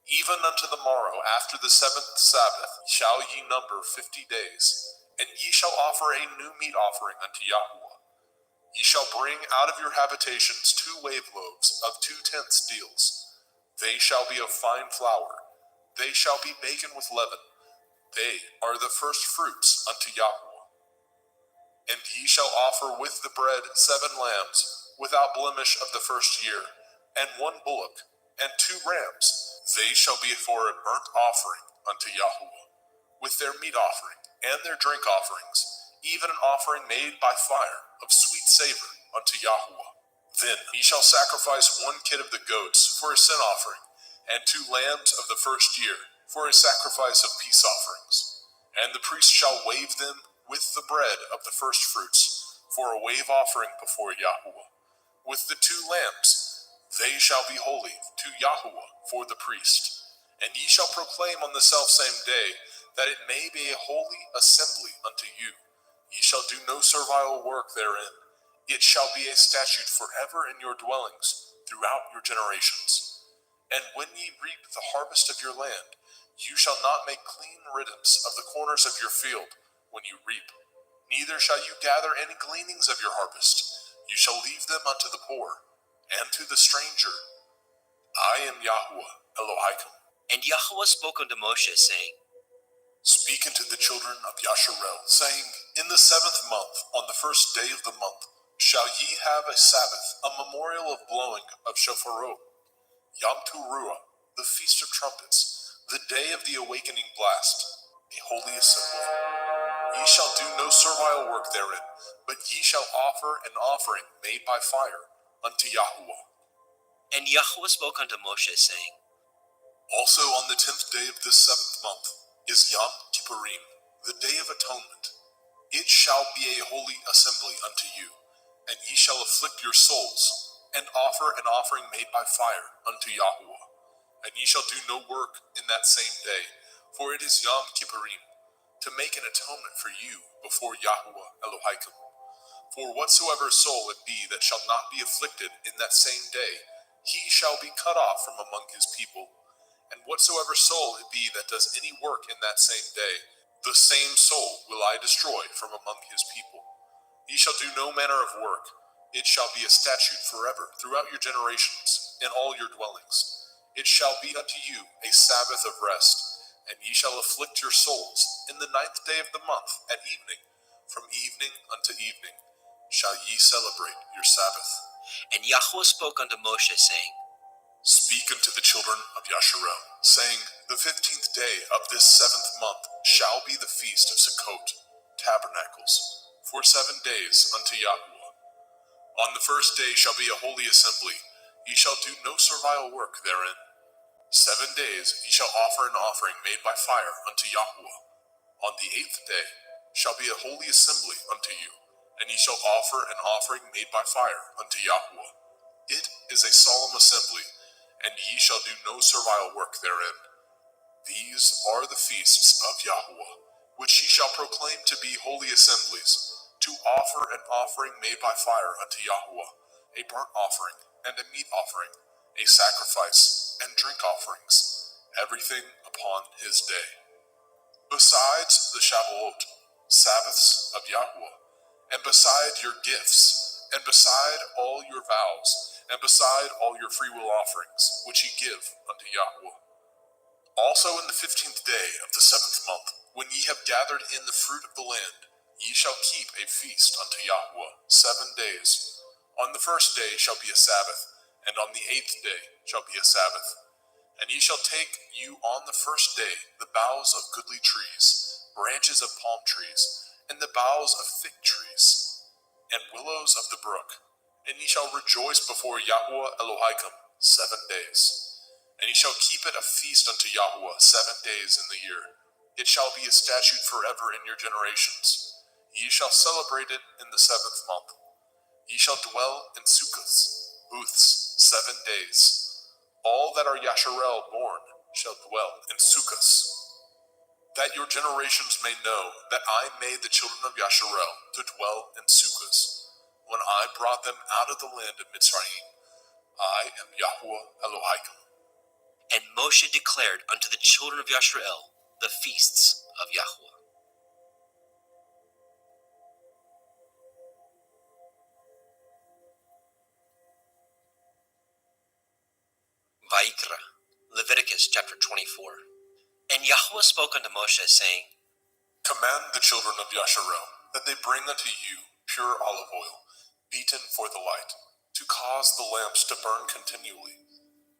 Even unto the morrow after the 7th Sabbath shall ye number 50 days, and ye shall offer a new meat offering unto Yahweh. Ye shall bring out of your habitations 2 wave loaves of 2/10 deals. They shall be of fine flour. They shall be baken with leaven. They are the first fruits unto Yahweh. And ye shall offer with the bread 7 lambs, without blemish of the 1st year, and 1 bullock, and 2 rams. They shall be for a burnt offering unto Yahweh, with their meat offering, and their drink offerings, even an offering made by fire of sweet savor unto Yahweh. Then ye shall sacrifice 1 kid of the goats for a sin offering, and 2 lambs of the 1st year for a sacrifice of peace offerings. And the priest shall wave them with the bread of the first fruits for a wave offering before Yahweh. With the 2 lambs, they shall be holy to Yahweh for the priest. And ye shall proclaim on the selfsame day that it may be a holy assembly unto you. Ye shall do no servile work therein. It shall be a statute forever in your dwellings throughout your generations. And when ye reap the harvest of your land, you shall not make clean riddance of the corners of your field when you reap. Neither shall you gather any gleanings of your harvest. You shall leave them unto the poor, and to the stranger. I am Yahuwah Elohim. And Yahweh spoke unto Moshe, saying, Speak unto the children of Yasharel, saying, In the 7th month, on the 1st day of the month, shall ye have a Sabbath, a memorial of blowing of shofarot, Yom Teruah, the feast of trumpets, the day of the awakening blast, a holy assembly. Ye shall do no servile work therein, but ye shall offer an offering made by fire unto Yahuwah. And Yahweh spoke unto Moshe, saying, Also on the 10th day of this 7th month is Yom Kippurim, the day of atonement. It shall be a holy assembly unto you, and ye shall afflict your souls, and offer an offering made by fire unto Yahuwah. And ye shall do no work in that same day, for it is Yom Kippurim, to make an atonement for you before Yahuwah Elohim. For whatsoever soul it be that shall not be afflicted in that same day, he shall be cut off from among his people. And whatsoever soul it be that does any work in that same day, the same soul will I destroy from among his people. Ye shall do no manner of work. It shall be a statute forever throughout your generations, in all your dwellings. It shall be unto you a Sabbath of rest, and ye shall afflict your souls in the 9th day of the month at evening. From evening unto evening shall ye celebrate your Sabbath. And Yahweh spoke unto Moshe, saying, Speak unto the children of Yasharel, saying, The 15th day of this 7th month shall be the feast of Sukkot, tabernacles, for 7 days unto Yahuwah. On the 1st day shall be a holy assembly. Ye shall do no servile work therein. 7 days ye shall offer an offering made by fire unto Yahuwah. On the 8th day shall be a holy assembly unto you, and ye shall offer an offering made by fire unto Yahuwah. It is a solemn assembly, and ye shall do no servile work therein. These are the feasts of Yahuwah, which ye shall proclaim to be holy assemblies, to offer an offering made by fire unto Yahuwah, a burnt offering and a meat offering, a sacrifice and drink offerings, everything upon his day. Besides the Shavuot, Sabbaths of Yahuwah, and beside your gifts, and beside all your vows, and beside all your freewill offerings, which ye give unto Yahuwah. Also in the 15th day of the 7th month, when ye have gathered in the fruit of the land, ye shall keep a feast unto Yahuwah 7 days. On the 1st day shall be a Sabbath, and on the 8th day shall be a Sabbath. And ye shall take you on the 1st day the boughs of goodly trees, branches of palm trees, and the boughs of fig trees, and willows of the brook, and ye shall rejoice before Yahuwah Elohim 7 days. And ye shall keep it a feast unto Yahuwah 7 days in the year. It shall be a statute forever in your generations. Ye shall celebrate it in the 7th month. Ye shall dwell in sukkahs, booths, 7 days. All that are Yasharel born shall dwell in sukkahs. That your generations may know that I made the children of Yasharel to dwell in sukkahs, when I brought them out of the land of Mitzrayim. I am Yahuwah Elohim. And Moshe declared unto the children of Yasharel the feasts of Yahuwah. Vayikra, Leviticus chapter 24. And Yahuwah spoke unto Moshe, saying, Command the children of Yasharel that they bring unto you pure olive oil, beaten for the light, to cause the lamps to burn continually,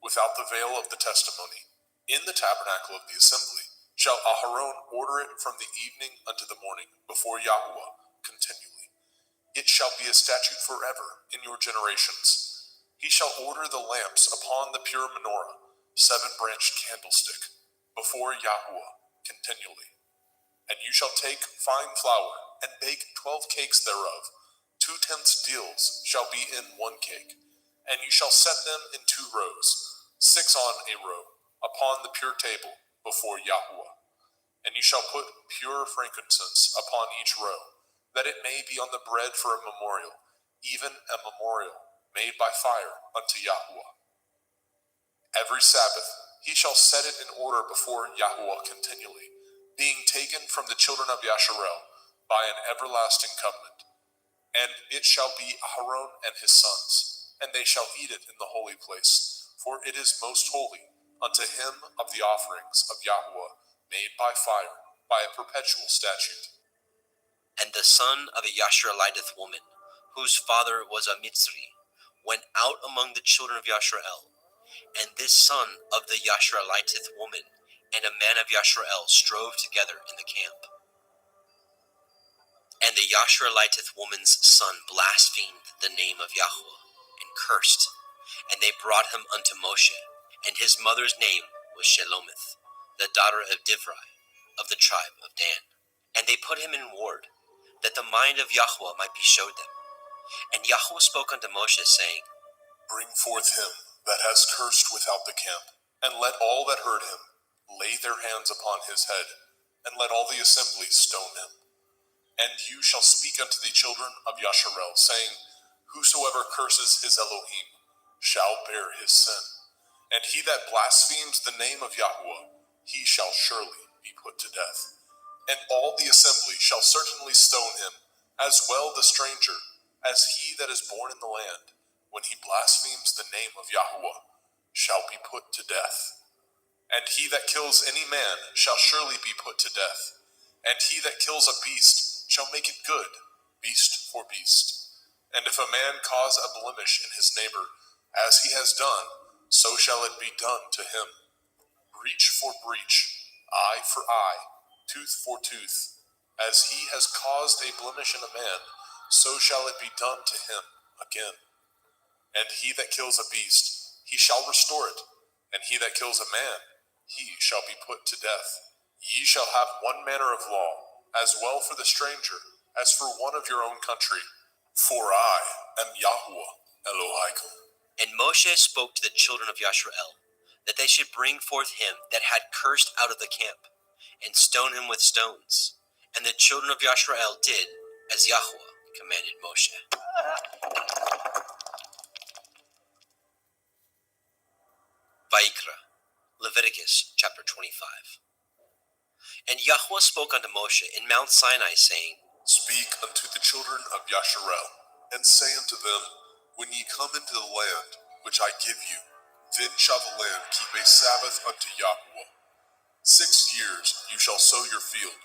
without the veil of the testimony. In the tabernacle of the assembly shall Aharon order it from the evening unto the morning before Yahuwah continually. It shall be a statute forever in your generations. He shall order the lamps upon the pure menorah, 7-branched candlestick, before Yahuwah continually. And you shall take fine flour, and bake 12 cakes thereof. 2/10 deals shall be in 1 cake. And you shall set them in 2 rows, 6 on a row, upon the pure table before Yahuwah. And you shall put pure frankincense upon each row, that it may be on the bread for a memorial, even a memorial made by fire unto Yahuwah. Every Sabbath he shall set it in order before Yahuwah continually, being taken from the children of Yasharel by an everlasting covenant. And it shall be Aharon and his sons, and they shall eat it in the holy place, for it is most holy unto him of the offerings of Yahuwah made by fire, by a perpetual statute. And the son of a Yashareliteth woman, whose father was a Mitzri, went out among the children of Yasharel. And this son of the Yashareliteth woman and a man of Yasharel strove together in the camp. And the Yashareliteth woman's son blasphemed the name of Yahuwah and cursed. And they brought him unto Moshe, and his mother's name was Shelomith, the daughter of Divri, of the tribe of Dan. And they put him in ward, that the mind of Yahuwah might be showed them. And Yahuwah spoke unto Moshe, saying, Bring forth him that has cursed without the camp, and let all that heard him lay their hands upon his head, and let all the assembly stone him. And you shall speak unto the children of Yasharel, saying, Whosoever curses his Elohim shall bear his sin. And he that blasphemes the name of Yahuwah, he shall surely be put to death. And all the assembly shall certainly stone him, as well the stranger, as he that is born in the land, when he blasphemes the name of Yahuwah, shall be put to death. And he that kills any man shall surely be put to death. And he that kills a beast shall make it good, beast for beast. And if a man cause a blemish in his neighbor, as he has done, so shall it be done to him. Breach for breach, eye for eye, tooth for tooth. As he has caused a blemish in a man, so shall it be done to him again. And he that kills a beast, he shall restore it. And he that kills a man, he shall be put to death. Ye shall have one manner of law, as well for the stranger, as for one of your own country. For I am Yahuwah Elohaikum. And Moshe spoke to the children of Yasharel, that they should bring forth him that had cursed out of the camp, and stone him with stones. And the children of Yasharel did as Yahuwah commanded Moshe. Vayikra, Leviticus chapter 25. And Yahuwah spoke unto Moshe in Mount Sinai, saying, Speak unto the children of Yasharel, and say unto them, When ye come into the land which I give you, then shall the land keep a Sabbath unto Yahuwah. 6 years you shall sow your field,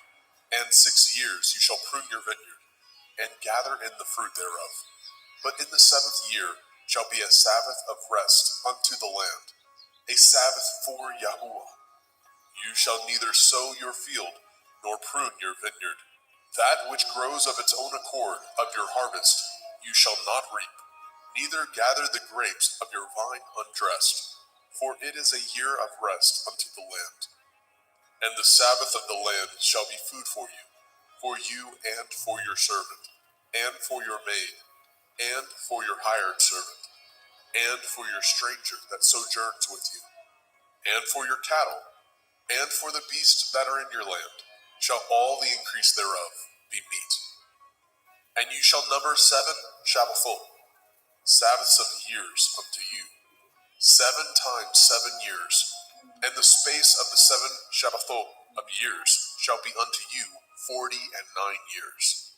and 6 years you shall prune your vineyard, and gather in the fruit thereof. But in the 7th year shall be a Sabbath of rest unto the land, a Sabbath for Yahuwah. You shall neither sow your field, nor prune your vineyard. That which grows of its own accord of your harvest you shall not reap, neither gather the grapes of your vine undressed, for it is a year of rest unto the land. And the Sabbath of the land shall be food for you and for your servant, and for your maid, and for your hired servant, and for your stranger that sojourns with you, and for your cattle, and for the beasts that are in your land, shall all the increase thereof be meat. And you shall number 7 Shabbathot, Sabbaths of years unto you, 7 times 7 years, and the space of the 7 Shabbathot of years shall be unto you 49 years.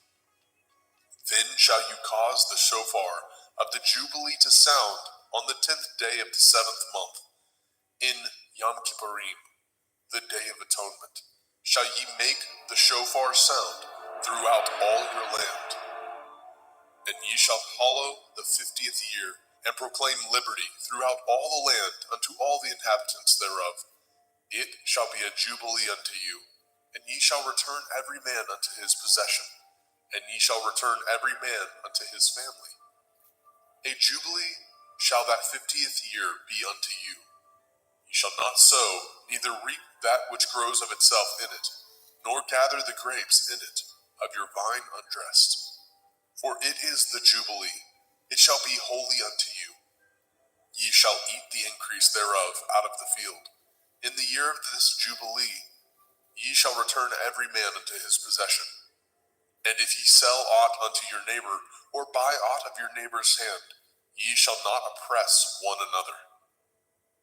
Then shall you cause the shofar of the Jubilee to sound on the 10th day of the 7th month, in Yom Kippurim, the day of atonement. Shall ye make the shofar sound throughout all your land. And ye shall hallow the 50th year, and proclaim liberty throughout all the land unto all the inhabitants thereof. It shall be a jubilee unto you, and ye shall return every man unto his possession, and ye shall return every man unto his family. A jubilee shall that 50th year be unto you. Ye shall not sow, neither reap that which grows of itself in it, nor gather the grapes in it of your vine undressed. For it is the jubilee, it shall be holy unto you. Ye shall eat the increase thereof out of the field. In the year of this jubilee, ye shall return every man unto his possession. And if ye sell aught unto your neighbor, or buy aught of your neighbor's hand, ye shall not oppress one another.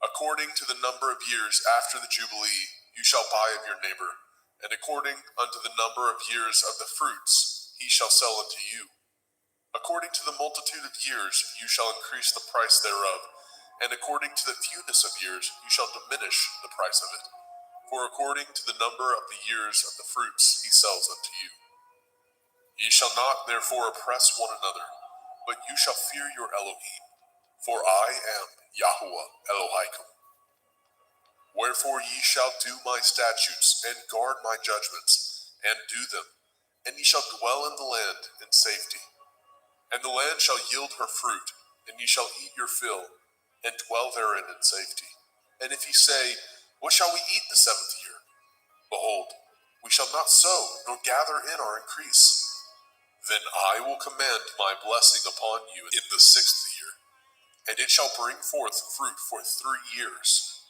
According to the number of years after the Jubilee, you shall buy of your neighbor, and according unto the number of years of the fruits, he shall sell unto you. According to the multitude of years, you shall increase the price thereof, and according to the fewness of years, you shall diminish the price of it. For according to the number of the years of the fruits, he sells unto you. Ye shall not therefore oppress one another, but you shall fear your Elohim, for I am Yahuwah Elohaikum. Wherefore ye shall do my statutes, and guard my judgments, and do them, and ye shall dwell in the land in safety. And the land shall yield her fruit, and ye shall eat your fill, and dwell therein in safety. And if ye say, what shall we eat the 7th year? Behold, we shall not sow, nor gather in our increase. Then I will command my blessing upon you in the 6th year, and it shall bring forth fruit for 3 years.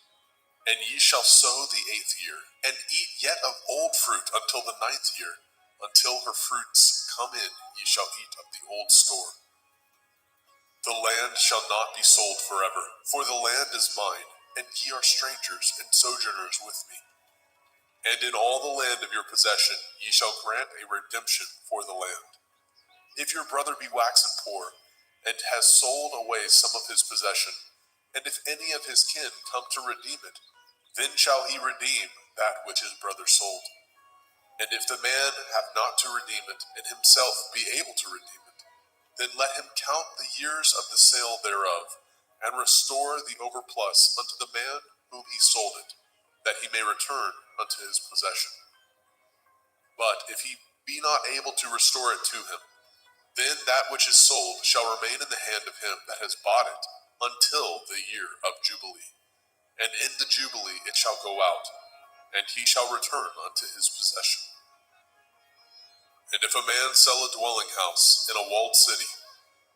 And ye shall sow the 8th year, and eat yet of old fruit until the 9th year. Until her fruits come in, ye shall eat of the old store. The land shall not be sold forever, for the land is mine, and ye are strangers and sojourners with me. And in all the land of your possession ye shall grant a redemption for the land. If your brother be waxen poor, and has sold away some of his possession, and if any of his kin come to redeem it, then shall he redeem that which his brother sold. And if the man have not to redeem it, and himself be able to redeem it, then let him count the years of the sale thereof, and restore the overplus unto the man whom he sold it, that he may return unto his possession. But if he be not able to restore it to him, then that which is sold shall remain in the hand of him that has bought it until the year of Jubilee. And in the Jubilee it shall go out, and he shall return unto his possession. And if a man sell a dwelling house in a walled city,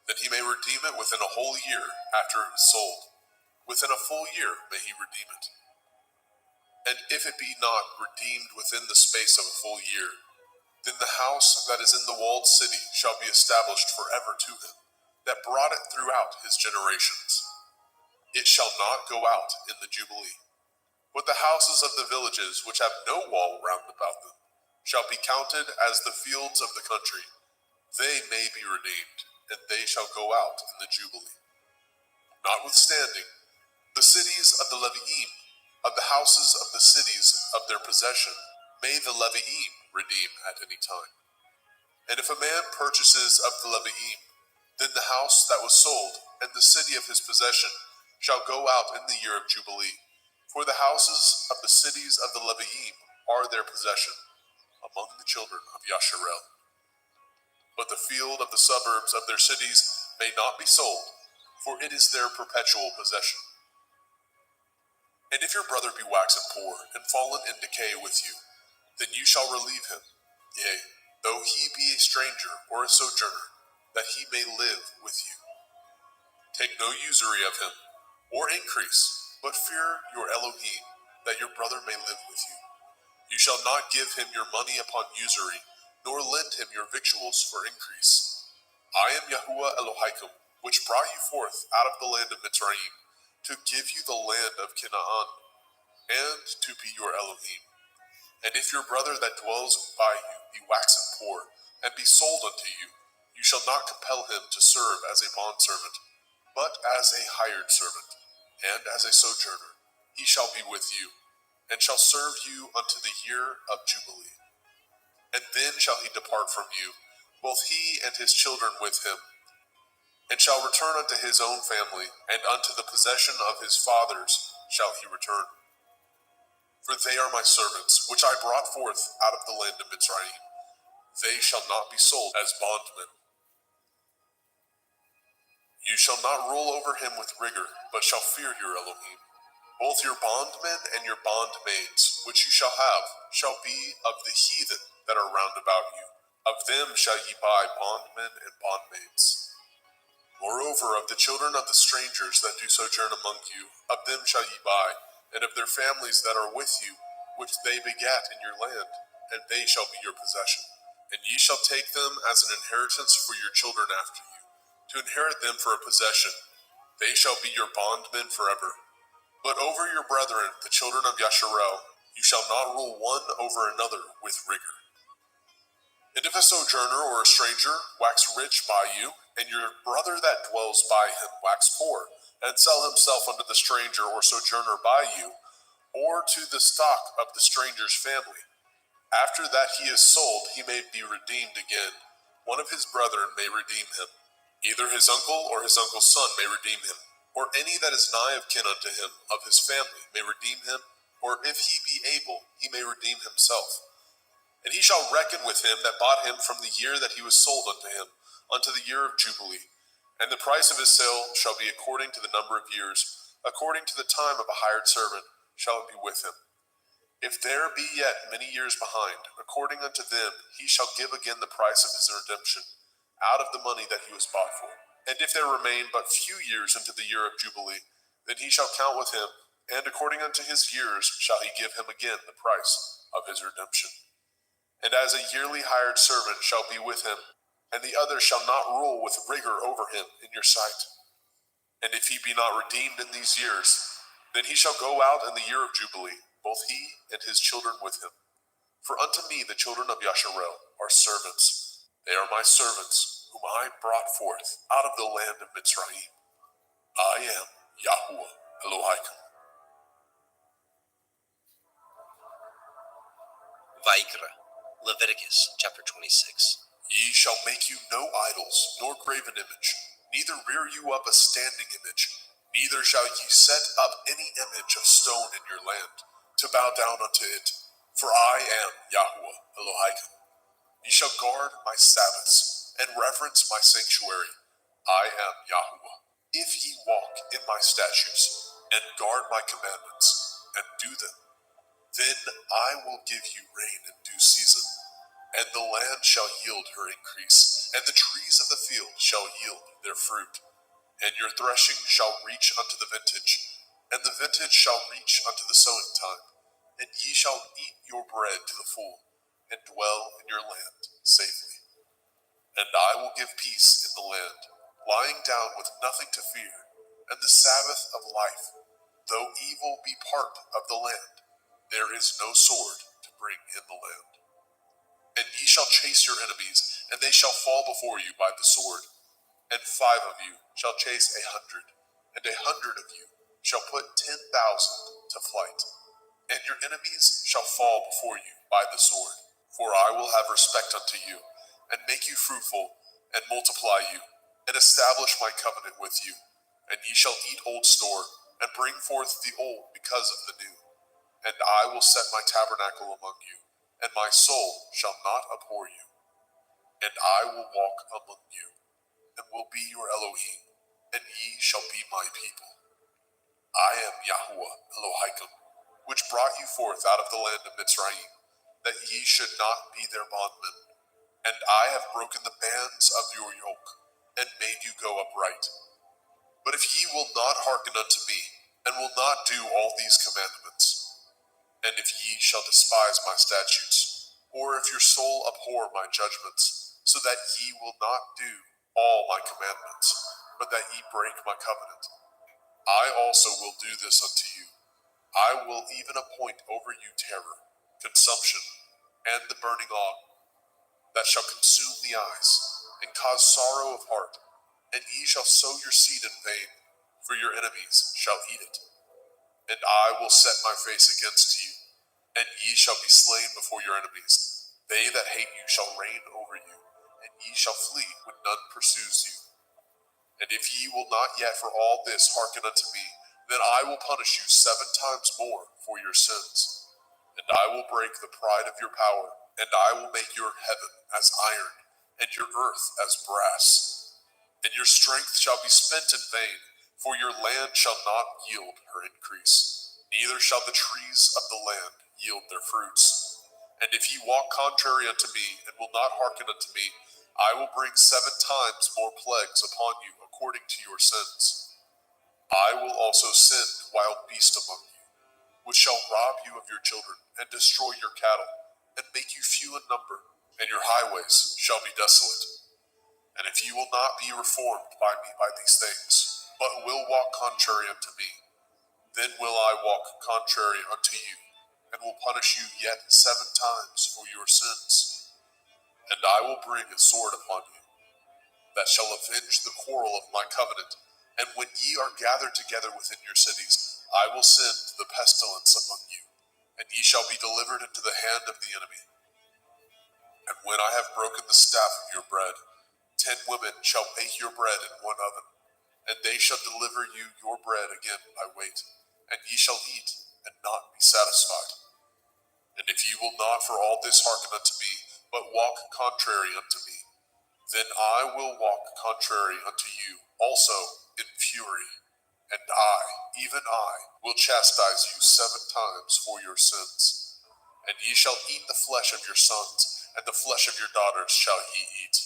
then he may redeem it within a whole year after it is sold. Within a full year may he redeem it. And if it be not redeemed within the space of a full year, then the house that is in the walled city shall be established forever to him, that brought it throughout his generations. It shall not go out in the Jubilee. But the houses of the villages which have no wall round about them shall be counted as the fields of the country. They may be redeemed, and they shall go out in the Jubilee. Notwithstanding, the cities of the Leviim, of the houses of the cities of their possession, may the Leviim redeem at any time. And if a man purchases of the Leviim, then the house that was sold and the city of his possession shall go out in the year of Jubilee. For the houses of the cities of the Leviim are their possession among the children of Yasharel. But the field of the suburbs of their cities may not be sold, for it is their perpetual possession. And if your brother be waxen poor and fallen in decay with you, then you shall relieve him, yea, though he be a stranger or a sojourner, that he may live with you. Take no usury of him, or increase, but fear your Elohim, that your brother may live with you. You shall not give him your money upon usury, nor lend him your victuals for increase. I am Yahuwah Elohaikum, which brought you forth out of the land of Mitzrayim, to give you the land of Canaan, and to be your Elohim. And if your brother that dwells by you be waxen poor, and be sold unto you, you shall not compel him to serve as a bondservant, but as a hired servant, and as a sojourner. He shall be with you, and shall serve you unto the year of Jubilee. And then shall he depart from you, both he and his children with him, and shall return unto his own family, and unto the possession of his fathers shall he return. For they are my servants, which I brought forth out of the land of Mitzrayim. They shall not be sold as bondmen. You shall not rule over him with rigor, but shall fear your Elohim. Both your bondmen and your bondmaids, which you shall have, shall be of the heathen that are round about you. Of them shall ye buy bondmen and bondmaids. Moreover, of the children of the strangers that do sojourn among you, of them shall ye buy, and of their families that are with you, which they begat in your land, and they shall be your possession. And ye shall take them as an inheritance for your children after you, to inherit them for a possession. They shall be your bondmen forever. But over your brethren, the children of Yasharel, you shall not rule one over another with rigor. And if a sojourner or a stranger wax rich by you, and your brother that dwells by him wax poor, and sell himself unto the stranger or sojourner by you, or to the stock of the stranger's family, after that he is sold, he may be redeemed again. One of his brethren may redeem him. Either his uncle or his uncle's son may redeem him, or any that is nigh of kin unto him of his family may redeem him, or if he be able, he may redeem himself. And he shall reckon with him that bought him from the year that he was sold unto him, unto the year of Jubilee. And the price of his sale shall be according to the number of years, according to the time of a hired servant shall it be with him. If there be yet many years behind, according unto them he shall give again the price of his redemption, out of the money that he was bought for. And if there remain but few years unto the year of Jubilee, then he shall count with him, and according unto his years shall he give him again the price of his redemption. And as a yearly hired servant shall be with him, and the other shall not rule with rigor over him in your sight. And if he be not redeemed in these years, then he shall go out in the year of Jubilee, both he and his children with him. For unto me the children of Yasharel are servants. They are my servants, whom I brought forth out of the land of Mitzrayim. I am Yahuwah Elohim. Vaikra, Leviticus chapter 26. Ye shall make you no idols, nor graven image, neither rear you up a standing image, neither shall ye set up any image of stone in your land, to bow down unto it. For I am Yahuwah Elohim. Ye shall guard my Sabbaths, and reverence my sanctuary. I am Yahuwah. If ye walk in my statutes, and guard my commandments, and do them, then I will give you rain in due season, and the land shall yield her increase, and the trees of the field shall yield their fruit. And your threshing shall reach unto the vintage, and the vintage shall reach unto the sowing time. And ye shall eat your bread to the full, and dwell in your land safely. And I will give peace in the land, lying down with nothing to fear, and the Sabbath of life. Though evil be part of the land, there is no sword to bring in the land. And ye shall chase your enemies, and they shall fall before you by the sword. And 5 of you shall chase 100, and 100 of you shall put 10,000 to flight. And your enemies shall fall before you by the sword. For I will have respect unto you, and make you fruitful, and multiply you, and establish my covenant with you. And ye shall eat old store, and bring forth the old because of the new. And I will set my tabernacle among you, and my soul shall not abhor you. And I will walk among you, and will be your Elohim, and ye shall be my people. I am Yahuwah Elohim, which brought you forth out of the land of Mitzrayim, that ye should not be their bondmen. And I have broken the bands of your yoke, and made you go upright. But if ye will not hearken unto me, and will not do all these commandments, and if ye shall despise my statutes, or if your soul abhor my judgments, so that ye will not do all my commandments, but that ye break my covenant, I also will do this unto you. I will even appoint over you terror, consumption, and the burning ague, that shall consume the eyes, and cause sorrow of heart. And ye shall sow your seed in vain, for your enemies shall eat it. And I will set my face against you, and ye shall be slain before your enemies. They that hate you shall reign over you, and ye shall flee when none pursues you. And if ye will not yet for all this hearken unto me, then I will punish you 7 times more for your sins. And I will break the pride of your power, and I will make your heaven as iron, and your earth as brass. And your strength shall be spent in vain, for your land shall not yield her increase, neither shall the trees of the land yield their fruits. And if ye walk contrary unto me, and will not hearken unto me, I will bring 7 times more plagues upon you according to your sins. I will also send wild beasts among you, which shall rob you of your children, and destroy your cattle, and make you few in number, and your highways shall be desolate. And if ye will not be reformed by me by these things, but will walk contrary unto me, then will I walk contrary unto you, and will punish you yet 7 times for your sins. And I will bring a sword upon you, that shall avenge the quarrel of my covenant. And when ye are gathered together within your cities, I will send the pestilence among you, and ye shall be delivered into the hand of the enemy. And when I have broken the staff of your bread, 10 women shall bake your bread in one oven, and they shall deliver you your bread again by weight, and ye shall eat, and not be satisfied. And if ye will not for all this hearken unto me, but walk contrary unto me, then I will walk contrary unto you also in fury, and I, even I, will chastise you 7 times for your sins. And ye shall eat the flesh of your sons, and the flesh of your daughters shall ye eat.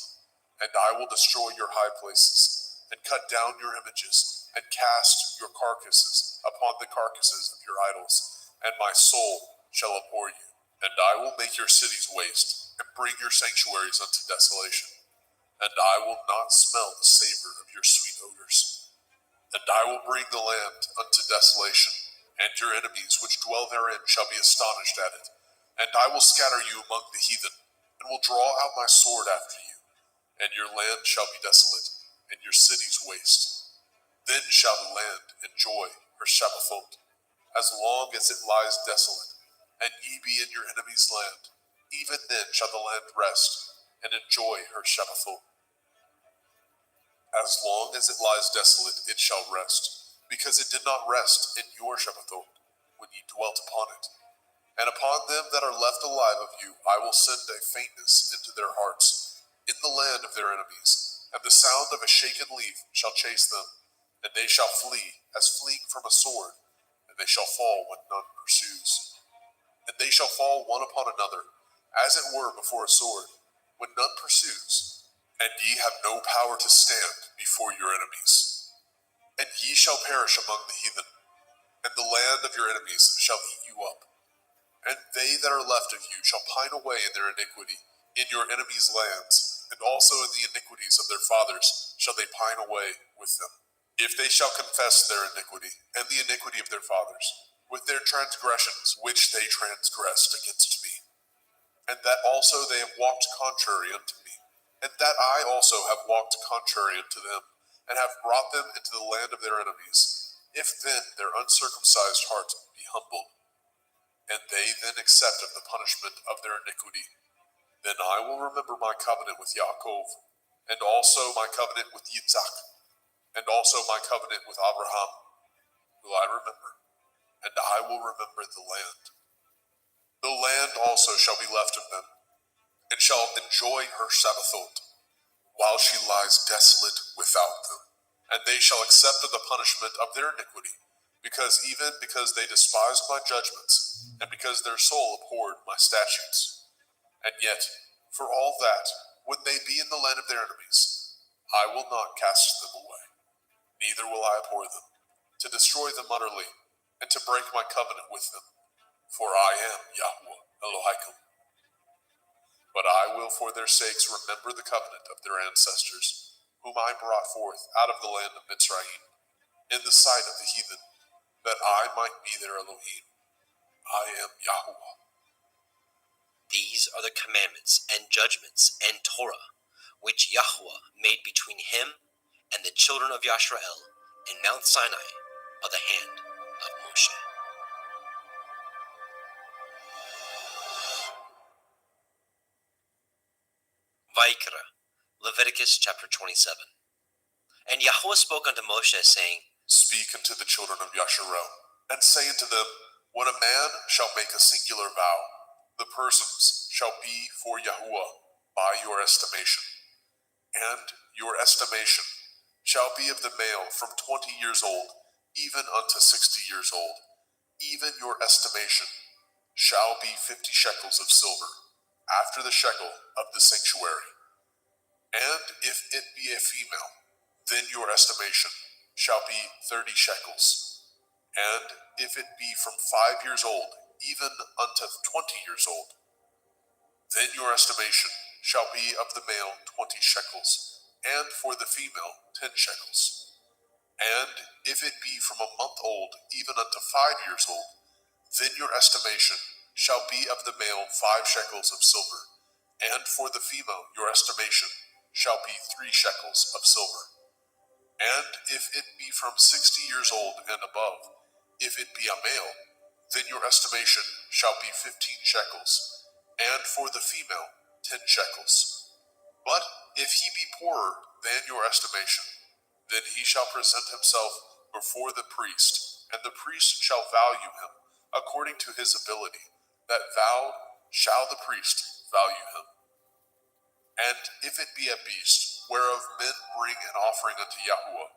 And I will destroy your high places, and cut down your images, and cast your carcasses upon the carcasses of your idols, and my soul shall abhor you. And I will make your cities waste, and bring your sanctuaries unto desolation. And I will not smell the savor of your sweet odors. And I will bring the land unto desolation, and your enemies which dwell therein shall be astonished at it. And I will scatter you among the heathen, and will draw out my sword after you, and your land shall be desolate, and your cities waste. Then shall the land enjoy her Shabbathot, as long as it lies desolate, and ye be in your enemy's land. Even then shall the land rest, and enjoy her Shabbathot. As long as it lies desolate, it shall rest, because it did not rest in your Shabbathot, when ye dwelt upon it. And upon them that are left alive of you, I will send a faintness into their hearts, in the land of their enemies, and the sound of a shaken leaf shall chase them, and they shall flee as fleeing from a sword, and they shall fall when none pursues. And they shall fall one upon another, as it were before a sword, when none pursues. And ye have no power to stand before your enemies. And ye shall perish among the heathen, and the land of your enemies shall eat you up. And they that are left of you shall pine away in their iniquity, in your enemies' lands, and also in the iniquities of their fathers shall they pine away with them. If they shall confess their iniquity, and the iniquity of their fathers, with their transgressions which they transgressed against me, and that also they have walked contrary unto me, and that I also have walked contrary unto them, and have brought them into the land of their enemies, if then their uncircumcised heart be humbled, and they then accept of the punishment of their iniquity, then I will remember my covenant with Yaakov, and also my covenant with Yitzhak, and also my covenant with Abraham will I remember, and I will remember the land. The land also shall be left of them, and shall enjoy her Shabbathot, while she lies desolate without them. And they shall accept of the punishment of their iniquity, because they despised my judgments, and because their soul abhorred my statutes. And yet, for all that, when they be in the land of their enemies, I will not cast them away, neither will I abhor them, to destroy them utterly, and to break my covenant with them. For I am Yahweh Elohim. But I will for their sakes remember the covenant of their ancestors, whom I brought forth out of the land of Mitzrayim, in the sight of the heathen, that I might be their Elohim. I am Yahweh. These are the commandments and judgments and Torah, which Yahweh made between him and the children of Yisrael in Mount Sinai by the hand of Moshe. Vayikra, Leviticus chapter 27. And Yahweh spoke unto Moshe, saying, Speak unto the children of Yasharel, and say unto them, When a man shall make a singular vow, the persons shall be for Yahuwah by your estimation. And your estimation shall be of the male from 20 years old, even unto 60 years old. Even your estimation shall be 50 shekels of silver, after the shekel of the sanctuary. And if it be a female, then your estimation shall be 30 shekels. And if it be from 5 years old, even unto 20 years old, then your estimation shall be of the male 20 shekels, and for the female 10 shekels. And if it be from a month old even unto 5 years old, then your estimation shall be of the male 5 shekels of silver, and for the female your estimation shall be 3 shekels of silver. And if it be from 60 years old and above, if it be a male, then your estimation shall be 15 shekels, and for the female 10 shekels. But if he be poorer than your estimation, then he shall present himself before the priest, and the priest shall value him according to his ability. That vowed shall the priest value him. And if it be a beast, whereof men bring an offering unto Yahuwah,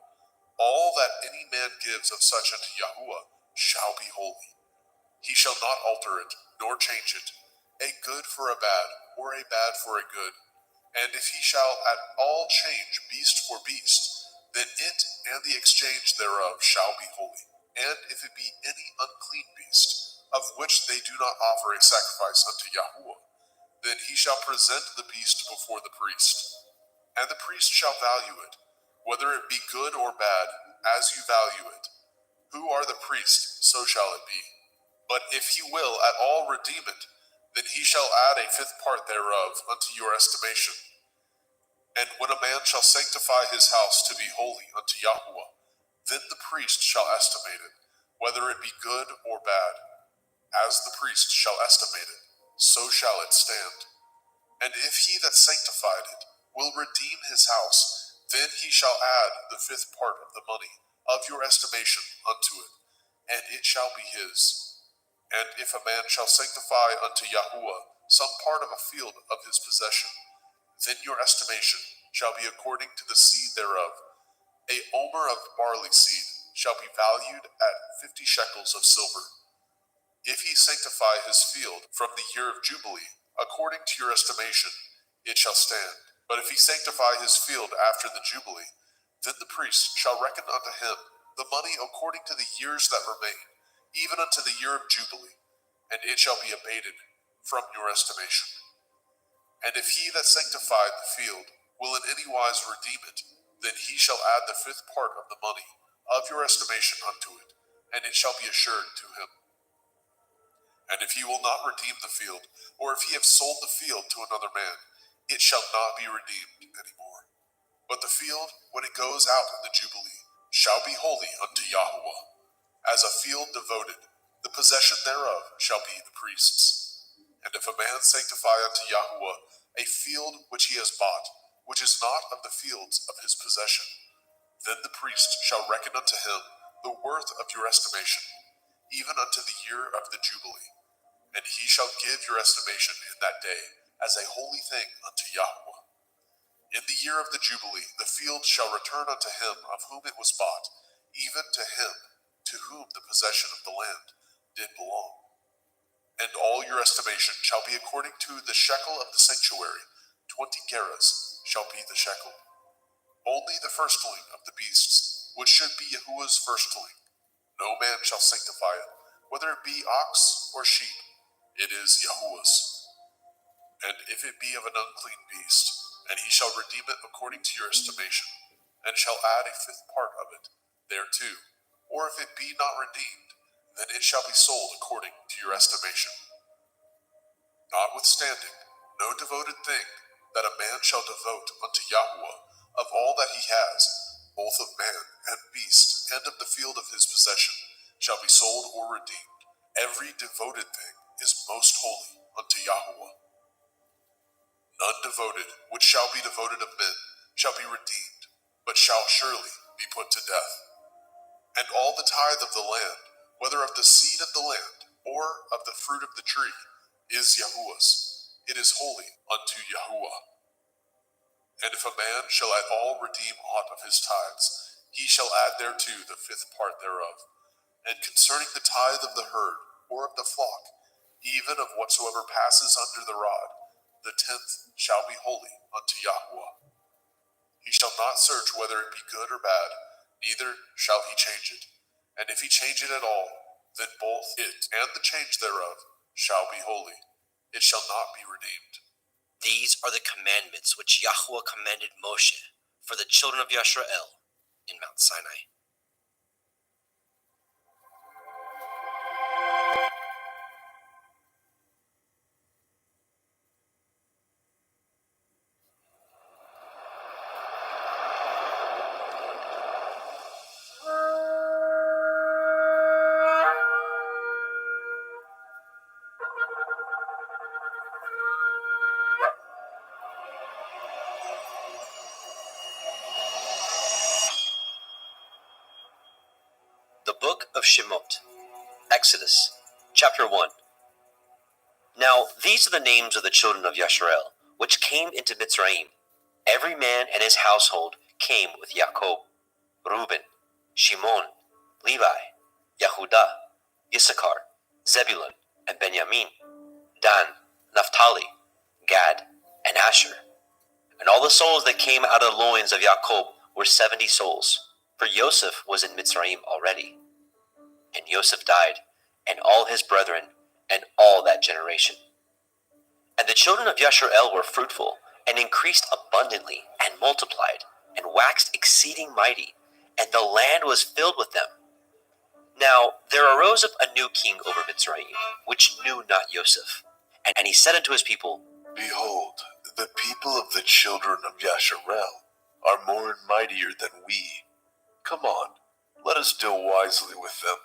all that any man gives of such unto Yahuwah shall be holy. He shall not alter it, nor change it, a good for a bad, or a bad for a good. And if he shall at all change beast for beast, then it and the exchange thereof shall be holy. And if it be any unclean beast, of which they do not offer a sacrifice unto Yahuwah, then he shall present the beast before the priest. And the priest shall value it, whether it be good or bad, as you value it. Who are the priest, so shall it be. But if he will at all redeem it, then he shall add a 5th part thereof unto your estimation. And when a man shall sanctify his house to be holy unto Yahuwah, then the priest shall estimate it, whether it be good or bad. As the priest shall estimate it, so shall it stand. And if he that sanctified it will redeem his house, then he shall add the 5th part of the money of your estimation unto it, and it shall be his. And if a man shall sanctify unto Yahuwah some part of a field of his possession, then your estimation shall be according to the seed thereof. A omer of barley seed shall be valued at 50 shekels of silver. If he sanctify his field from the year of Jubilee, according to your estimation, it shall stand. But if he sanctify his field after the Jubilee, then the priest shall reckon unto him the money according to the years that remain, even unto the year of Jubilee, and it shall be abated from your estimation. And if he that sanctified the field will in any wise redeem it, then he shall add the 5th part of the money of your estimation unto it, and it shall be assured to him. And if he will not redeem the field, or if he have sold the field to another man, it shall not be redeemed any more. But the field, when it goes out in the Jubilee, shall be holy unto Yahuwah. As a field devoted, the possession thereof shall be the priest's. And if a man sanctify unto Yahuwah a field which he has bought, which is not of the fields of his possession, then the priest shall reckon unto him the worth of your estimation, even unto the year of the Jubilee. And he shall give your estimation in that day as a holy thing unto Yahuwah. In the year of the Jubilee, the field shall return unto him of whom it was bought, even to him to whom the possession of the land did belong. And all your estimation shall be according to the shekel of the sanctuary. 20 gerahs shall be the shekel. Only the firstling of the beasts, which should be Yahuwah's firstling. No man shall sanctify it, whether it be ox or sheep. It is Yahuwah's. And if it be of an unclean beast, and he shall redeem it according to your estimation, and shall add a 5th part of it thereto, or if it be not redeemed, then it shall be sold according to your estimation. Notwithstanding, no devoted thing that a man shall devote unto Yahuwah of all that he has, both of man and beast, and of the field of his possession, shall be sold or redeemed. Every devoted thing is most holy unto Yahuwah. None devoted which shall be devoted of men shall be redeemed, but shall surely be put to death. And all the tithe of the land, whether of the seed of the land, or of the fruit of the tree, is Yahuwah's. It is holy unto Yahuwah. And if a man shall at all redeem aught of his tithes, he shall add thereto the 5th part thereof. And concerning the tithe of the herd, or of the flock, even of whatsoever passes under the rod, the 10th shall be holy unto Yahuwah. He shall not search whether it be good or bad, neither shall he change it. And if he change it at all, then both it and the change thereof shall be holy. It shall not be redeemed. These are the commandments which Yahuwah commanded Moshe for the children of Yisrael in Mount Sinai. of Shemot. Exodus, chapter 1. Now these are the names of the children of Yasharel, which came into Mitzrayim. Every man and his household came with Jacob: Reuben, Shimon, Levi, Yehudah, Issachar, Zebulun, and Benjamin, Dan, Naphtali, Gad, and Asher. And all the souls that came out of the loins of Jacob were 70 souls, for Joseph was in Mitzrayim already. And Joseph died, and all his brethren, and all that generation. And the children of Yasharel were fruitful, and increased abundantly, and multiplied, and waxed exceeding mighty, and the land was filled with them. Now there arose up a new king over Mitzrayim, which knew not Joseph. And he said unto his people, Behold, the people of the children of Yasharel are more and mightier than we. Come on, let us deal wisely with them,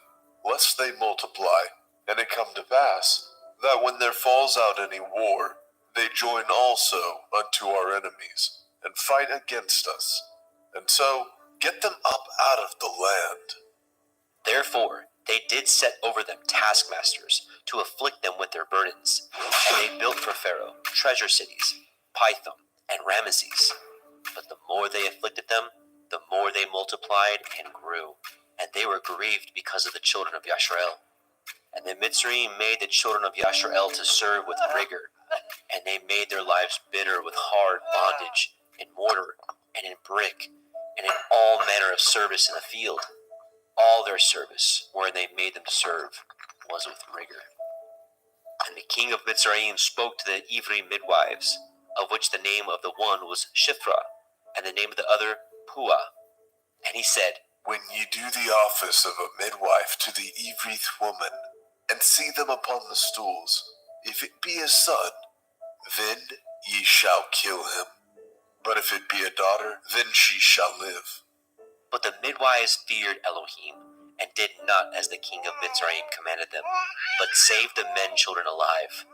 lest they multiply, and it come to pass, that when there falls out any war, they join also unto our enemies, and fight against us, and so get them up out of the land. Therefore they did set over them taskmasters, to afflict them with their burdens. And they built for Pharaoh treasure cities, Pithom and Ramesses. But the more they afflicted them, the more they multiplied and grew, and they were grieved because of the children of Yasharel. And the Mitzrayim made the children of Yasharel to serve with rigor, and they made their lives bitter with hard bondage, in mortar, and in brick, and in all manner of service in the field. All their service, where they made them to serve, was with rigor. And the king of Mitzrayim spoke to the Ivri midwives, of which the name of the one was Shiphrah, and the name of the other Puah. And he said, When ye do the office of a midwife to the Ivrith woman, and see them upon the stools, if it be a son, then ye shall kill him. But if it be a daughter, then she shall live. But the midwives feared Elohim, and did not as the king of Mitzrayim commanded them, but saved the men children alive.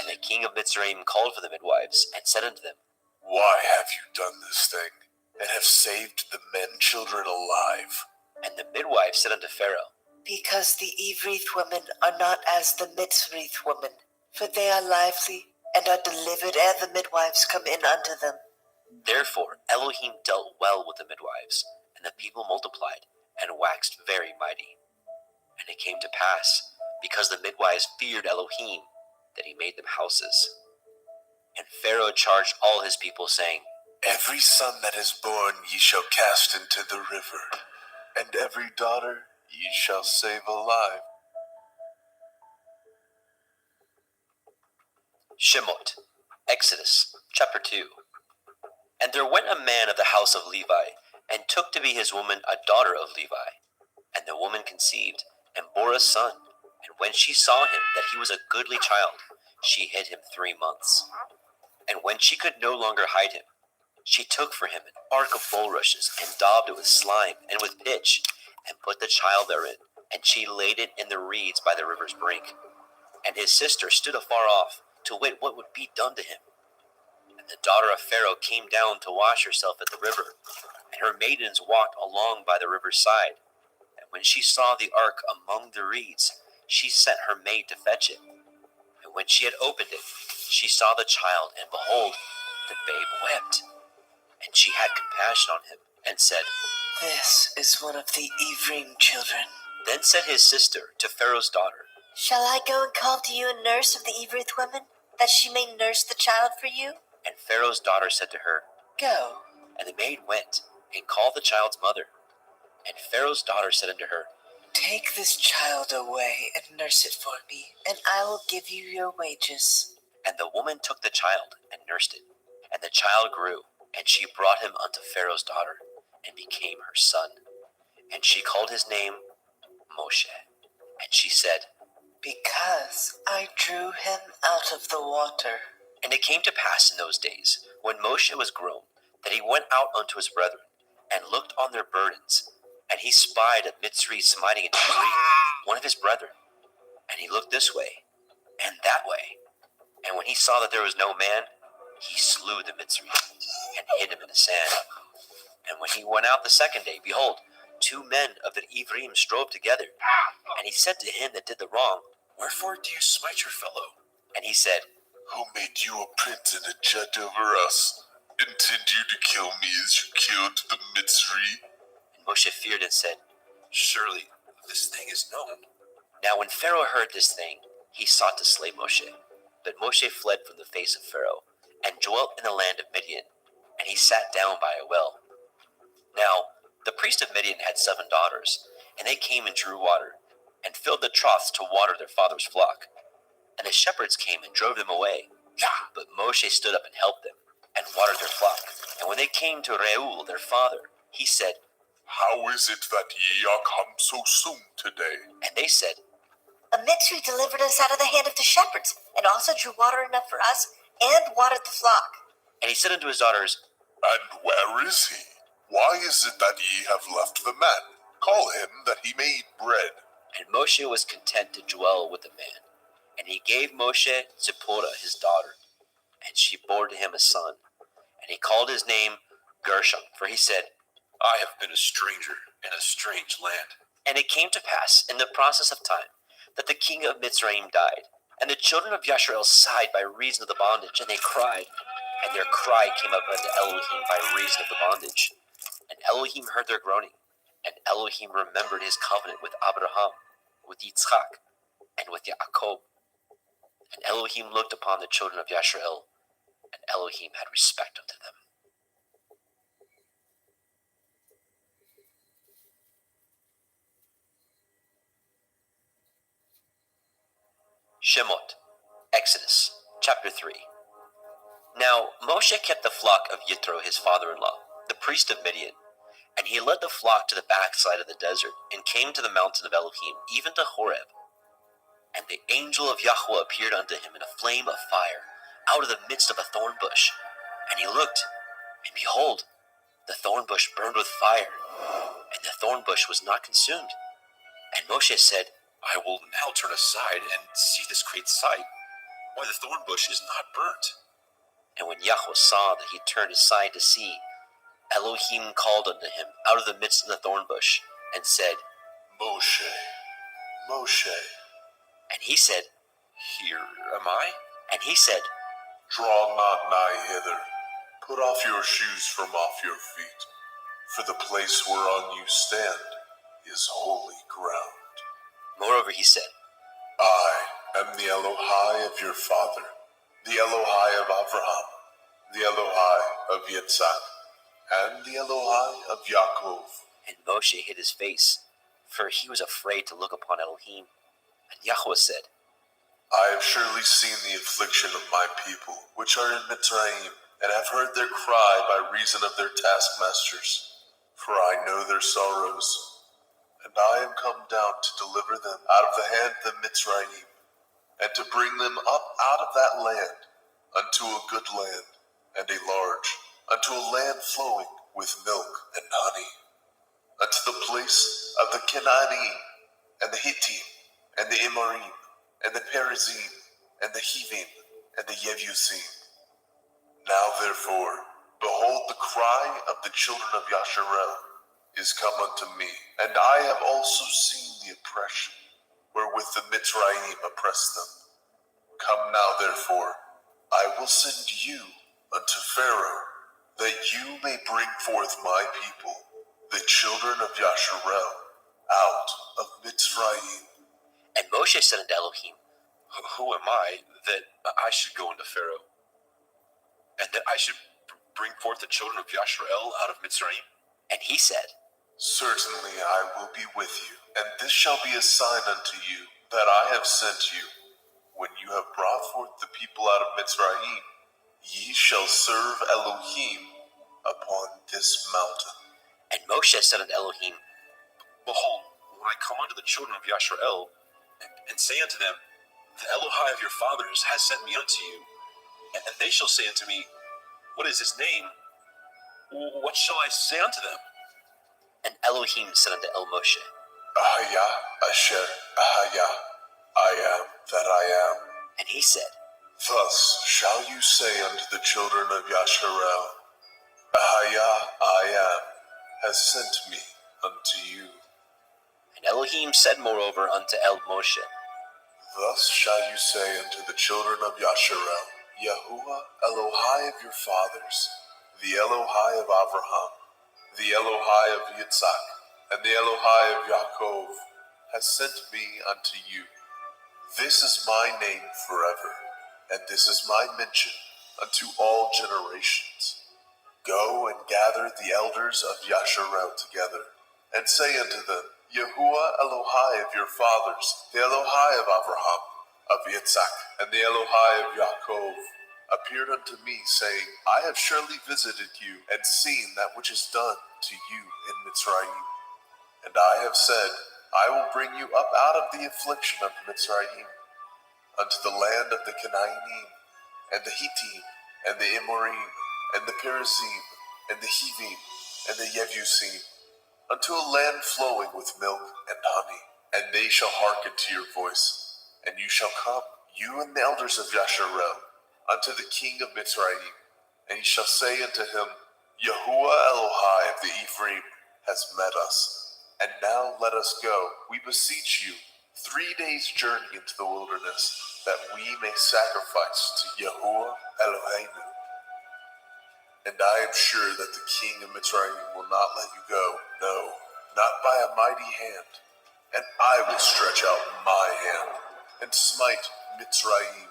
And the king of Mitzrayim called for the midwives, and said unto them, Why have you done this thing, and have saved the men children alive? And the midwives said unto Pharaoh, Because the Ivrith women are not as the Mitzrayim women, for they are lively, and are delivered ere the midwives come in unto them. Therefore Elohim dealt well with the midwives, and the people multiplied, and waxed very mighty. And it came to pass, because the midwives feared Elohim, that he made them houses. And Pharaoh charged all his people, saying, Every son that is born ye shall cast into the river, and every daughter ye shall save alive. Shemot, Exodus, chapter 2. And there went a man of the house of Levi, and took to be his woman a daughter of Levi. And the woman conceived, and bore a son. And when she saw him that he was a goodly child, she hid him 3 months. And when she could no longer hide him, she took for him an ark of bulrushes, and daubed it with slime and with pitch, and put the child therein, and she laid it in the reeds by the river's brink. And his sister stood afar off, to wit what would be done to him. And the daughter of Pharaoh came down to wash herself at the river, and her maidens walked along by the river's side. And when she saw the ark among the reeds, she sent her maid to fetch it. And when she had opened it, she saw the child, and behold, the babe wept. And she had compassion on him, and said, This is one of the Ivrim children. Then said his sister to Pharaoh's daughter, Shall I go and call to you a nurse of the Ivrith woman, that she may nurse the child for you? And Pharaoh's daughter said to her, Go. And the maid went, and called the child's mother. And Pharaoh's daughter said unto her, Take this child away and nurse it for me, and I will give you your wages. And the woman took the child, and nursed it. And the child grew, and she brought him unto Pharaoh's daughter, and became her son. And she called his name Moshe. And she said, Because I drew him out of the water. And it came to pass in those days, when Moshe was grown, that he went out unto his brethren, and looked on their burdens. And he spied a Mitzri smiting an Ivri, one of his brethren. And he looked this way, and that way. And when he saw that there was no man, he slew the Mitzri, and hid him in the sand. And when he went out the second day, behold, two men of the Ivrim strove together, and he said to him that did the wrong, Wherefore do you smite your fellow? And he said, Who made you a prince and a judge over us? Intend you to kill me as you killed the Mitzri? And Moshe feared and said, Surely this thing is known. Now when Pharaoh heard this thing, he sought to slay Moshe. But Moshe fled from the face of Pharaoh, and dwelt in the land of Midian, and he sat down by a well. Now the priest of Midian had 7 daughters, and they came and drew water, and filled the troughs to water their father's flock. And the shepherds came and drove them away. But Moshe stood up and helped them, and watered their flock. And when they came to Reuel their father, he said, How is it that ye are come so soon today? And they said, A Mitzri delivered us out of the hand of the shepherds, and also drew water enough for us, and watered the flock. And he said unto his daughters, And where is he? Why is it that ye have left the man? Call him that he may eat bread. And Moshe was content to dwell with the man. And he gave Moshe Zipporah his daughter, and she bore to him a son. And he called his name Gershom, for he said, I have been a stranger in a strange land. And it came to pass, in the process of time, that the king of Mitzrayim died. And the children of Yasharel sighed by reason of the bondage, and they cried. And their cry came up unto Elohim by reason of the bondage. And Elohim heard their groaning. And Elohim remembered his covenant with Abraham, with Yitzchak, and with Yaakov. And Elohim looked upon the children of Yasharel, and Elohim had respect unto them. Shemot, Exodus, chapter 3. Now Moshe kept the flock of Yitro his father-in-law, the priest of Midian, and he led the flock to the backside of the desert, and came to the mountain of Elohim, even to Horeb. And the angel of Yahweh appeared unto him in a flame of fire, out of the midst of a thorn bush. And he looked, and behold, the thorn bush burned with fire, and the thorn bush was not consumed. And Moshe said, I will now turn aside and see this great sight, why the thorn bush is not burnt. And when Yahweh saw that he turned aside to see, Elohim called unto him out of the midst of the thorn bush, and said, Moshe, Moshe. And he said, Here am I. And he said, Draw not nigh hither. Put off your shoes from off your feet, for the place whereon you stand is holy ground. Moreover he said, I am the Elohai of your father, the Elohai of Abraham, the Elohai of Yitzhak, and the Elohai of Yaakov. And Moshe hid his face, for he was afraid to look upon Elohim. And Yahweh said, I have surely seen the affliction of my people, which are in Mitzrayim, and have heard their cry by reason of their taskmasters. For I know their sorrows, and I am come down to deliver them out of the hand of the Mitzrayim, and to bring them up out of that land unto a good land, and a large, unto a land flowing with milk and honey, unto the place of the Canaanim, and the Hittim, and the Amorim, and the Perizim, and the Hivim, and the Yevusim. Now therefore, behold, the cry of the children of Yasharel is come unto me, and I have also seen the oppression wherewith the Mitzrayim oppress them. Come now therefore, I will send you unto Pharaoh, that you may bring forth my people, the children of Yasharel, out of Mitzrayim. And Moshe said unto Elohim, Who am I, that I should go unto Pharaoh, and that I should bring forth the children of Yasharel out of Mitzrayim? And he said, Certainly I will be with you, and this shall be a sign unto you, that I have sent you. When you have brought forth the people out of Mitzrayim, ye shall serve Elohim upon this mountain. And Moshe said unto Elohim, Behold, when I come unto the children of Yasharel, and say unto them, The Elohai of your fathers has sent me unto you, and they shall say unto me, What is his name? What shall I say unto them? And Elohim said unto El Moshe, Ahaya Asher Ahaya, I am that I am. And he said, Thus shall you say unto the children of Yasharel, Ahaya I am has sent me unto you. And Elohim said moreover unto Moshe, Thus shall you say unto the children of Yasharel, Yahuwah Elohai of your fathers, the Elohai of Abraham, the Elohai of Yitzhak, and the Elohai of Yaakov, has sent me unto you. This is my name forever, and this is my mention unto all generations. Go and gather the elders of Yasharel together, and say unto them, Yahuwah Elohai of your fathers, the Elohai of Abraham, of Yitzhak, and the Elohai of Yaakov, appeared unto me, saying, I have surely visited you, and seen that which is done to you in Mitzrayim. And I have said, I will bring you up out of the affliction of Mitzrayim, unto the land of the Canaanite, and the Hittim, and the Amorim, and the Perizim, and the Hivim, and the Yevusim, unto a land flowing with milk and honey. And they shall hearken to your voice, and you shall come, you and the elders of Yasharel, unto the king of Mitzrayim, and ye shall say unto him, Yahuwah Elohai of the Ephraim has met us, and now let us go, we beseech you, 3 days' journey into the wilderness, that we may sacrifice to Yahuwah Eloheinu. And I am sure that the king of Mitzrayim will not let you go, no, not by a mighty hand. And I will stretch out my hand, and smite Mitzrayim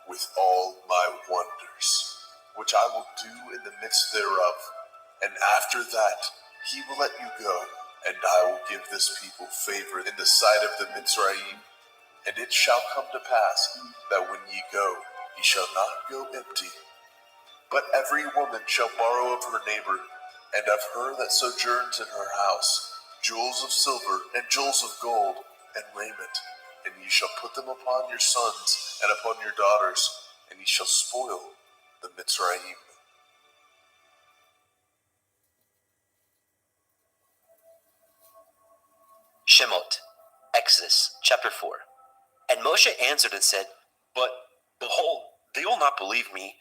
with all my wonders, which I will do in the midst thereof. And after that he will let you go, and I will give this people favor in the sight of the Mitzrayim. And it shall come to pass that when ye go, ye shall not go empty. But every woman shall borrow of her neighbor, and of her that sojourns in her house, jewels of silver, and jewels of gold, and raiment. And ye shall put them upon your sons, and upon your daughters, and ye shall spoil the Mitzrayim. Shemot, Exodus, chapter 4. And Moshe answered and said, But, behold, they will not believe me,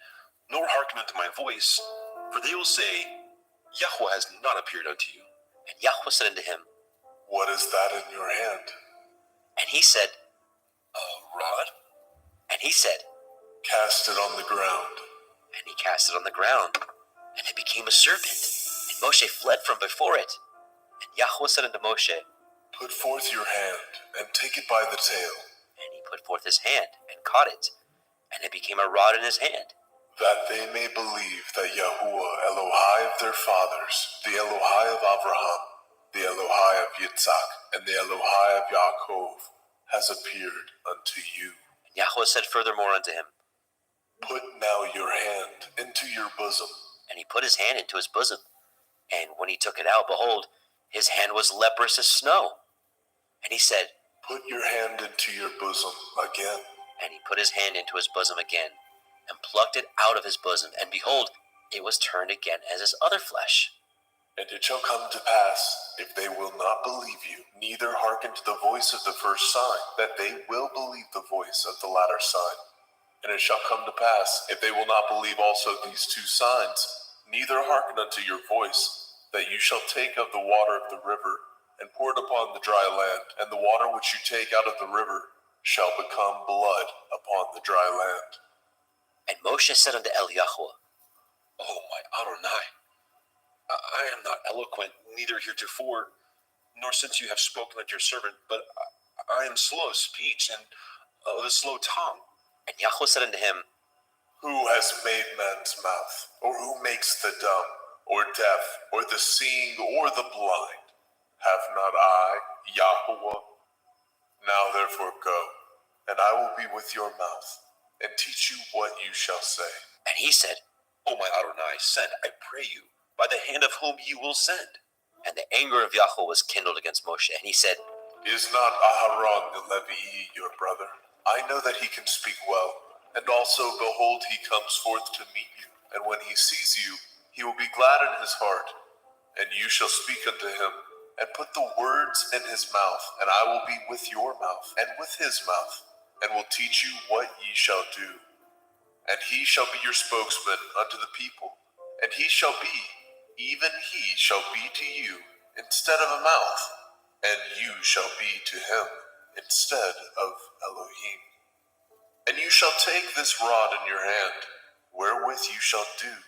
nor hearken unto my voice, for they will say, Yahweh has not appeared unto you. And Yahweh said unto him, What is that in your hand? And he said, A rod? And he said, Cast it on the ground. And he cast it on the ground, and it became a serpent. And Moshe fled from before it. And Yahweh said unto Moshe, Put forth your hand, and take it by the tail. And he put forth his hand, and caught it, and it became a rod in his hand. That they may believe that Yahuwah Elohai of their fathers, the Elohai of Abraham, the Elohai of Yitzhak, and the Elohai of Yaakov, has appeared unto you. And Yahweh said furthermore unto him, Put now your hand into your bosom. And he put his hand into his bosom. And when he took it out, behold, his hand was leprous as snow. And he said, Put your hand into your bosom again. And he put his hand into his bosom again, and plucked it out of his bosom. And behold, it was turned again as his other flesh. And it shall come to pass, if they will not believe you, neither hearken to the voice of the first sign, that they will believe the voice of the latter sign. And it shall come to pass, if they will not believe also these 2 signs, neither hearken unto your voice, that you shall take of the water of the river, and pour it upon the dry land, and the water which you take out of the river shall become blood upon the dry land. And Moshe said unto Yahweh, O my Adonai, I am not eloquent, neither heretofore, nor since you have spoken unto your servant, but I am slow of speech, and of a slow tongue. And Yahweh said unto him, Who has made man's mouth, or who makes the dumb, or deaf, or the seeing, or the blind? Have not I, Yahweh? Now therefore go, and I will be with your mouth, and teach you what you shall say. And he said, O my Adonai, send, I pray you, by the hand of whom you will send. And the anger of Yahweh was kindled against Moshe, and he said, Is not Aharon the Levii your brother? I know that he can speak well, and also, behold, he comes forth to meet you, and when he sees you, he will be glad in his heart. And you shall speak unto him, and put the words in his mouth, and I will be with your mouth, and with his mouth, and will teach you what ye shall do. And he shall be your spokesman unto the people, and he shall be, even he shall be to you, instead of a mouth, and you shall be to him instead of Elohim. And you shall take this rod in your hand, wherewith you shall do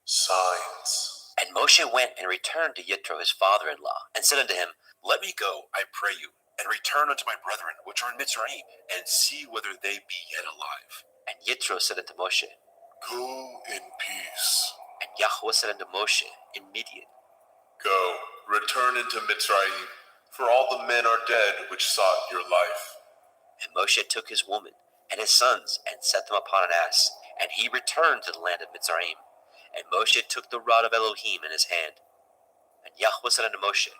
signs. And Moshe went and returned to Yitro his father-in-law, and said unto him, Let me go, I pray you, and return unto my brethren which are in Mitzrayim, and see whether they be yet alive. And Yitro said unto Moshe, Go in peace. And Yahweh said unto Moshe in Midian, Go, return into Mitzrayim, for all the men are dead which sought your life. And Moshe took his woman and his sons, and set them upon an ass, and he returned to the land of Mitzrayim. And Moshe took the rod of Elohim in his hand. And Yahweh said unto Moshe,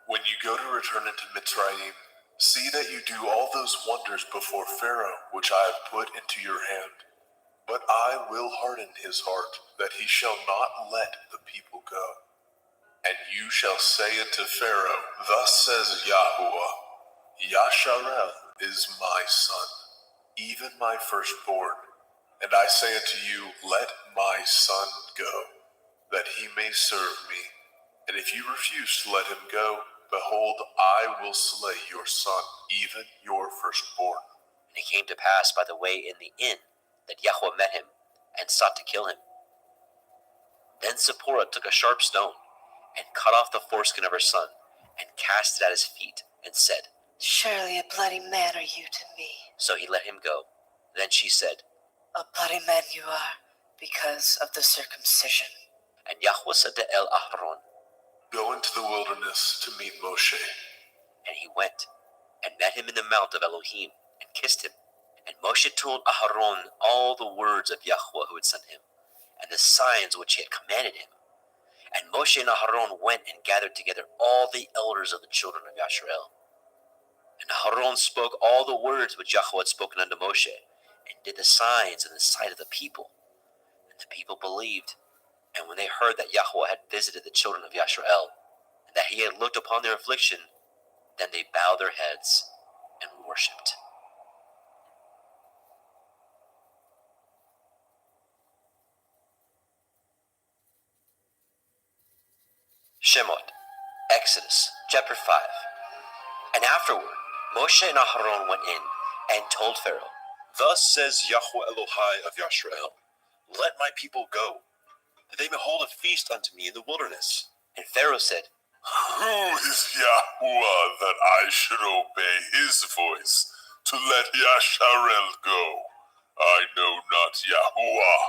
When you go to return into Mitzrayim, see that you do all those wonders before Pharaoh, which I have put into your hand. But I will harden his heart, that he shall not let the people go. And you shall say unto Pharaoh, Thus says Yahuwah, Yasharel is my son, even my firstborn. And I say unto you, Let my son go, that he may serve me. And if you refuse to let him go, behold, I will slay your son, even your firstborn. And it came to pass by the way in the inn that Yahweh met him, and sought to kill him. Then Zipporah took a sharp stone, and cut off the foreskin of her son, and cast it at his feet, and said, Surely a bloody man are you to me. So he let him go. Then she said, A bloody man you are, because of the circumcision. And Yahweh said to El Aharon, Go into the wilderness to meet Moshe. And he went, and met him in the mount of Elohim, and kissed him. And Moshe told Aharon all the words of Yahweh who had sent him, and the signs which he had commanded him. And Moshe and Aharon went and gathered together all the elders of the children of Yasharel. And Aharon spoke all the words which Yahweh had spoken unto Moshe, and did the signs in the sight of the people. And the people believed. And when they heard that Yahweh had visited the children of Yasharel, and that he had looked upon their affliction, then they bowed their heads and worshipped. Shemot, Exodus, chapter 5. And afterward, Moshe and Aharon went in, and told Pharaoh, Thus says Yahweh Elohai of Yasharel, Let my people go, that they may hold a feast unto me in the wilderness. And Pharaoh said, Who is Yahuwah that I should obey his voice to let Yasharel go? I know not Yahuwah,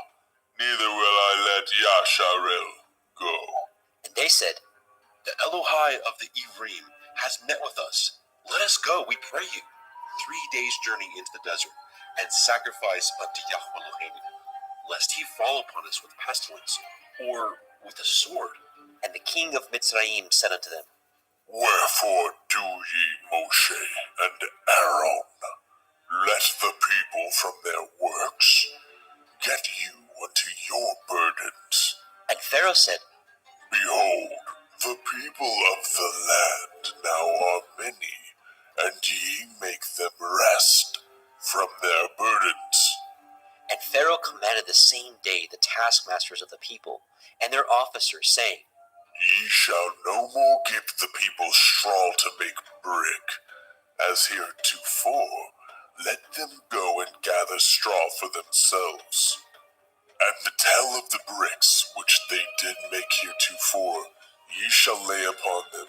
neither will I let Yasharel go. And they said, The Elohai of the Ivrim has met with us. Let us go, we pray you, 3 days' journey into the desert, and sacrifice unto Yahweh Elohim, lest he fall upon us with pestilence, or with a sword. And the king of Mitzrayim said unto them, Wherefore do ye, Moshe and Aaron, let the people from their works get you unto your burdens. And Pharaoh said, Behold, the people of the land now are many, and ye make them rest from their burdens. And Pharaoh commanded the same day the taskmasters of the people and their officers, saying, Ye shall no more give the people straw to make brick, as heretofore. Let them go and gather straw for themselves. And the tell of the bricks which they did make heretofore, ye shall lay upon them.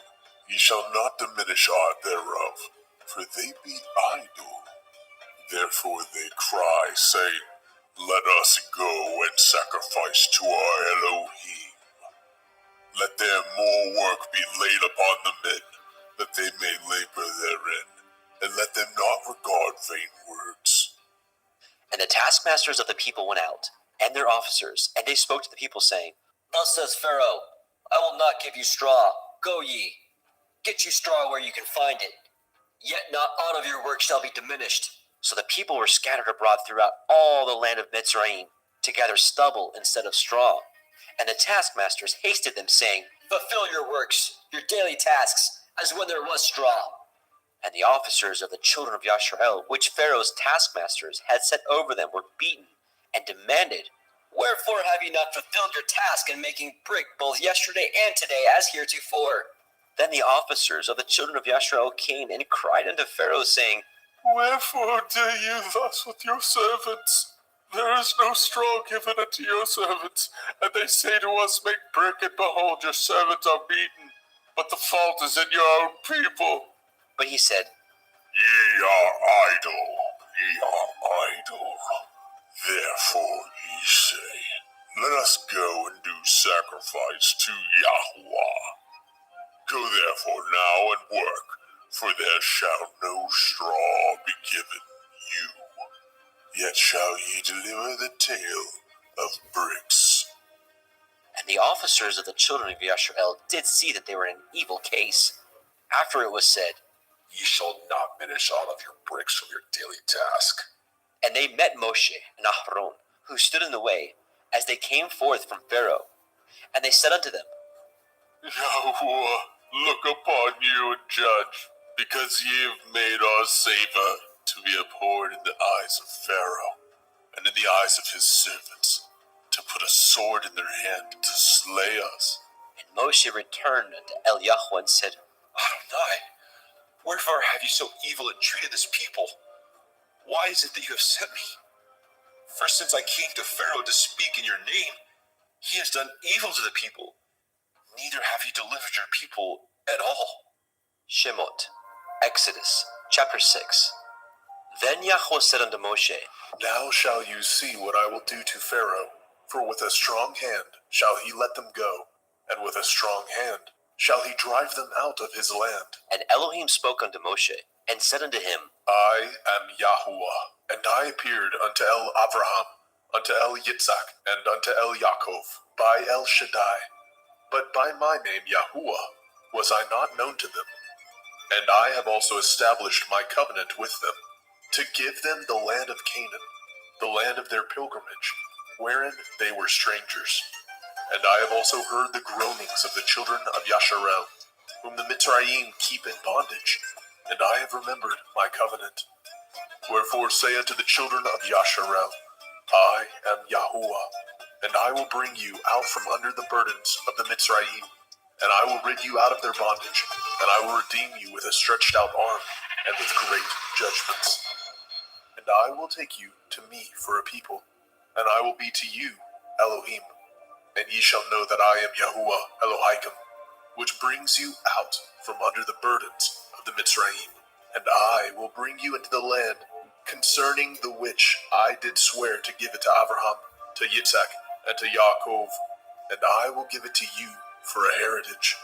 Ye shall not diminish aught thereof, for they be idle. Therefore they cry, saying, Let us go and sacrifice to our Elohim. Let their more work be laid upon the men, that they may labor therein, and let them not regard vain words. And the taskmasters of the people went out, and their officers, and they spoke to the people, saying, Thus says Pharaoh, I will not give you straw. Go ye, get you straw where you can find it. Yet not aught of your work shall be diminished. So the people were scattered abroad throughout all the land of Mitzrayim, to gather stubble instead of straw. And the taskmasters hasted them, saying, Fulfill your works, your daily tasks, as when there was straw. And the officers of the children of Yasharel, which Pharaoh's taskmasters had set over them, were beaten, and demanded, Wherefore have ye not fulfilled your task in making brick both yesterday and today as heretofore? Then the officers of the children of Yashrael came and cried unto Pharaoh, saying, Wherefore do you thus with your servants? There is no straw given unto your servants, and they say to us, Make brick, and behold, your servants are beaten. But the fault is in your own people. But he said, Ye are idle, ye are idle. Therefore ye say, Let us go and do sacrifice to Yahweh. Go therefore now and work, for there shall no straw be given you. Yet shall ye deliver the tale of bricks. And the officers of the children of Yashrael did see that they were in an evil case. After it was said, Ye shall not diminish all of your bricks from your daily task. and they met Moshe and Aharon, who stood in the way, as they came forth from Pharaoh. And they said unto them, Yahuwah, look upon you and judge, because ye have made our savor to be abhorred in the eyes of Pharaoh, and in the eyes of his servants, to put a sword in their hand to slay us. And Moshe returned unto Eliyahu and said, Adonai, wherefore have you so evil entreated this people? Why is it that you have sent me? For since I came to Pharaoh to speak in your name, he has done evil to the people. Neither have you delivered your people at all. Shemot, Exodus, chapter 6. Then Yahweh said unto Moshe, Now shall you see what I will do to Pharaoh, for with a strong hand shall he let them go, and with a strong hand shall he drive them out of his land. And Elohim spoke unto Moshe, and said unto him, I am Yahuwah, and I appeared unto El Abraham, unto El Yitzhak, and unto El Yaakov, by El Shaddai. But by my name Yahuwah was I not known to them. And I have also established my covenant with them, to give them the land of Canaan, the land of their pilgrimage, wherein they were strangers. And I have also heard the groanings of the children of Yasharel, whom the Mitzrayim keep in bondage, and I have remembered my covenant. Wherefore say unto the children of Yasharel, I am Yahuwah, and I will bring you out from under the burdens of the Mitzrayim, and I will rid you out of their bondage, and I will redeem you with a stretched out arm, and with great judgments. And I will take you to me for a people, and I will be to you Elohim, and ye shall know that I am Yahuwah Elohim, which brings you out from under the burdens of the Mitzrayim. And I will bring you into the land concerning the which I did swear to give it to Abraham, to Yitzhak, and to Yaakov, and I will give it to you for a heritage.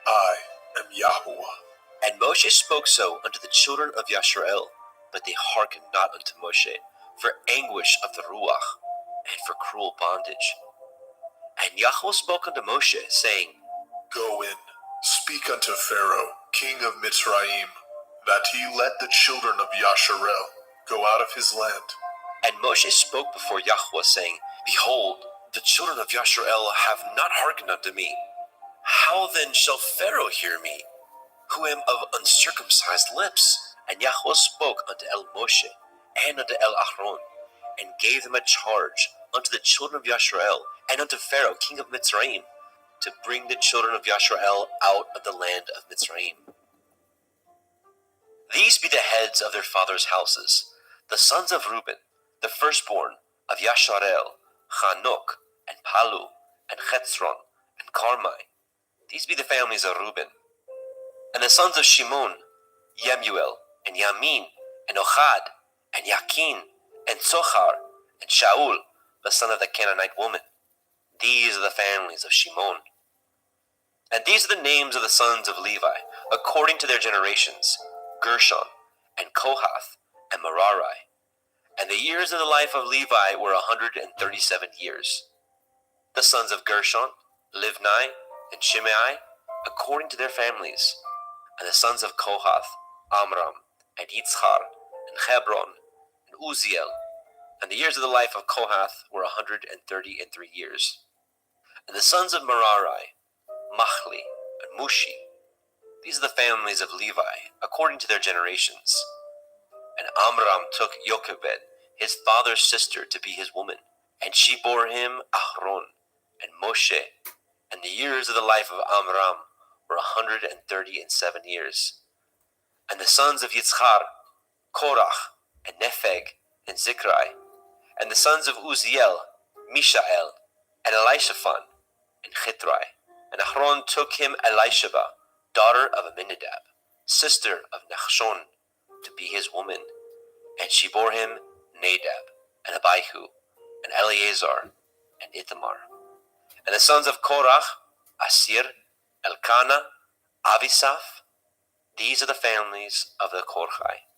I am Yahuwah. And Moshe spoke so unto the children of Yashrael, but they hearkened not unto Moshe, for anguish of the Ruach, and for cruel bondage. And Yahweh spoke unto Moshe, saying, Go in, speak unto Pharaoh, king of Mitzrayim, that he let the children of Yasharel go out of his land. And Moshe spoke before Yahweh, saying, Behold, the children of Yasharel have not hearkened unto me. How then shall Pharaoh hear me, who am of uncircumcised lips? And Yahweh spoke unto El Moshe and unto El Aharon, and gave them a charge unto the children of Yasharel and unto Pharaoh, king of Mitzrayim, to bring the children of Yasharel out of the land of Mitzrayim. These be the heads of their fathers' houses, the sons of Reuben, the firstborn of Yasharel, Chanok, and Palu, and Chetzron, and Carmi. These be the families of Reuben. And the sons of Shimon, Yemuel, and Yamin, and Ochad, and Yakin, and Tzochar, and Shaul, the son of the Canaanite woman. These are the families of Shimon. And these are the names of the sons of Levi, according to their generations, Gershon, and Kohath, and Merari. And the years of the life of Levi were 137 years. The sons of Gershon, Livni, and Shimei, according to their families. And the sons of Kohath, Amram, and Yitzchar, and Hebron, and Uziel. And the years of the life of Kohath were 133 years. And the sons of Merari, Machli, and Mushi. These are the families of Levi, according to their generations. And Amram took Jochebed, his father's sister, to be his woman, And she bore him Aaron and Moshe, and the years of the life of Amram were 137 years. And the sons of Yitzchar, Korach, and Nepheg, and Zikri, and the sons of Uziel, Mishael, and Elishaphan, and Chitrai. And Aaron took him Elisheba, daughter of Aminadab, sister of Nachshon, to be his woman. And she bore him Nadab, and Abihu, and Eleazar, and Ithamar. And the sons of Korach, Asir, Elkanah, Avisaph. These are the families of the Korchai.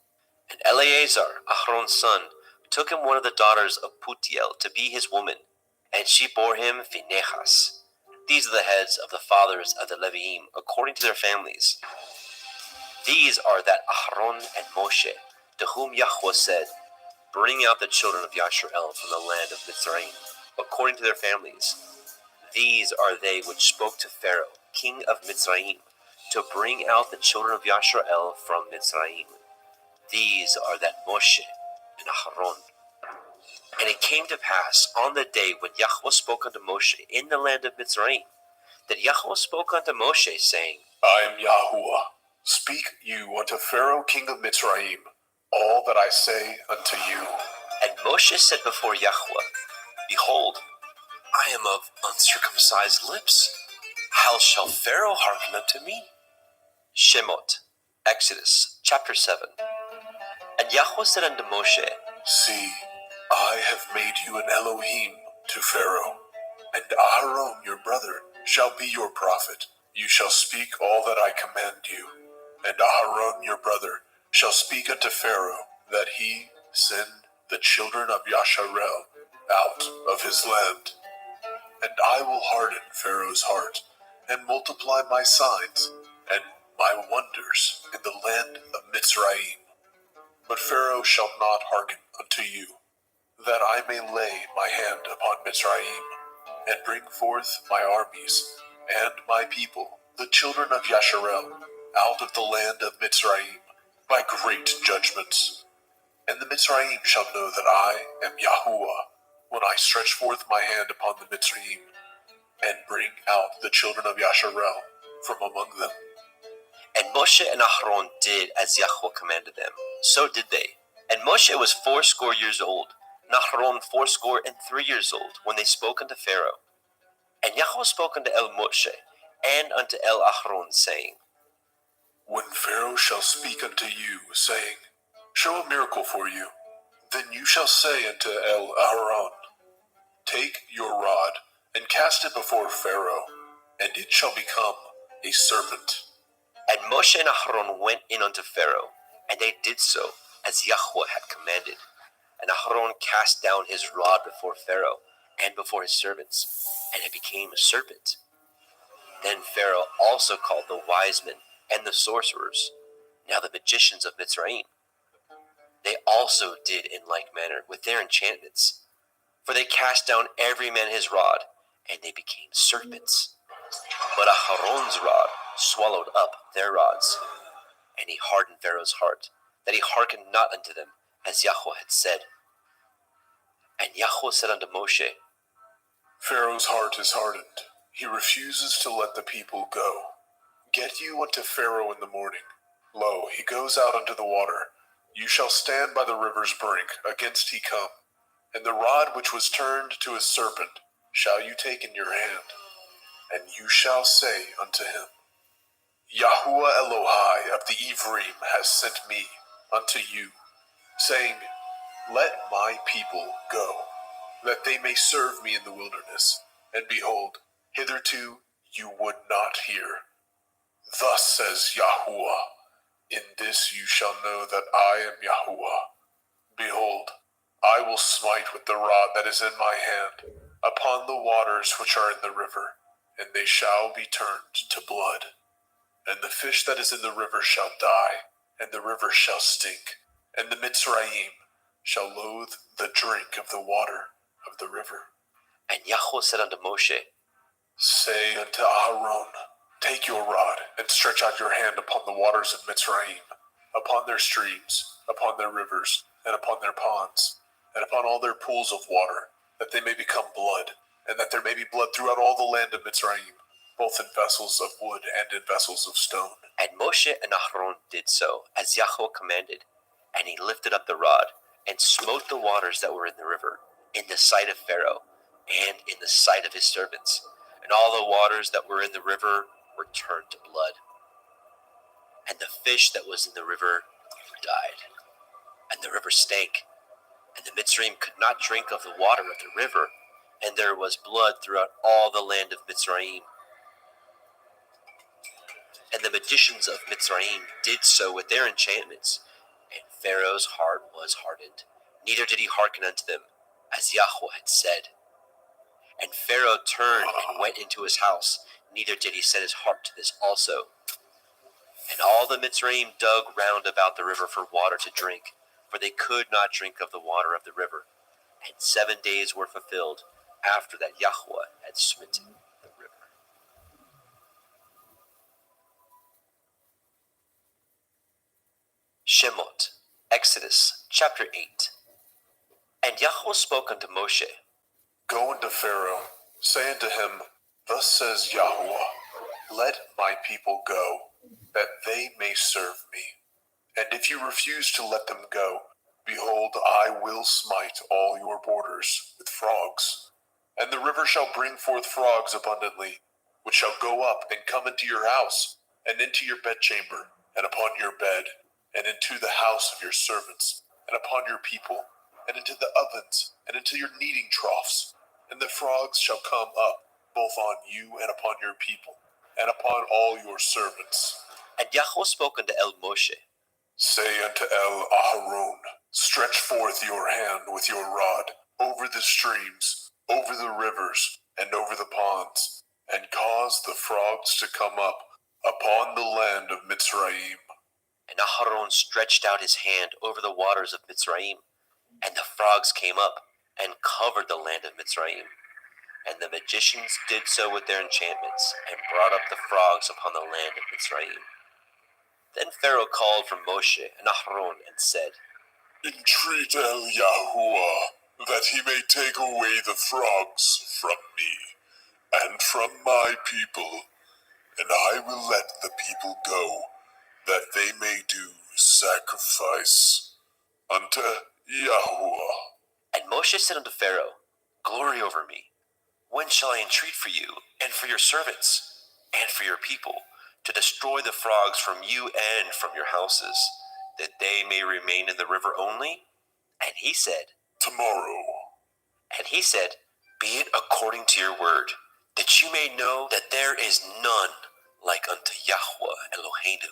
And Eleazar, Aaron's son, took him one of the daughters of Putiel to be his woman, and she bore him Phinehas. These are the heads of the fathers of the Leviim, according to their families. These are that Aaron and Moshe, to whom Yahweh said, bring out the children of Yasharel from the land of Mitzrayim, according to their families. These are they which spoke to Pharaoh, king of Mitzrayim, to bring out the children of Yasharel from Mitzrayim. These are that Moshe and Aaron. And it came to pass on the day when Yahweh spoke unto Moshe in the land of Mitzrayim, that Yahweh spoke unto Moshe, saying, I am Yahuwah. Speak you unto Pharaoh king of Mitzrayim all that I say unto you. And Moshe said before Yahweh, behold, I am of uncircumcised lips. How shall Pharaoh hearken unto me? Shemot, Exodus, chapter 7. And Yahweh said unto Moshe, See, I have made you an Elohim to Pharaoh, and Aaron your brother shall be your prophet. You shall speak all that I command you, and Aaron your brother shall speak unto Pharaoh, that he send the children of Yasharel out of his land. And I will harden Pharaoh's heart, and multiply my signs and my wonders in the land of Mitzrayim. But Pharaoh shall not hearken unto you, that I may lay my hand upon Mitzrayim, and bring forth my armies and my people, the children of Yasharel, out of the land of Mitzrayim, by great judgments. And the Mitzrayim shall know that I am Yahuwah, when I stretch forth my hand upon the Mitzrayim, and bring out the children of Yasharel from among them. And Moshe and Aaron did as Yahweh commanded them. So did they. And Moshe was 80 years old, and Aaron 83 years old, when they spoke unto Pharaoh. And Yahweh spoke unto El Moshe, and unto El Aaron, saying, When Pharaoh shall speak unto you, saying, Show a miracle for you, then you shall say unto El Aaron, Take your rod, and cast it before Pharaoh, and it shall become a serpent. And Moshe and Aaron went in unto Pharaoh, and they did so, as Yahweh had commanded. And Aaron cast down his rod before Pharaoh, and before his servants, and it became a serpent. Then Pharaoh also called the wise men and the sorcerers, now the magicians of Mitzrayim. They also did in like manner with their enchantments, for they cast down every man his rod, and they became serpents. But Aaron's rod swallowed up their rods, and he hardened Pharaoh's heart, that he hearkened not unto them, as Yahweh had said. And Yahweh said unto Moshe, Pharaoh's heart is hardened. He refuses to let the people go. Get you unto Pharaoh in the morning. Lo, he goes out unto the water. You shall stand by the river's brink, against he come. And the rod which was turned to a serpent shall you take in your hand. And you shall say unto him, Yahuwah Elohai of the Ephraim has sent me unto you, saying, Let my people go, that they may serve me in the wilderness. And behold, hitherto you would not hear. Thus says Yahuwah, in this you shall know that I am Yahuwah. Behold, I will smite with the rod that is in my hand upon the waters which are in the river, and they shall be turned to blood. And the fish that is in the river shall die, and the river shall stink, and the Mitzrayim shall loathe the drink of the water of the river. And Yahweh said unto Moshe, Say unto Aaron, Take your rod, and stretch out your hand upon the waters of Mitzrayim, upon their streams, upon their rivers, and upon their ponds, and upon all their pools of water, that they may become blood, and that there may be blood throughout all the land of Mitzrayim, both in vessels of wood and in vessels of stone. And Moshe and Aharon did so, as Yahweh commanded. And he lifted up the rod, and smote the waters that were in the river, in the sight of Pharaoh, and in the sight of his servants. And all the waters that were in the river were turned to blood. And the fish that was in the river died. And the river stank. And the Mitzrayim could not drink of the water of the river, and there was blood throughout all the land of Mitzrayim. And the magicians of Mitzrayim did so with their enchantments, and Pharaoh's heart was hardened, neither did he hearken unto them, as Yahweh had said. And Pharaoh turned and went into his house, neither did he set his heart to this also. And all the Mitzrayim dug round about the river for water to drink, for they could not drink of the water of the river. And 7 days were fulfilled after that Yahweh had smitten the river. Shemot, Exodus, chapter 8. And Yahweh spoke unto Moshe, Go unto Pharaoh, say unto him, Thus says Yahweh, Let my people go, that they may serve me. And if you refuse to let them go, behold, I will smite all your borders with frogs. And the river shall bring forth frogs abundantly, which shall go up and come into your house, and into your bedchamber, and upon your bed, and into the house of your servants, and upon your people, and into the ovens, and into your kneading troughs. And the frogs shall come up, both on you and upon your people, and upon all your servants. And Yahweh spoke unto El Moshe, Say unto El Aharon, Stretch forth your hand with your rod over the streams, over the rivers, and over the ponds, and cause the frogs to come up upon the land of Mitzrayim. And Aharon stretched out his hand over the waters of Mitzrayim, and the frogs came up and covered the land of Mitzrayim. And the magicians did so with their enchantments, and brought up the frogs upon the land of Mitzrayim. Then Pharaoh called for Moshe and Aharon and said, Entreat El Yahuwah, that he may take away the frogs from me, and from my people, and I will let the people go, that they may do sacrifice unto Yahuwah. And Moshe said unto Pharaoh, Glory over me. When shall I entreat for you, and for your servants, and for your people, to destroy the frogs from you and from your houses, that they may remain in the river only? And he said, Tomorrow. And he said, Be it according to your word, that you may know that there is none like unto Yahweh Eloheinu.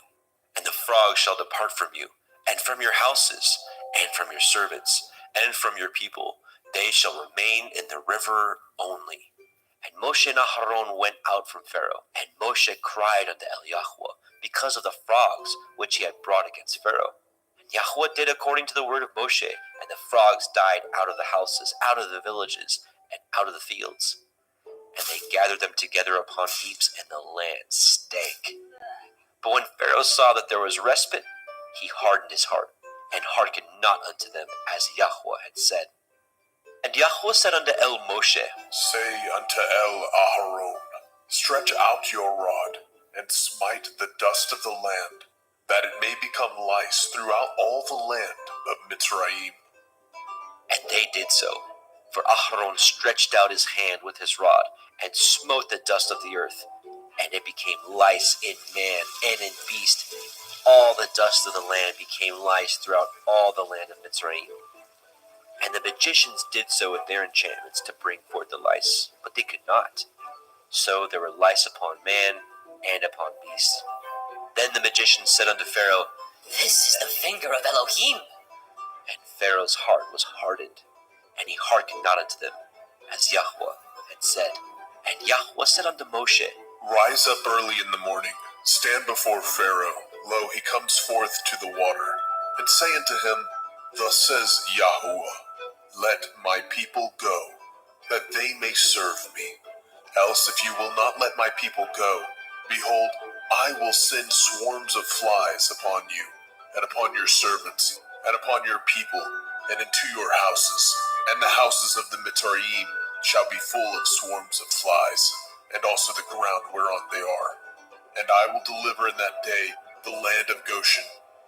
And the frogs shall depart from you, and from your houses, and from your servants, and from your people. They shall remain in the river only. And Moshe and Aharon went out from Pharaoh, and Moshe cried unto El Yahweh, because of the frogs which he had brought against Pharaoh. And Yahweh did according to the word of Moshe, and the frogs died out of the houses, out of the villages, and out of the fields. And they gathered them together upon heaps, and the land stank. But when Pharaoh saw that there was respite, he hardened his heart, and hearkened not unto them, as Yahweh had said. And Yahweh said unto El Moshe, Say unto El Aharon, Stretch out your rod, and smite the dust of the land, that it may become lice throughout all the land of Mitzrayim. And they did so. For Aharon stretched out his hand with his rod, and smote the dust of the earth, and it became lice in man and in beast. All the dust of the land became lice throughout all the land of Mitzrayim. And the magicians did so with their enchantments to bring forth the lice, but they could not. So there were lice upon man and upon beasts. Then the magicians said unto Pharaoh, This is the finger of Elohim. And Pharaoh's heart was hardened, and he hearkened not unto them, as Yahweh had said. And Yahweh said unto Moshe, Rise up early in the morning, stand before Pharaoh. Lo, he comes forth to the water. And say unto him, Thus says Yahuwah, Let my people go, that they may serve me. Else if you will not let my people go, behold, I will send swarms of flies upon you, and upon your servants, and upon your people, and into your houses, And the houses of the Mitzrayim shall be full of swarms of flies, and also the ground whereon they are. And I will deliver in that day the land of Goshen,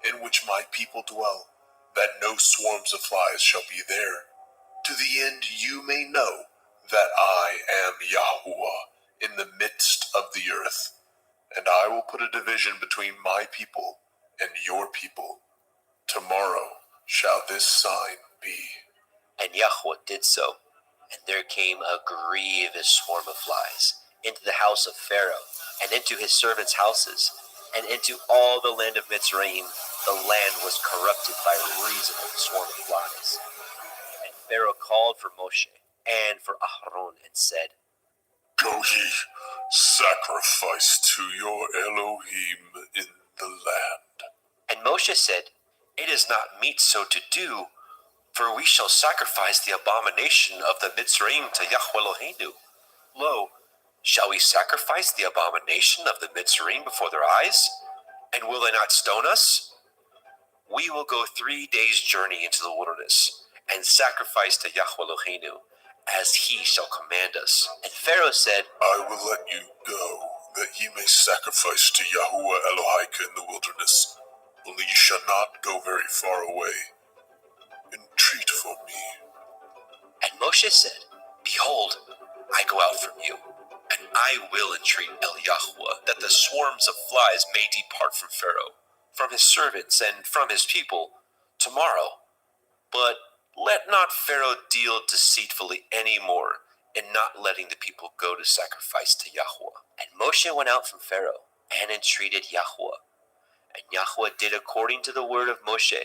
in which my people dwell, that no swarms of flies shall be there, to the end you may know that I am Yahuwah in the midst of the earth. And I will put a division between my people and your people. Tomorrow shall this sign be. And Yahweh did so, and there came a grievous swarm of flies into the house of Pharaoh, and into his servants' houses, and into all the land of Mitzrayim. The land was corrupted by reason of the swarm of flies. And Pharaoh called for Moshe and for Aharon and said, Go ye, sacrifice to your Elohim in the land. And Moshe said, It is not meet so to do, for we shall sacrifice the abomination of the Mitzrayim to Yahweh Eloheinu. Lo, shall we sacrifice the abomination of the Mitzrayim before their eyes? And will they not stone us? We will go 3 days' journey into the wilderness, and sacrifice to Yahweh Eloheinu, as he shall command us. And Pharaoh said, I will let you go, that ye may sacrifice to Yahuwah Elohika in the wilderness. Only ye shall not go very far away. Entreat for me. And Moshe said, Behold, I go out from you, and I will entreat El Yahuwah, that the swarms of flies may depart from Pharaoh, from his servants, and from his people, tomorrow. But let not Pharaoh deal deceitfully any more, in not letting the people go to sacrifice to Yahuwah. And Moshe went out from Pharaoh, and entreated Yahuwah. And Yahuwah did according to the word of Moshe,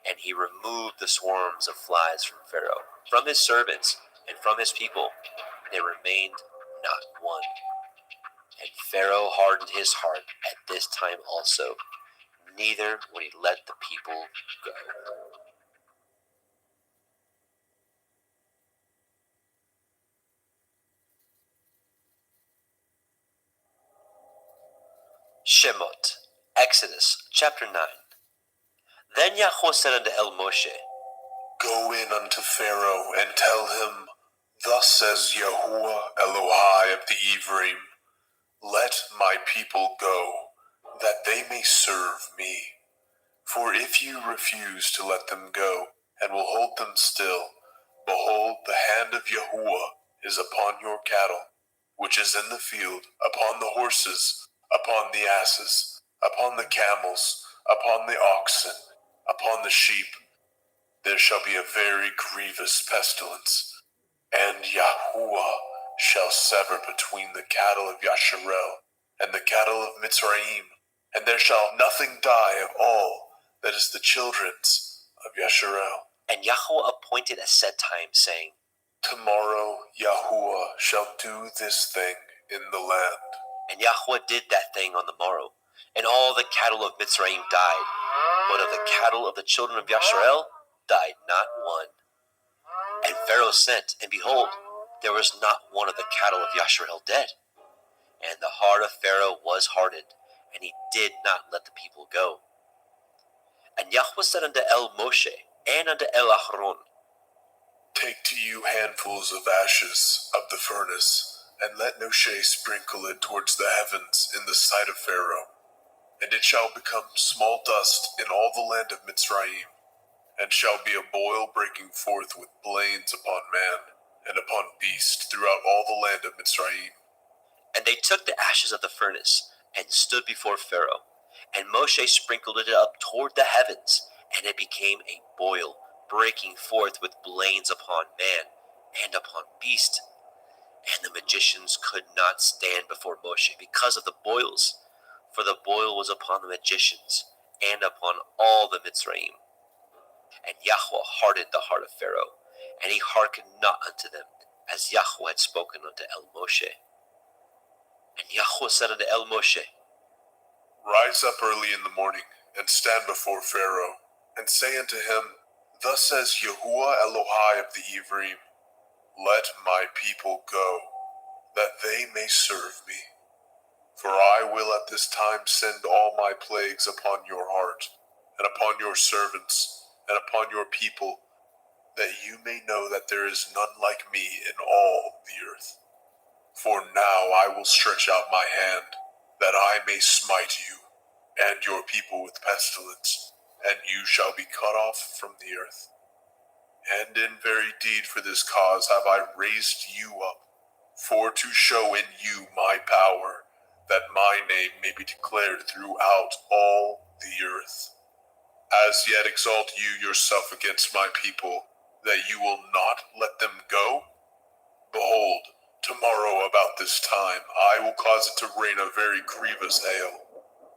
and he removed the swarms of flies from Pharaoh, from his servants, and from his people. There remained not one. And Pharaoh hardened his heart at this time also, neither would he let the people go. Shemot, Exodus, chapter 9. Then Yahweh said unto El Moshe, Go in unto Pharaoh, and tell him, Thus says Yahuwah Elohai of the Ephraim, Let my people go, that they may serve me. For if you refuse to let them go, and will hold them still, behold, the hand of Yahuwah is upon your cattle, which is in the field, upon the horses, upon the asses, upon the camels, upon the oxen, upon the sheep. There shall be a very grievous pestilence, and Yahuwah shall sever between the cattle of Yasharel and the cattle of Mitzrayim, and there shall nothing die of all that is the children's of Yasharel. And Yahweh appointed a set time, saying, Tomorrow Yahuwah shall do this thing in the land. And Yahweh did that thing on the morrow, and all the cattle of Mitzrayim died, but of the cattle of the children of Yasharel died not one. And Pharaoh sent, and behold, there was not one of the cattle of Yasharel dead. And the heart of Pharaoh was hardened, and he did not let the people go. And Yahweh said unto El Moshe and unto El Aharon, Take to you handfuls of ashes of the furnace, and let Moshe sprinkle it towards the heavens in the sight of Pharaoh. And it shall become small dust in all the land of Mitzrayim, and shall be a boil breaking forth with blains upon man, and upon beast throughout all the land of Mitzrayim. And they took the ashes of the furnace, and stood before Pharaoh. And Moshe sprinkled it up toward the heavens, and it became a boil, breaking forth with blains upon man, and upon beast. And the magicians could not stand before Moshe because of the boils, for the boil was upon the magicians, and upon all the Mitzrayim. And Yahweh hardened the heart of Pharaoh, and he hearkened not unto them, as Yahweh had spoken unto El Moshe. And Yahweh said unto El Moshe, Rise up early in the morning, and stand before Pharaoh, and say unto him, Thus says Yahuwah Elohai of the Ephraim, Let my people go, that they may serve me. For I will at this time send all my plagues upon your heart, and upon your servants, and upon your people, that you may know that there is none like me in all the earth. For now I will stretch out my hand, that I may smite you and your people with pestilence, and you shall be cut off from the earth. And in very deed for this cause have I raised you up, for to show in you my power, that my name may be declared throughout all the earth. As yet exalt you yourself against my people, that you will not let them go? Behold, tomorrow about this time I will cause it to rain a very grievous hail,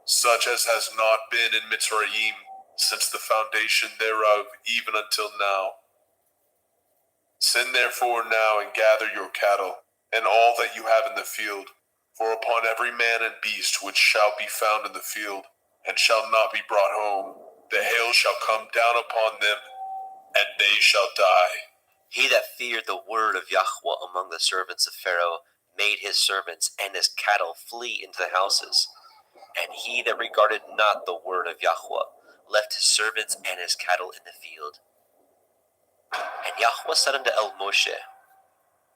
such as has not been in Mitzrayim since the foundation thereof, even until now. Send therefore now and gather your cattle, and all that you have in the field, for upon every man and beast which shall be found in the field, and shall not be brought home, the hail shall come down upon them, and they shall die. He that feared the word of Yahweh among the servants of Pharaoh made his servants and his cattle flee into the houses. And he that regarded not the word of Yahweh left his servants and his cattle in the field. And Yahweh said unto El Moshe,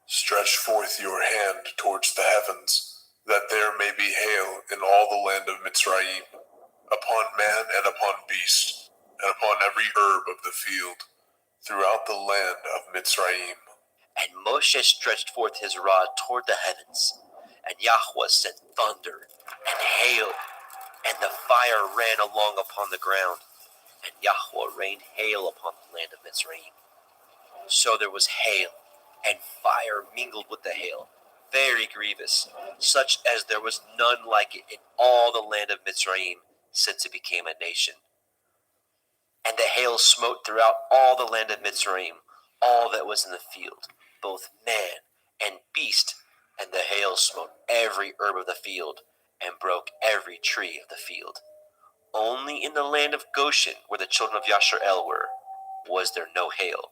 Stretch forth your hand towards the heavens, that there may be hail in all the land of Mitzrayim, upon man and upon beast, and upon every herb of the field, throughout the land of Mitzrayim. And Moshe stretched forth his rod toward the heavens, and Yahweh sent thunder and hail, and the fire ran along upon the ground, and Yahweh rained hail upon the land of Mitzrayim. So there was hail, and fire mingled with the hail, very grievous, such as there was none like it in all the land of Mitzrayim, since it became a nation. And the hail smote throughout all the land of Mitzrayim, all that was in the field, both man and beast, and the hail smote every herb of the field, and broke every tree of the field. Only in the land of Goshen, where the children of Yashar'el were, was there no hail.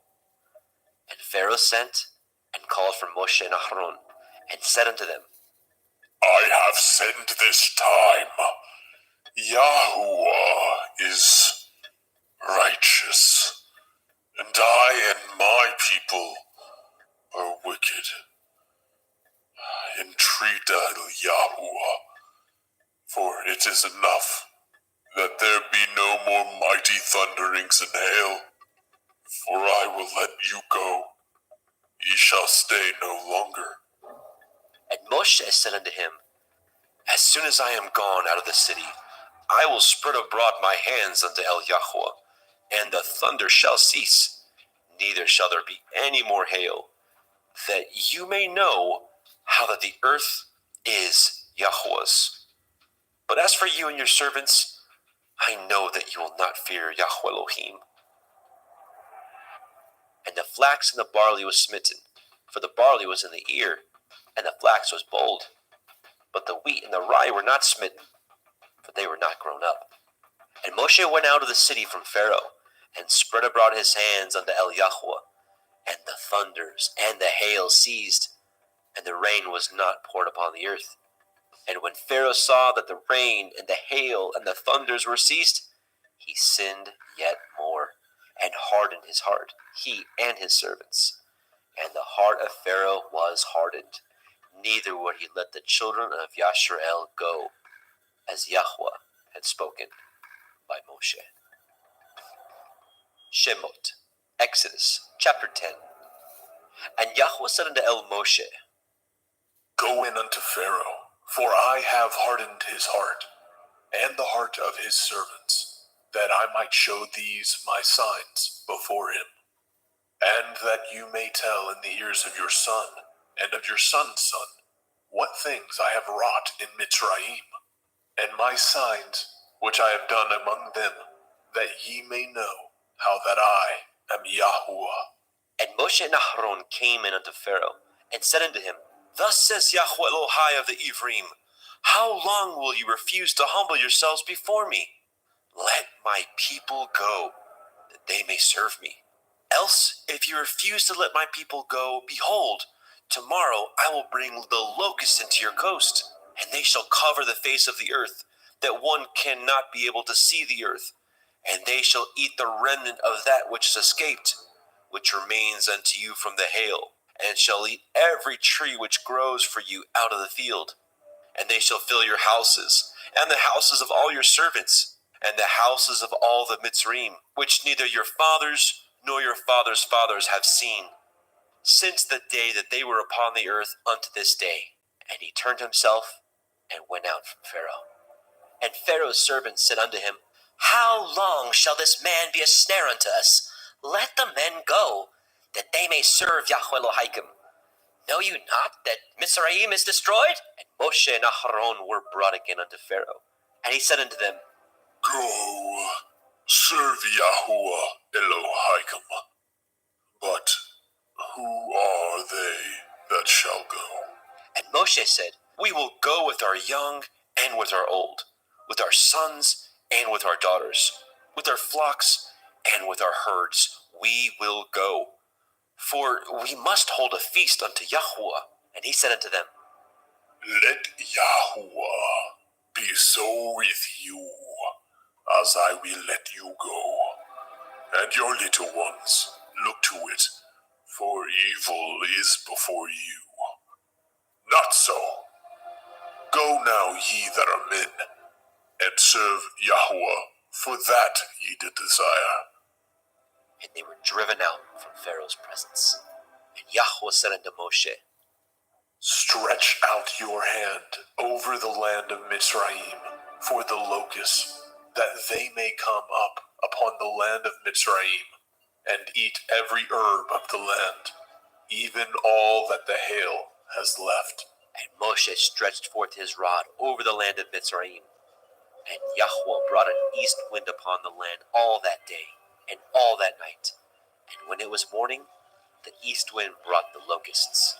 And Pharaoh sent and called for Moshe and Aharon, and said unto them, I have sinned this time. Yahuwah is righteous, and I and my people are wicked. Entreat Yahuwah, for it is enough that there be no more mighty thunderings and hail, for I will let you go. Ye shall stay no longer. And Moshe said unto him, As soon as I am gone out of the city, I will spread abroad my hands unto El Yahweh, and the thunder shall cease, neither shall there be any more hail, that you may know how that the earth is Yahweh's. But as for you and your servants, I know that you will not fear Yahweh Elohim. And the flax and the barley was smitten, for the barley was in the ear, and the flax was bold. But the wheat and the rye were not smitten, for they were not grown up. And Moshe went out of the city from Pharaoh, and spread abroad his hands unto El Yahweh, and the thunders and the hail ceased, and the rain was not poured upon the earth. And when Pharaoh saw that the rain and the hail and the thunders were ceased, he sinned yet more, and hardened his heart, he and his servants. And the heart of Pharaoh was hardened, neither would he let the children of Yashar'el go, as Yahweh had spoken by Moshe. Shemot, Exodus, chapter 10. And Yahweh said unto El Moshe, Go in unto Pharaoh, for I have hardened his heart, and the heart of his servants, that I might show these my signs before him, and that you may tell in the ears of your son, and of your son's son, what things I have wrought in Mitzrayim, and my signs which I have done among them, that ye may know how that I am Yahuwah. And Moshe and Aharon came in unto Pharaoh, and said unto him, Thus says Yahweh Elohai of the Ephraim, How long will you refuse to humble yourselves before me? Let my people go, that they may serve me. Else, if you refuse to let my people go, behold, tomorrow I will bring the locusts into your coast, and they shall cover the face of the earth, that one cannot be able to see the earth, and they shall eat the remnant of that which is escaped, which remains unto you from the hail, and shall eat every tree which grows for you out of the field. And they shall fill your houses, and the houses of all your servants, and the houses of all the Mitzrayim, which neither your fathers nor your fathers' fathers have seen, since the day that they were upon the earth unto this day. And he turned himself and went out from Pharaoh. And Pharaoh's servants said unto him, How long shall this man be a snare unto us? Let the men go, that they may serve Yahweh Elohim. Know you not that Mizraim is destroyed? And Moshe and Aharon were brought again unto Pharaoh. And he said unto them, Go, serve Yahweh Elohim. But who are they that shall go? And Moshe said, We will go with our young and with our old, with our sons and with our daughters, with our flocks and with our herds. We will go. For we must hold a feast unto Yahweh. And he said unto them, Let Yahweh be so with you, as I will let you go, and your little ones. Look to it, for evil is before you. Not so. Go now, ye that are men, and serve Yahweh, for that ye did desire. And they were driven out from Pharaoh's presence. And Yahweh said unto Moshe, Stretch out your hand over the land of Mitzrayim for the locusts, that they may come up upon the land of Mitzrayim, and eat every herb of the land, even all that the hail has left. And Moshe stretched forth his rod over the land of Mitzrayim. And Yahweh brought an east wind upon the land all that day, and all that night. And when it was morning, the east wind brought the locusts.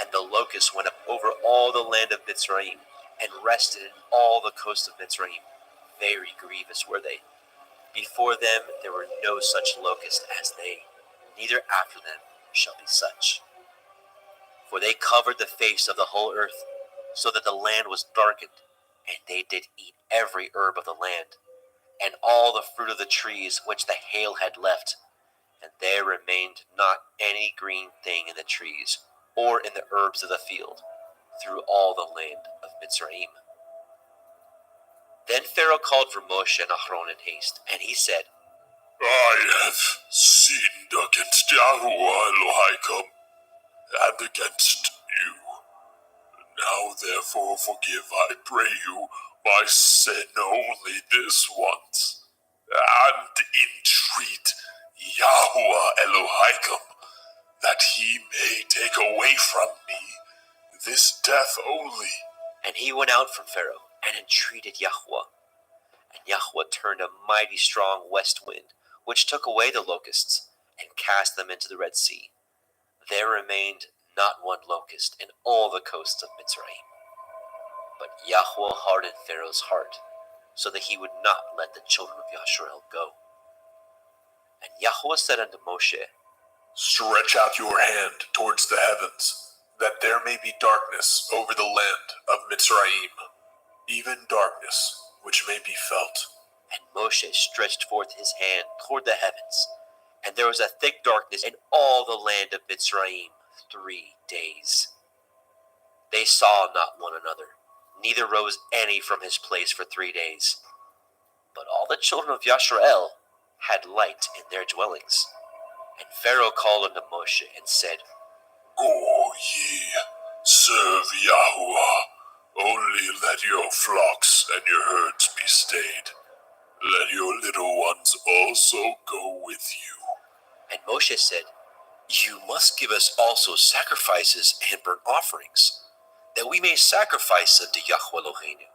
And the locusts went up over all the land of Mitzrayim, and rested in all the coast of Mitzrayim. Very grievous were they. Before them there were no such locusts as they, neither after them shall be such. For they covered the face of the whole earth, so that the land was darkened, and they did eat every herb of the land, and all the fruit of the trees which the hail had left, and there remained not any green thing in the trees, or in the herbs of the field, through all the land of Mitzrayim. Then Pharaoh called for Moshe and Aharon in haste, and he said, I have sinned against Yahweh Elohim, and against you. Now therefore forgive, I pray you, my sin only this once, and entreat Yahweh Elohim, that he may take away from me this death only. And he went out from Pharaoh, and entreated Yahweh. And Yahweh turned a mighty strong west wind, which took away the locusts, and cast them into the Red Sea. There remained not one locust in all the coasts of Mitzrayim. But Yahweh hardened Pharaoh's heart, so that he would not let the children of Yasharel go. And Yahweh said unto Moshe, Stretch out your hand towards the heavens, that there may be darkness over the land of Mitzrayim, even darkness which may be felt. And Moshe stretched forth his hand toward the heavens, and there was a thick darkness in all the land of Mitzrayim 3 days. They saw not one another, neither rose any from his place for 3 days. But all the children of Yasharel had light in their dwellings. And Pharaoh called unto Moshe and said, Go ye, serve Yahweh, only let your flocks and your herds be stayed. Let your little ones also go with you. And Moshe said, You must give us also sacrifices and burnt offerings, that we may sacrifice unto Yahweh Eloheinu.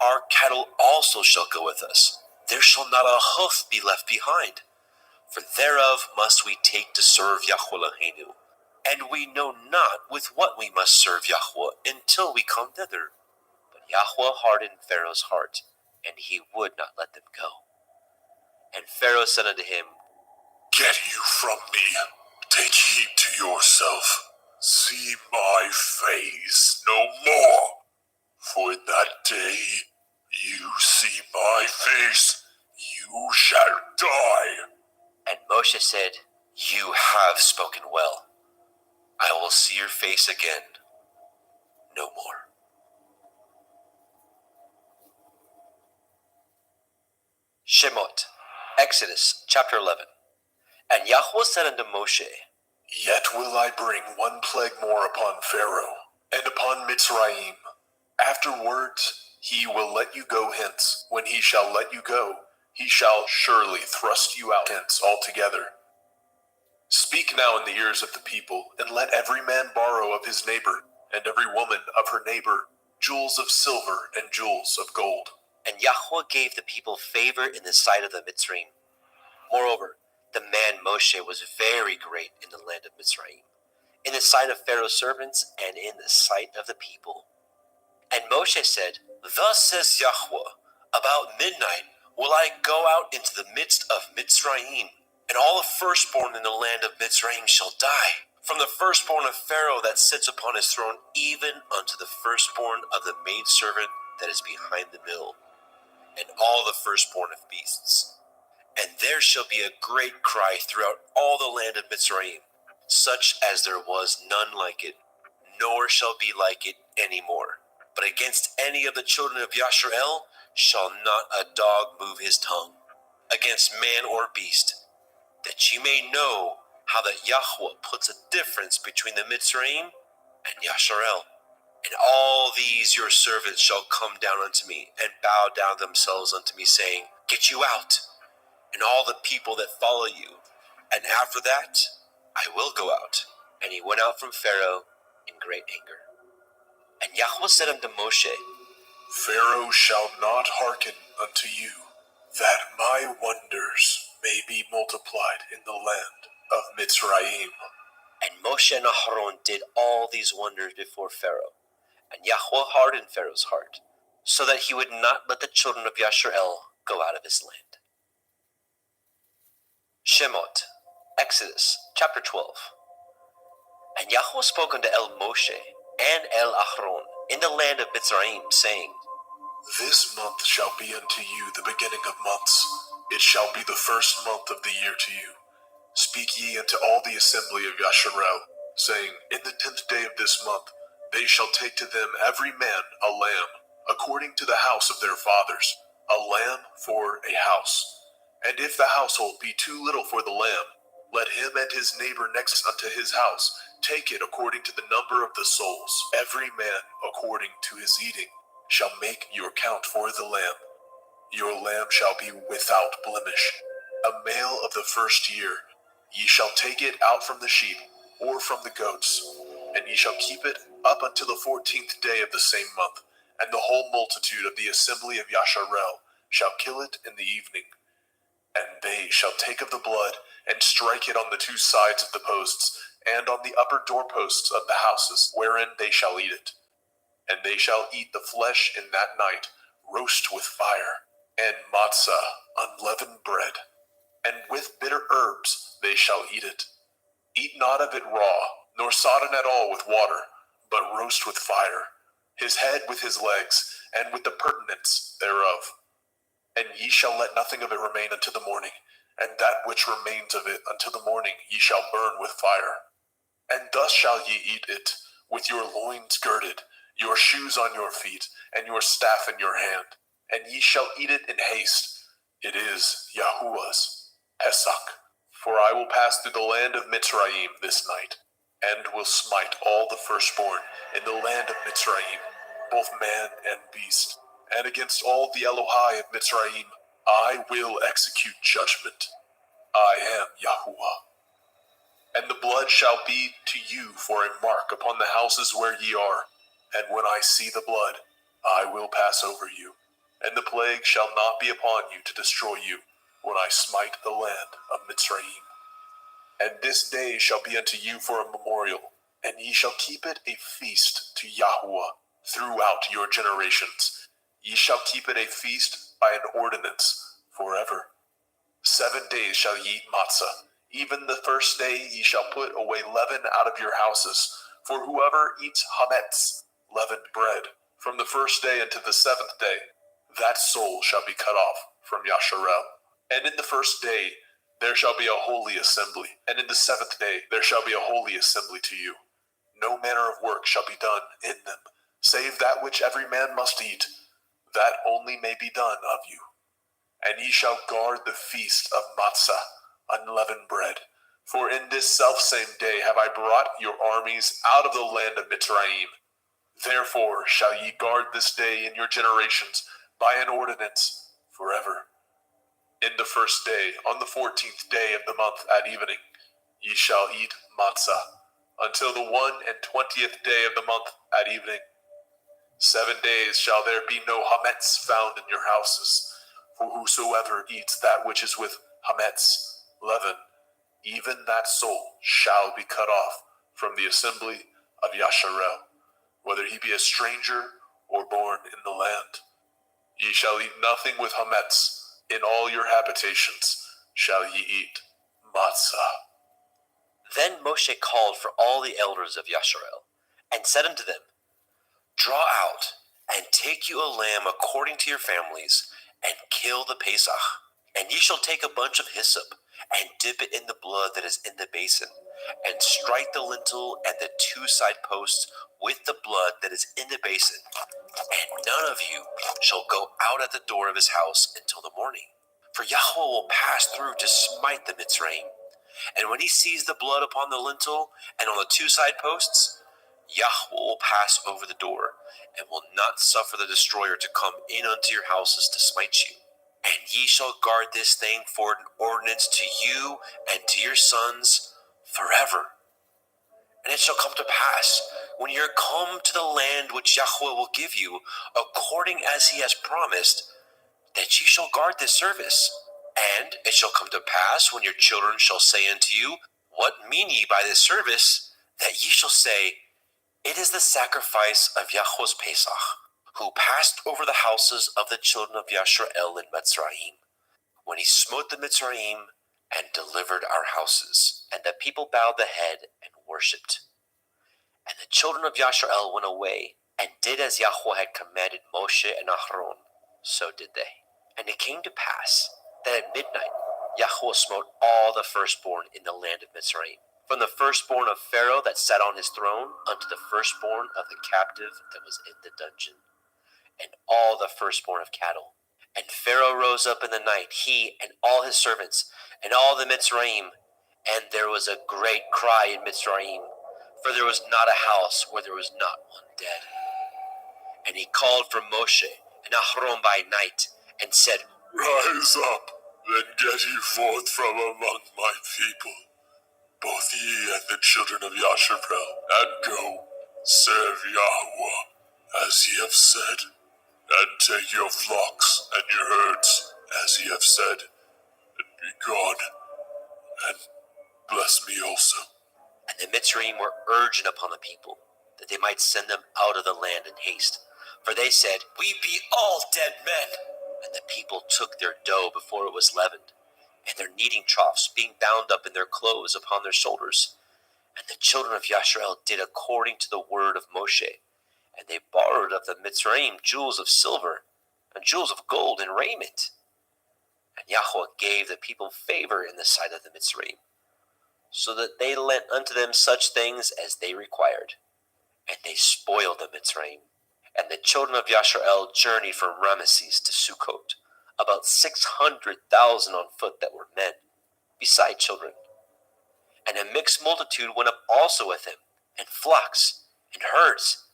Our cattle also shall go with us. There shall not a hoof be left behind. For thereof must we take to serve Yahweh Eloheinu. And we know not with what we must serve Yahweh until we come thither. But Yahweh hardened Pharaoh's heart, and he would not let them go. And Pharaoh said unto him, Get you from me, take heed to yourself, see my face no more. For in that day you see my face, you shall die. And Moshe said, "You have spoken well. I will see your face again no more." Shemot, Exodus chapter 11. And Yahweh said unto Moshe, Yet will I bring one plague more upon Pharaoh, and upon Mitzrayim. Afterwards he will let you go hence. When he shall let you go, he shall surely thrust you out hence altogether. Speak now in the ears of the people, and let every man borrow of his neighbor, and every woman of her neighbor, jewels of silver and jewels of gold. And Yahweh gave the people favor in the sight of the Mitzrayim. Moreover, the man Moshe was very great in the land of Mitzrayim, in the sight of Pharaoh's servants, and in the sight of the people. And Moshe said, Thus says Yahweh, about midnight will I go out into the midst of Mitzrayim, and all the firstborn in the land of Mitzrayim shall die, from the firstborn of Pharaoh that sits upon his throne, even unto the firstborn of the maidservant that is behind the mill, and all the firstborn of beasts. And there shall be a great cry throughout all the land of Mitzrayim, such as there was none like it, nor shall be like it any more. But against any of the children of Yasharel shall not a dog move his tongue, against man or beast, that ye may know how that Yahweh puts a difference between the Mitzrayim and Yasharel. And all these your servants shall come down unto me, and bow down themselves unto me, saying, Get you out, and all the people that follow you. And after that I will go out. And he went out from Pharaoh in great anger. And Yahweh said unto Moshe, Pharaoh shall not hearken unto you, that my wonders may be multiplied in the land of Mitzrayim. And Moshe and Aharon did all these wonders before Pharaoh. And Yahweh hardened Pharaoh's heart, so that he would not let the children of Yasharel go out of his land. Shemot, Exodus chapter 12. And Yahweh spoke unto El Moshe and El Aharon in the land of Mitzrayim, saying, This month shall be unto you the beginning of months. It shall be the first month of the year to you. Speak ye unto all the assembly of Yasharel, saying, In the 10th day of this month they shall take to them every man a lamb, according to the house of their fathers, a lamb for a house. And if the household be too little for the lamb, let him and his neighbor next unto his house take it according to the number of the souls. Every man according to his eating shall make your count for the lamb. Your lamb shall be without blemish, a male of the first year. Ye shall take it out from the sheep or from the goats, and ye shall keep it up until the 14th day of the same month. And the whole multitude of the assembly of Yasharel shall kill it in the evening. And they shall take of the blood, and strike it on the two sides of the posts, and on the upper doorposts of the houses, wherein they shall eat it. And they shall eat the flesh in that night, roast with fire, and matzah, unleavened bread. And with bitter herbs they shall eat it. Eat not of it raw, nor sodden at all with water, but roast with fire, his head with his legs, and with the purtenance thereof. And ye shall let nothing of it remain until the morning, and that which remains of it until the morning ye shall burn with fire. And thus shall ye eat it, with your loins girded, your shoes on your feet, and your staff in your hand. And ye shall eat it in haste. It is Yahuwah's Pesach. For I will pass through the land of Mitzrayim this night, and will smite all the firstborn in the land of Mitzrayim, both man and beast. And against all the Elohai of Mitzrayim I will execute judgment. I am Yahuwah. And the blood shall be to you for a mark upon the houses where ye are. And when I see the blood, I will pass over you. And the plague shall not be upon you to destroy you, when I smite the land of Mitzrayim. And this day shall be unto you for a memorial, and ye shall keep it a feast to Yahuwah throughout your generations. Ye shall keep it a feast by an ordinance forever. 7 days shall ye eat matzah. Even the first day ye shall put away leaven out of your houses. For whoever eats hametz, leavened bread, from the first day unto the 7th day, that soul shall be cut off from Yasharel. And in the first day there shall be a holy assembly, and in the 7th day there shall be a holy assembly to you. No manner of work shall be done in them, save that which every man must eat, that only may be done of you. And ye shall guard the feast of matzah, unleavened bread. For in this selfsame day have I brought your armies out of the land of Mitzrayim. Therefore shall ye guard this day in your generations by an ordinance forever. In the 1st day, on the 14th day of the month at evening, ye shall eat matzah, until the 21st day of the month at evening. 7 days shall there be no hametz found in your houses, for whosoever eats that which is with hametz, leaven, even that soul shall be cut off from the assembly of Yasharel, whether he be a stranger or born in the land. Ye shall eat nothing with hametz. In all your habitations shall ye eat matzah. Then Moshe called for all the elders of Yasharel, and said unto them, Draw out, and take you a lamb according to your families, and kill the Pesach. And ye shall take a bunch of hyssop, and dip it in the blood that is in the basin, and strike the lintel and the 2 side posts with the blood that is in the basin. And none of you shall go out at the door of his house until the morning. For Yahweh will pass through to smite the Mitzrayim. And when he sees the blood upon the lintel and on the 2 side posts, Yahweh will pass over the door, and will not suffer the destroyer to come in unto your houses to smite you. And ye shall guard this thing for an ordinance to you and to your sons forever. And it shall come to pass, when ye are come to the land which Yahweh will give you, according as he has promised, that ye shall guard this service. And it shall come to pass, when your children shall say unto you, What mean ye by this service? That ye shall say, It is the sacrifice of Yahweh's Pesach, who passed over the houses of the children of Yasharel in Mitzrayim, when he smote the Mitzrayim and delivered our houses. And the people bowed the head and worshipped. And the children of Yasharel went away, and did as Yahweh had commanded Moshe and Aharon, so did they. And it came to pass that at midnight Yahweh smote all the firstborn in the land of Mitzrayim, from the firstborn of Pharaoh that sat on his throne unto the firstborn of the captive that was in the dungeon, and all the firstborn of cattle. And Pharaoh rose up in the night, he and all his servants, and all the Mitzrayim, and there was a great cry in Mitzrayim, for there was not a house where there was not one dead. And he called for Moshe and Aharon by night, and said, Rise up, then get ye forth from among my people, both ye and the children of Yasharel, and go, serve Yahweh, as ye have said, and take your flocks and your herds, as ye have said, and be gone, and bless me also. And the Mitzrayim were urgent upon the people, that they might send them out of the land in haste. For they said, We be all dead men. And the people took their dough before it was leavened, and their kneading troughs being bound up in their clothes upon their shoulders. And the children of Yasharel did according to the word of Moshe. And they borrowed of the Mitzrayim jewels of silver, and jewels of gold and raiment. And Yahweh gave the people favor in the sight of the Mitzrayim, so that they lent unto them such things as they required. And they spoiled the Mitzrayim. And the children of Yasharel journeyed from Ramesses to Sukkot, about 600,000 on foot that were men, beside children. And a mixed multitude went up also with him, and flocks, and herds,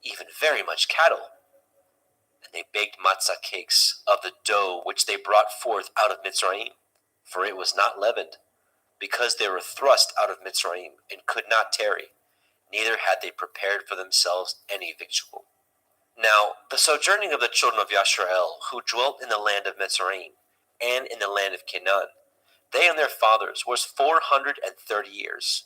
even very much cattle. And they baked matzah cakes of the dough which they brought forth out of Mitzrayim, for it was not leavened, because they were thrust out of Mitzrayim, and could not tarry, neither had they prepared for themselves any victual. Now the sojourning of the children of Yasharel, who dwelt in the land of Mitzrayim, and in the land of Canaan, they and their fathers, was 430 years.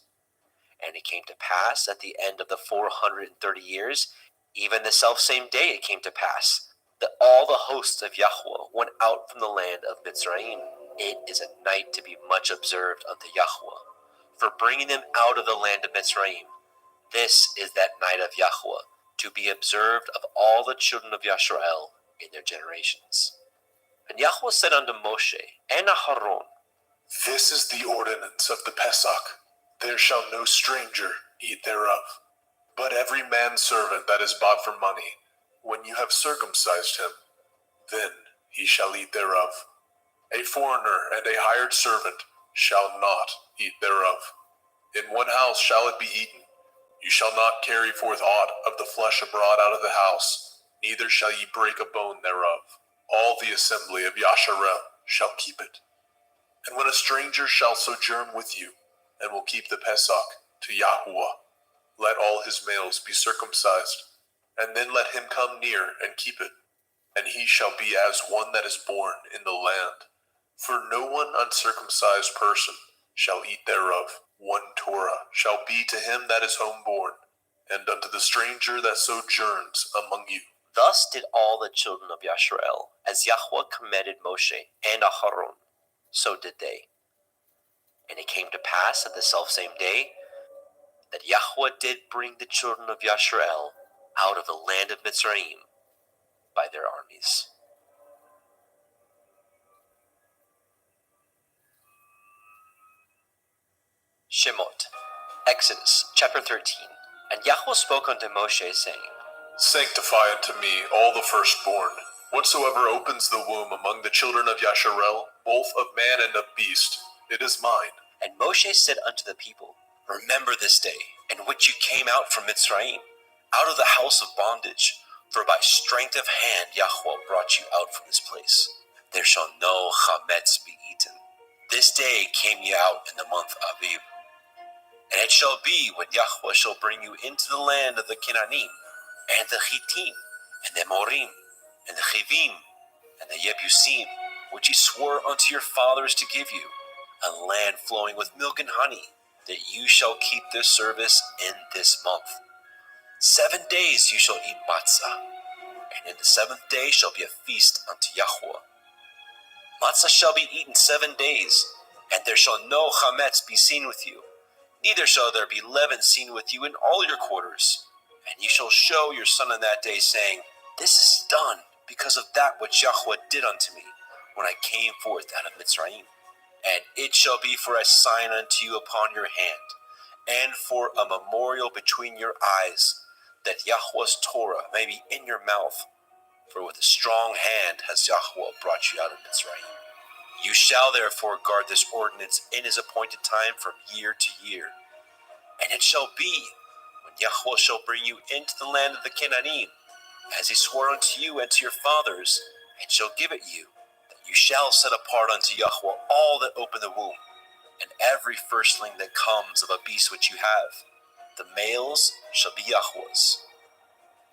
And it came to pass at the end of the 430 years, even the selfsame day it came to pass, that all the hosts of Yahweh went out from the land of Mitzrayim. It is a night to be much observed unto Yahweh, for bringing them out of the land of Mitzrayim. This is that night of Yahweh, to be observed of all the children of Yasharel in their generations. And Yahweh said unto Moshe and Aharon, This is the ordinance of the Pesach. There shall no stranger eat thereof. But every manservant that is bought for money, when you have circumcised him, then he shall eat thereof. A foreigner and a hired servant shall not eat thereof. In one house shall it be eaten. You shall not carry forth aught of the flesh abroad out of the house, neither shall ye break a bone thereof. All the assembly of Yasharel shall keep it. And when a stranger shall sojourn with you, and will keep the Pesach to Yahuwah, let all his males be circumcised, and then let him come near and keep it, and he shall be as one that is born in the land. For no one uncircumcised person shall eat thereof. 1 Torah shall be to him that is homeborn, and unto the stranger that sojourns among you. Thus did all the children of Yasharel, as Yahweh commanded Moshe and Aharon, so did they. And it came to pass at the selfsame day that Yahweh did bring the children of Yasharel out of the land of Mitzrayim by their armies. Shemot, Exodus chapter 13. And Yahweh spoke unto Moshe, saying, Sanctify unto me all the firstborn, whatsoever opens the womb among the children of Yasharel, both of man and of beast, it is mine. And Moshe said unto the people, Remember this day, in which you came out from Mitzrayim, out of the house of bondage, for by strength of hand Yahweh brought you out from this place. There shall no chametz be eaten. This day came ye out in the month Aviv. And it shall be when Yahweh shall bring you into the land of the Canaanim, and the Hittim, and the Amorim, and the Chivim, and the Yebusim, which he swore unto your fathers to give you, a land flowing with milk and honey, that you shall keep this service in this month. 7 days you shall eat matzah, and in the 7th day shall be a feast unto Yahweh. Matzah shall be eaten 7 days, and there shall no chametz be seen with you, neither shall there be leaven seen with you in all your quarters. And you shall show your son in that day, saying, This is done because of that which Yahweh did unto me, when I came forth out of Mitzrayim. And it shall be for a sign unto you upon your hand, and for a memorial between your eyes, that Yahweh's Torah may be in your mouth. For with a strong hand has Yahweh brought you out of Mitzrayim. You shall therefore guard this ordinance in his appointed time from year to year. And it shall be, when Yahweh shall bring you into the land of the Canaanim, as he swore unto you and to your fathers, and shall give it you, that you shall set apart unto Yahweh all that open the womb, and every firstling that comes of a beast which you have. The males shall be Yahweh's.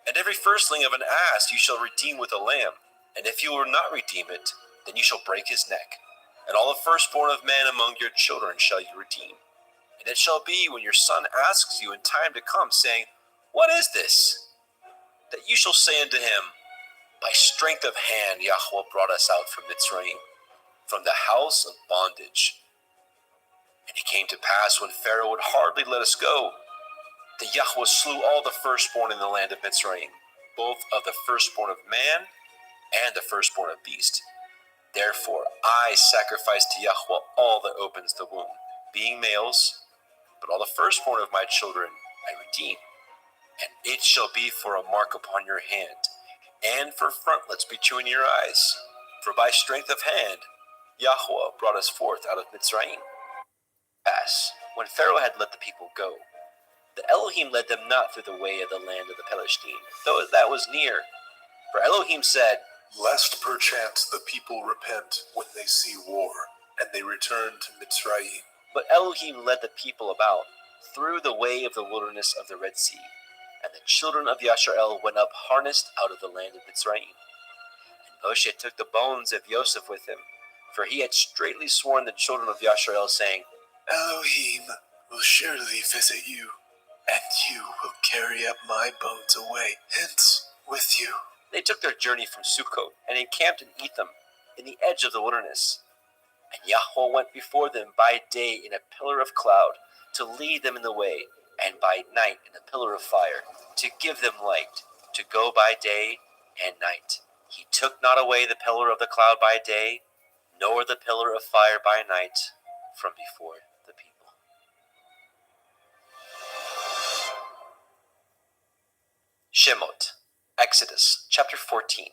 And every firstling of an ass you shall redeem with a lamb, and if you will not redeem it, then you shall break his neck. And all the firstborn of men among your children shall you redeem. And it shall be when your son asks you in time to come, saying, What is this? That you shall say unto him, By strength of hand Yahweh brought us out from Mitzrayim, from the house of bondage. And it came to pass when Pharaoh would hardly let us go, that Yahweh slew all the firstborn in the land of Mitzrayim, both of the firstborn of man and the firstborn of beast. Therefore I sacrifice to Yahweh all that opens the womb, being males, but all the firstborn of my children I redeem. And it shall be for a mark upon your hand, and for frontlets between your eyes. For by strength of hand Yahweh brought us forth out of Mitzrayim. As when Pharaoh had let the people go, the Elohim led them not through the way of the land of the Palestine, though that was near. For Elohim said, Lest perchance the people repent when they see war, and they return to Mitzrayim. But Elohim led the people about through the way of the wilderness of the Red Sea, and the children of Yasharel went up harnessed out of the land of Mitzrayim. And Moshe took the bones of Yosef with him, for he had straitly sworn the children of Yasharel, saying, Elohim will surely visit you, and you will carry up my bones away hence with you. They took their journey from Sukkot, and encamped in Etham, in the edge of the wilderness. And Yahweh went before them by day in a pillar of cloud, to lead them in the way, and by night in a pillar of fire, to give them light, to go by day and night. He took not away the pillar of the cloud by day, nor the pillar of fire by night, from before the people. Shemot, Exodus chapter 14.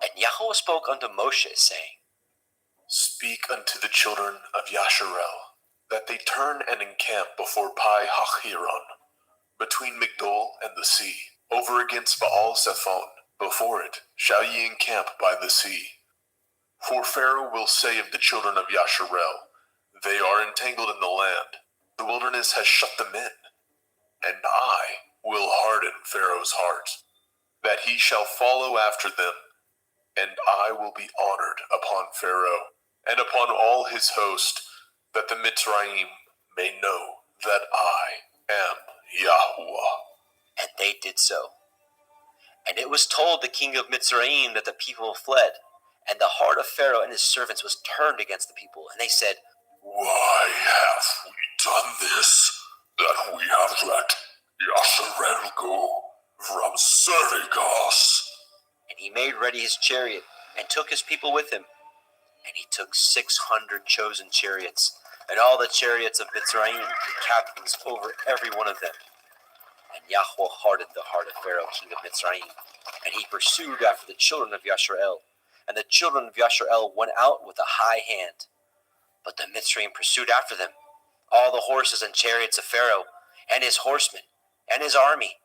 And Yahweh spoke unto Moshe, saying, Speak unto the children of Yasharel, that they turn and encamp before Pi Hachiron, between Migdol and the sea, over against Baal Zephon. Before it shall ye encamp by the sea. For Pharaoh will say of the children of Yasharel, They are entangled in the land, the wilderness has shut them in. And I will harden Pharaoh's heart, that he shall follow after them, and I will be honored upon Pharaoh, and upon all his host, that the Mitzrayim may know that I am Yahuwah. And they did so. And it was told the king of Mitzrayim that the people fled, and the heart of Pharaoh and his servants was turned against the people. And they said, Why have we done this, that we have let Yasharel go from serving us? And he made ready his chariot, and took his people with him. And he took 600 chosen chariots, and all the chariots of Mitzrayim, and captains over every one of them. And Yahweh hardened the heart of Pharaoh, king of Mitzrayim, and he pursued after the children of Yasharel. And the children of Yasharel went out with a high hand. But the Mitzrayim pursued after them, all the horses and chariots of Pharaoh, and his horsemen, and his army,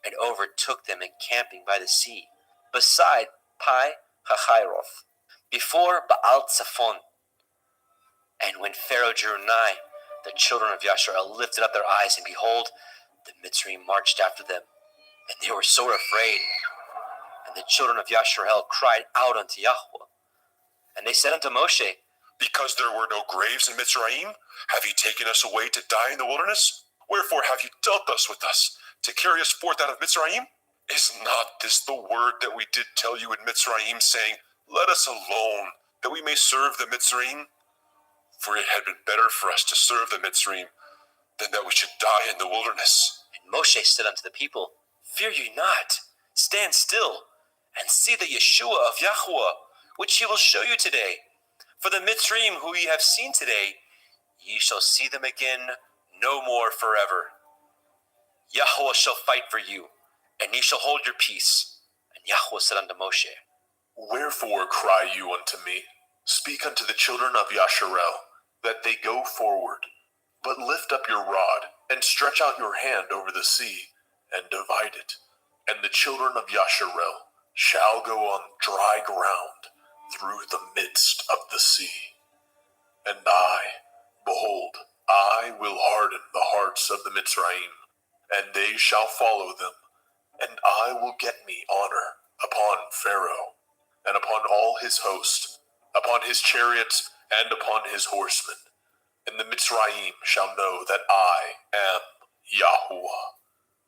and overtook them encamping by the sea, beside Pi Hachiroth, before Baal Zephon. And when Pharaoh drew nigh, the children of Yasharel lifted up their eyes, and behold, the Mitzrayim marched after them, and they were sore afraid. And the children of Yasharel cried out unto Yahweh. And they said unto Moshe, Because there were no graves in Mitzrayim, have ye taken us away to die in the wilderness? Wherefore have you dealt thus with us, to carry us forth out of Mitzrayim? Is not this the word that we did tell you in Mitzrayim, saying, Let us alone, that we may serve the Mitzrayim? For it had been better for us to serve the Mitzrayim, than that we should die in the wilderness. And Moshe said unto the people, Fear ye not, stand still, and see the Yeshua of Yahuwah, which he will show you today. For the Mitzrayim who ye have seen today, ye shall see them again no more forever. Yahuwah shall fight for you, and ye shall hold your peace. And Yahuwah said unto Moshe, Wherefore cry you unto me? Speak unto the children of Yasharel, that they go forward. But lift up your rod, and stretch out your hand over the sea, and divide it. And the children of Yasharel shall go on dry ground through the midst of the sea. And I, behold, I will harden the hearts of the Mitzrayim, and they shall follow them, and I will get me honor upon Pharaoh, and upon all his host, upon his chariots, and upon his horsemen. And the Mitzrayim shall know that I am Yahuwah,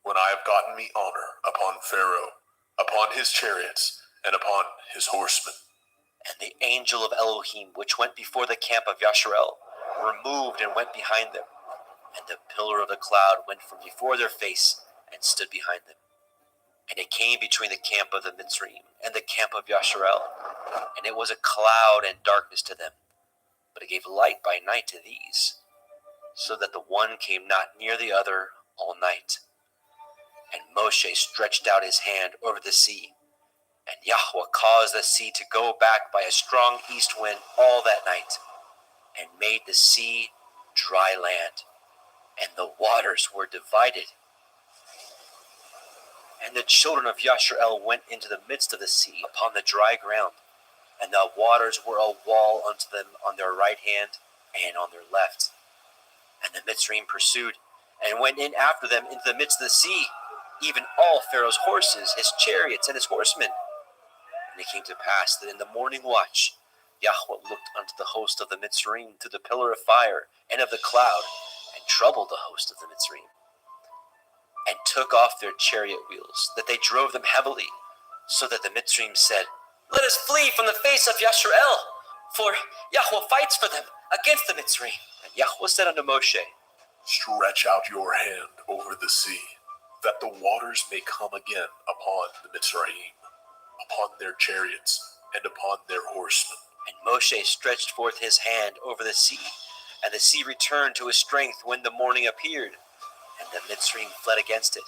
when I have gotten me honor upon Pharaoh, upon his chariots, and upon his horsemen. And the angel of Elohim, which went before the camp of Yasharel, removed and went behind them. And the pillar of the cloud went from before their face, and stood behind them. And it came between the camp of the Mitzrayim and the camp of Yasharel, and it was a cloud and darkness to them, but it gave light by night to these, so that the one came not near the other all night. And Moshe stretched out his hand over the sea, and Yahweh caused the sea to go back by a strong east wind all that night, and made the sea dry land, and the waters were divided. And the children of Yasharel went into the midst of the sea upon the dry ground, and the waters were a wall unto them on their right hand and on their left. And the Mitzrayim pursued, and went in after them into the midst of the sea, even all Pharaoh's horses, his chariots, and his horsemen. And it came to pass that in the morning watch, Yahweh looked unto the host of the Mitzrayim through the pillar of fire and of the cloud, and troubled the host of the Mitzrayim, and took off their chariot wheels, that they drove them heavily, so that the Mitzrayim said, Let us flee from the face of Yasharel, for Yahweh fights for them against the Mitzrayim. And Yahweh said unto Moshe, Stretch out your hand over the sea, that the waters may come again upon the Mitzrayim, upon their chariots, and upon their horsemen. And Moshe stretched forth his hand over the sea, and the sea returned to his strength when the morning appeared, and the Mitzrayim fled against it.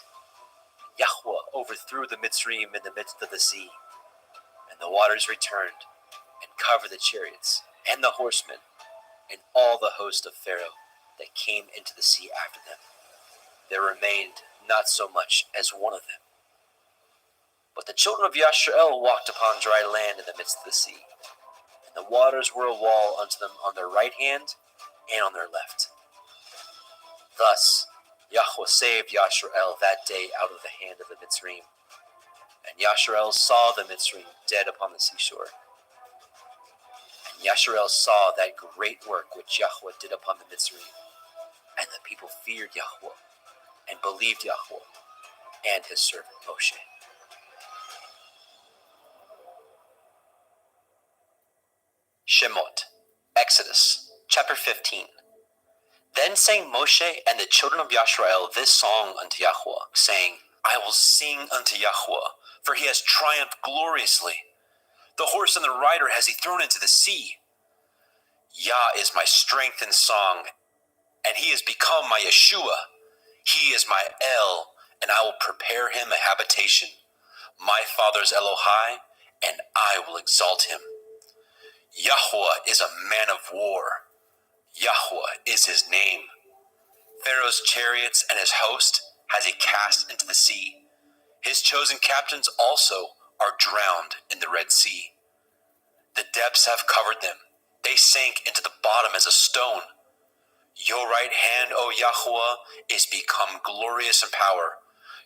Yahweh overthrew the Mitzrayim in the midst of the sea, and the waters returned and covered the chariots and the horsemen and all the host of Pharaoh that came into the sea after them. There remained not so much as one of them. But the children of Yashrael walked upon dry land in the midst of the sea, and the waters were a wall unto them on their right hand and on their left. Thus Yahweh saved Yashrael that day out of the hand of the Mitzrayim. And Yashrael saw the Mitzrayim dead upon the seashore. And Yashrael saw that great work which Yahweh did upon the Mitzrayim. And the people feared Yahweh and believed Yahweh and his servant Moshe. Shemot, Exodus, chapter 15. Then sang Moshe and the children of Yashrael this song unto Yahweh, saying, I will sing unto Yahweh, for he has triumphed gloriously. The horse and the rider has he thrown into the sea. Yah is my strength and song, and he has become my Yeshua. He is my El, and I will prepare him a habitation. My father's Elohai, and I will exalt him. Yahweh is a man of war. Yahweh is his name. Pharaoh's chariots and his host has he cast into the sea. His chosen captains also are drowned in the Red Sea. The depths have covered them. They sank into the bottom as a stone. Your right hand, O Yahweh, is become glorious in power.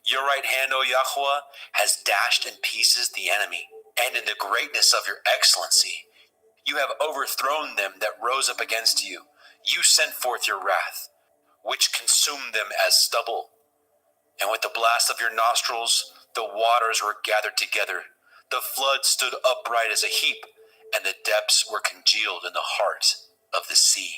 Your right hand, O Yahweh, has dashed in pieces the enemy, and in the greatness of your excellency, you have overthrown them that rose up against you. You sent forth your wrath, which consumed them as stubble. And with the blast of your nostrils, the waters were gathered together. The flood stood upright as a heap, and the depths were congealed in the heart of the sea.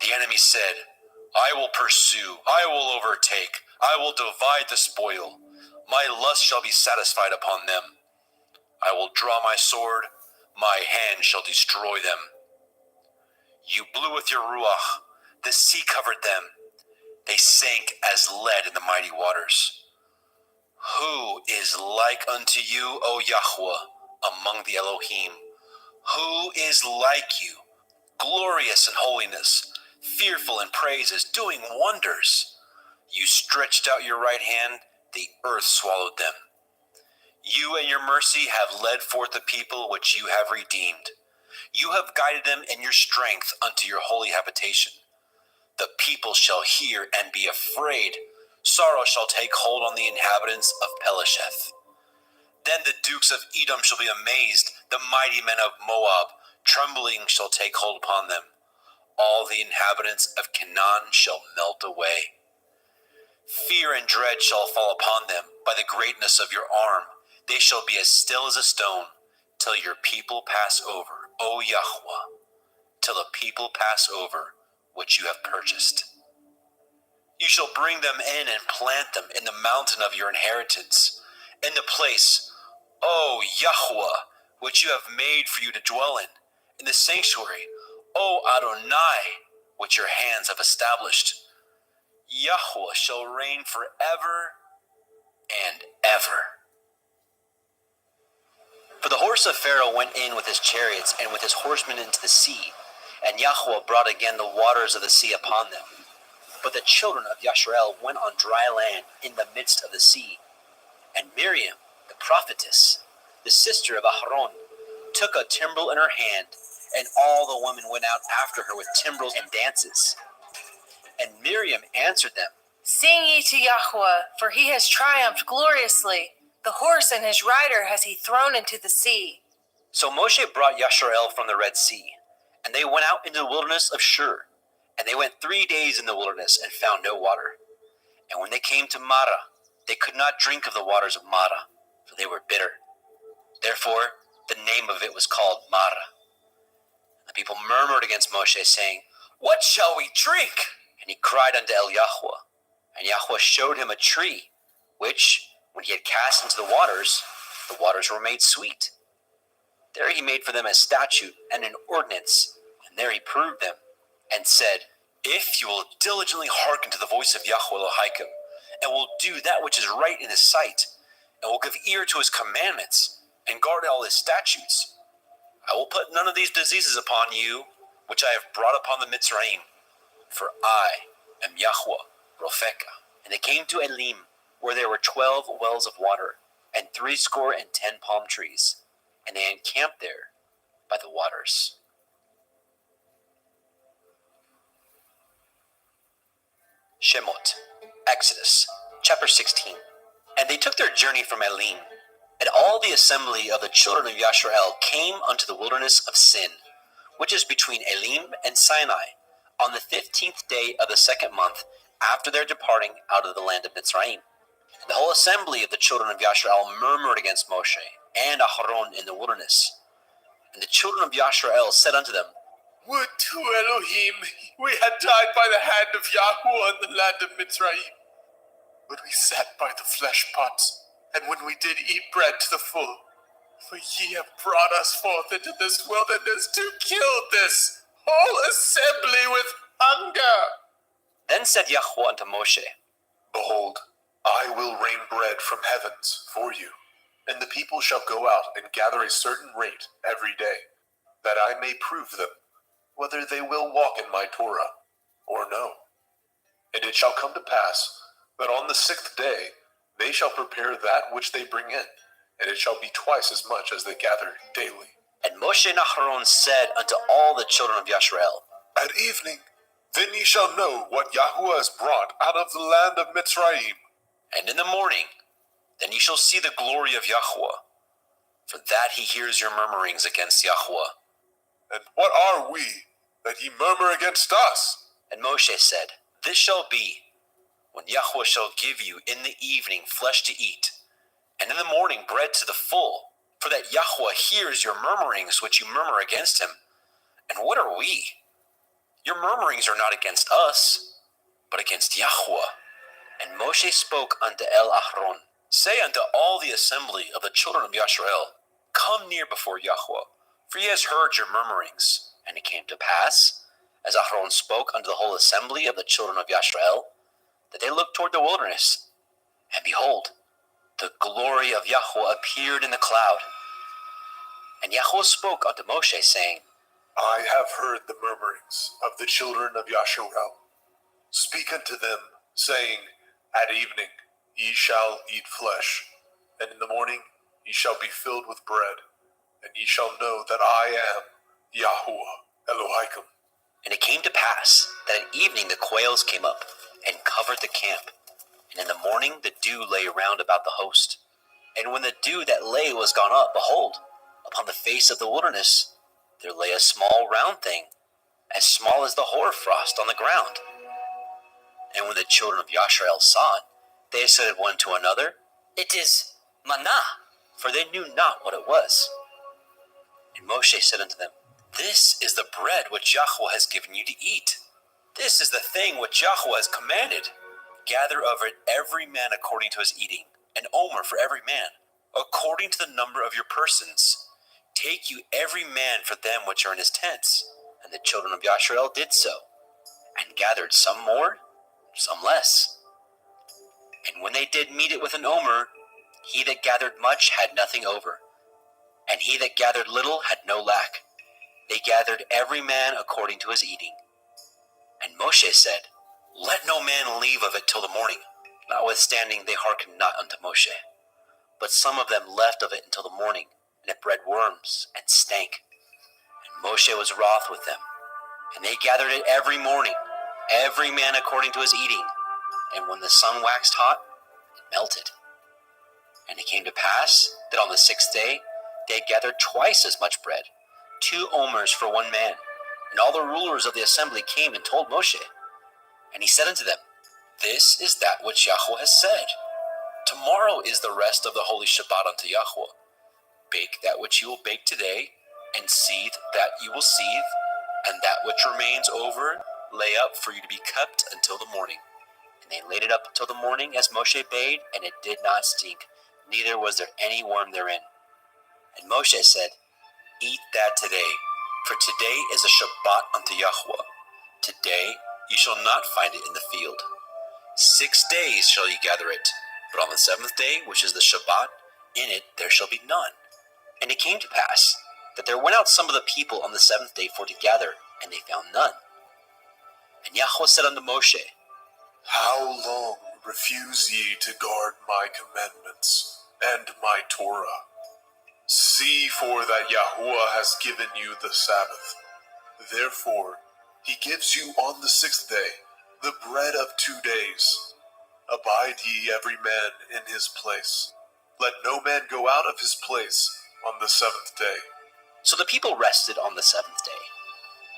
The enemy said, I will pursue, I will overtake, I will divide the spoil. My lust shall be satisfied upon them. I will draw my sword, my hand shall destroy them. You blew with your ruach, the sea covered them. They sank as lead in the mighty waters. Who is like unto you, O Yahweh, among the Elohim? Who is like you, glorious in holiness, fearful in praises, doing wonders? You stretched out your right hand, the earth swallowed them. You and your mercy have led forth the people which you have redeemed. You have guided them in your strength unto your holy habitation. The people shall hear and be afraid. Sorrow shall take hold on the inhabitants of Pelesheth. Then the dukes of Edom shall be amazed, the mighty men of Moab, trembling shall take hold upon them. All the inhabitants of Canaan shall melt away. Fear and dread shall fall upon them by the greatness of your arm. They shall be as still as a stone, till your people pass over, O Yahweh, till the people pass over which you have purchased. You shall bring them in and plant them in the mountain of your inheritance, in the place, O Yahweh, which you have made for you to dwell in the sanctuary, O Adonai, which your hands have established. Yahweh shall reign forever and ever. For the horse of Pharaoh went in with his chariots and with his horsemen into the sea, and Yahweh brought again the waters of the sea upon them. But the children of Yashrael went on dry land in the midst of the sea. And Miriam, the prophetess, the sister of Aharon, took a timbrel in her hand, and all the women went out after her with timbrels and dances. And Miriam answered them, Sing ye to Yahweh, for he has triumphed gloriously. The horse and his rider has he thrown into the sea. So Moshe brought Yashrael from the Red Sea, and they went out into the wilderness of Shur. And they went 3 days in the wilderness and found no water. And when they came to Marah, they could not drink of the waters of Marah, for they were bitter. Therefore, the name of it was called Marah. The people murmured against Moshe, saying, What shall we drink? And he cried unto El Yahweh. And Yahweh showed him a tree, which, when he had cast into the waters were made sweet. There he made for them a statute and an ordinance, and there he proved them, and said, If you will diligently hearken to the voice of Yahweh Elohim, and will do that which is right in his sight, and will give ear to his commandments, and guard all his statutes, I will put none of these diseases upon you, which I have brought upon the Mitzrayim, for I am Yahweh Ropheka. And they came to Elim, where there were 12 wells of water, and 70 palm trees, and they encamped there by the waters. Shemot, Exodus, chapter 16. And they took their journey from Elim, and all the assembly of the children of Yashrael came unto the wilderness of Sin, which is between Elim and Sinai, on the 15th day of the 2nd month after their departing out of the land of Mitzrayim. And the whole assembly of the children of Yashrael murmured against Moshe and Aharon in the wilderness. And the children of Yashrael said unto them, Would to Elohim we had died by the hand of Yahweh in the land of Mitzrayim. When we sat by the flesh pots, and when we did eat bread to the full. For ye have brought us forth into this wilderness to kill this whole assembly with hunger. Then said Yahweh unto Moshe, Behold, I will rain bread from heavens for you, and the people shall go out and gather a certain rate every day, that I may prove them, whether they will walk in my Torah or no. And it shall come to pass that on the 6th day they shall prepare that which they bring in, and it shall be twice as much as they gather daily. And Moshe and Aharon said unto all the children of Yashrael, At evening, then ye shall know what Yahweh has brought out of the land of Mitzrayim. And in the morning, then ye shall see the glory of Yahweh, for that he hears your murmurings against Yahweh. And what are we, that ye murmur against us? And Moshe said, This shall be, when Yahweh shall give you in the evening flesh to eat, and in the morning bread to the full, for that Yahweh hears your murmurings which you murmur against him. And what are we? Your murmurings are not against us, but against Yahweh. And Moshe spoke unto Aharon, Say unto all the assembly of the children of Yashrael, Come near before Yahweh, for he has heard your murmurings. And it came to pass, as Aharon spoke unto the whole assembly of the children of Yashrael, that they looked toward the wilderness, and behold, the glory of Yahweh appeared in the cloud. And Yahweh spoke unto Moshe, saying, I have heard the murmurings of the children of Yasharel. Speak unto them, saying, At evening ye shall eat flesh, and in the morning ye shall be filled with bread, and ye shall know that I am Yahweh Elohim. And it came to pass that at evening the quails came up and covered the camp, and in the morning the dew lay round about the host. And when the dew that lay was gone up, behold, upon the face of the wilderness there lay a small round thing, as small as the hoarfrost on the ground. And when the children of Yashrael saw it, they said one to another, It is manna, for they knew not what it was. And Moshe said unto them, This is the bread which Yahweh has given you to eat. This is the thing which Yahweh has commanded. Gather of it every man according to his eating, an omer for every man, according to the number of your persons. Take you every man for them which are in his tents. And the children of Yashrael did so, and gathered some more, some less. And when they did meet it with an omer, he that gathered much had nothing over, and he that gathered little had no lack. They gathered every man according to his eating. And Moshe said, Let no man leave of it till the morning. Notwithstanding they hearkened not unto Moshe. But some of them left of it until the morning, and it bred worms, and stank. And Moshe was wroth with them. And they gathered it every morning, every man according to his eating. And when the sun waxed hot, it melted. And it came to pass that on the 6th day they had gathered twice as much bread, 2 omers for one man. And all the rulers of the assembly came and told Moshe. And he said unto them, This is that which Yahweh has said. Tomorrow is the rest of the holy Shabbat unto Yahweh. Bake that which you will bake today, and seethe that you will seethe, and that which remains over lay up for you to be kept until the morning. And they laid it up until the morning as Moshe bade, and it did not stink, neither was there any worm therein. And Moshe said, Eat that today, for today is a Shabbat unto Yahweh. Today you shall not find it in the field. 6 days shall ye gather it, but on the seventh day, which is the Shabbat, in it there shall be none. And it came to pass that there went out some of the people on the seventh day for to gather, and they found none. And Yahweh said unto Moshe, How long refuse ye to guard my commandments and my Torah? See, for that Yahuwah has given you the Sabbath. Therefore, he gives you on the sixth day the bread of 2 days. Abide ye every man in his place. Let no man go out of his place on the seventh day. So the people rested on the seventh day.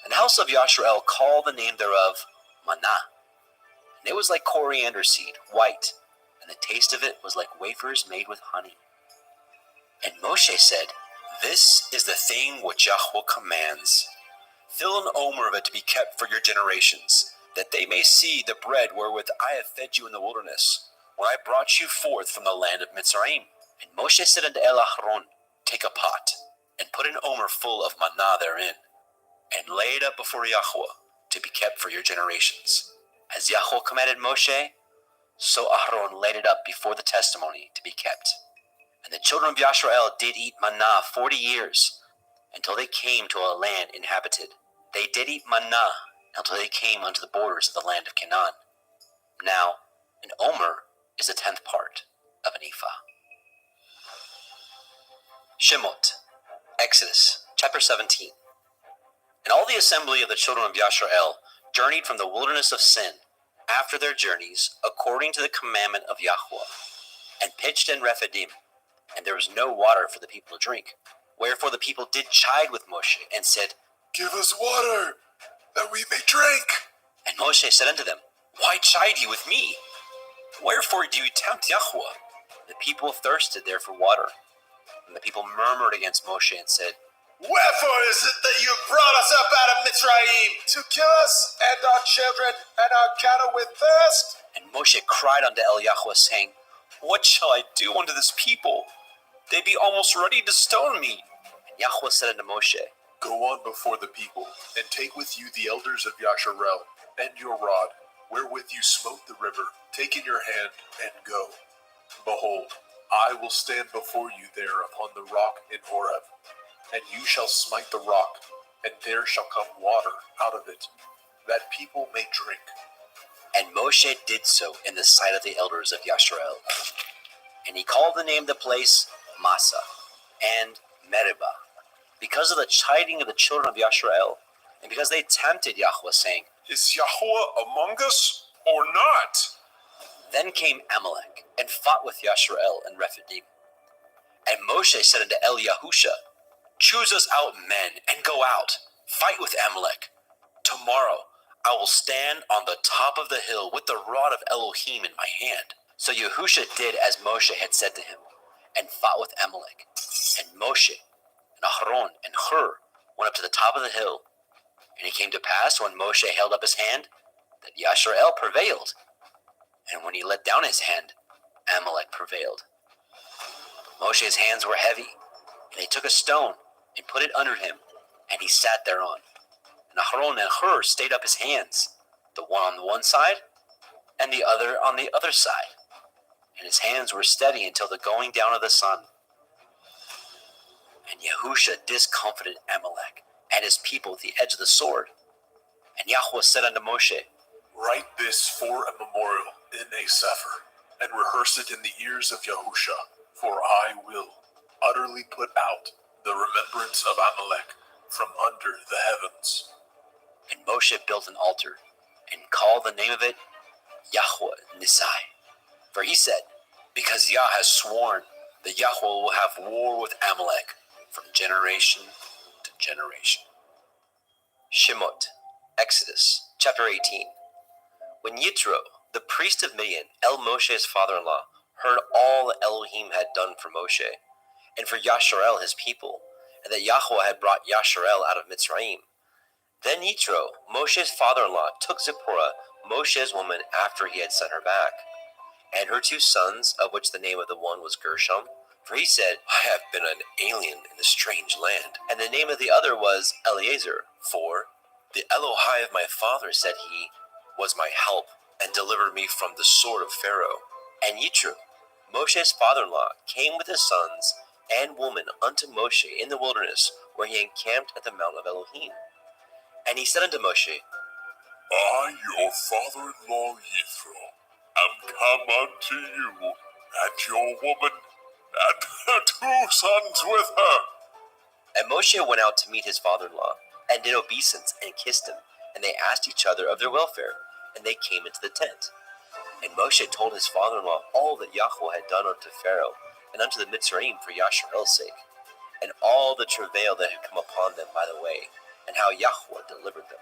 And the house of Yashrael called the name thereof Manna. And it was like coriander seed, white, and the taste of it was like wafers made with honey. And Moshe said, This is the thing which Yahweh commands. Fill an omer of it to be kept for your generations, that they may see the bread wherewith I have fed you in the wilderness, when I brought you forth from the land of Mitzrayim. And Moshe said unto Aaron, Take a pot, and put an omer full of manna therein, and lay it up before Yahweh, to be kept for your generations. As Yahweh commanded Moshe, so Aaron laid it up before the testimony to be kept. And the children of Yashrael did eat manna 40 years, until they came to a land inhabited. They did eat manna until they came unto the borders of the land of Canaan. Now, an omer is a 10th part of an ephah. Shemot, Exodus, chapter 17. And all the assembly of the children of Yashrael journeyed from the wilderness of Sin, after their journeys, according to the commandment of Yahweh, and pitched in Rephidim, and there was no water for the people to drink. Wherefore the people did chide with Moshe, and said, Give us water, that we may drink. And Moshe said unto them, Why chide ye with me? Wherefore do you tempt Yahweh? The people thirsted there for water. And the people murmured against Moshe, and said, Wherefore is it that you have brought us up out of Mitzrayim, to kill us and our children and our cattle with thirst? And Moshe cried unto Yahweh, saying, What shall I do unto this people? They be almost ready to stone me. And Yahweh said unto Moshe, Go on before the people, and take with you the elders of Yasharel, and your rod, wherewith you smote the river. Take in your hand, and go. Behold, I will stand before you there upon the rock in Horeb, and you shall smite the rock, and there shall come water out of it, that people may drink. And Moshe did so in the sight of the elders of Yashrael. And he called the name of the place Massa and Meribah, because of the chiding of the children of Yashrael, and because they tempted Yahweh, saying, Is Yahweh among us, or not? Then came Amalek, and fought with Yashrael and Rephidim. And Moshe said unto Yahusha, Choose us out men, and go out, fight with Amalek. Tomorrow I will stand on the top of the hill with the rod of Elohim in my hand. So Yahusha did as Moshe had said to him, and fought with Amalek. And Moshe, and Aharon, and Hur went up to the top of the hill. And it came to pass, when Moshe held up his hand, that Yashrael prevailed. And when he let down his hand, Amalek prevailed. Moshe's hands were heavy, and he took a stone, and put it under him, and he sat thereon. And Aharon and Hur stayed up his hands, the one on the one side, and the other on the other side. And his hands were steady until the going down of the sun. And Yahusha discomfited Amalek and his people with the edge of the sword. And Yahweh said unto Moshe, Write this for a memorial in a sefer, and rehearse it in the ears of Yahusha, for I will utterly put out the remembrance of Amalek from under the heavens. And Moshe built an altar, and called the name of it Yahweh Nisai. For he said, Because Yah has sworn that Yahweh will have war with Amalek from generation to generation. Shemot, Exodus, chapter 18. When Yitro, the priest of Midian, Moshe's father-in-law, heard all that Elohim had done for Moshe, and for Yasharel his people, and that Yahweh had brought Yasharel out of Mitzrayim, then Yitro, Moshe's father-in-law, took Zipporah, Moshe's woman, after he had sent her back, and her 2 sons, of which the name of the one was Gershom, For he said, I have been an alien in a strange land. And the name of the other was Eliezer, for the Elohai of my father said he was my help and delivered me from the sword of Pharaoh. And Yitro, Moshe's father-in-law, came with his sons and woman unto Moshe in the wilderness, where he encamped at the mount of Elohim. And he said unto Moshe, I, your father-in-law Yithro, am come unto you, and your woman, and her 2 sons with her. And Moshe went out to meet his father-in-law, and did obeisance, and kissed him, and they asked each other of their welfare, and they came into the tent. And Moshe told his father-in-law all that Yahweh had done unto Pharaoh, and unto the Mitzrayim for Yasharel's sake, and all the travail that had come upon them by the way, and how Yahweh delivered them.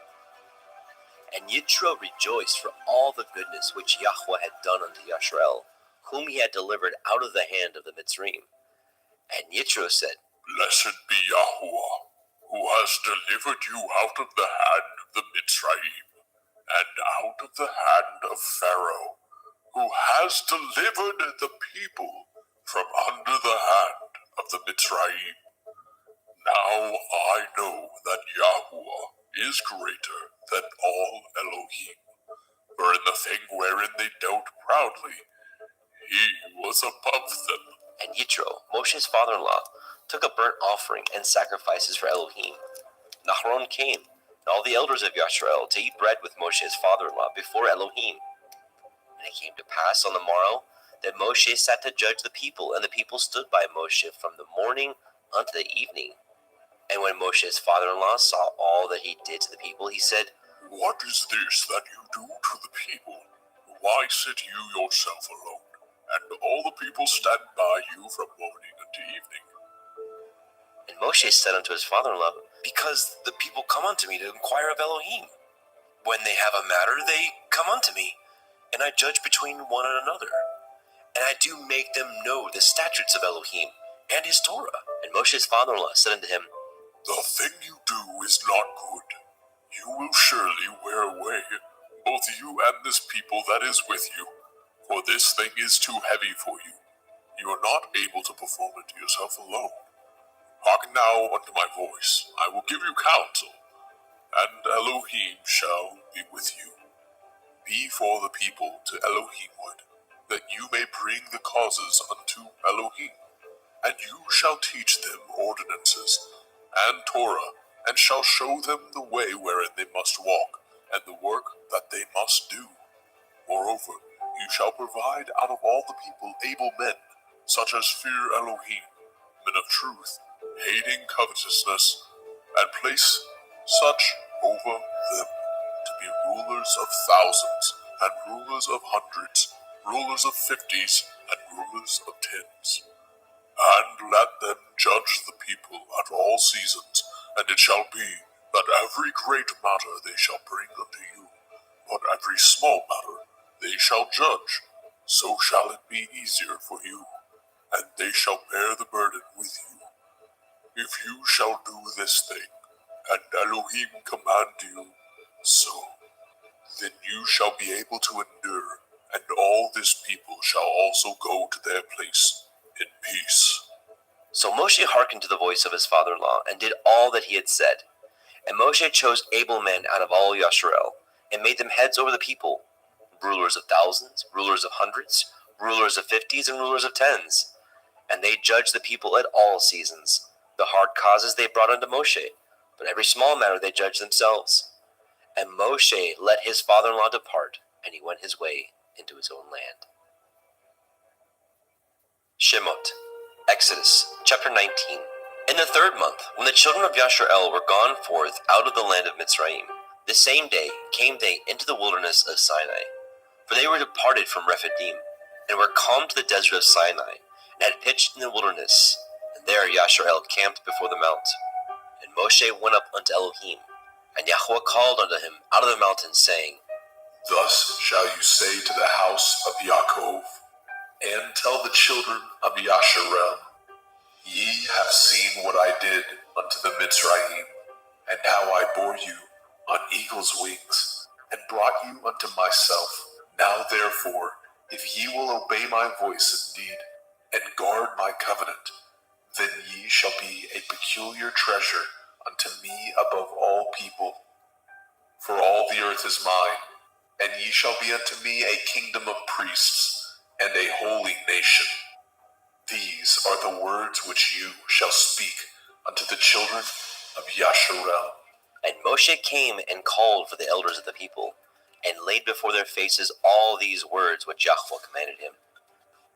And Yitro rejoiced for all the goodness which Yahweh had done unto Yasharel, whom he had delivered out of the hand of the Mitzrayim. And Yitro said, Blessed be Yahweh, who has delivered you out of the hand of the Mitzrayim, and out of the hand of Pharaoh, who has delivered the people from under the hand of the Mitzrayim. Now I know that Yahweh is greater than all Elohim, for in the thing wherein they dealt proudly, he was above them. And Yitro, Moshe's father-in-law, took a burnt offering and sacrifices for Elohim. Nahron came, and all the elders of Yasharel, to eat bread with Moshe's father-in-law before Elohim. And it came to pass on the morrow that Moshe sat to judge the people, and the people stood by Moshe from the morning unto the evening. And when Moshe's father-in-law saw all that he did to the people, he said, What is this that you do to the people? Why sit you yourself alone, and all the people stand by you from morning unto evening? And Moshe said unto his father-in-law, Because the people come unto me to inquire of Elohim. When they have a matter, they come unto me, and I judge between one and another. And I do make them know the statutes of Elohim and his Torah. And Moshe's father-in-law said unto him, The thing you do is not good. You will surely wear away, both you and this people that is with you, for this thing is too heavy for you. You are not able to perform it yourself alone. Hearken now unto my voice. I will give you counsel, and Elohim shall be with you. Be for the people to Elohimward, that you may bring the causes unto Elohim. And you shall teach them ordinances and Torah, and shall show them the way wherein they must walk, and the work that they must do. Moreover, you shall provide out of all the people able men, such as fear Elohim, men of truth, hating covetousness, and place such over them to be rulers of thousands, and rulers of hundreds, rulers of 50s, and rulers of 10s. And let them judge the people at all seasons, and it shall be that every great matter they shall bring unto you, but every small matter they shall judge. So shall it be easier for you, and they shall bear the burden with you. If you shall do this thing, and Elohim command you so, then you shall be able to endure, and all this people shall also go to their place in peace. So Moshe hearkened to the voice of his father-in-law, and did all that he had said. And Moshe chose able men out of all Yasharel, and made them heads over the people, rulers of thousands, rulers of hundreds, rulers of 50s, and rulers of 10s. And they judged the people at all seasons. The hard causes they brought unto Moshe, but every small matter they judged themselves. And Moshe let his father-in-law depart, and he went his way into his own land. Shemot, Exodus, chapter 19. In the 3rd month, when the children of Yasharel were gone forth out of the land of Mitzrayim, the same day came they into the wilderness of Sinai. For they were departed from Rephidim, and were come to the desert of Sinai, and had pitched in the wilderness. And there Yasharel camped before the mount. And Moshe went up unto Elohim, and Yahweh called unto him out of the mountain, saying, Thus shall you say to the house of Yaakov, and tell the children of Yasharel, Ye have seen what I did unto the Mitzrayim, and how I bore you on eagle's wings, and brought you unto myself. Now therefore, if ye will obey my voice indeed, and guard my covenant, then ye shall be a peculiar treasure unto me above all people. For all the earth is mine, and ye shall be unto me a kingdom of priests, and a holy nation. These are the words which you shall speak unto the children of Yasharel. And Moshe came and called for the elders of the people, and laid before their faces all these words which Yahweh commanded him.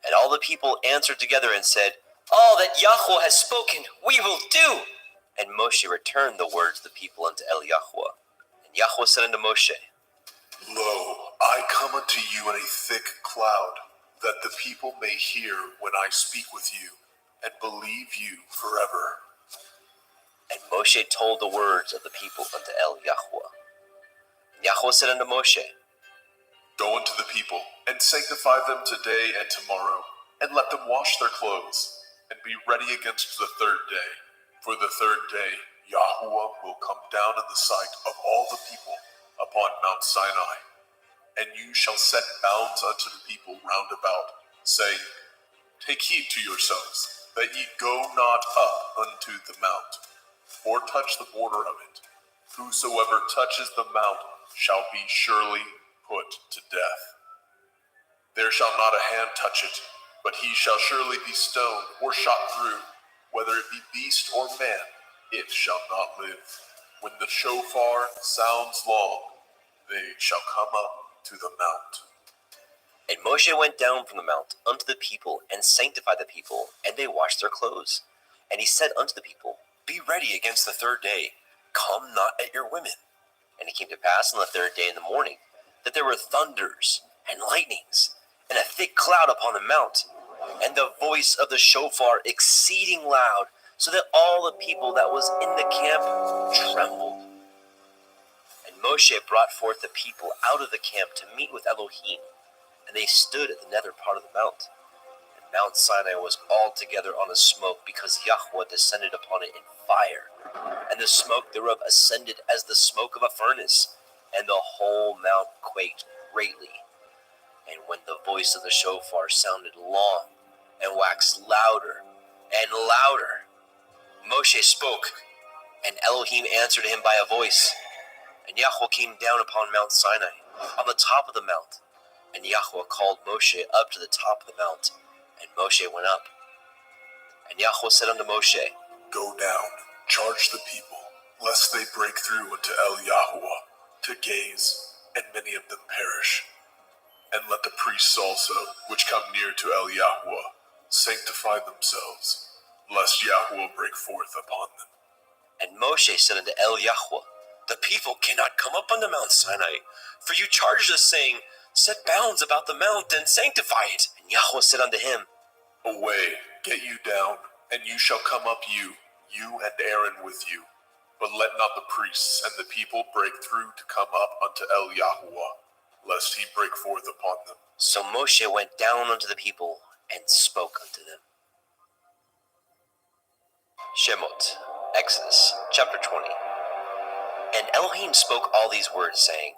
And all the people answered together and said, All that Yahweh has spoken, we will do. And Moshe returned the words of the people unto Yahweh. And Yahweh said unto Moshe, Lo, I come unto you in a thick cloud, that the people may hear when I speak with you, and believe you forever. And Moshe told the words of the people unto Yahweh. And Yahweh said unto Moshe, Go unto the people, and sanctify them today and tomorrow, and let them wash their clothes, and be ready against the third day. For the third day Yahweh will come down in the sight of all the people upon Mount Sinai. And you shall set bounds unto the people round about, saying, Take heed to yourselves, that ye go not up unto the mount, or touch the border of it. Whosoever touches the mount shall be surely put to death. There shall not a hand touch it, but he shall surely be stoned or shot through. Whether it be beast or man, it shall not live. When the shofar sounds long, they shall come up to the mount. And Moshe went down from the mount unto the people, and sanctified the people, and they washed their clothes. And he said unto the people, Be ready against the third day, come not at your women. And it came to pass on the third day in the morning, that there were thunders and lightnings, and a thick cloud upon the mount, and the voice of the shofar exceeding loud, so that all the people that was in the camp trembled. And Moshe brought forth the people out of the camp to meet with Elohim, and they stood at the nether part of the mount. And Mount Sinai was altogether on a smoke, because Yahweh descended upon it in fire, and the smoke thereof ascended as the smoke of a furnace, and the whole mount quaked greatly. And when the voice of the shofar sounded long, and waxed louder and louder, Moshe spoke, and Elohim answered him by a voice. And Yahweh came down upon Mount Sinai, on the top of the mount. And Yahweh called Moshe up to the top of the mount, and Moshe went up. And Yahweh said unto Moshe, Go down, charge the people, lest they break through unto Yahweh, to gaze, and many of them perish. And let the priests also, which come near to Yahweh, sanctify themselves, lest Yahweh break forth upon them. And Moshe said unto Yahweh, The people cannot come up unto Mount Sinai, for you charged us, saying, Set bounds about the mount, and sanctify it. And Yahweh said unto him, Away, get you down, and you shall come up you and Aaron with you. But let not the priests and the people break through to come up unto Yahweh, lest he break forth upon them. So Moshe went down unto the people, and spoke unto them. Shemot, Exodus, chapter 20. And Elohim spoke all these words, saying,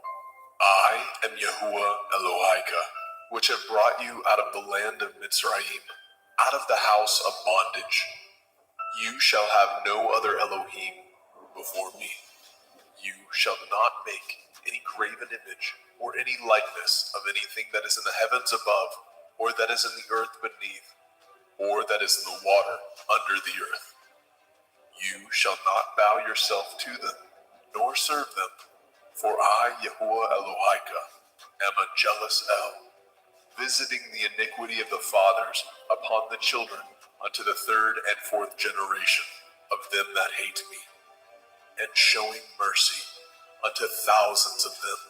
I am Yahuwah Elohika, which have brought you out of the land of Mitzrayim, out of the house of bondage. You shall have no other Elohim before me. You shall not make any graven image or any likeness of anything that is in the heavens above, or that is in the earth beneath, or that is in the water under the earth. You shall not bow yourself to them, nor serve them, for I, Yahuwah Elohika, am a jealous El, visiting the iniquity of the fathers upon the children unto the third and fourth generation of them that hate me, and showing mercy unto thousands of them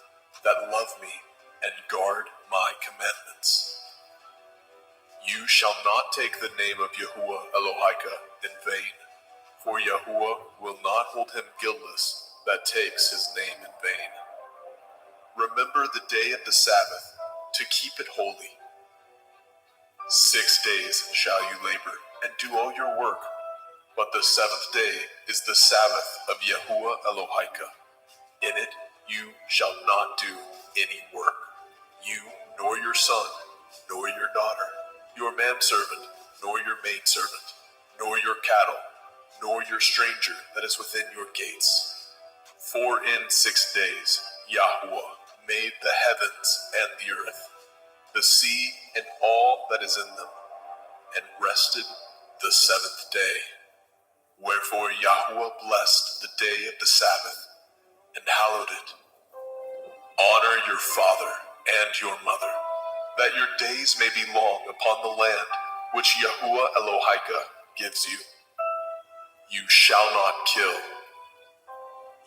that love me and guard my commandments. You shall not take the name of Yahuwah Elohika in vain, for Yahuwah will not hold him guiltless that takes his name in vain. Remember the day of the Sabbath, to keep it holy. 6 days shall you labor, and do all your work, but the seventh day is the Sabbath of Yahuwah Elohika. In it you shall not do any work, you, nor your son, nor your daughter, your manservant, nor your maidservant, nor your cattle, nor your stranger that is within your gates. For in 6 days Yahweh made the heavens and the earth, the sea and all that is in them, and rested the seventh day. Wherefore Yahweh blessed the day of the Sabbath, and hallowed it. Honor your father and your mother, that your days may be long upon the land which Yahuwah Elohika gives you. You shall not kill.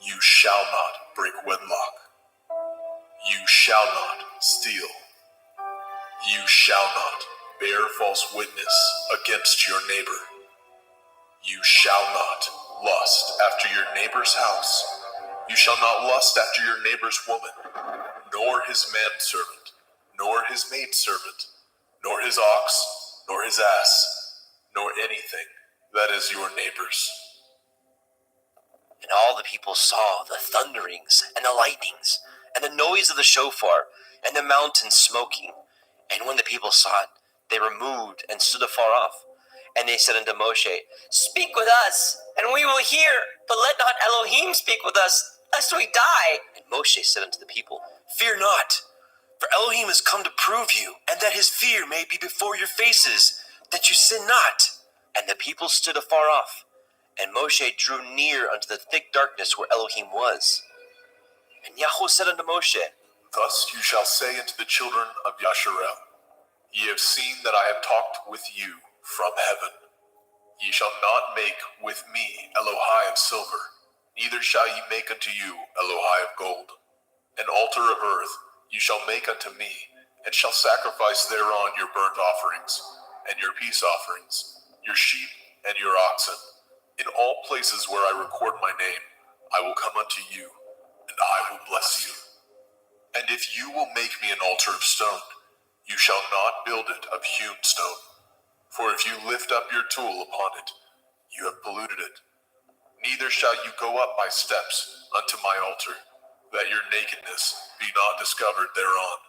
You shall not break wedlock. You shall not steal. You shall not bear false witness against your neighbor. You shall not lust after your neighbor's house. You shall not lust after your neighbor's woman, nor his manservant, nor his maidservant, nor his ox, nor his ass, nor anything that is your neighbor's. And all the people saw the thunderings and the lightnings, and the noise of the shofar, and the mountain smoking. And when the people saw it, they removed and stood afar off. And they said unto Moshe, Speak with us, and we will hear, but let not Elohim speak with us, lest we die. And Moshe said unto the people, Fear not, for Elohim is come to prove you, and that his fear may be before your faces, that you sin not. And the people stood afar off. And Moshe drew near unto the thick darkness where Elohim was. And Yahweh said unto Moshe, Thus you shall say unto the children of Yasharel, Ye have seen that I have talked with you from heaven. Ye shall not make with me Elohai of silver, neither shall ye make unto you Elohai of gold. An altar of earth you shall make unto me, and shall sacrifice thereon your burnt offerings, and your peace offerings, your sheep and your oxen. In all places where I record my name, I will come unto you, and I will bless you. And if you will make me an altar of stone, you shall not build it of hewn stone. For if you lift up your tool upon it, you have polluted it. Neither shall you go up by steps unto my altar, that your nakedness be not discovered thereon.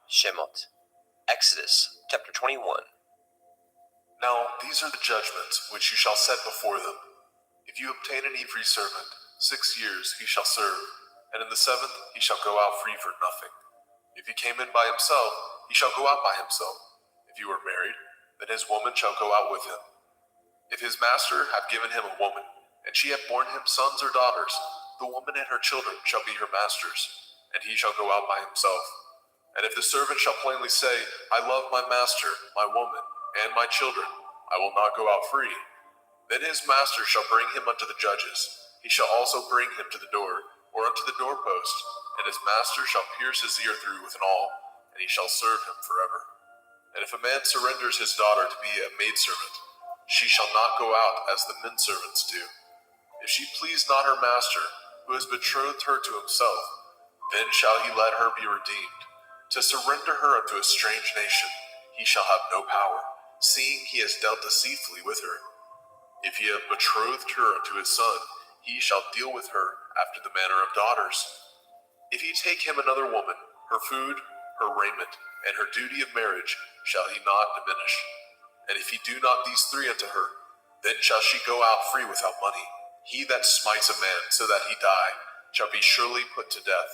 Shemot, Exodus chapter 21. Now these are the judgments which you shall set before them. If you obtain an Ivri servant, 6 years he shall serve, and in the 7th he shall go out free for nothing. If he came in by himself, he shall go out by himself. If you are married, then his woman shall go out with him. If his master have given him a woman, and she have borne him sons or daughters, the woman and her children shall be her master's, and he shall go out by himself. And if the servant shall plainly say, I love my master, my woman, and my children, I will not go out free, then his master shall bring him unto the judges. He shall also bring him to the door, or unto the doorpost, and his master shall pierce his ear through with an awl, and he shall serve him forever. And if a man surrenders his daughter to be a maidservant, she shall not go out as the menservants do. If she please not her master, who has betrothed her to himself, then shall he let her be redeemed. To surrender her unto a strange nation, he shall have no power, seeing he has dealt deceitfully with her. If he have betrothed her unto his son, he shall deal with her after the manner of daughters. If he take him another woman, her food, her raiment, and her duty of marriage shall he not diminish. And if he do not these 3 unto her, then shall she go out free without money. He that smites a man so that he die shall be surely put to death.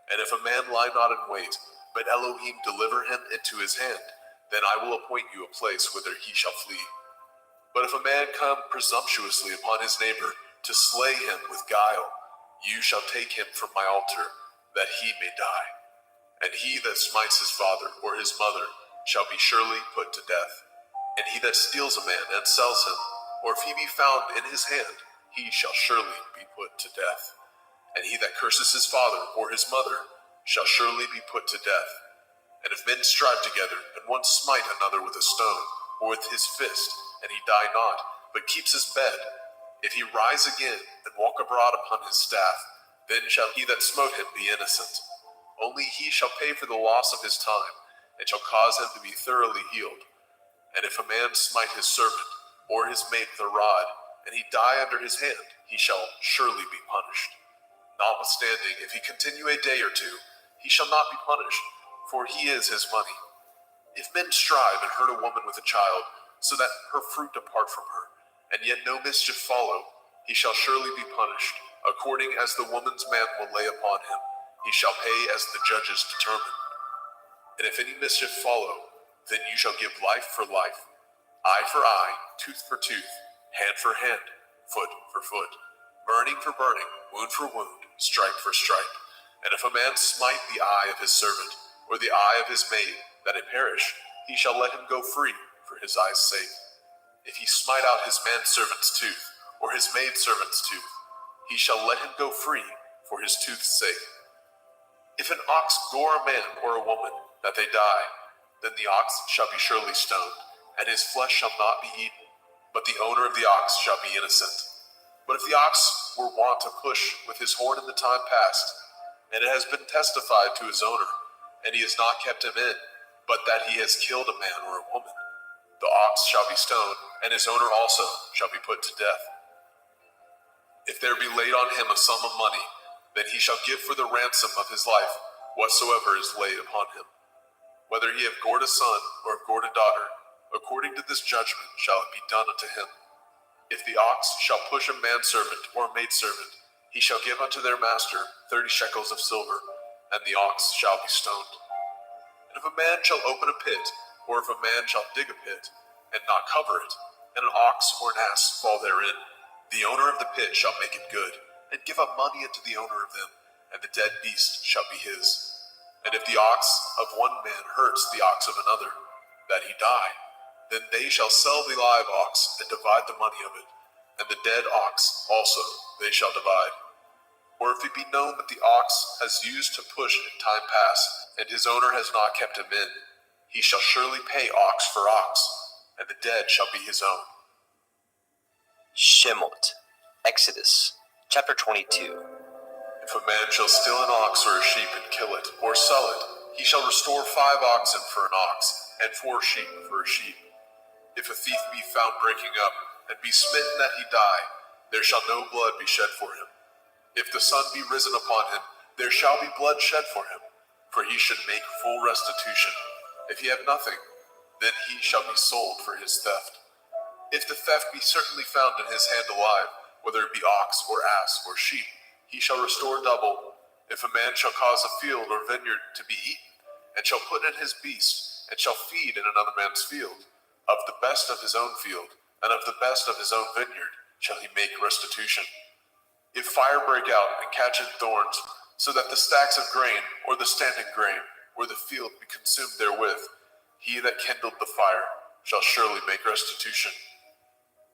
And if a man lie not in wait, but Elohim deliver him into his hand, then I will appoint you a place whither he shall flee. But if a man come presumptuously upon his neighbor to slay him with guile, you shall take him from my altar, that he may die. And he that smites his father or his mother shall be surely put to death. And he that steals a man and sells him, or if he be found in his hand, he shall surely be put to death. And he that curses his father or his mother shall surely be put to death. And if men strive together, and one smite another with a stone, or with his fist, and he die not, but keeps his bed, if he rise again and walk abroad upon his staff, then shall he that smote him be innocent. Only he shall pay for the loss of his time, and shall cause him to be thoroughly healed. And if a man smite his servant, or his mate with a rod, and he die under his hand, he shall surely be punished. Notwithstanding, if he continue a day or 2, he shall not be punished, for he is his money. If men strive and hurt a woman with a child, so that her fruit depart from her, and yet no mischief follow, he shall surely be punished, according as the woman's man will lay upon him. He shall pay as the judges determine. And if any mischief follow, then you shall give life for life, eye for eye, tooth for tooth, hand for hand, foot for foot, burning for burning, wound for wound, stripe for stripe. And if a man smite the eye of his servant, or the eye of his maid, that it perish, he shall let him go free for his eye's sake. If he smite out his manservant's tooth, or his maidservant's tooth, he shall let him go free for his tooth's sake. If an ox gore a man or a woman, that they die, then the ox shall be surely stoned, and his flesh shall not be eaten, but the owner of the ox shall be innocent. But if the ox were wont to push with his horn in the time past, and it has been testified to his owner, and he has not kept him in, but that he has killed a man or a woman, the ox shall be stoned, and his owner also shall be put to death. If there be laid on him a sum of money, then he shall give for the ransom of his life whatsoever is laid upon him. Whether he have gored a son or have gored a daughter, according to this judgment shall it be done unto him. If the ox shall push a manservant or a maidservant, he shall give unto their master 30 shekels of silver, and the ox shall be stoned. And if a man shall open a pit, or if a man shall dig a pit, and not cover it, and an ox or an ass fall therein, the owner of the pit shall make it good, and give up money unto the owner of them, and the dead beast shall be his. And if the ox of one man hurts the ox of another, that he die, then they shall sell the live ox and divide the money of it, and the dead ox also they shall divide. Or if it be known that the ox has used to push in time past, and his owner has not kept him in, he shall surely pay ox for ox, and the dead shall be his own. Shemot, Exodus, chapter 22. If a man shall steal an ox or a sheep and kill it, or sell it, he shall restore 5 oxen for an ox, and 4 sheep for a sheep. If a thief be found breaking up, and be smitten that he die, there shall no blood be shed for him. If the sun be risen upon him, there shall be blood shed for him, for he should make full restitution. If he have nothing, then he shall be sold for his theft. If the theft be certainly found in his hand alive, whether it be ox or ass or sheep, he shall restore double. If a man shall cause a field or vineyard to be eaten, and shall put in his beast, and shall feed in another man's field, of the best of his own field, and of the best of his own vineyard, shall he make restitution. If fire break out and catch in thorns, so that the stacks of grain, or the standing grain, or the field be consumed therewith, he that kindled the fire shall surely make restitution.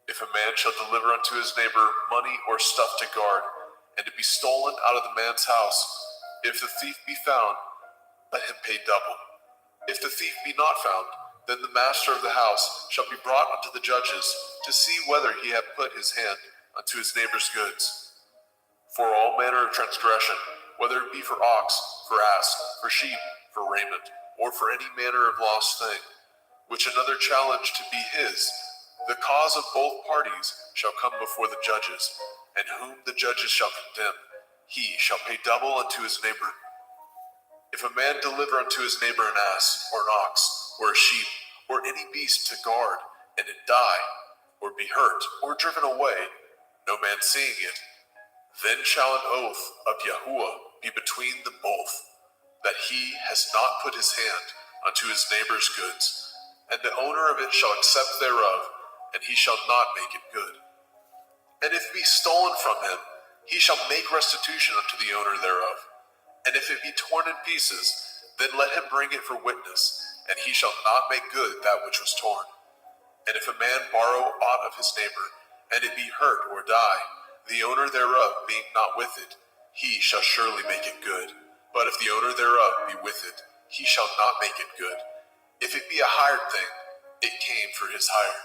If a man shall deliver unto his neighbor money or stuff to guard, and it be stolen out of the man's house, if the thief be found, let him pay double. If the thief be not found, then the master of the house shall be brought unto the judges, to see whether he have put his hand unto his neighbor's goods. For all manner of transgression, whether it be for ox, for ass, for sheep, for raiment, or for any manner of lost thing, which another challenge to be his, the cause of both parties shall come before the judges, and whom the judges shall condemn, he shall pay double unto his neighbor. If a man deliver unto his neighbor an ass, or an ox, or a sheep, or any beast to guard, and it die, or be hurt, or driven away, no man seeing it, then shall an oath of Yahuwah be between them both, that he has not put his hand unto his neighbor's goods, and the owner of it shall accept thereof, and he shall not make it good. And if it be stolen from him, he shall make restitution unto the owner thereof. And if it be torn in pieces, then let him bring it for witness, and he shall not make good that which was torn. And if a man borrow aught of his neighbor, and it be hurt or die, the owner thereof being not with it, he shall surely make it good. But if the owner thereof be with it, he shall not make it good. If it be a hired thing, it came for his hire.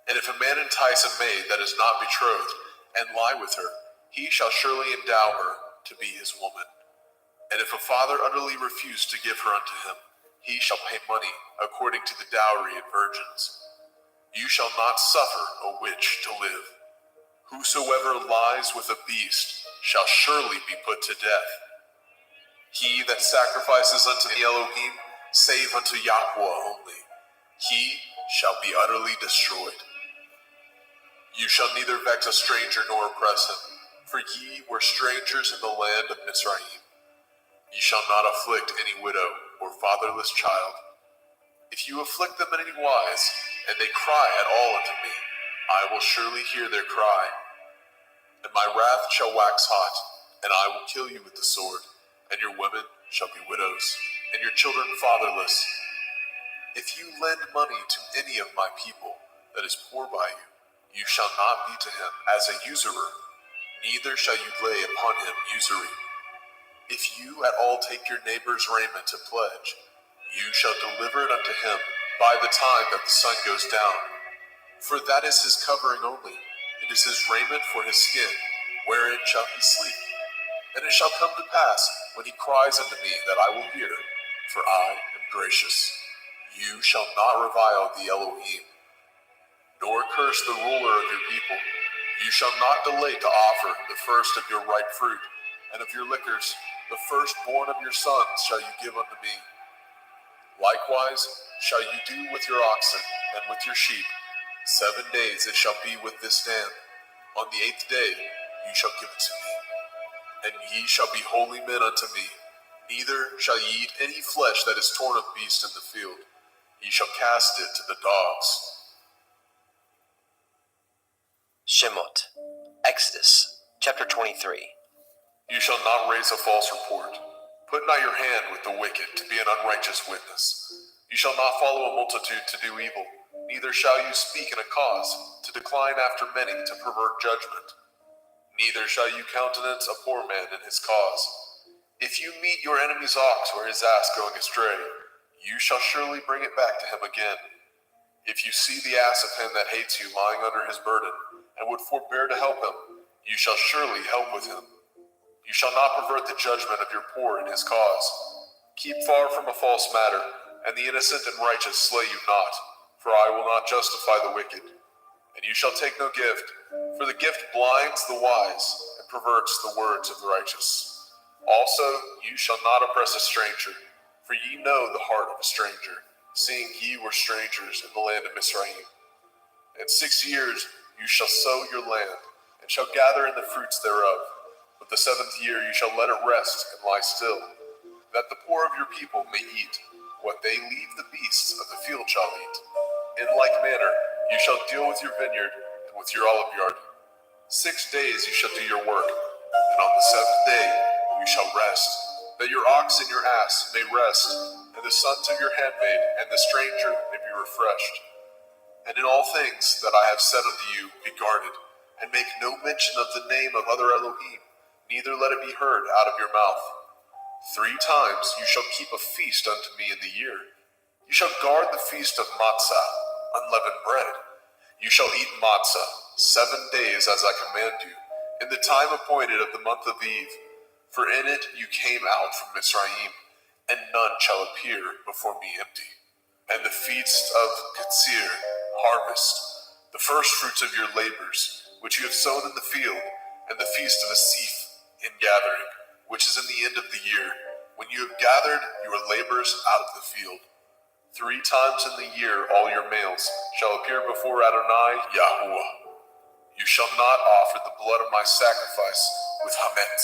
And if a man entice a maid that is not betrothed, and lie with her, he shall surely endow her to be his woman. And if a father utterly refuse to give her unto him, he shall pay money according to the dowry of virgins. You shall not suffer a witch to live. Whosoever lies with a beast shall surely be put to death. He that sacrifices unto the Elohim, save unto Yahweh only. He shall be utterly destroyed. You shall neither vex a stranger nor oppress him, for ye were strangers in the land of Mizraim. Ye shall not afflict any widow or fatherless child. If you afflict them in any wise, and they cry at all unto me, I will surely hear their cry. And my wrath shall wax hot, and I will kill you with the sword, and your women shall be widows, and your children fatherless. If you lend money to any of my people that is poor by you, you shall not be to him as a usurer, neither shall you lay upon him usury. If you at all take your neighbor's raiment to pledge, you shall deliver it unto him by the time that the sun goes down. For that is his covering only, it is his raiment for his skin, wherein shall he sleep. And it shall come to pass, when he cries unto me, that I will hear, for I am gracious. You shall not revile the Elohim, nor curse the ruler of your people. You shall not delay to offer the first of your ripe fruit, and of your liquors, the firstborn of your sons shall you give unto me. Likewise shall you do with your oxen and with your sheep. 7 days it shall be with this dam. On the 8th day you shall give it to me. And ye shall be holy men unto me. Neither shall ye eat any flesh that is torn of beast in the field. Ye shall cast it to the dogs. Shemot, Exodus, chapter 23. You shall not raise a false report. Put not your hand with the wicked to be an unrighteous witness. You shall not follow a multitude to do evil, neither shall you speak in a cause to decline after many to pervert judgment. Neither shall you countenance a poor man in his cause. If you meet your enemy's ox or his ass going astray, you shall surely bring it back to him again. If you see the ass of him that hates you lying under his burden, and would forbear to help him, you shall surely help with him. You shall not pervert the judgment of your poor in his cause. Keep far from a false matter, and the innocent and righteous slay you not, for I will not justify the wicked. And you shall take no gift, for the gift blinds the wise and perverts the words of the righteous. Also, you shall not oppress a stranger, for ye know the heart of a stranger, seeing ye were strangers in the land of Mizraim. In 6 years you shall sow your land, and shall gather in the fruits thereof. But the 7th year you shall let it rest and lie still, that the poor of your people may eat what they leave the beasts of the field shall eat. In like manner you shall deal with your vineyard and with your olive yard. 6 days you shall do your work, and on the 7th day you shall rest, that your ox and your ass may rest, and the sons of your handmaid and the stranger may be refreshed. And in all things that I have said unto you, be guarded, and make no mention of the name of other Elohim, neither let it be heard out of your mouth. 3 times you shall keep a feast unto me in the year. You shall guard the feast of matzah, unleavened bread. You shall eat matzah 7 days as I command you, in the time appointed of the month of Eve. For in it you came out from Mizraim, and none shall appear before me empty. And the feast of Katsir, harvest, the first fruits of your labors, which you have sown in the field, and the feast of Asif, in gathering, which is in the end of the year, when you have gathered your labors out of the field. 3 times in the year all your males shall appear before Adonai Yahuwah. You shall not offer the blood of my sacrifice with hametz,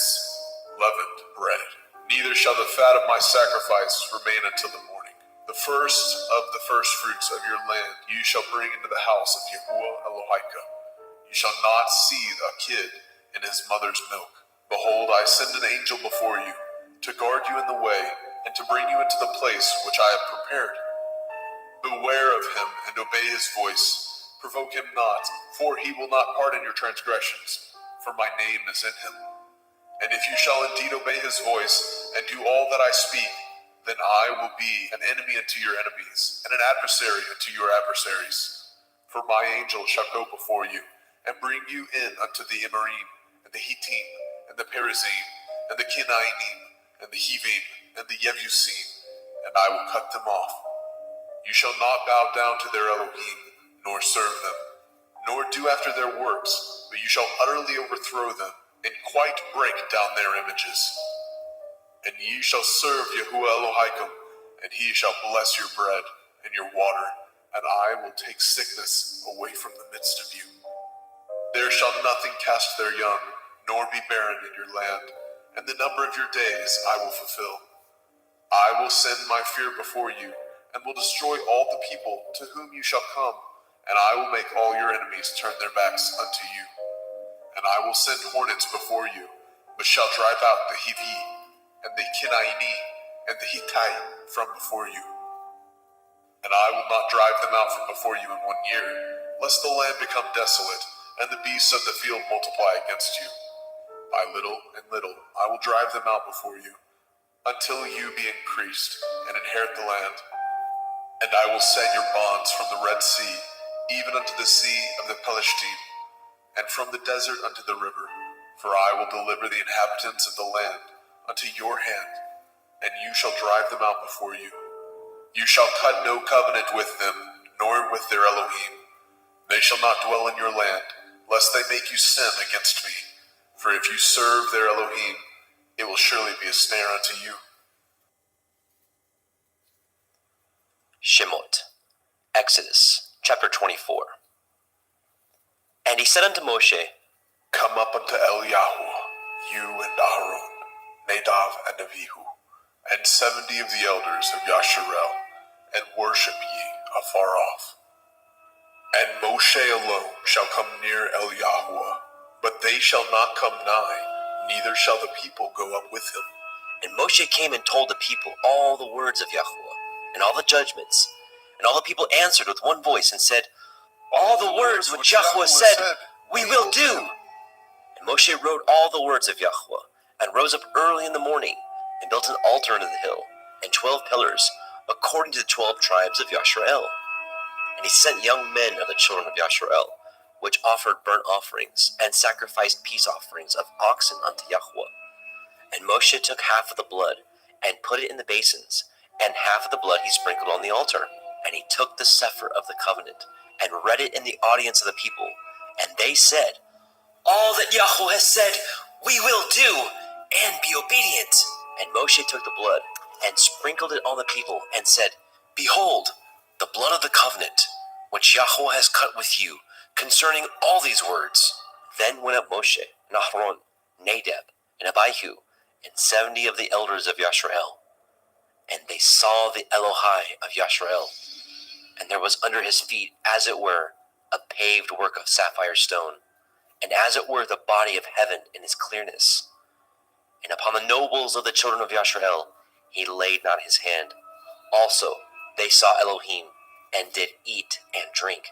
leavened bread. Neither shall the fat of my sacrifice remain until the morning. The first of the first fruits of your land you shall bring into the house of Yahuwah Elohika. You shall not seethe a kid in his mother's milk. Behold, I send an angel before you, to guard you in the way, and to bring you into the place which I have prepared. Beware of him, and obey his voice. Provoke him not, for he will not pardon your transgressions, for my name is in him. And if you shall indeed obey his voice, and do all that I speak, then I will be an enemy unto your enemies, and an adversary unto your adversaries. For my angel shall go before you, and bring you in unto the Emorym, and the Hittim, and the Perizim, and the Kenainim, and the Hivim, and the Yebusim, and I will cut them off. You shall not bow down to their Elohim, nor serve them, nor do after their works, but you shall utterly overthrow them, and quite break down their images. And ye shall serve Yahuwah Elohim, and he shall bless your bread and your water, and I will take sickness away from the midst of you. There shall nothing cast their young, nor be barren in your land, and the number of your days I will fulfill. I will send my fear before you, and will destroy all the people to whom you shall come, and I will make all your enemies turn their backs unto you. And I will send hornets before you, but shall drive out the Hivi, and the Kinaini, and the Hittite from before you. And I will not drive them out from before you in 1 year, lest the land become desolate, and the beasts of the field multiply against you. By little and little I will drive them out before you, until you be increased, and inherit the land. And I will set your bonds from the Red Sea, even unto the sea of the Pelishtim, and from the desert unto the river. For I will deliver the inhabitants of the land unto your hand, and you shall drive them out before you. You shall cut no covenant with them, nor with their Elohim. They shall not dwell in your land, lest they make you sin against me. For if you serve their Elohim, it will surely be a snare unto you. Shemot, Exodus, chapter 24. And he said unto Moshe, Come up unto Eliyahu, you and Aharon, Nadav and Abihu, and 70 of the elders of Yasharel, and worship ye afar off. And Moshe alone shall come near Eliyahu, but they shall not come nigh, neither shall the people go up with him. And Moshe came and told the people all the words of Yahuwah, and all the judgments. And all the people answered with one voice and said, All the words which Yahuwah said, we will do. And Moshe wrote all the words of Yahuwah, and rose up early in the morning, and built an altar unto the hill, and 12 pillars, according to the 12 tribes of Yasharel. And he sent young men of the children of Yasharel, which offered burnt offerings, and sacrificed peace offerings of oxen unto Yahuwah. And Moshe took half of the blood, and put it in the basins, and half of the blood he sprinkled on the altar. And he took the sefer of the covenant, and read it in the audience of the people. And they said, All that Yahuwah has said, we will do, and be obedient. And Moshe took the blood, and sprinkled it on the people, and said, Behold, the blood of the covenant, which Yahuwah has cut with you, concerning all these words. Then went up Moshe, and Aharon, Nadab, and Abihu, and 70 of the elders of Yasharel. And they saw the Elohai of Yasharel, and there was under his feet, as it were, a paved work of sapphire stone, and as it were the body of heaven in his clearness. And upon the nobles of the children of Yasharel he laid not his hand. Also they saw Elohim, and did eat and drink.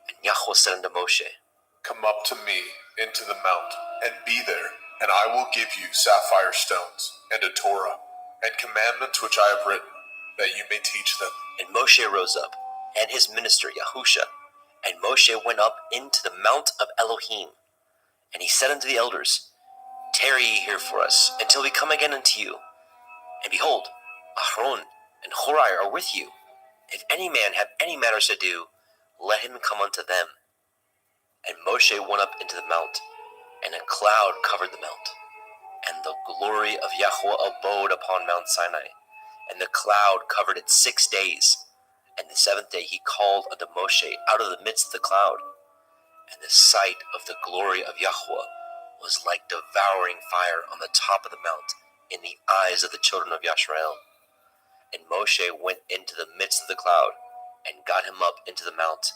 And Yahuwah said unto Moshe, Come up to me into the mount, and be there, and I will give you sapphire stones, and a Torah, and commandments which I have written, that you may teach them. And Moshe rose up, and his minister Yahusha, and Moshe went up into the mount of Elohim. And he said unto the elders, Tarry ye here for us, until we come again unto you. And behold, Aharon and Horai are with you. If any man have any matters to do, let him come unto them. And Moshe went up into the mount, and a cloud covered the mount. And the glory of Yahuwah abode upon Mount Sinai, and the cloud covered it 6 days. And the 7th day he called unto Moshe out of the midst of the cloud. And the sight of the glory of Yahuwah was like devouring fire on the top of the mount in the eyes of the children of Yasharel. And Moshe went into the midst of the cloud, and got him up into the mount.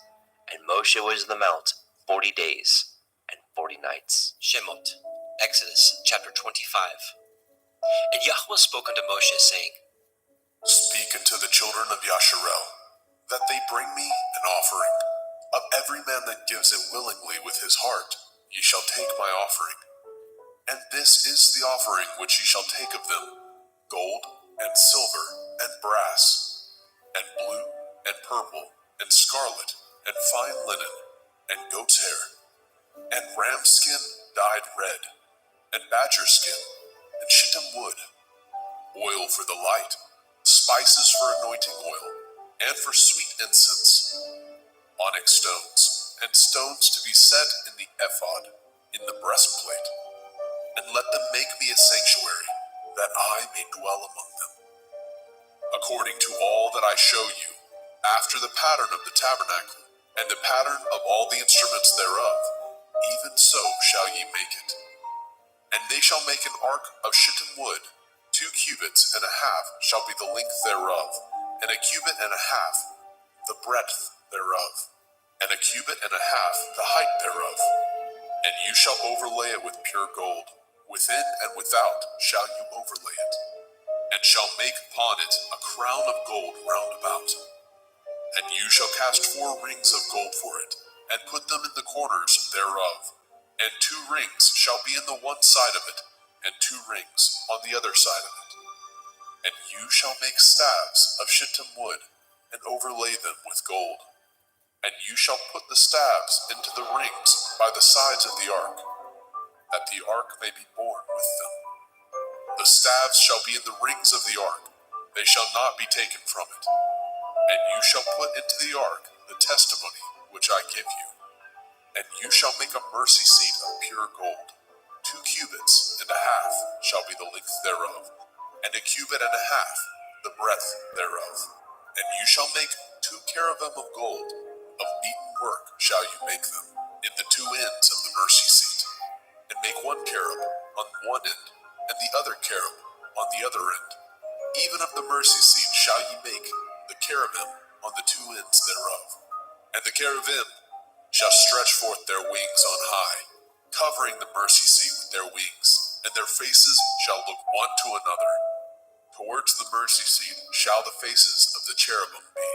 And Moshe was in the mount 40 days and 40 nights. Shemot, Exodus chapter 25. And Yahuwah spoke unto Moshe, saying, Speak unto the children of Yasharel, that they bring me an offering. Of every man that gives it willingly with his heart, ye shall take my offering. And this is the offering which ye shall take of them, gold, and silver, and brass, and blue, and purple, and scarlet, and fine linen, and goat's hair, and ram skin dyed red, and badger skin, and shittim wood, oil for the light, spices for anointing oil, and for sweet incense, onyx stones, and stones to be set in the ephod, in the breastplate. And let them make me a sanctuary, that I may dwell among them. According to all that I show you, after the pattern of the tabernacle, and the pattern of all the instruments thereof, even so shall ye make it. And they shall make an ark of shittim wood, 2 cubits and a half shall be the length thereof, and a cubit and a half the breadth thereof, and a cubit and a half the height thereof. And you shall overlay it with pure gold, within and without shall you overlay it, and shall make upon it a crown of gold round about. And you shall cast 4 rings of gold for it, and put them in the corners thereof. And 2 rings shall be in the one side of it, and 2 rings on the other side of it. And you shall make staves of shittim wood, and overlay them with gold. And you shall put the staves into the rings by the sides of the ark, that the ark may be borne with them. The staves shall be in the rings of the ark, they shall not be taken from it. And you shall put into the ark the testimony which I give you. And you shall make a mercy seat of pure gold. 2 cubits and a half shall be the length thereof, and a cubit and a half the breadth thereof. And you shall make 2 cherubim of gold, of beaten work shall you make them, in the 2 ends of the mercy seat. And make 1 cherub on one end, and the other cherub on the other end. Even of the mercy seat shall ye make the cherubim on the 2 ends thereof. And the cherubim shall stretch forth their wings on high, covering the mercy seat with their wings, and their faces shall look one to another. Towards the mercy seat shall the faces of the cherubim be.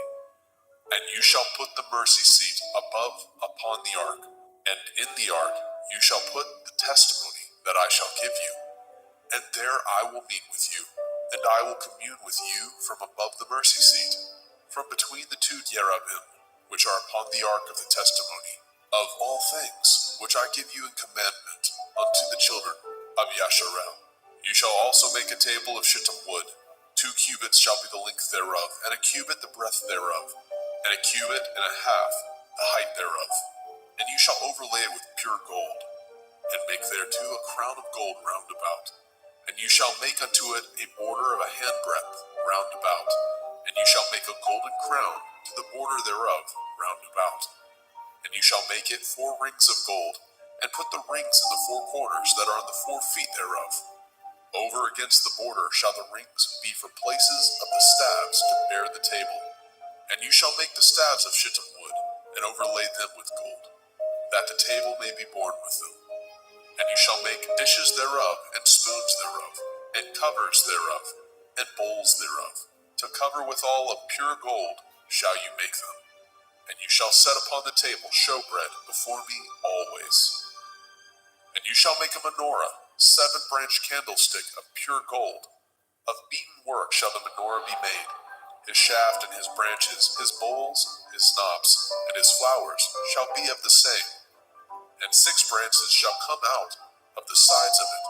And you shall put the mercy seat above upon the ark, and in the ark you shall put the testimony that I shall give you. And there I will meet with you, and I will commune with you from above the mercy seat, from between the 2 cherubim, which are upon the ark of the testimony, of all things which I give you in commandment unto the children of Yasharel. You shall also make a table of shittim wood. 2 cubits shall be the length thereof, and a cubit the breadth thereof, and a cubit and a half the height thereof. And you shall overlay it with pure gold, and make thereto a crown of gold round about. And you shall make unto it a border of a handbreadth round about, and you shall make a golden crown to the border thereof round about. And you shall make it 4 rings of gold, and put the rings in the 4 corners that are on the 4 feet thereof. Over against the border shall the rings be for places of the staves to bear the table. And you shall make the staves of shittim wood, and overlay them with gold, that the table may be borne with them. And you shall make dishes thereof, and spoons thereof, and covers thereof, and bowls thereof. To cover withal of pure gold shall you make them. And you shall set upon the table showbread before me always. And you shall make a menorah, 7-branched candlestick of pure gold. Of beaten work shall the menorah be made. His shaft and his branches, his bowls, his knobs, and his flowers shall be of the same. And 6 branches shall come out of the sides of it,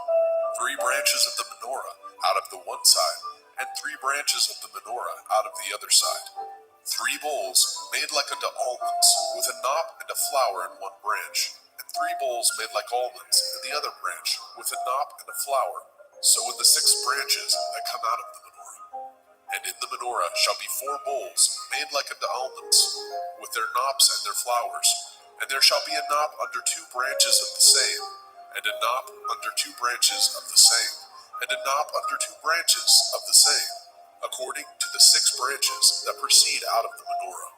3 branches of the menorah out of the one side, and 3 branches of the menorah out of the other side. 3 bowls made like unto almonds, with a knop and a flower in one branch, and 3 bowls made like almonds in the other branch, with a knop and a flower, so in the 6 branches that come out of the menorah. And in the menorah shall be 4 bowls made like unto almonds, with their knops and their flowers, and there shall be a knop under 2 branches of the same, and a knop under 2 branches of the same, and a knop under 2 branches of the same, according to the 6 branches that proceed out of the menorah.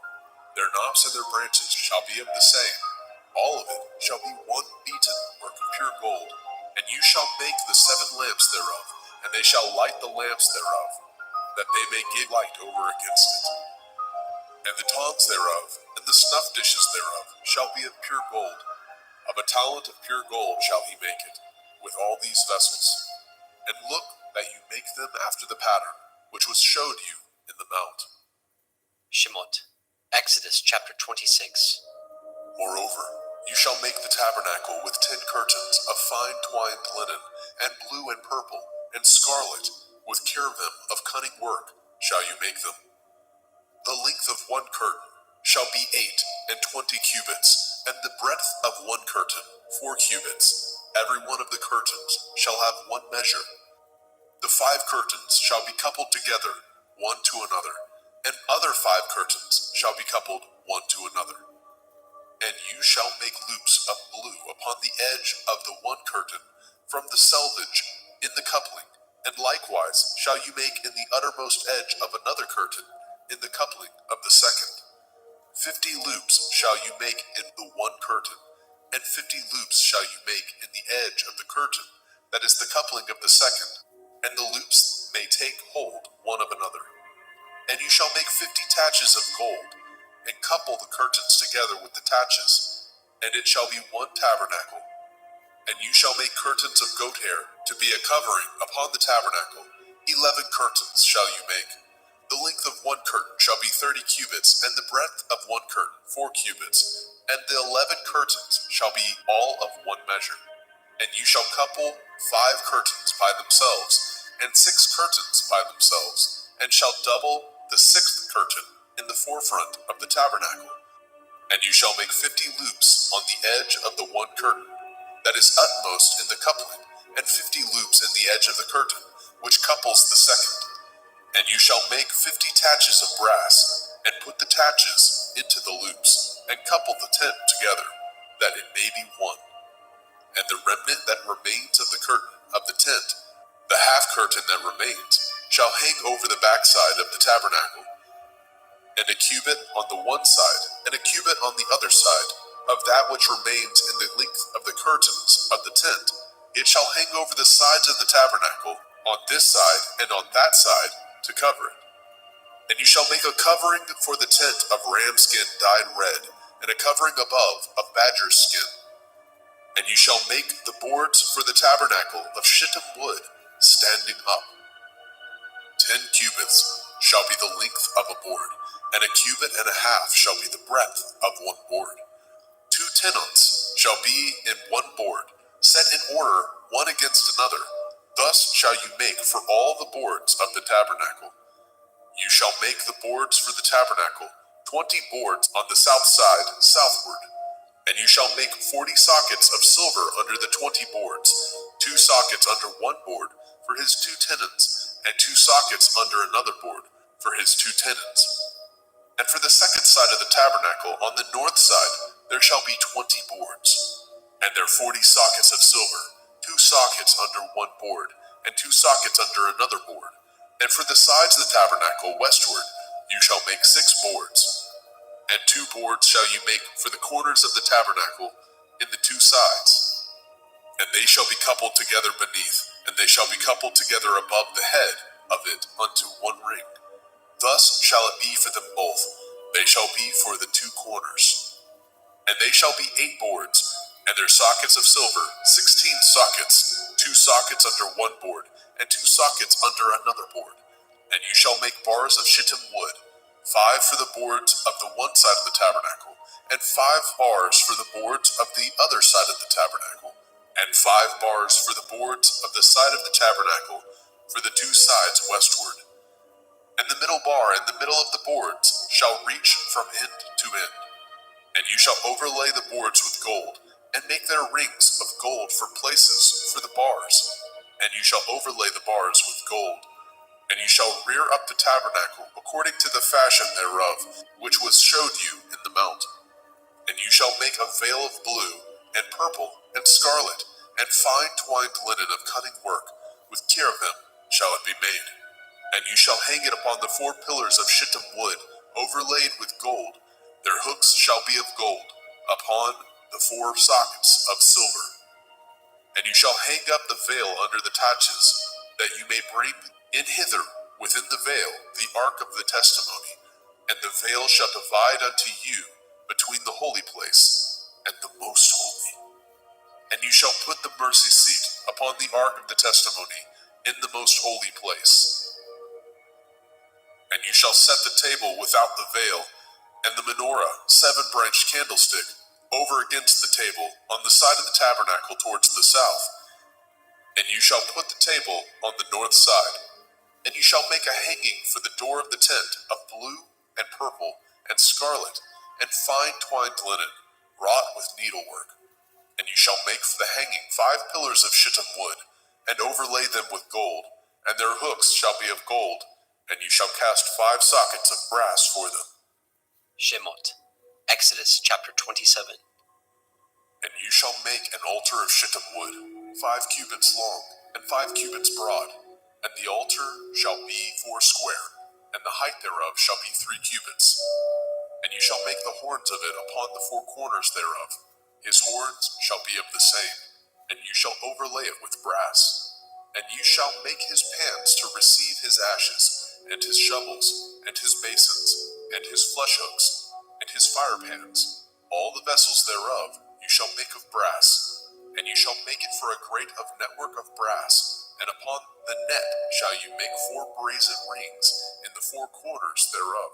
Their knops and their branches shall be of the same. All of it shall be one beaten work of pure gold. And you shall make the 7 lamps thereof, and they shall light the lamps thereof, that they may give light over against it. And the tongs thereof, and the snuff dishes thereof, shall be of pure gold. Of a talent of pure gold shall he make it, with all these vessels. And look that you make them after the pattern, which was showed you in the mount. Shemot, Exodus chapter 26. Moreover, you shall make the tabernacle with 10 curtains of fine twined linen, and blue and purple, and scarlet, with cherubim of cunning work shall you make them. The length of 1 curtain shall be 28 cubits, and the breadth of 1 curtain 4 cubits. Every one of the curtains shall have 1 measure. The 5 curtains shall be coupled together, one to another, and other 5 curtains shall be coupled one to another. And you shall make loops of blue upon the edge of the one curtain from the selvage in the coupling, and likewise shall you make in the uttermost edge of another curtain in the coupling of the second. 50 loops shall you make in the one curtain, and 50 loops shall you make in the edge of the curtain that is the coupling of the second, and the loops may take hold one of another. And you shall make 50 taches of gold, and couple the curtains together with the taches, and it shall be one tabernacle. And you shall make curtains of goat hair to be a covering upon the tabernacle. 11 curtains shall you make. The length of one curtain shall be 30 cubits, and the breadth of one curtain 4 cubits, and the 11 curtains shall be all of one measure. And you shall couple 5 curtains by themselves, and 6 curtains by themselves, and shall double the 6th curtain in the forefront of the tabernacle. And you shall make 50 loops on the edge of the one curtain that is utmost in the coupling, and 50 loops in the edge of the curtain, which couples the second. And you shall make 50 taches of brass, and put the taches into the loops, and couple the tent together, that it may be one. And the remnant that remains of the curtain of the tent, the half curtain that remains, shall hang over the backside of the tabernacle, and a cubit on the one side, and a cubit on the other side, of that which remains in the length of the curtains of the tent. It shall hang over the sides of the tabernacle, on this side and on that side, to cover it. And you shall make a covering for the tent of ram skin dyed red, and a covering above of badger skin. And you shall make the boards for the tabernacle of shittim wood, standing up. 10 cubits shall be the length of a board, and a cubit and a half shall be the breadth of one board. 2 tenons shall be in one board, set in order one against another. Thus shall you make for all the boards of the tabernacle. You shall make the boards for the tabernacle, 20 boards on the south side southward. And you shall make 40 sockets of silver under the 20 boards, 2 sockets under one board for his 2 tenons, and 2 sockets under another board for his 2 tenons. And for the second side of the tabernacle, on the north side, there shall be 20 boards, and their 40 sockets of silver, 2 sockets under one board, and 2 sockets under another board. And for the sides of the tabernacle westward, you shall make 6 boards, and 2 boards shall you make for the corners of the tabernacle in the 2 sides. And they shall be coupled together beneath, and they shall be coupled together above the head of it unto one ring. Thus shall it be for them both. They shall be for the 2 corners. And they shall be 8 boards, and their sockets of silver, 16 sockets, 2 sockets under one board, and 2 sockets under another board. And you shall make bars of shittim wood, 5 for the boards of the one side of the tabernacle, and 5 bars for the boards of the other side of the tabernacle, and 5 bars for the boards of the side of the tabernacle for the 2 sides westward. And the middle bar in the middle of the boards shall reach from end to end. And you shall overlay the boards with gold, and make their rings of gold for places for the bars. And you shall overlay the bars with gold. And you shall rear up the tabernacle according to the fashion thereof, which was showed you in the mount. And you shall make a veil of blue, and purple, and scarlet, and fine twined linen of cunning work, with cherubim shall it be made. And you shall hang it upon the 4 pillars of shittim wood, overlaid with gold. Their hooks shall be of gold, upon the 4 sockets of silver. And you shall hang up the veil under the taches, that you may bring in hither within the veil the ark of the testimony. And the veil shall divide unto you between the holy place and the most holy. And you shall put the mercy seat upon the ark of the testimony in the most holy place. And you shall set the table without the veil, and the menorah, 7-branched candlestick, over against the table, on the side of the tabernacle towards the south. And you shall put the table on the north side. And you shall make a hanging for the door of the tent of blue and purple and scarlet and fine twined linen, wrought with needlework. And you shall make for the hanging 5 pillars of shittim wood, and overlay them with gold, and their hooks shall be of gold, And you shall cast 5 sockets of brass for them. Shemot, Exodus chapter 27. And you shall make an altar of shittim wood, 5 cubits long, and 5 cubits broad. And the altar shall be 4 square, and the height thereof shall be 3 cubits. And you shall make the horns of it upon the 4 corners thereof. His horns shall be of the same, and you shall overlay it with brass. And you shall make his pans to receive his ashes, and his shovels, and his basins, and his flesh hooks, and his fire pans. All the vessels thereof you shall make of brass, and you shall make it for a grate of network of brass, and upon the net shall you make 4 brazen rings in the 4 corners thereof.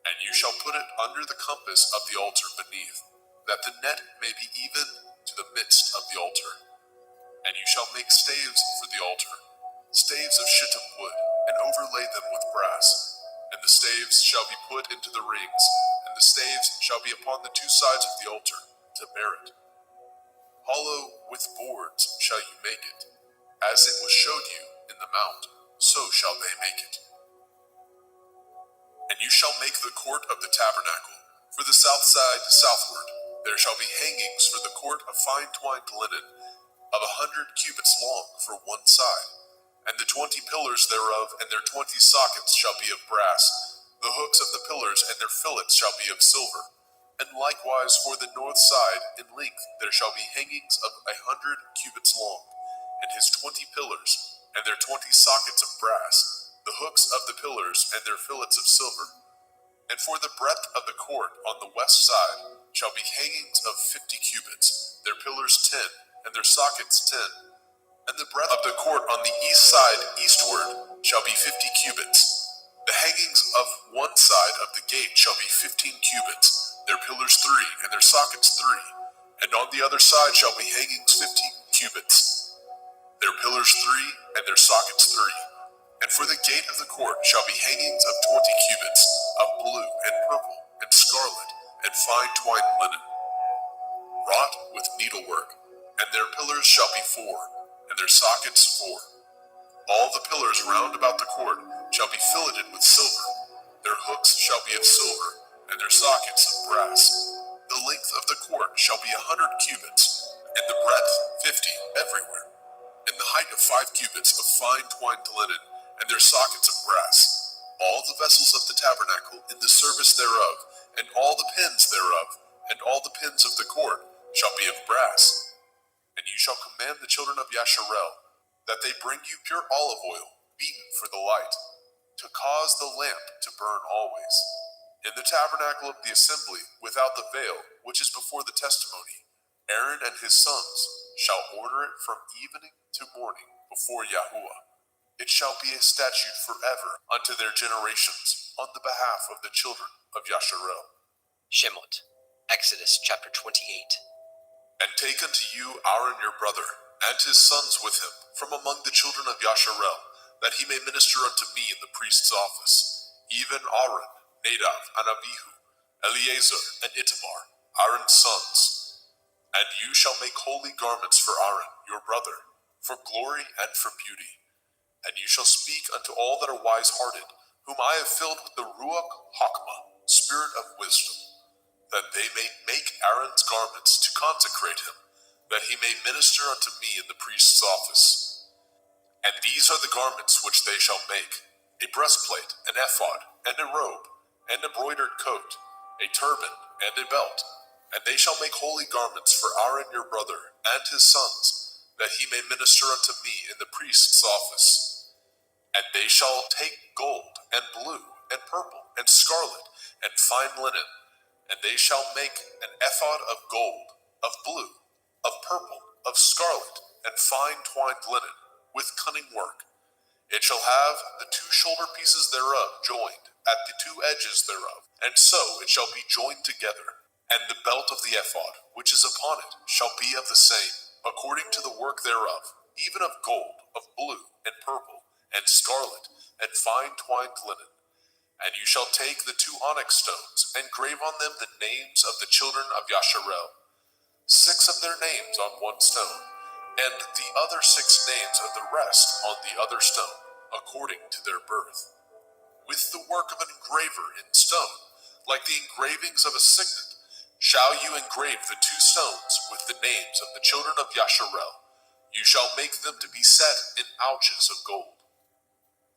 And you shall put it under the compass of the altar beneath, that the net may be even to the midst of the altar. And you shall make staves for the altar, staves of shittim wood, and overlay them with brass. And the staves shall be put into the rings, and the staves shall be upon the 2 sides of the altar, to bear it. Hollow with boards shall you make it, as it was showed you in the mount, so shall they make it. And you shall make the court of the tabernacle. For the south side southward, there shall be hangings for the court of fine twined linen, of 100 cubits long for one side. And the 20 pillars thereof and their 20 sockets shall be of brass. The hooks of the pillars and their fillets shall be of silver. And likewise for the north side in length there shall be hangings of 100 cubits long, and his 20 pillars, and their 20 sockets of brass, the hooks of the pillars and their fillets of silver. And for the breadth of the court on the west side shall be hangings of 50 cubits, their pillars 10, and their sockets 10. And the breadth of the court on the east side eastward shall be 50 cubits. The hangings of one side of the gate shall be 15 cubits, their pillars 3, and their sockets 3. And on the other side shall be hangings 15 cubits, their pillars 3, and their sockets 3. And for the gate of the court shall be hangings of 20 cubits, of blue, and purple, and scarlet, and fine twined linen, wrought with needlework. And their pillars shall be 4, and their sockets 4. All the pillars round about the court shall be filleted with silver. Their hooks shall be of silver, and their sockets of brass. The length of the court shall be 100 cubits, and the breadth 50 everywhere. And the height of 5 cubits of fine twined linen, and their sockets of brass. All the vessels of the tabernacle in the service thereof, and all the pins thereof, and all the pins of the court shall be of brass. And you shall command the children of Yasharel that they bring you pure olive oil, beaten for the light, to cause the lamp to burn always. In the tabernacle of the assembly, without the veil, which is before the testimony, Aaron and his sons shall order it from evening to morning before Yahuwah. It shall be a statute forever unto their generations on the behalf of the children of Yasharel. Shemot, Exodus chapter 28. And take unto you Aaron your brother, and his sons with him, from among the children of Yasharel, that he may minister unto me in the priest's office, even Aaron, Nadab, and Abihu, Eleazar, and Itamar, Aaron's sons. And you shall make holy garments for Aaron your brother, for glory and for beauty. And you shall speak unto all that are wise-hearted, whom I have filled with the Ruach Hakmah, spirit of wisdom, that they may make Aaron's garments to consecrate him, that he may minister unto me in the priest's office. And these are the garments which they shall make: a breastplate, an ephod, and a robe, and a broidered coat, a turban, and a belt. And they shall make holy garments for Aaron your brother, and his sons, that he may minister unto me in the priest's office. And they shall take gold, and blue, and purple, and scarlet, and fine linen, and they shall make an ephod of gold, of blue, of purple, of scarlet, and fine twined linen, with cunning work. It shall have the 2 shoulder pieces thereof joined at the 2 edges thereof, and so it shall be joined together. And the belt of the ephod, which is upon it, shall be of the same, according to the work thereof, even of gold, of blue, and purple, and scarlet, and fine twined linen. And you shall take the 2 onyx stones, and grave on them the names of the children of Yasharel, 6 of their names on one stone, and the other 6 names of the rest on the other stone, according to their birth. with the work of an engraver in stone, like the engravings of a signet, shall you engrave the 2 stones with the names of the children of Yasharel. You shall make them to be set in ouches of gold.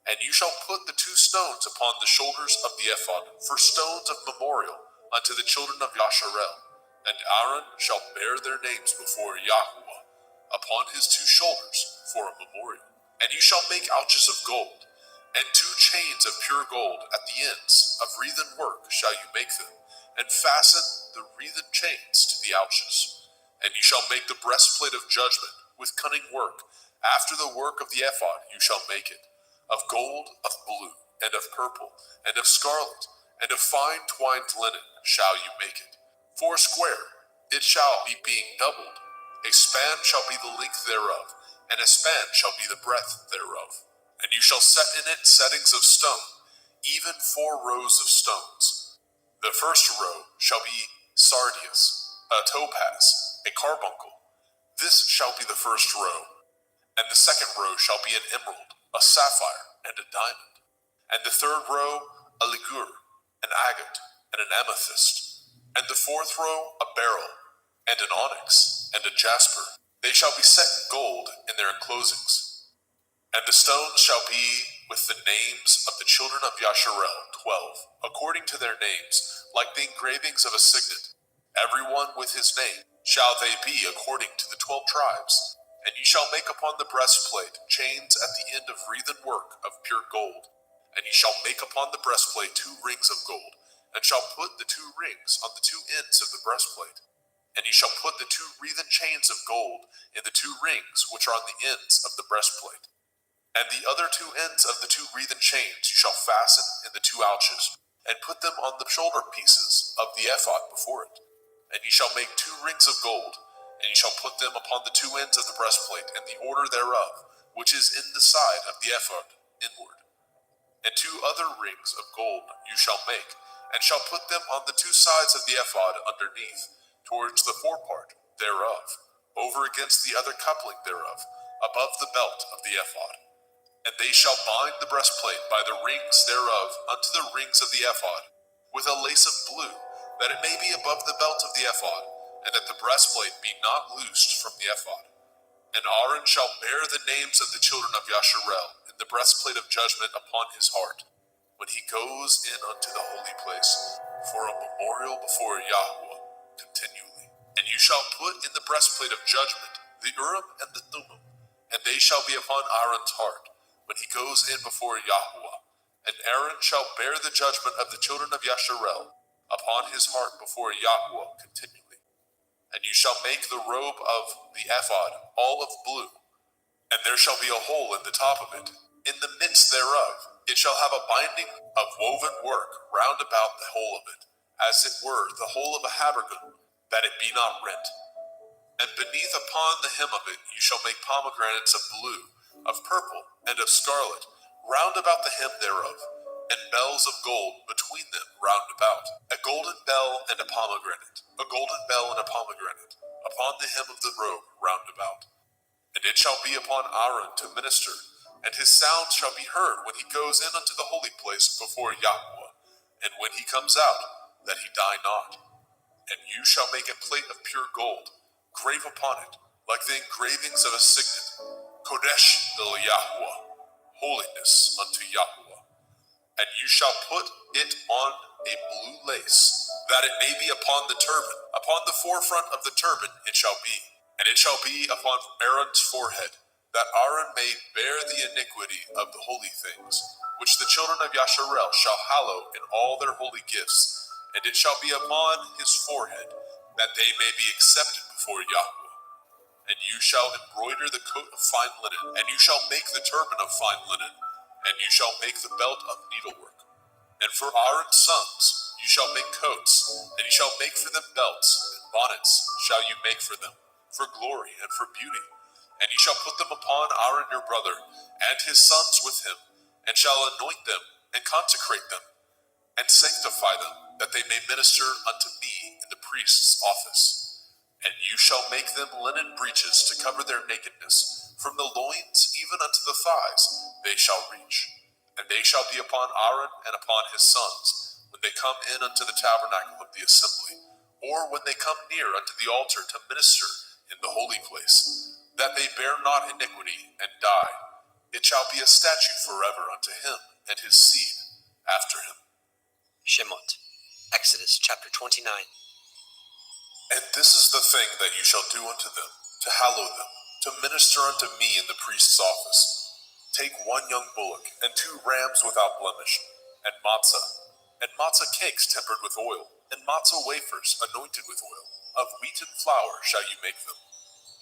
And you shall put the 2 stones upon the shoulders of the ephod for stones of memorial unto the children of Yasharel. And Aaron shall bear their names before Yahuwah upon his 2 shoulders for a memorial. And you shall make ouches of gold, and 2 chains of pure gold at the ends of wreathen work shall you make them, and fasten the wreathen chains to the ouches. And you shall make the breastplate of judgment with cunning work. After the work of the ephod you shall make it, of gold, of blue, and of purple, and of scarlet, and of fine twined linen shall you make it. 4 square it shall be, being doubled. A span shall be the length thereof, and a span shall be the breadth thereof. And you shall set in it settings of stone, even 4 rows of stones. The first row shall be sardius, a topaz, a carbuncle. This shall be the first row. And the second row shall be an emerald, a sapphire, and a diamond. And the third row a ligure, an agate, and an amethyst. And the fourth row a beryl, and an onyx, and a jasper. They shall be set in gold in their enclosings. And the stones shall be with the names of the children of Yasharel, 12, according to their names, like the engravings of a signet. Every one with his name shall they be according to the 12 tribes. And you shall make upon the breastplate chains at the end of wreathen work of pure gold. And you shall make upon the breastplate 2 rings of gold, and shall put the 2 rings on the 2 ends of the breastplate. And you shall put the 2 wreathen chains of gold in the 2 rings which are on the ends of the breastplate. And the other 2 ends of the 2 wreathen chains you shall fasten in the 2 ouches, and put them on the shoulder pieces of the ephod before it. And you shall make 2 rings of gold, and you shall put them upon the 2 ends of the breastplate, and the order thereof, which is in the side of the ephod inward. And 2 other rings of gold you shall make, and shall put them on the 2 sides of the ephod underneath, towards the forepart thereof, over against the other coupling thereof, above the belt of the ephod. And they shall bind the breastplate by the rings thereof unto the rings of the ephod, with a lace of blue, that it may be above the belt of the ephod, and that the breastplate be not loosed from the ephod. And Aaron shall bear the names of the children of Yasharel in the breastplate of judgment upon his heart, when he goes in unto the holy place, for a memorial before Yahuwah continually. And you shall put in the breastplate of judgment the Urim and the Thummim, and they shall be upon Aaron's heart, when he goes in before Yahuwah. And Aaron shall bear the judgment of the children of Yasharel upon his heart before Yahuwah continually. And you shall make the robe of the ephod all of blue, and there shall be a hole in the top of it. In the midst thereof it shall have a binding of woven work round about the whole of it, as it were the whole of a habergeon, that it be not rent. And beneath upon the hem of it you shall make pomegranates of blue, of purple, and of scarlet, round about the hem thereof, and bells of gold between them round about. A golden bell and a pomegranate, a golden bell and a pomegranate, upon the hem of the robe round about. And it shall be upon Aaron to minister, and his sound shall be heard when he goes in unto the holy place before Yahuwah, and when he comes out, that he die not. And you shall make a plate of pure gold, grave upon it, like the engravings of a signet, Kodesh el Yahuwah, holiness unto Yahuwah. And you shall put it on a blue lace, that it may be upon the turban. Upon the forefront of the turban it shall be. And it shall be upon Aaron's forehead, that Aaron may bear the iniquity of the holy things, which the children of Yasharel shall hallow in all their holy gifts. And it shall be upon his forehead, that they may be accepted before Yahweh. And you shall embroider the coat of fine linen, and you shall make the turban of fine linen, and you shall make the belt of needlework. And for Aaron's sons you shall make coats, and you shall make for them belts, and bonnets shall you make for them, for glory and for beauty. And you shall put them upon Aaron your brother, and his sons with him, and shall anoint them, and consecrate them, and sanctify them, that they may minister unto me in the priest's office. And you shall make them linen breeches to cover their nakedness, from the loins even unto the thighs they shall reach. And they shall be upon Aaron and upon his sons, when they come in unto the tabernacle of the assembly, or when they come near unto the altar to minister in the holy place, that they bear not iniquity and die. It shall be a statute forever unto him and his seed after him. Shemot, Exodus chapter 29. And this is the thing that you shall do unto them, to hallow them, to minister unto me in the priest's office. Take 1 young bullock, and 2 rams without blemish, and matzah cakes tempered with oil, and matzah wafers anointed with oil. Of wheaten flour shall you make them.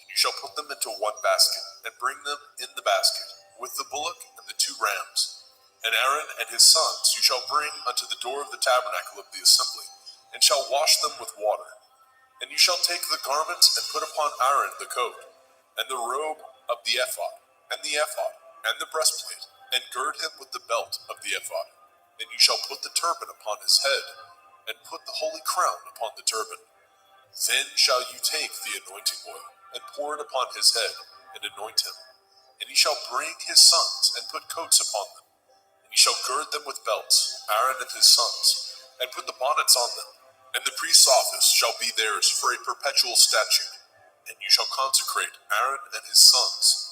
And you shall put them into 1 basket, and bring them in the basket, with the bullock and the 2 rams. And Aaron and his sons you shall bring unto the door of the tabernacle of the assembly, and shall wash them with water. And you shall take the garment and put upon Aaron the coat, and the robe of the ephod, and the breastplate, and gird him with the belt of the ephod. And you shall put the turban upon his head, and put the holy crown upon the turban. Then shall you take the anointing oil, and pour it upon his head, and anoint him. And he shall bring his sons, and put coats upon them. And he shall gird them with belts, Aaron and his sons, and put the bonnets on them. And the priest's office shall be theirs for a perpetual statute. And you shall consecrate Aaron and his sons.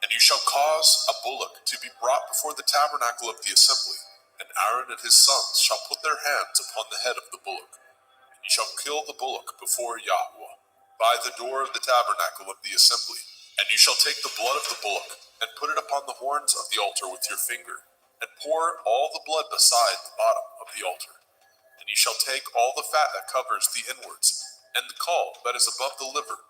And you shall cause a bullock to be brought before the tabernacle of the assembly. And Aaron and his sons shall put their hands upon the head of the bullock. And you shall kill the bullock before Yahweh, by the door of the tabernacle of the assembly. And you shall take the blood of the bullock, and put it upon the horns of the altar with your finger, and pour all the blood beside the bottom of the altar. And you shall take all the fat that covers the inwards, and the caul that is above the liver,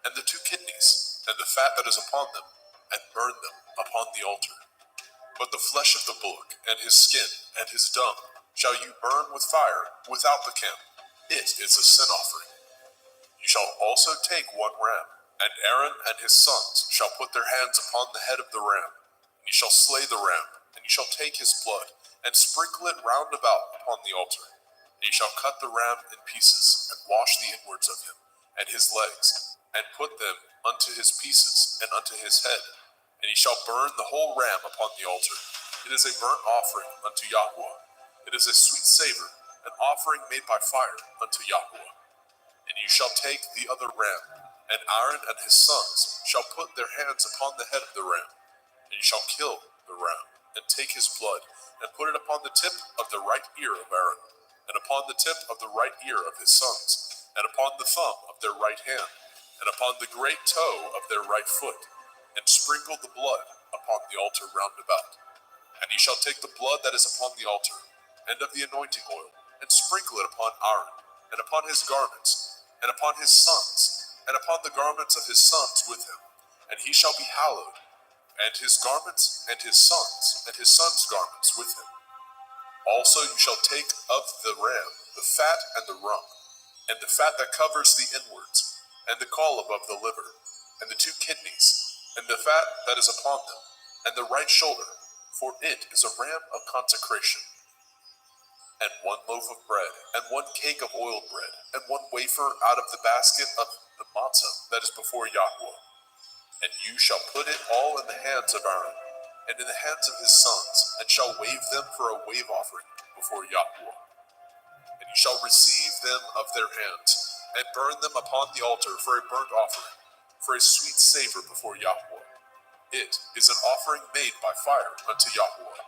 and the 2 kidneys, and the fat that is upon them, and burn them upon the altar. But the flesh of the bullock, and his skin, and his dung, shall you burn with fire without the camp. It is a sin offering. You shall also take 1 ram, and Aaron and his sons shall put their hands upon the head of the ram. And you shall slay the ram, and you shall take his blood, and sprinkle it round about upon the altar. And you shall cut the ram in pieces, and wash the inwards of him, and his legs, and put them unto his pieces, and unto his head. And ye shall burn the whole ram upon the altar. It is a burnt offering unto Yahweh. It is a sweet savor, an offering made by fire unto Yahweh. And you shall take the other ram, and Aaron and his sons shall put their hands upon the head of the ram. And you shall kill the ram, and take his blood, and put it upon the tip of the right ear of Aaron, and upon the tip of the right ear of his sons, and upon the thumb of their right hand, and upon the great toe of their right foot, and sprinkle the blood upon the altar round about. And ye shall take the blood that is upon the altar, and of the anointing oil, and sprinkle it upon Aaron, and upon his garments, and upon his sons, and upon the garments of his sons with him, and he shall be hallowed, and his garments, and his sons' garments with him. Also you shall take of the ram the fat and the rump, and the fat that covers the inwards, and the caul above the liver, and the 2 kidneys, and the fat that is upon them, and the right shoulder, for it is a ram of consecration. And 1 loaf of bread, and 1 cake of oiled bread, and 1 wafer out of the basket of the matzah that is before Yahweh. And you shall put it all in the hands of Aaron, and in the hands of his sons, and shall wave them for a wave offering before Yahweh. And you shall receive them of their hands, and burn them upon the altar for a burnt offering, for a sweet savor before Yahweh. It is an offering made by fire unto Yahweh.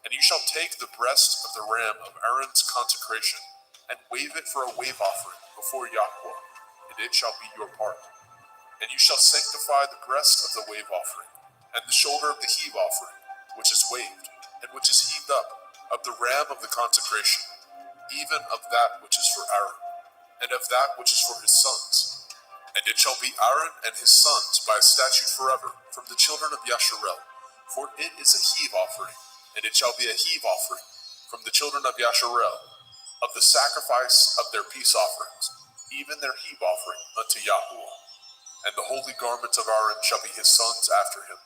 And you shall take the breast of the ram of Aaron's consecration, and wave it for a wave offering before Yahweh, and it shall be your part. And you shall sanctify the breast of the wave offering, and the shoulder of the heave offering, which is waved, and which is heaved up, of the ram of the consecration, even of that which is for Aaron, and of that which is for his sons. And it shall be Aaron and his sons by a statute forever from the children of Yasharel, for it is a heave offering, and it shall be a heave offering from the children of Yasharel, of the sacrifice of their peace offerings, even their heave offering unto Yahweh. And the holy garments of Aaron shall be his sons after him,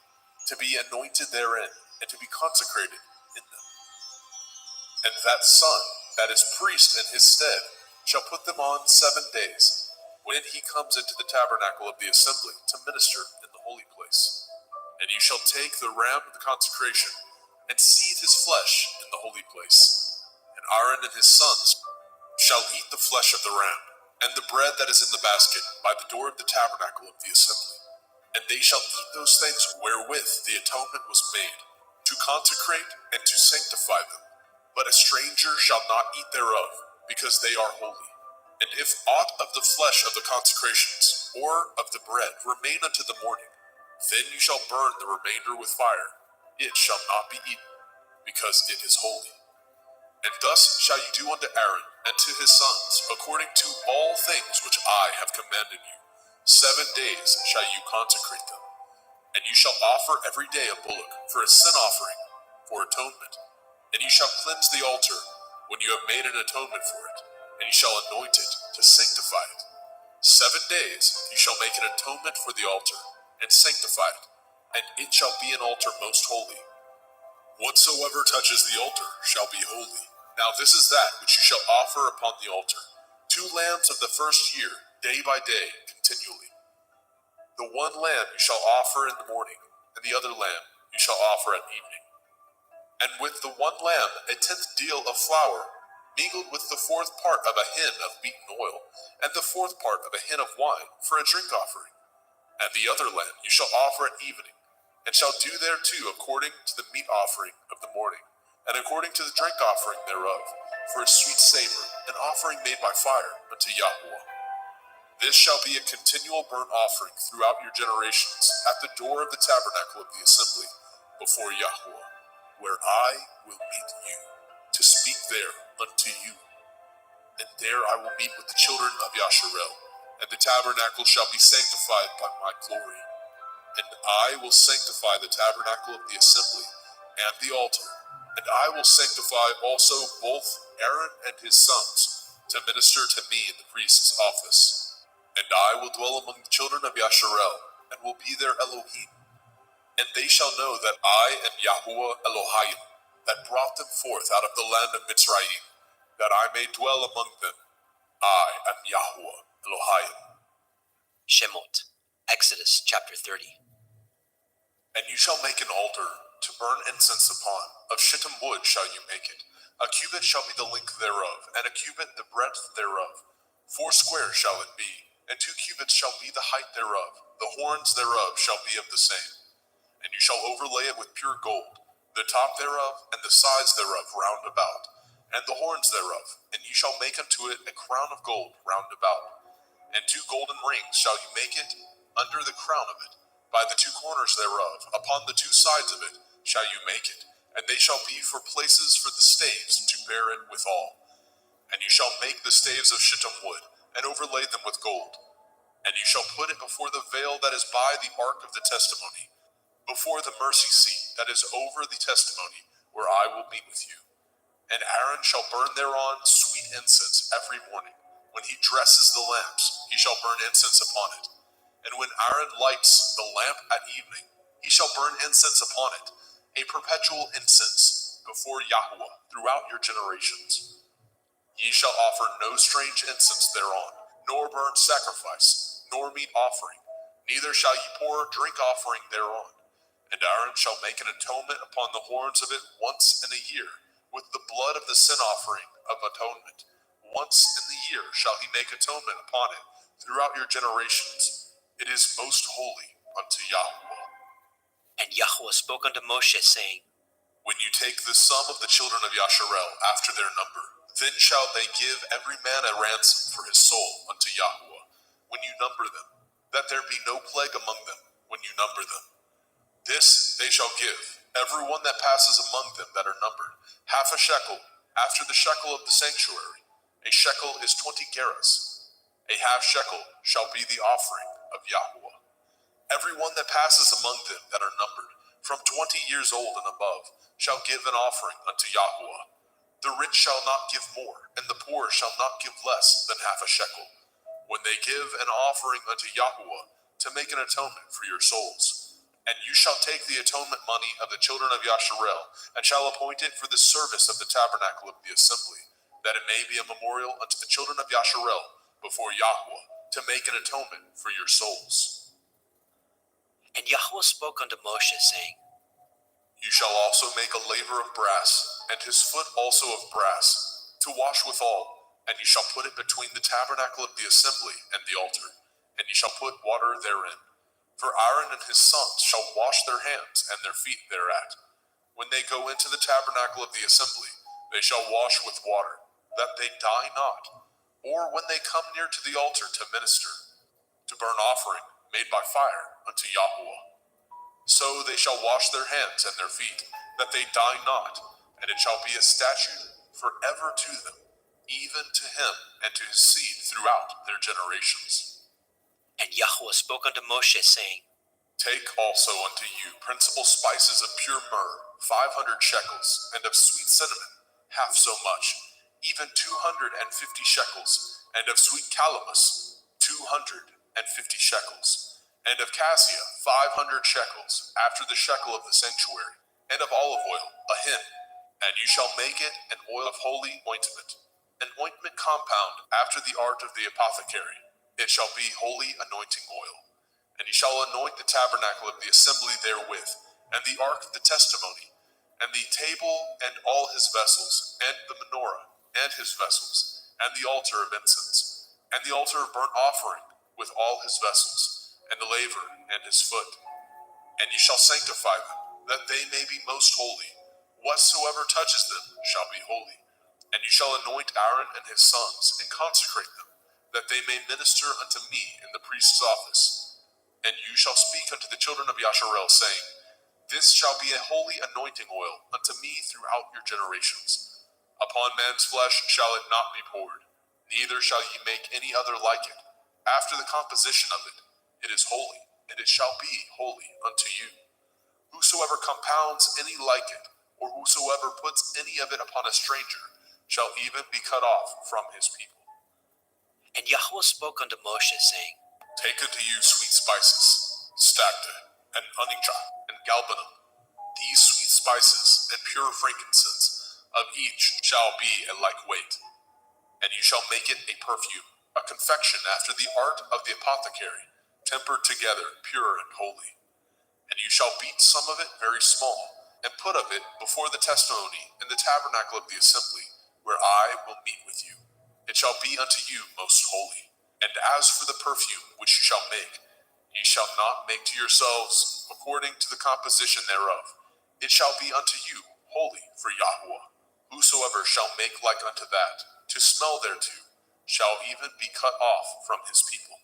to be anointed therein, and to be consecrated in them. And that son that is priest in his stead shall put them on 7 days, when he comes into the tabernacle of the assembly to minister in the holy place. And you shall take the ram of the consecration, and seethe his flesh in the holy place. And Aaron and his sons shall eat the flesh of the ram, and the bread that is in the basket by the door of the tabernacle of the assembly. And they shall eat those things wherewith the atonement was made, to consecrate and to sanctify them. But a stranger shall not eat thereof, because they are holy. And if aught of the flesh of the consecrations, or of the bread, remain unto the morning, then you shall burn the remainder with fire. It shall not be eaten, because it is holy. And thus shall you do unto Aaron and to his sons, according to all things which I have commanded you. 7 days shall you consecrate them. And you shall offer every day a bullock for a sin offering, for atonement. And you shall cleanse the altar when you have made an atonement for it, and you shall anoint it to sanctify it. 7 days you shall make an atonement for the altar, and sanctify it, and it shall be an altar most holy. Whatsoever touches the altar shall be holy. Now this is that which you shall offer upon the altar: 2 lambs of the first year, day by day, continually. The one lamb you shall offer in the morning, and the other lamb you shall offer at evening. And with the one lamb 1/10 deal of flour, mingled with the 4th part of a hin of beaten oil, and the 4th part of a hin of wine, for a drink offering. And the other lamb you shall offer at evening, and shall do thereto according to the meat offering of the morning, and according to the drink offering thereof, for a sweet savor, an offering made by fire unto Yahweh. This shall be a continual burnt offering throughout your generations, at the door of the tabernacle of the assembly, before Yahweh, where I will meet you, to speak there unto you. And there I will meet with the children of Yasharel, and the tabernacle shall be sanctified by my glory. And I will sanctify the tabernacle of the assembly and the altar, and I will sanctify also both Aaron and his sons, to minister to me in the priest's office. And I will dwell among the children of Yasharel, and will be their Elohim. And they shall know that I am Yahuwah Elohim, that brought them forth out of the land of Mitzrayim, that I may dwell among them. I am Yahuwah Elohim. Shemot, Exodus chapter 30. And you shall make an altar to burn incense upon. Of shittim wood shall you make it. A cubit shall be the length thereof, and a cubit the breadth thereof. 4 square shall it be, and 2 cubits shall be the height thereof. The horns thereof shall be of the same. And you shall overlay it with pure gold, the top thereof, and the sides thereof round about, and the horns thereof. And you shall make unto it a crown of gold round about. And 2 golden rings shall you make it under the crown of it, by the 2 corners thereof. Upon the 2 sides of it shall you make it, and they shall be for places for the staves to bear it withal. And you shall make the staves of shittim wood, and overlay them with gold. And you shall put it before the veil that is by the ark of the testimony, before the mercy seat that is over the testimony, where I will meet with you. And Aaron shall burn thereon sweet incense every morning. When he dresses the lamps, he shall burn incense upon it. And when Aaron lights the lamp at evening, he shall burn incense upon it, a perpetual incense before Yahweh throughout your generations. Ye shall offer no strange incense thereon, nor burnt sacrifice, nor meat offering, neither shall ye pour drink offering thereon. And Aaron shall make an atonement upon the horns of it once in a year, with the blood of the sin offering of atonement. Once in the year shall he make atonement upon it throughout your generations. It is most holy unto Yahweh. And Yahweh spoke unto Moshe, saying, When you take the sum of the children of Yasharel after their number, then shall they give every man a ransom for his soul unto Yahweh, when you number them, that there be no plague among them when you number them. This they shall give, every one that passes among them that are numbered, 1/2 shekel after the shekel of the sanctuary. A shekel is 20 gerahs. A 1/2 shekel shall be the offering of Yahweh. Every one that passes among them that are numbered, from 20 years old and above, shall give an offering unto Yahweh. The rich shall not give more, and the poor shall not give less than 1/2 shekel, when they give an offering unto Yahweh to make an atonement for your souls. And you shall take the atonement money of the children of Yasharel, and shall appoint it for the service of the tabernacle of the assembly, that it may be a memorial unto the children of Yasharel before Yahweh, to make an atonement for your souls. And Yahweh spoke unto Moshe, saying, You shall also make a laver of brass, and his foot also of brass, to wash withal, and ye shall put it between the tabernacle of the assembly and the altar, and ye shall put water therein. For Aaron and his sons shall wash their hands and their feet thereat. When they go into the tabernacle of the assembly, they shall wash with water, that they die not, or when they come near to the altar to minister, to burn offering made by fire unto Yahweh. So they shall wash their hands and their feet, that they die not, and it shall be a statute forever to them, even to him and to his seed throughout their generations. And Yahweh spoke unto Moshe, saying, Take also unto you principal spices of pure myrrh, 500 shekels, and of sweet cinnamon, half so much, even 250 shekels, and of sweet calamus, 250 shekels, and of cassia, 500 shekels, after the shekel of the sanctuary, and of olive oil, a hin. And you shall make it an oil of holy ointment, an ointment compound after the art of the apothecary. It shall be holy anointing oil. And ye shall anoint the tabernacle of the assembly therewith, and the ark of the testimony, and the table and all his vessels, and the menorah and his vessels, and the altar of incense, and the altar of burnt offering with all his vessels, and the laver and his foot. And ye shall sanctify them, that they may be most holy. Whatsoever touches them shall be holy. And ye shall anoint Aaron and his sons, and consecrate them, that they may minister unto me in the priest's office. And you shall speak unto the children of Yasharel, saying, This shall be a holy anointing oil unto me throughout your generations. Upon man's flesh shall it not be poured, neither shall ye make any other like it. After the composition of it, it is holy, and it shall be holy unto you. Whosoever compounds any like it, or whosoever puts any of it upon a stranger, shall even be cut off from his people. And Yahweh spoke unto Moshe, saying, Take unto you sweet spices, stacte, and onycha, and galbanum. These sweet spices and pure frankincense, of each shall be a like weight. And you shall make it a perfume, a confection after the art of the apothecary, tempered together, pure and holy. And you shall beat some of it very small, and put of it before the testimony in the tabernacle of the assembly, where I will meet with you. It shall be unto you most holy. And as for the perfume which you shall make, ye shall not make to yourselves according to the composition thereof. It shall be unto you holy for Yahweh. Whosoever shall make like unto that, to smell thereto, shall even be cut off from his people.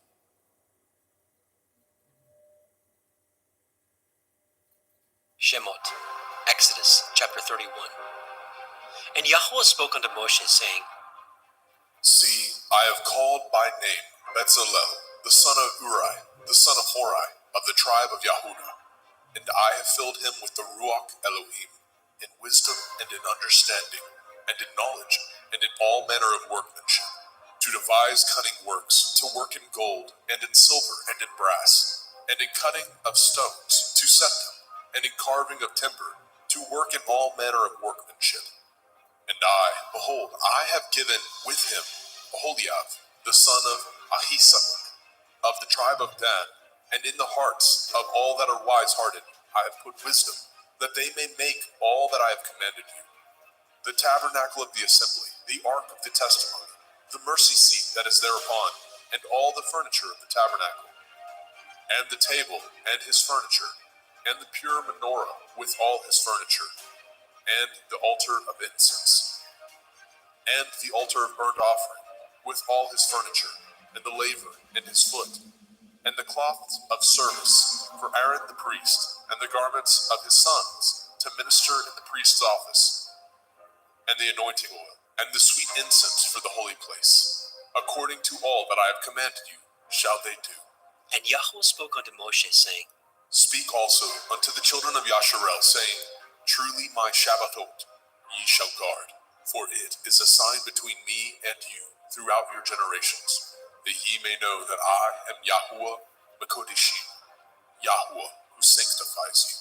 Shemot, Exodus chapter 31. And Yahweh spoke unto Moshe, saying, See, I have called by name Bezalel, the son of Uri, the son of Hori, of the tribe of Yehudah, and I have filled him with the Ruach Elohim, in wisdom and in understanding, and in knowledge, and in all manner of workmanship, to devise cunning works, to work in gold, and in silver, and in brass, and in cutting of stones, to set them, and in carving of timber, to work in all manner of workmanship. And I, behold, I have given with him Aholiab, the son of Ahisamach, of the tribe of Dan, and in the hearts of all that are wise-hearted I have put wisdom, that they may make all that I have commanded you. The tabernacle of the assembly, the ark of the testimony, the mercy seat that is thereupon, and all the furniture of the tabernacle, and the table and his furniture, and the pure menorah with all his furniture, and the altar of incense, and the altar of burnt offering, with all his furniture, and the laver and his foot, and the cloths of service for Aaron the priest, and the garments of his sons, to minister in the priest's office, and the anointing oil, and the sweet incense for the holy place. According to all that I have commanded you, shall they do. And Yahweh spoke unto Moshe, saying, Speak also unto the children of Yasharel, saying, Truly my Shabbatot ye shall guard, for it is a sign between me and you throughout your generations, that ye may know that I am Yahuwah Mekodeshim, Yahuwah who sanctifies you.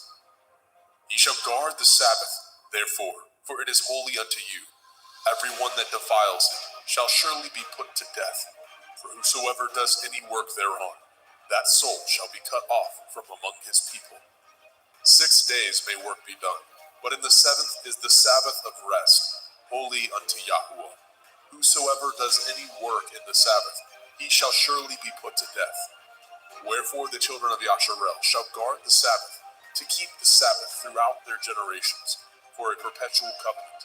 Ye shall guard the Sabbath, therefore, for it is holy unto you. Every one that defiles it shall surely be put to death, for whosoever does any work thereon, that soul shall be cut off from among his people. 6 days may work be done, but in the seventh is the Sabbath of rest, holy unto Yahuwah. Whosoever does any work in the Sabbath, he shall surely be put to death. Wherefore the children of Yasharel shall guard the Sabbath, to keep the Sabbath throughout their generations, for a perpetual covenant.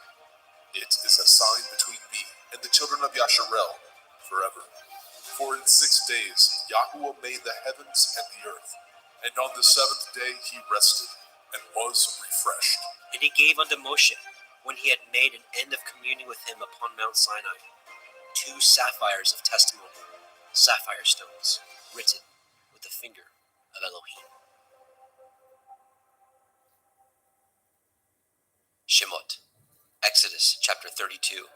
It is a sign between me and the children of Yasharel forever. For in 6 days Yahuwah made the heavens and the earth, and on the seventh day he rested, and was refreshed. And he gave unto Moshe, when he had made an end of communing with him upon Mount Sinai, 2 sapphires of testimony, sapphire stones, written with the finger of Elohim. Shemot, Exodus chapter 32.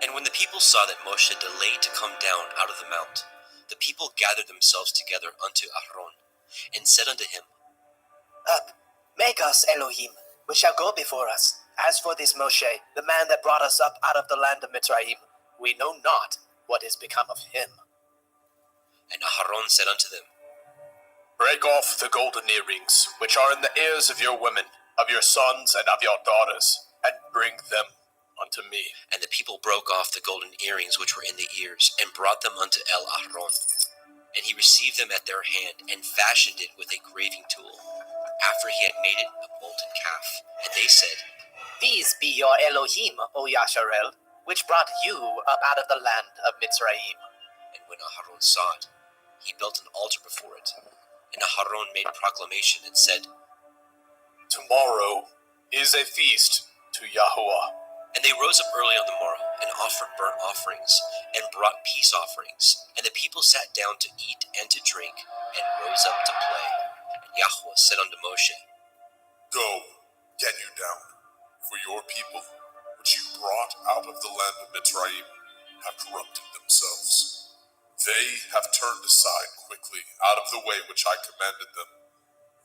And when the people saw that Moshe delayed to come down out of the mount, the people gathered themselves together unto Aaron, and said unto him, Up, make us Elohim, which shall go before us. As for this Moshe, the man that brought us up out of the land of Mitzrayim, we know not what is become of him. And Aaron said unto them, Break off the golden earrings, which are in the ears of your women, of your sons and of your daughters, and bring them unto me. And the people broke off the golden earrings which were in the ears, and brought them unto Aaron. And he received them at their hand, and fashioned it with a graving tool, after he had made it a molten calf. And they said, These be your Elohim, O Yasharel, which brought you up out of the land of Mitzrayim. And when Aaron saw it, he built an altar before it. And Aaron made proclamation and said, Tomorrow is a feast to Yahuwah. And they rose up early on the morrow, and offered burnt offerings, and brought peace offerings. And the people sat down to eat and to drink, and rose up to play. And Yahuwah said unto Moshe, Go, get you down, for your people, which you brought out of the land of Mitzrayim, have corrupted themselves. They have turned aside quickly out of the way which I commanded them.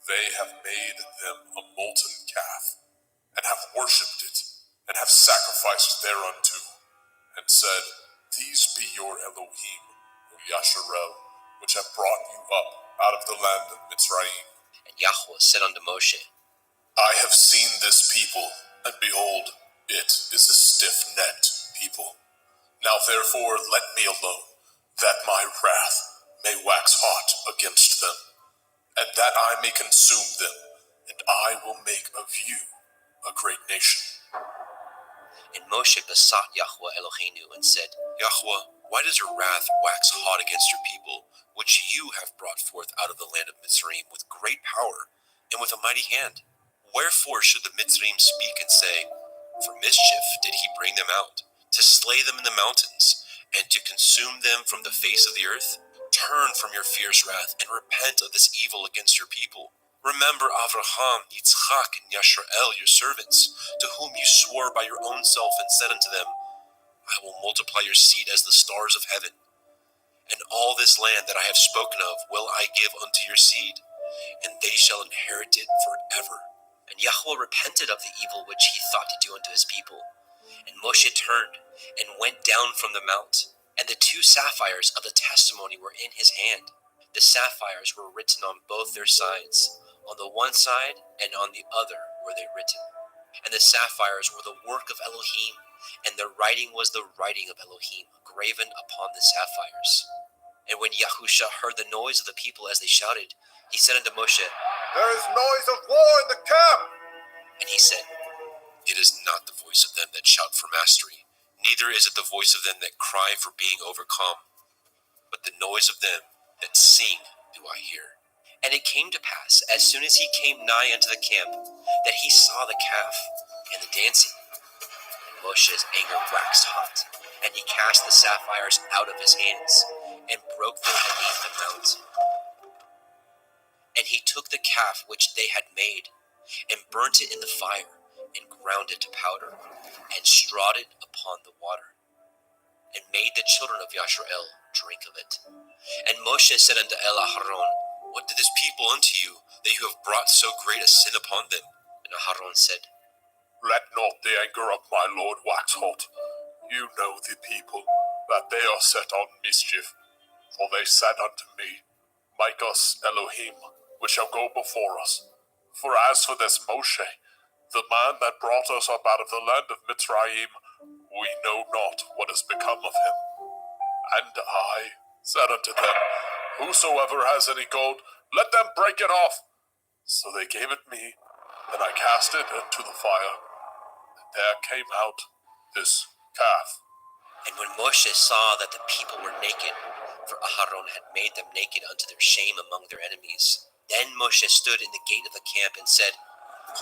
They have made them a molten calf, and have worshipped it, and have sacrificed thereunto, and said, These be your Elohim, O Yasharel, which have brought you up out of the land of Mitzrayim. And Yahuwah said unto Moshe, I have seen this people, and behold, it is a stiff-necked people. Now therefore let me alone, that my wrath may wax hot against them, and that I may consume them, and I will make of you a great nation. And Moshe besought Yahuwah Eloheinu, and said, Yahuwah, why does your wrath wax hot against your people, which you have brought forth out of the land of Mitzrayim with great power, and with a mighty hand? Wherefore should the Mitzrayim speak and say, For mischief did he bring them out, to slay them in the mountains, and to consume them from the face of the earth? Turn from your fierce wrath, and repent of this evil against your people. Remember Avraham, Yitzchak, and Yasharel, your servants, to whom you swore by your own self, and said unto them, I will multiply your seed as the stars of heaven. And all this land that I have spoken of will I give unto your seed, and they shall inherit it forever. And Yahuwah repented of the evil which he thought to do unto his people. And Moshe turned, and went down from the mount, and the 2 sapphires of the testimony were in his hand. The sapphires were written on both their sides. On the one side and on the other were they written. And the sapphires were the work of Elohim, and their writing was the writing of Elohim, graven upon the sapphires. And when Yahusha heard the noise of the people as they shouted, he said unto Moshe, There is noise of war in the camp. And he said, It is not the voice of them that shout for mastery, neither is it the voice of them that cry for being overcome, but the noise of them that sing do I hear. And it came to pass, as soon as he came nigh unto the camp, that he saw the calf and the dancing. And Moshe's anger waxed hot, and he cast the sapphires out of his hands, and broke them beneath the mount. And he took the calf which they had made, and burnt it in the fire, and ground it to powder, and strawed it upon the water, and made the children of Yasharel drink of it. And Moshe said unto Aaron, What did this people unto you, that you have brought so great a sin upon them? And Aaron said, Let not the anger of my Lord wax hot. You know the people, that they are set on mischief. For they said unto me, Make us Elohim, which shall go before us. For as for this Moshe, the man that brought us up out of the land of Mitzrayim, we know not what has become of him. And I said unto them, Whosoever has any gold, let them break it off. So they gave it me, and I cast it into the fire, and there came out this calf. And when Moshe saw that the people were naked, for Aharon had made them naked unto their shame among their enemies, then Moshe stood in the gate of the camp and said,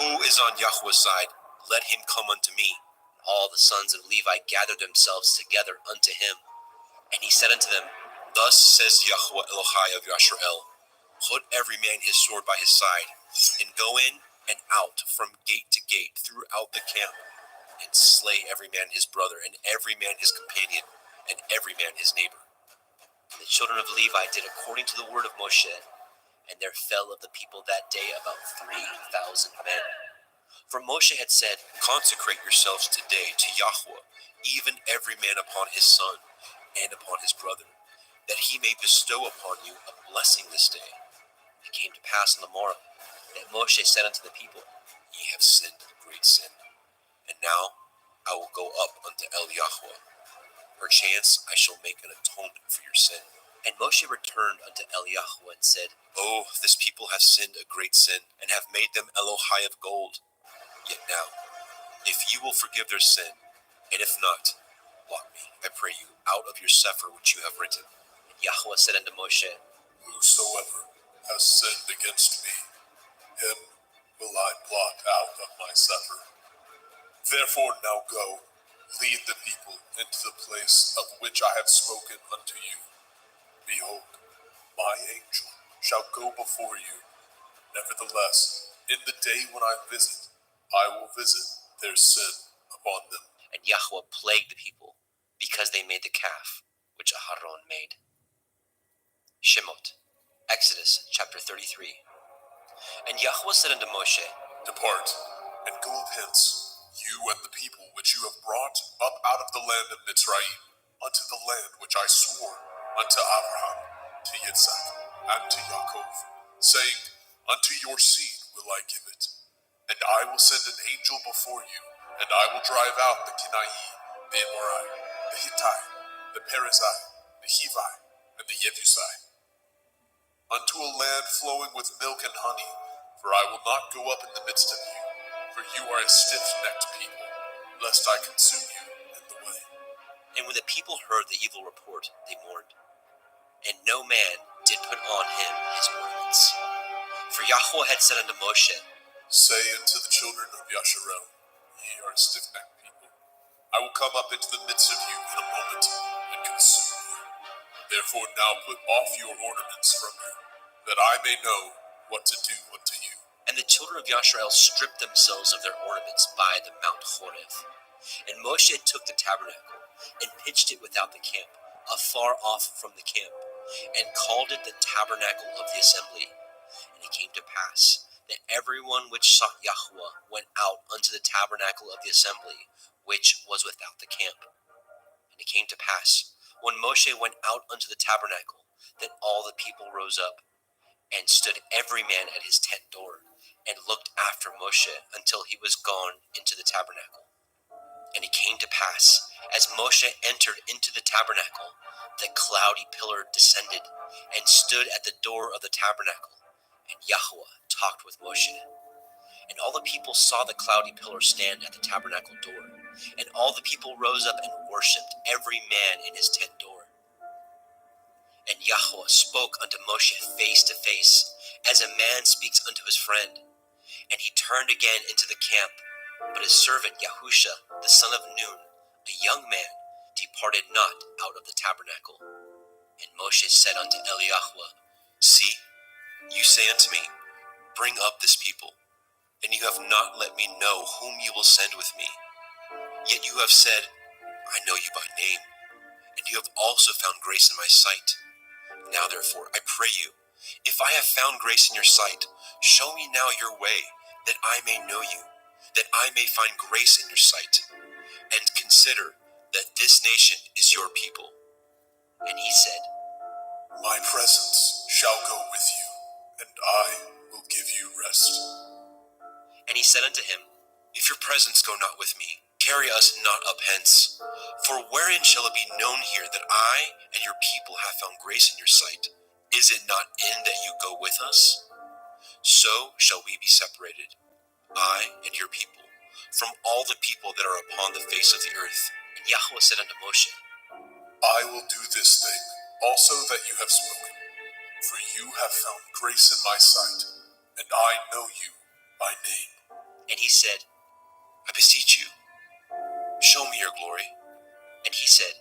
Who is on Yahweh's side? Let him come unto me. And all the sons of Levi gathered themselves together unto him. And he said unto them, Thus says Yahweh Elohai of Yasharel, Put every man his sword by his side, and go in and out from gate to gate throughout the camp, and slay every man his brother, and every man his companion, and every man his neighbor. And the children of Levi did according to the word of Moshe, and there fell of the people that day about 3,000 men. For Moshe had said, Consecrate yourselves today to Yahweh, even every man upon his son, and upon his brother, that he may bestow upon you a blessing this day. It came to pass on the morrow, that Moshe said unto the people, Ye have sinned a great sin, and now I will go up unto El Yahweh. Perchance I shall make an atonement for your sin. And Moshe returned unto El Yahweh and said, Oh, this people have sinned a great sin, and have made them Elohai of gold. Yet now, if you will forgive their sin, and if not, blot me, I pray you, out of your sefer which you have written. And Yahweh said unto Moshe, Whosoever has sinned against me, him will I blot out of my sefer. Therefore now go, lead the people into the place of which I have spoken unto you. Behold, my angel shall go before you. Nevertheless, in the day when I will visit their sin upon them. And Yahweh plagued the people, because they made the calf which Aharon made. Shemot, Exodus chapter 33. And Yahweh said unto Moshe, Depart, and go up hence, you and the people which you have brought up out of the land of Mitzrayim, unto the land which I swore unto Abraham, to Yitzhak, and to Yaakov, saying, Unto your seed will I give it. And I will send an angel before you, and I will drive out the Kenai, the Amorai, the Hittite, the Perizzai, the Hivi, and the Jebusai, unto a land flowing with milk and honey, for I will not go up in the midst of you, for you are a stiff-necked people, lest I consume you in the way. And when the people heard the evil report, they mourned. And no man did put on him his ornaments. For Yahweh had said unto Moshe, Say unto the children of Yasharel, Ye are a stiff-necked people. I will come up into the midst of you in a moment, and consume you. Therefore now put off your ornaments from you, that I may know what to do unto you. And the children of Yasharel stripped themselves of their ornaments by the Mount Horeb. And Moshe took the tabernacle, and pitched it without the camp, afar off from the camp, and called it the tabernacle of the assembly. And it came to pass that everyone which sought Yahweh went out unto the tabernacle of the assembly, which was without the camp. And it came to pass, when Moshe went out unto the tabernacle, that all the people rose up, and stood every man at his tent door, and looked after Moshe until he was gone into the tabernacle. And it came to pass, as Moshe entered into the tabernacle, the cloudy pillar descended, and stood at the door of the tabernacle, and Yahweh talked with Moshe. And all the people saw the cloudy pillar stand at the tabernacle door, and all the people rose up and worshipped, every man in his tent door. And Yahweh spoke unto Moshe face to face, as a man speaks unto his friend. And he turned again into the camp, but his servant Yahusha, the son of Nun, a young man, departed not out of the tabernacle. And Moshe said unto Eliyahu, See, you say unto me, Bring up this people, and you have not let me know whom you will send with me. Yet you have said, I know you by name, and you have also found grace in my sight. Now therefore, I pray you, if I have found grace in your sight, show me now your way, that I may know you, that I may find grace in your sight, and consider that this nation is your people. And he said, My presence shall go with you, and I will give you rest. And he said unto him, If your presence go not with me, carry us not up hence. For wherein shall it be known here that I and your people have found grace in your sight? Is it not in that you go with us? So shall we be separated, I and your people, from all the people that are upon the face of the earth. And Yahweh said unto Moshe, I will do this thing also that you have spoken, for you have found grace in my sight, and I know you by name. And he said, I beseech you, show me your glory. And he said,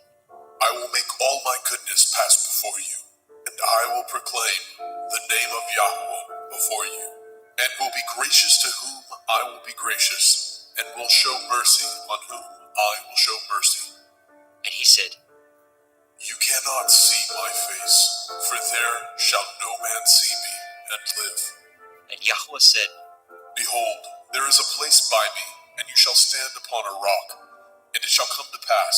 I will make all my goodness pass before you, and I will proclaim the name of Yahweh before you, and will be gracious to whom I will be gracious, and will show mercy on whom I will show mercy. And he said, You cannot see my face, for there shall no man see me and live. And Yahweh said, Behold, there is a place by me, and you shall stand upon a rock. And it shall come to pass,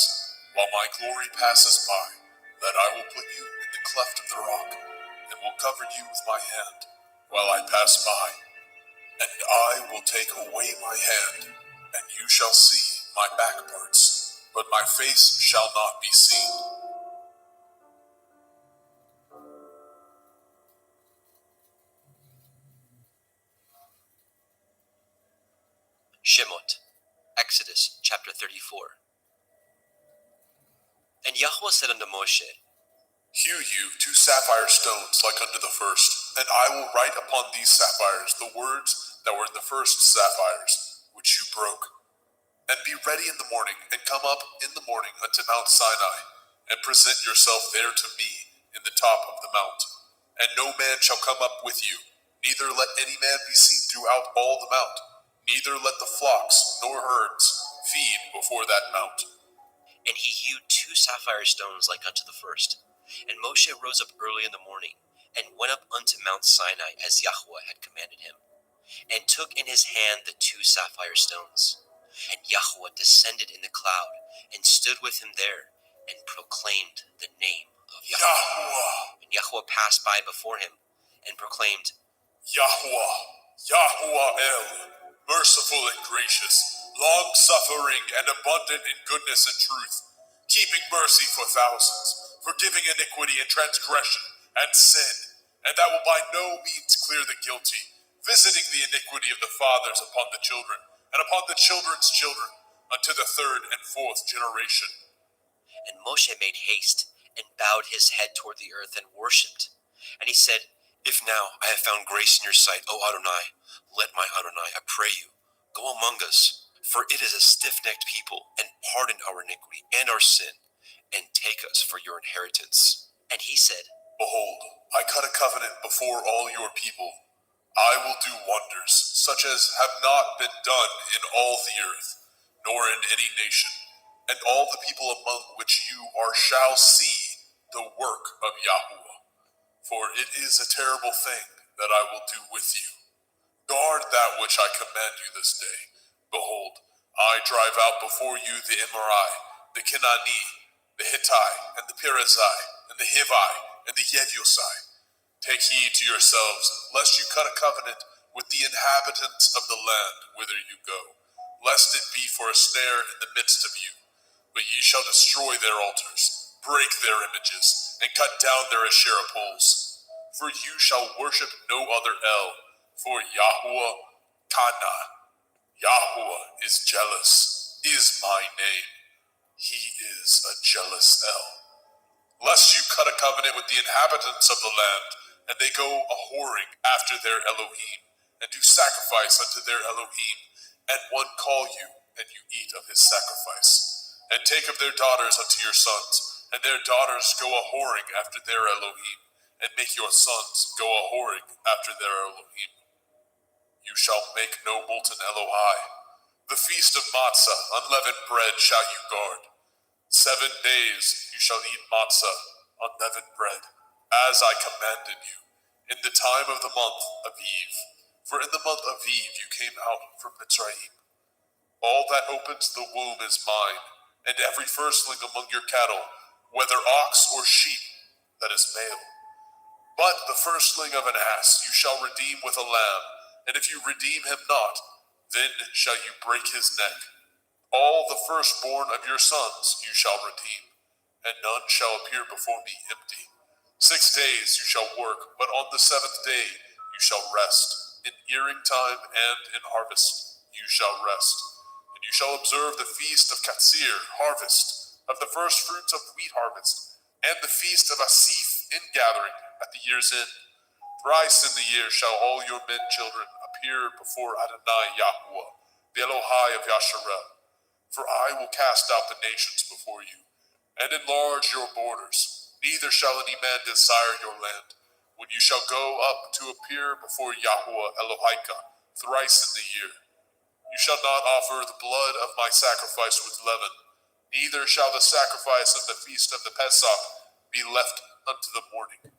while my glory passes by, that I will put you in the cleft of the rock, and will cover you with my hand, while I pass by. And I will take away my hand, and you shall see my back parts, but my face shall not be seen. Shemot, Exodus chapter 34. And Yahweh said unto Moshe, Hew you 2 sapphire stones like unto the first, and I will write upon these sapphires the words that were in the first sapphires, which you broke. And be ready in the morning, and come up in the morning unto Mount Sinai, and present yourself there to me in the top of the mount. And no man shall come up with you, neither let any man be seen throughout all the mount, neither let the flocks nor herds feed before that mount. And he hewed 2 sapphire stones like unto the first. And Moshe rose up early in the morning, and went up unto Mount Sinai as Yahweh had commanded him, and took in his hand the 2 sapphire stones. And Yahweh descended in the cloud, and stood with him there, and proclaimed the name of Yahweh. And Yahweh passed by before him, and proclaimed, Yahweh, Yahweh El, merciful and gracious, long-suffering and abundant in goodness and truth, keeping mercy for thousands, forgiving iniquity and transgression and sin, and that will by no means clear the guilty, visiting the iniquity of the fathers upon the children, and upon the children's children, unto the 3rd and 4th generation. And Moshe made haste, and bowed his head toward the earth, and worshipped. And he said, If now I have found grace in your sight, O Adonai, let my Adonai, I pray you, go among us, for it is a stiff-necked people, and pardon our iniquity and our sin, and take us for your inheritance. And he said, Behold, I cut a covenant before all your people. I will do wonders, such as have not been done in all the earth, nor in any nation, and all the people among which you are shall see the work of Yahweh. For it is a terrible thing that I will do with you. Guard that which I command you this day. Behold, I drive out before you the Emorai, the Kenani, the Hittite, and the Perizzai, and the Hivi, and the Yebusai. Take heed to yourselves, lest you cut a covenant with the inhabitants of the land whither you go, lest it be for a snare in the midst of you. But ye shall destroy their altars, break their images, and cut down their Asherah poles. For you shall worship no other El, for Yahweh Kana. Yahweh is jealous, is my name. He is a jealous El. Lest you cut a covenant with the inhabitants of the land, and they go a-whoring after their Elohim, and do sacrifice unto their Elohim, and one call you, and you eat of his sacrifice. And take of their daughters unto your sons, and their daughters go a-whoring after their Elohim, and make your sons go a-whoring after their Elohim. You shall make no molten Elohai. The feast of matzah, unleavened bread, shall you guard. 7 days you shall eat matzah, unleavened bread, as I commanded you, in the time of the month Aviv. For in the month Aviv you came out from Mitzrayim. All that opens the womb is mine, and every firstling among your cattle, whether ox or sheep, that is male. But the firstling of an ass you shall redeem with a lamb, and if you redeem him not, then shall you break his neck. All the firstborn of your sons you shall redeem, and none shall appear before me empty. 6 days you shall work, but on the 7th day you shall rest. In earing time and in harvest you shall rest. And you shall observe the feast of Katsir, harvest, of the first fruits of wheat harvest, and the feast of Asif, ingathering, at the year's end. Thrice in the year shall all your men children appear before Adonai Yahuwah, the Elohai of Yasharel. For I will cast out the nations before you, and enlarge your borders. Neither shall any man desire your land, when you shall go up to appear before Yahuwah Elohika thrice in the year. You shall not offer the blood of my sacrifice with leaven, neither shall the sacrifice of the feast of the Pesach be left unto the morning.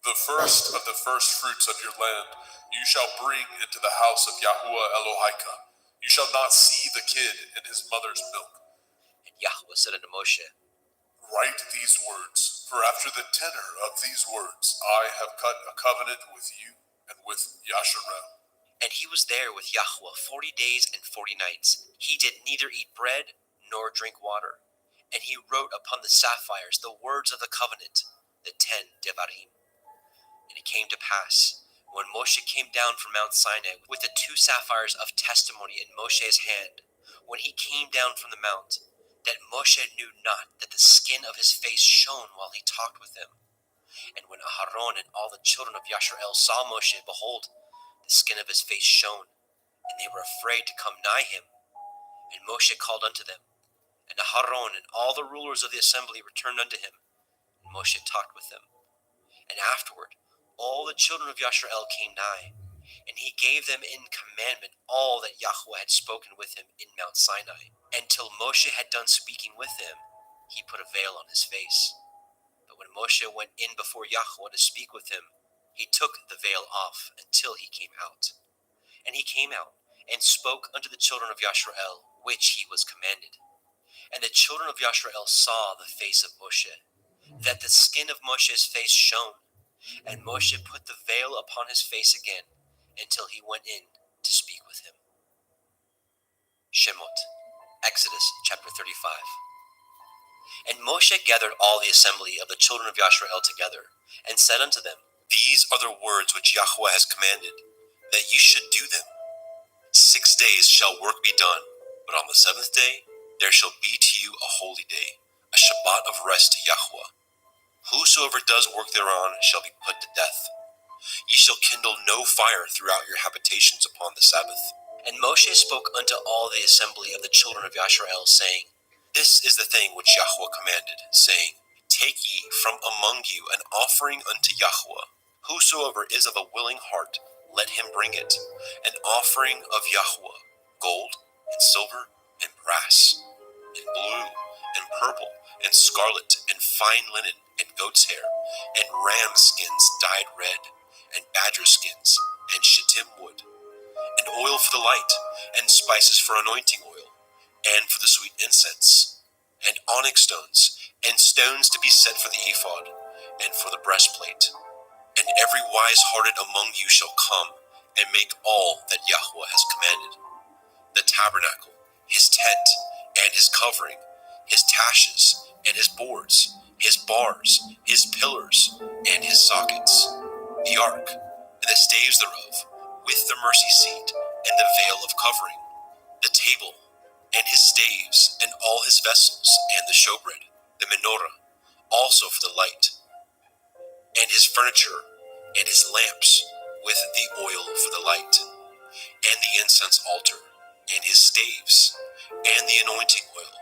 The first of the first fruits of your land you shall bring into the house of Yahuwah Elohika. You shall not see the kid in his mother's milk. And Yahweh said unto Moshe, Write these words, for after the tenor of these words I have cut a covenant with you and with Yasharel. And he was there with Yahweh 40 days and 40 nights. He did neither eat bread nor drink water. And he wrote upon the sapphires the words of the covenant, the 10 Devarim. And it came to pass, when Moshe came down from Mount Sinai with the 2 sapphires of testimony in Moshe's hand, when he came down from the mount, that Moshe knew not that the skin of his face shone while he talked with him. And when Aharon and all the children of Yasharel saw Moshe, behold, the skin of his face shone, and they were afraid to come nigh him. And Moshe called unto them, and Aharon and all the rulers of the assembly returned unto him, and Moshe talked with them. And afterward all the children of Yasharel came nigh, and he gave them in commandment all that Yahweh had spoken with him in Mount Sinai. And till Moshe had done speaking with him, he put a veil on his face. But when Moshe went in before Yahweh to speak with him, he took the veil off until he came out. And he came out and spoke unto the children of Yasharel, which he was commanded. And the children of Yasharel saw the face of Moshe, that the skin of Moshe's face shone. And Moshe put the veil upon his face again, until he went in to speak with him. Shemot, Exodus chapter 35. And Moshe gathered all the assembly of the children of Yasharel together, and said unto them, These are the words which Yahweh has commanded, that ye should do them. 6 days shall work be done, but on the 7th day there shall be to you a holy day, a Shabbat of rest to Yahweh. Whosoever does work thereon shall be put to death. Ye shall kindle no fire throughout your habitations upon the Sabbath. And Moshe spoke unto all the assembly of the children of Yasharel, saying, This is the thing which Yahweh commanded, saying, Take ye from among you an offering unto Yahweh. Whosoever is of a willing heart, let him bring it, an offering of Yahweh, gold and silver and brass, and blue and purple and scarlet and fine linen and goat's hair, and ram skins dyed red, and badger skins, and shittim wood, and oil for the light, and spices for anointing oil, and for the sweet incense, and onyx stones, and stones to be set for the ephod, and for the breastplate. And every wise-hearted among you shall come, and make all that Yahweh has commanded. The tabernacle, his tent, and his covering, his taches, and his boards, his bars, his pillars, and his sockets, the ark, and the staves thereof, with the mercy seat, and the veil of covering, the table, and his staves, and all his vessels, and the showbread, the menorah, also for the light, and his furniture, and his lamps, with the oil for the light, and the incense altar, and his staves, and the anointing oil,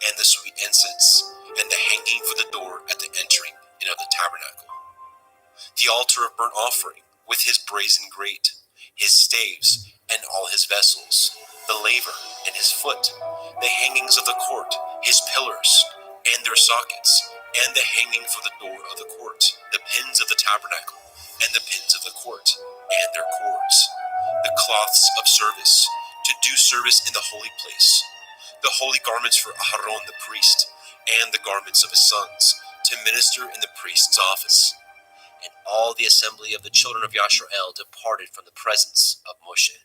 and the sweet incense, and the hanging for the door at the entering in of the tabernacle, the altar of burnt offering, with his brazen grate, his staves, and all his vessels, the laver, and his foot, the hangings of the court, his pillars, and their sockets, and the hanging for the door of the court, the pins of the tabernacle, and the pins of the court, and their cords, the cloths of service, to do service in the holy place, the holy garments for Aharon the priest, and the garments of his sons, to minister in the priest's office, And all the assembly of the children of Yashrael departed from the presence of Moshe.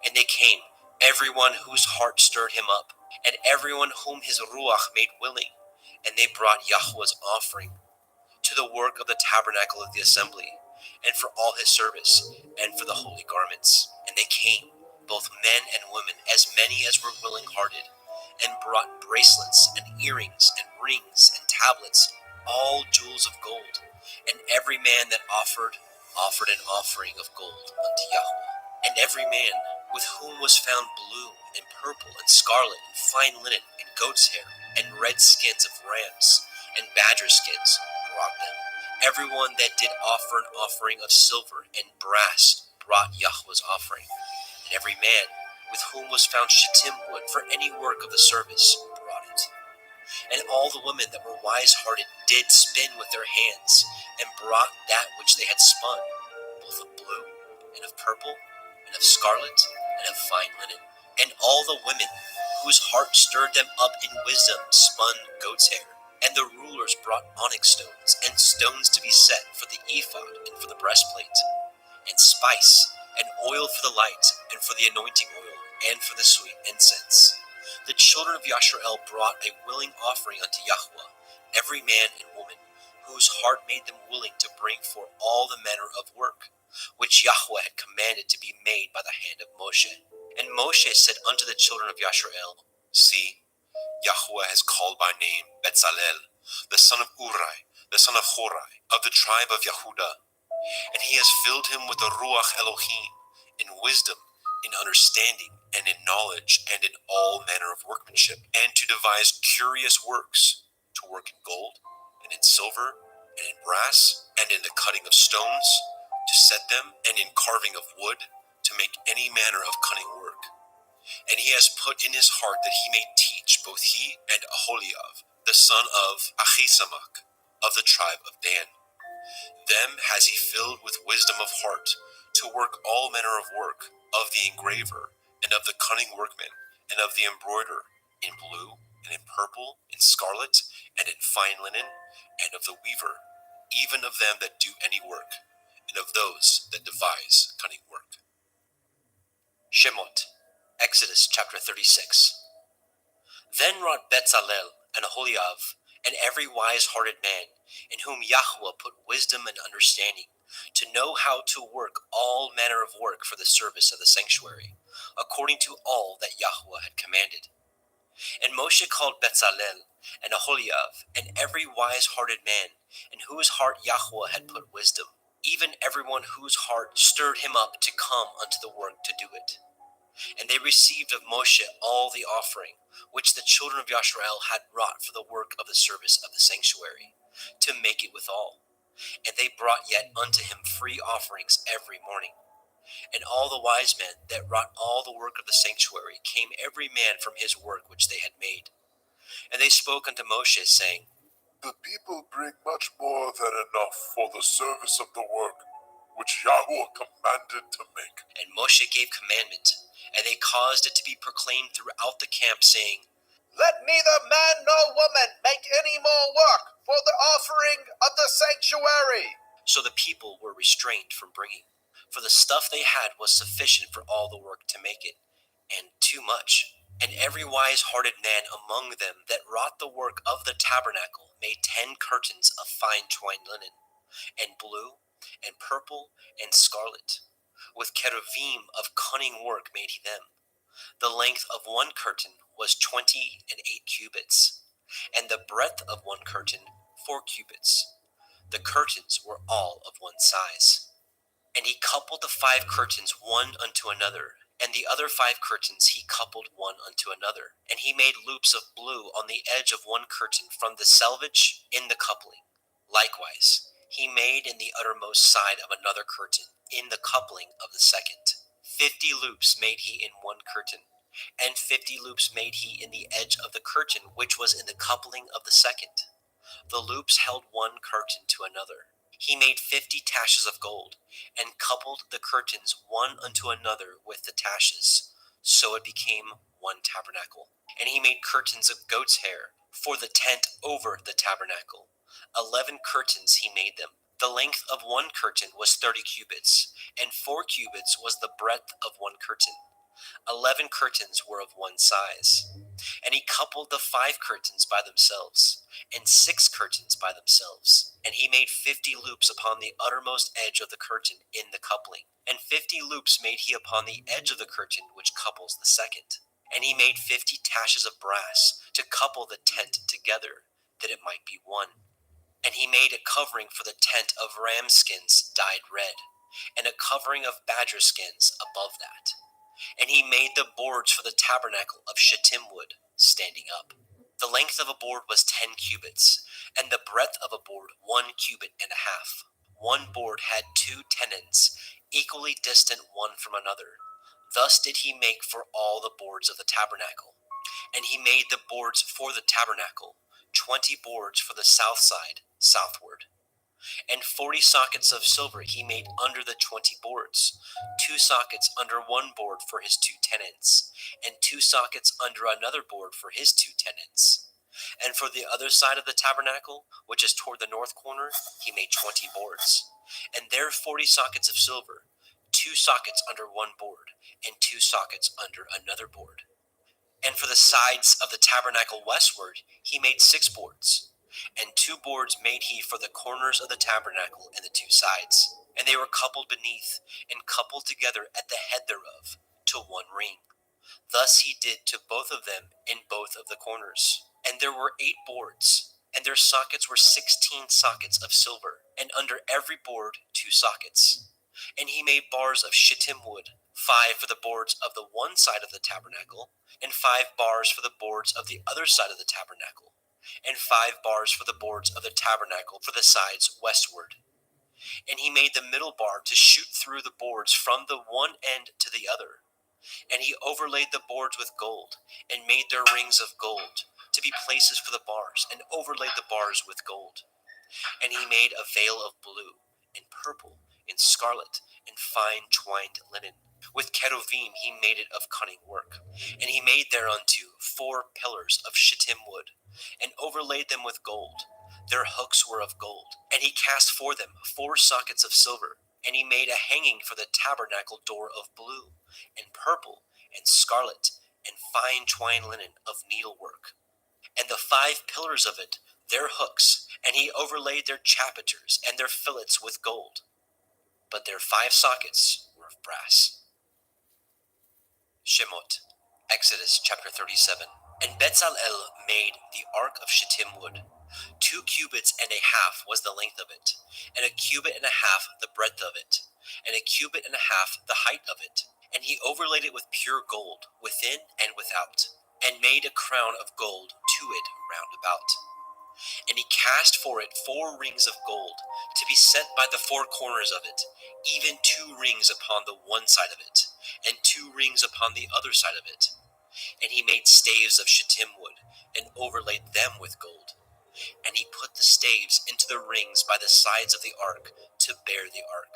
And they came, everyone whose heart stirred him up, and everyone whom his ruach made willing, and they brought Yahweh's offering to the work of the tabernacle of the assembly, and for all his service, and for the holy garments. And they came, both men and women, as many as were willing-hearted, and brought bracelets, and earrings, and rings, and tablets, all jewels of gold. And every man that offered an offering of gold unto Yahweh. And every man with whom was found blue, and purple, and scarlet, and fine linen, and goat's hair, and red skins of rams, and badger skins, brought them. Everyone that did offer an offering of silver and brass brought Yahweh's offering. And every man with whom was found shittim wood for any work of the service brought it. And all the women that were wise-hearted did spin with their hands, and brought that which they had spun, both of blue, and of purple, and of scarlet, and of fine linen. And all the women whose heart stirred them up in wisdom spun goat's hair. And the rulers brought onyx stones, and stones to be set for the ephod and for the breastplate, and spice, and oil for the light, and for the anointing oil, and for the sweet incense. The children of Yashrael brought a willing offering unto Yahweh, every man and woman, whose heart made them willing to bring forth all the manner of work, which Yahweh had commanded to be made by the hand of Moshe. And Moshe said unto the children of Yashrael, See, Yahweh has called by name Betzalel, the son of Uri, the son of Horai, of the tribe of Yehudah, and he has filled him with the Ruach Elohim, in wisdom, in understanding, and in knowledge, and in all manner of workmanship, and to devise curious works, to work in gold, and in silver, and in brass, and in the cutting of stones, to set them, and in carving of wood, to make any manner of cunning work. And he has put in his heart that he may teach, both he and Aholiab, the son of Achisamach, of the tribe of Dan. Them has he filled with wisdom of heart, to work all manner of work, of the engraver, and of the cunning workman, and of the embroiderer, in blue, and in purple, in scarlet, and in fine linen, and of the weaver, even of them that do any work, and of those that devise cunning work. Shemot, Exodus chapter 36. Then wrought Betzalel and Aholiab, and every wise-hearted man, in whom Yahweh put wisdom and understanding, to know how to work all manner of work for the service of the sanctuary, according to all that Yahweh had commanded. And Moshe called Betzalel and Aholiab, and every wise-hearted man, in whose heart Yahweh had put wisdom, even everyone whose heart stirred him up to come unto the work to do it. And they received of Moshe all the offering, which the children of Yashrael had wrought for the work of the service of the sanctuary, to make it withal. And they brought yet unto him free offerings every morning. And all the wise men that wrought all the work of the sanctuary came every man from his work which they had made. And they spoke unto Moshe, saying, The people bring much more than enough for the service of the work which Yahweh commanded to make. And Moshe gave commandment, and they caused it to be proclaimed throughout the camp, saying, Let neither man nor woman make any more work for the offering of the sanctuary. So the people were restrained from bringing, for the stuff they had was sufficient for all the work to make it, and too much. And every wise-hearted man among them that wrought the work of the tabernacle made 10 curtains of fine twined linen, and blue, and purple, and scarlet. With cherubim of cunning work made he them. The length of one curtain was 28 cubits, and the breadth of one curtain 4 cubits. The curtains were all of one size. And he coupled the 5 curtains one unto another, and the other 5 curtains he coupled one unto another. And he made loops of blue on the edge of one curtain from the selvage in the coupling. Likewise, he made in the uttermost side of another curtain, in the coupling of the second. 50 loops made he in one curtain, and 50 loops made he in the edge of the curtain which was in the coupling of the second. The loops held one curtain to another. He made 50 taches of gold, and coupled the curtains one unto another with the taches. So it became one tabernacle. And he made curtains of goat's hair for the tent over the tabernacle. 11 curtains he made them. The length of one curtain was 30 cubits, and 4 cubits was the breadth of one curtain. 11 curtains were of one size. And he coupled the 5 curtains by themselves, and 6 curtains by themselves. And he made 50 loops upon the uttermost edge of the curtain in the coupling, and 50 loops made he upon the edge of the curtain which couples the second. And he made 50 taches of brass to couple the tent together, that it might be one. And he made a covering for the tent of ram skins dyed red, and a covering of badger skins above that. And he made the boards for the tabernacle of shittim wood, standing up. The length of a board was 10 cubits, and the breadth of a board 1 cubit and a half. One board had 2 tenons, equally distant one from another. Thus did he make for all the boards of the tabernacle. And he made the boards for the tabernacle, 20 boards for the south side, southward. And 40 sockets of silver he made under the 20 boards, 2 sockets under one board for his 2 tenons, and 2 sockets under another board for his 2 tenons. And for the other side of the tabernacle, which is toward the north corner, he made 20 boards, and there 40 sockets of silver, 2 sockets under one board, and 2 sockets under another board. And for the sides of the tabernacle westward, he made 6 boards. And 2 boards made he for the corners of the tabernacle and the 2 sides. And they were coupled beneath, and coupled together at the head thereof, to one ring. Thus he did to both of them in both of the corners. And there were 8 boards, and their sockets were 16 sockets of silver, and under every board 2 sockets. And he made bars of shittim wood, 5 for the boards of the one side of the tabernacle, and 5 bars for the boards of the other side of the tabernacle, and 5 bars for the boards of the tabernacle for the sides westward. And he made the middle bar to shoot through the boards from the one end to the other. And he overlaid the boards with gold, and made their rings of gold, to be places for the bars, and overlaid the bars with gold. And he made a veil of blue, and purple, and scarlet, and fine twined linen. With cherubim he made it of cunning work. And he made thereunto 4 pillars of shittim wood, and overlaid them with gold. Their hooks were of gold. And he cast for them 4 sockets of silver. And he made a hanging for the tabernacle door of blue, and purple, and scarlet, and fine twined linen of needlework. And the 5 pillars of it, their hooks, and he overlaid their chapiters and their fillets with gold. But their 5 sockets were of brass. Shemot, Exodus chapter 37. And Bezalel made the ark of shittim wood. 2 cubits and a half was the length of it, and a cubit and a half the breadth of it, and a cubit and a half the height of it. And he overlaid it with pure gold, within and without, and made a crown of gold to it round about. And he cast for it 4 rings of gold, to be set by the 4 corners of it, even 2 rings upon the one side of it, and 2 rings upon the other side of it. And he made staves of shittim wood, and overlaid them with gold. And he put the staves into the rings by the sides of the ark, to bear the ark.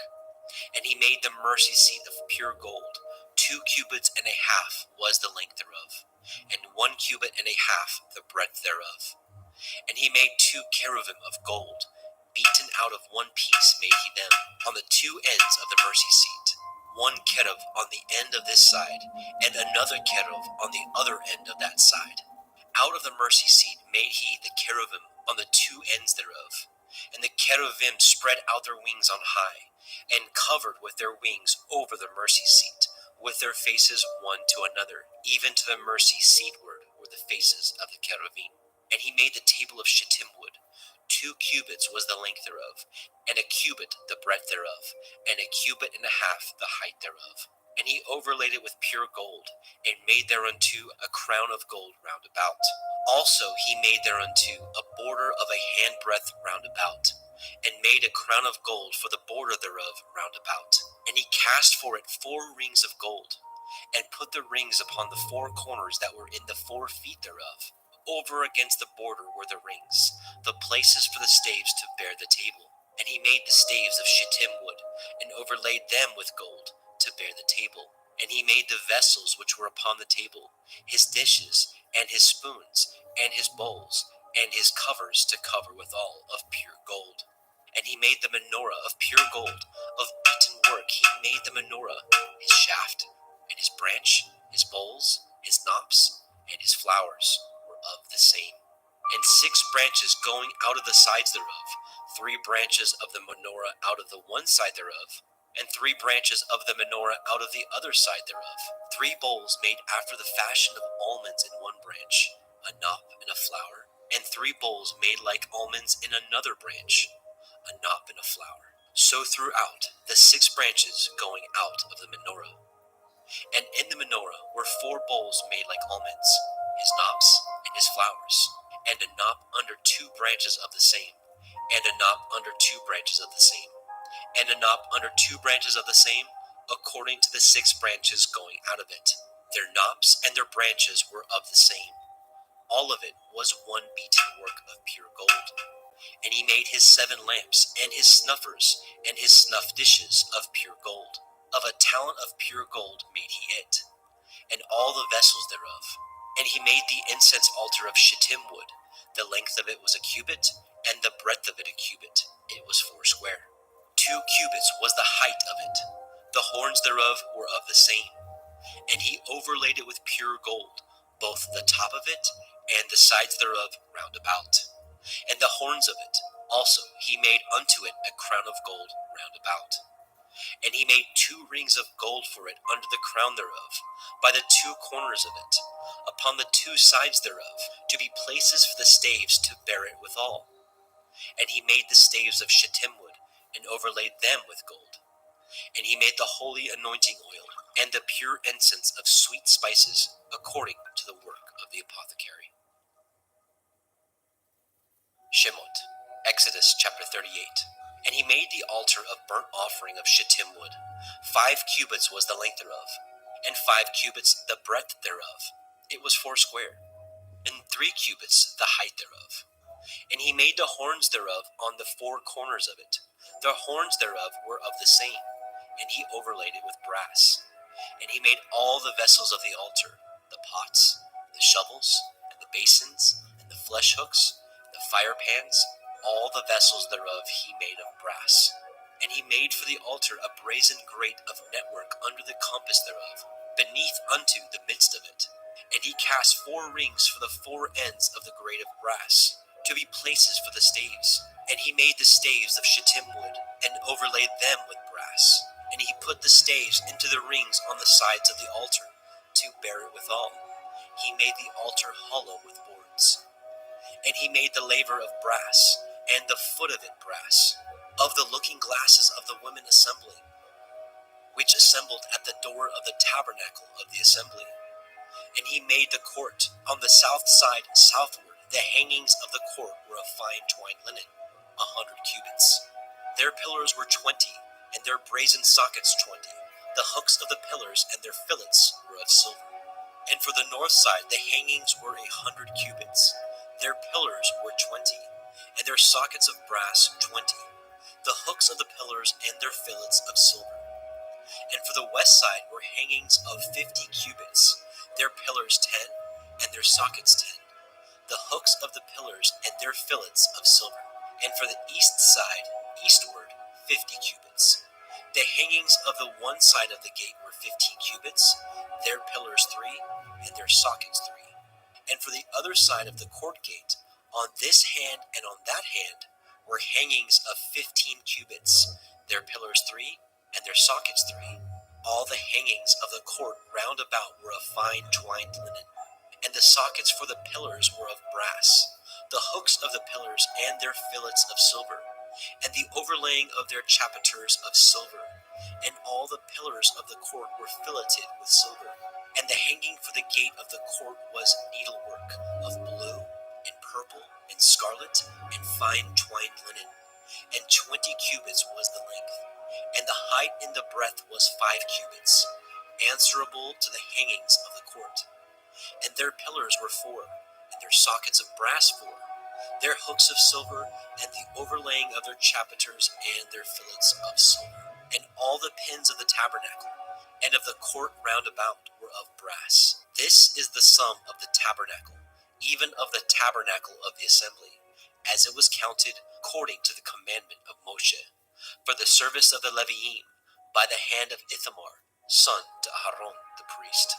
And he made the mercy seat of pure gold. 2 cubits and a half was the length thereof, and 1 cubit and a half the breadth thereof. And he made 2 cherubim of gold, beaten out of one piece made he them, on the 2 ends of the mercy seat. 1 cherub on the end of this side, and another cherub on the other end of that side. Out of the mercy seat made he the cherubim on the 2 ends thereof. And the cherubim spread out their wings on high, and covered with their wings over the mercy seat, with their faces one to another, even to the mercy seatward were the faces of the cherubim. And he made the table of shittim wood. 2 cubits was the length thereof, and a cubit the breadth thereof, and a cubit and a half the height thereof. And he overlaid it with pure gold, and made thereunto a crown of gold round about. Also he made thereunto a border of a handbreadth round about, and made a crown of gold for the border thereof round about. And he cast for it 4 rings of gold, and put the rings upon the 4 corners that were in the 4 feet thereof. Over against the border were the rings, the places for the staves to bear the table. And he made the staves of shittim wood, and overlaid them with gold, to bear the table. And he made the vessels which were upon the table, his dishes, and his spoons, and his bowls, and his covers to cover withal of pure gold. And he made the menorah of pure gold, of beaten work. He made the menorah, his shaft, and his branch, his bowls, his knops, and his flowers were of the same. And 6 branches going out of the sides thereof, 3 branches of the menorah out of the one side thereof, and 3 branches of the menorah out of the other side thereof. 3 bowls made after the fashion of almonds in one branch, a knop and a flower, and 3 bowls made like almonds in another branch, a knop and a flower. So throughout the 6 branches going out of the menorah. And in the menorah were 4 bowls made like almonds, his knops and his flowers, and a knop under 2 branches of the same, and a knop under 2 branches of the same, and a knop under 2 branches of the same, according to the 6 branches going out of it. Their knops and their branches were of the same. All of it was one beaten work of pure gold. And he made his 7 lamps, and his snuffers, and his snuff dishes of pure gold. Of a talent of pure gold made he it, and all the vessels thereof. And he made the incense altar of shittim wood. The length of it was a cubit, and the breadth of it a cubit. It was 4 square. 2 cubits was the height of it. The horns thereof were of the same. And he overlaid it with pure gold, both the top of it, and the sides thereof round about. And the horns of it also he made unto it a crown of gold round about. And he made 2 rings of gold for it under the crown thereof, by the 2 corners of it, upon the 2 sides thereof, to be places for the staves to bear it withal. And he made the staves of shittim wood, and overlaid them with gold. And he made the holy anointing oil, and the pure incense of sweet spices, according to the work of the apothecary. Shemot, Exodus chapter 38. And he made the altar of burnt offering of shittim wood. 5 cubits was the length thereof, and 5 cubits the breadth thereof. It was 4 square, and 3 cubits the height thereof. And he made the horns thereof on the 4 corners of it. The horns thereof were of the same, and he overlaid it with brass. And he made all the vessels of the altar, the pots, the shovels, and the basins, and the flesh hooks, the fire pans, all the vessels thereof he made of brass. And he made for the altar a brazen grate of network under the compass thereof, beneath unto the midst of it. And he cast 4 rings for the 4 ends of the grate of brass, to be places for the staves. And he made the staves of shittim wood, and overlaid them with brass. And he put the staves into the rings on the sides of the altar, to bear it withal. He made the altar hollow with boards. And he made the laver of brass, and the foot of it brass, of the looking glasses of the women assembling, which assembled at the door of the tabernacle of the assembly. And he made the court on the south side southward. The hangings of the court were of fine twined linen, 100 cubits. Their pillars were 20, and their brazen sockets 20. The hooks of the pillars and their fillets were of silver. And for the north side the hangings were 100 cubits. Their pillars were 20, and their sockets of brass 20. The hooks of the pillars and their fillets of silver. And for the west side were hangings of 50 cubits. Their pillars 10, and their sockets 10. The hooks of the pillars and their fillets of silver. And for the east side, eastward, 50 cubits. The hangings of the one side of the gate were 15 cubits, their pillars 3, and their sockets 3. And for the other side of the court gate, on this hand and on that hand, were hangings of 15 cubits, their pillars 3, and their sockets 3. All the hangings of the court round about were of fine twined linen, and the sockets for the pillars were of brass, the hooks of the pillars and their fillets of silver, and the overlaying of their chapiters of silver, and all the pillars of the court were filleted with silver. And the hanging for the gate of the court was needlework of blue, and purple, and scarlet, and fine twined linen, and 20 cubits was the length, and the height in the breadth was 5 cubits, answerable to the hangings of the court. And their pillars were 4, and their sockets of brass 4, their hooks of silver, and the overlaying of their chapiters and their fillets of silver. And all the pins of the tabernacle and of the court round about were of brass. This is the sum of the tabernacle, even of the tabernacle of the assembly, as it was counted according to the commandment of Moshe, for the service of the Leviim, by the hand of Ithamar, son to Aharon the priest.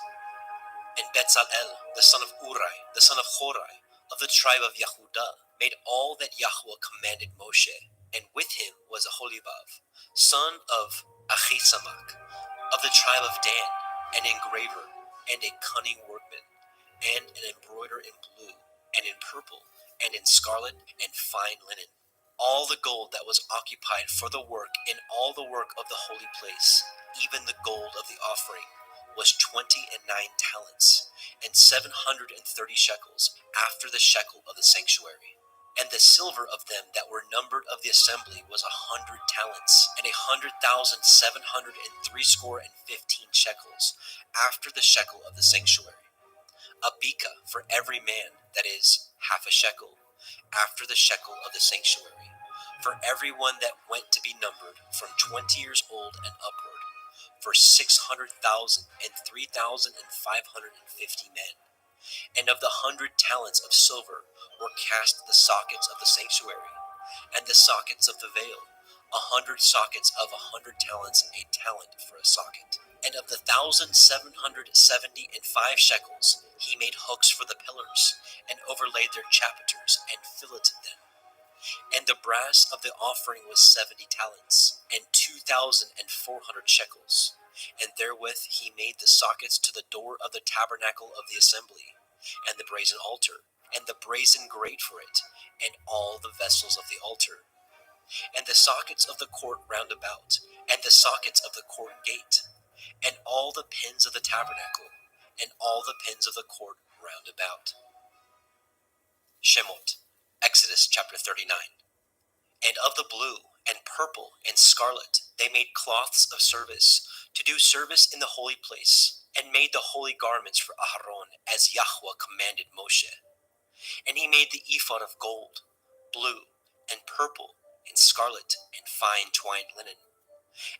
And Bezalel, the son of Uri, the son of Horai, of the tribe of Yehudah, made all that Yahweh commanded Moshe, and with him was Aholibah, son of Achisamach, of the tribe of Dan, an engraver, and a cunning workman, and an embroiderer in blue, and in purple, and in scarlet, and fine linen. All the gold that was occupied for the work in all the work of the holy place, even the gold of the offering, was 29 talents, and 730 shekels, after the shekel of the sanctuary. And the silver of them that were numbered of the assembly was 100 talents, and 100,703 shekels, after the shekel of the sanctuary. A beka for every man, that is, half a shekel, after the shekel of the sanctuary, for every one that went to be numbered from 20 years old and upward, for 600,000 and 3,550 men. And of the 100 talents of silver were cast the sockets of the sanctuary, and the sockets of the veil, 100 sockets of 100 talents, a talent for a socket. And of the 1,775 shekels, he made hooks for the pillars, and overlaid their chapiters, and filleted them. And the brass of the offering was 70 talents, and 2,400 shekels. And therewith he made the sockets to the door of the tabernacle of the assembly, and the brazen altar, and the brazen grate for it, and all the vessels of the altar, and the sockets of the court round about, and the sockets of the court gate, and all the pins of the tabernacle, and all the pins of the court round about. Shemot, Exodus chapter 39. And of the blue, and purple, and scarlet, they made cloths of service, to do service in the holy place, and made the holy garments for Aharon, as Yahweh commanded Moshe. And he made the ephod of gold, blue, and purple, and scarlet, and fine twined linen.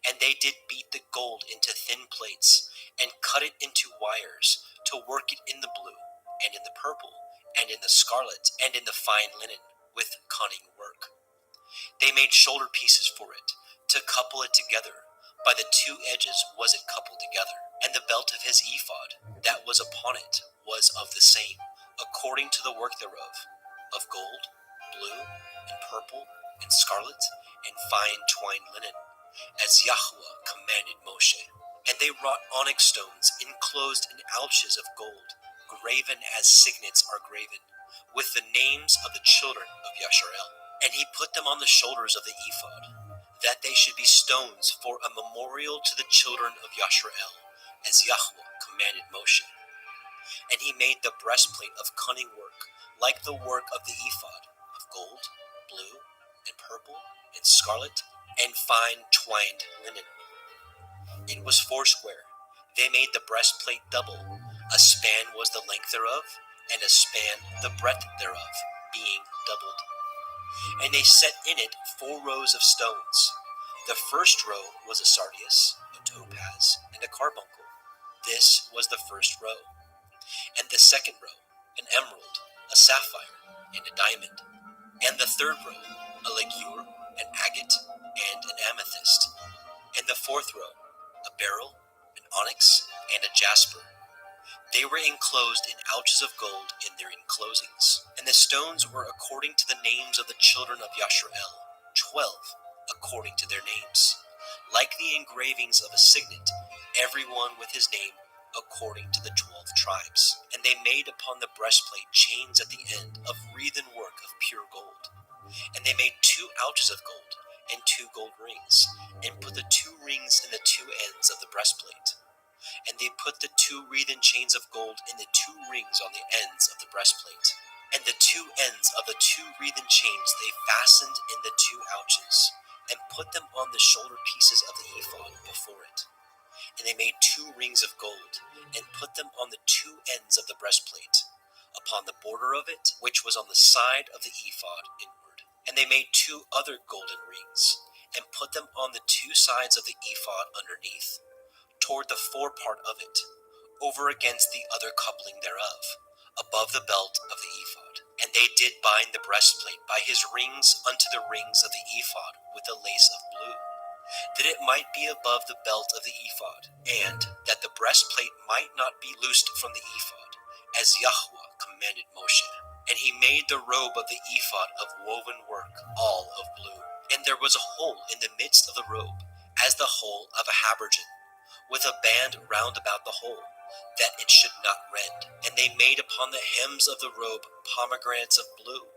And they did beat the gold into thin plates, and cut it into wires, to work it in the blue, and in the purple, and in the scarlet, and in the fine linen, with cunning work. They made shoulder pieces for it, to couple it together. By the two edges was it coupled together. And the belt of his ephod, that was upon it, was of the same, according to the work thereof, of gold, blue, and purple, and scarlet, and fine twined linen, as Yahweh commanded Moshe. And they wrought onyx stones enclosed in ouches of gold, graven as signets are graven, with the names of the children of Yasharel. And he put them on the shoulders of the ephod, that they should be stones for a memorial to the children of Yasharel, as Yahweh commanded Moshe. And he made the breastplate of cunning work, like the work of the ephod, of gold, blue, and purple, and scarlet, and fine twined linen. It was foursquare. They made the breastplate double. A span was the length thereof, and a span the breadth thereof, being doubled. And they set in it 4 rows of stones. The first row was a sardius, a topaz, and a carbuncle. This was the first row. And the second row, an emerald, a sapphire, and a diamond. And the third row, a ligure, an agate, and an amethyst. And the fourth row, a beryl, an onyx, and a jasper. They were enclosed in ouches of gold in their enclosings. And the stones were according to the names of the children of Yasharel, 12, according to their names, like the engravings of a signet, every one with his name, according to the 12 tribes. And they made upon the breastplate chains at the end of wreathen work of pure gold. And they made 2 ouches of gold, and 2 gold rings, and put the 2 rings in the 2 ends of the breastplate. And they put the 2 wreathen chains of gold in the 2 rings on the ends of the breastplate. And the 2 ends of the 2 wreathen chains they fastened in the 2 ouches, and put them on the shoulder pieces of the ephod before it. And they made 2 rings of gold, and put them on the 2 ends of the breastplate, upon the border of it, which was on the side of the ephod inward. And they made 2 other golden rings, and put them on the 2 sides of the ephod underneath, toward the forepart of it, over against the other coupling thereof, above the belt of the ephod. And they did bind the breastplate by his rings unto the rings of the ephod with a lace of blue, that it might be above the belt of the ephod, and that the breastplate might not be loosed from the ephod, as Yahweh commanded Moshe. And he made the robe of the ephod of woven work, all of blue. And there was a hole in the midst of the robe, as the hole of a habergeon, with a band round about the hole, that it should not rend. And they made upon the hems of the robe pomegranates of blue,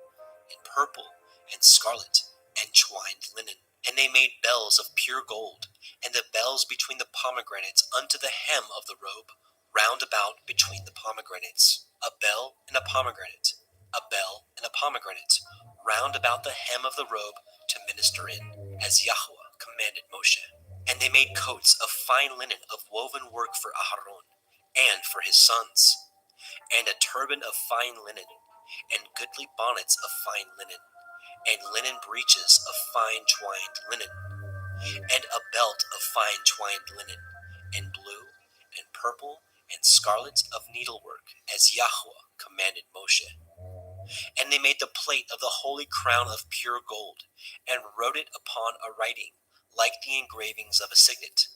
and purple, and scarlet, and twined linen. And they made bells of pure gold, and the bells between the pomegranates unto the hem of the robe, round about between the pomegranates. A bell and a pomegranate, a bell and a pomegranate, round about the hem of the robe to minister in, as Yahweh commanded Moshe. And they made coats of fine linen of woven work for Aharon, and for his sons, and a turban of fine linen, and goodly bonnets of fine linen, and linen breeches of fine twined linen, and a belt of fine twined linen, and blue, and purple, and scarlet of needlework, as Yahweh commanded Moshe. And they made the plate of the holy crown of pure gold, and wrote it upon a writing, like the engravings of a signet,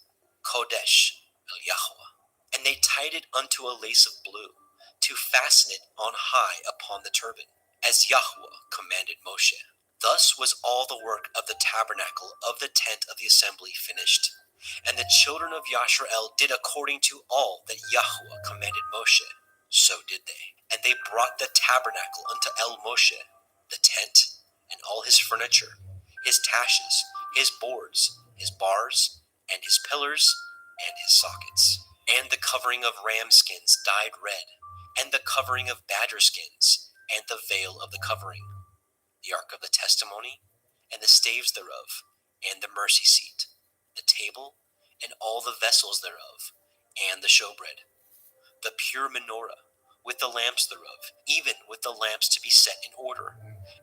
Kodesh el Yahweh. And they tied it unto a lace of blue, to fasten it on high upon the turban, as Yahweh commanded Moshe. Thus was all the work of the tabernacle of the tent of the assembly finished. And the children of Yashrael did according to all that Yahweh commanded Moshe. So did they. And they brought the tabernacle unto El Moshe, the tent, and all his furniture, his taches, his boards, his bars, and his pillars, and his sockets, and the covering of ram skins dyed red, and the covering of badger skins, and the veil of the covering, the ark of the testimony, and the staves thereof, and the mercy seat, the table, and all the vessels thereof, and the showbread, the pure menorah, with the lamps thereof, even with the lamps to be set in order,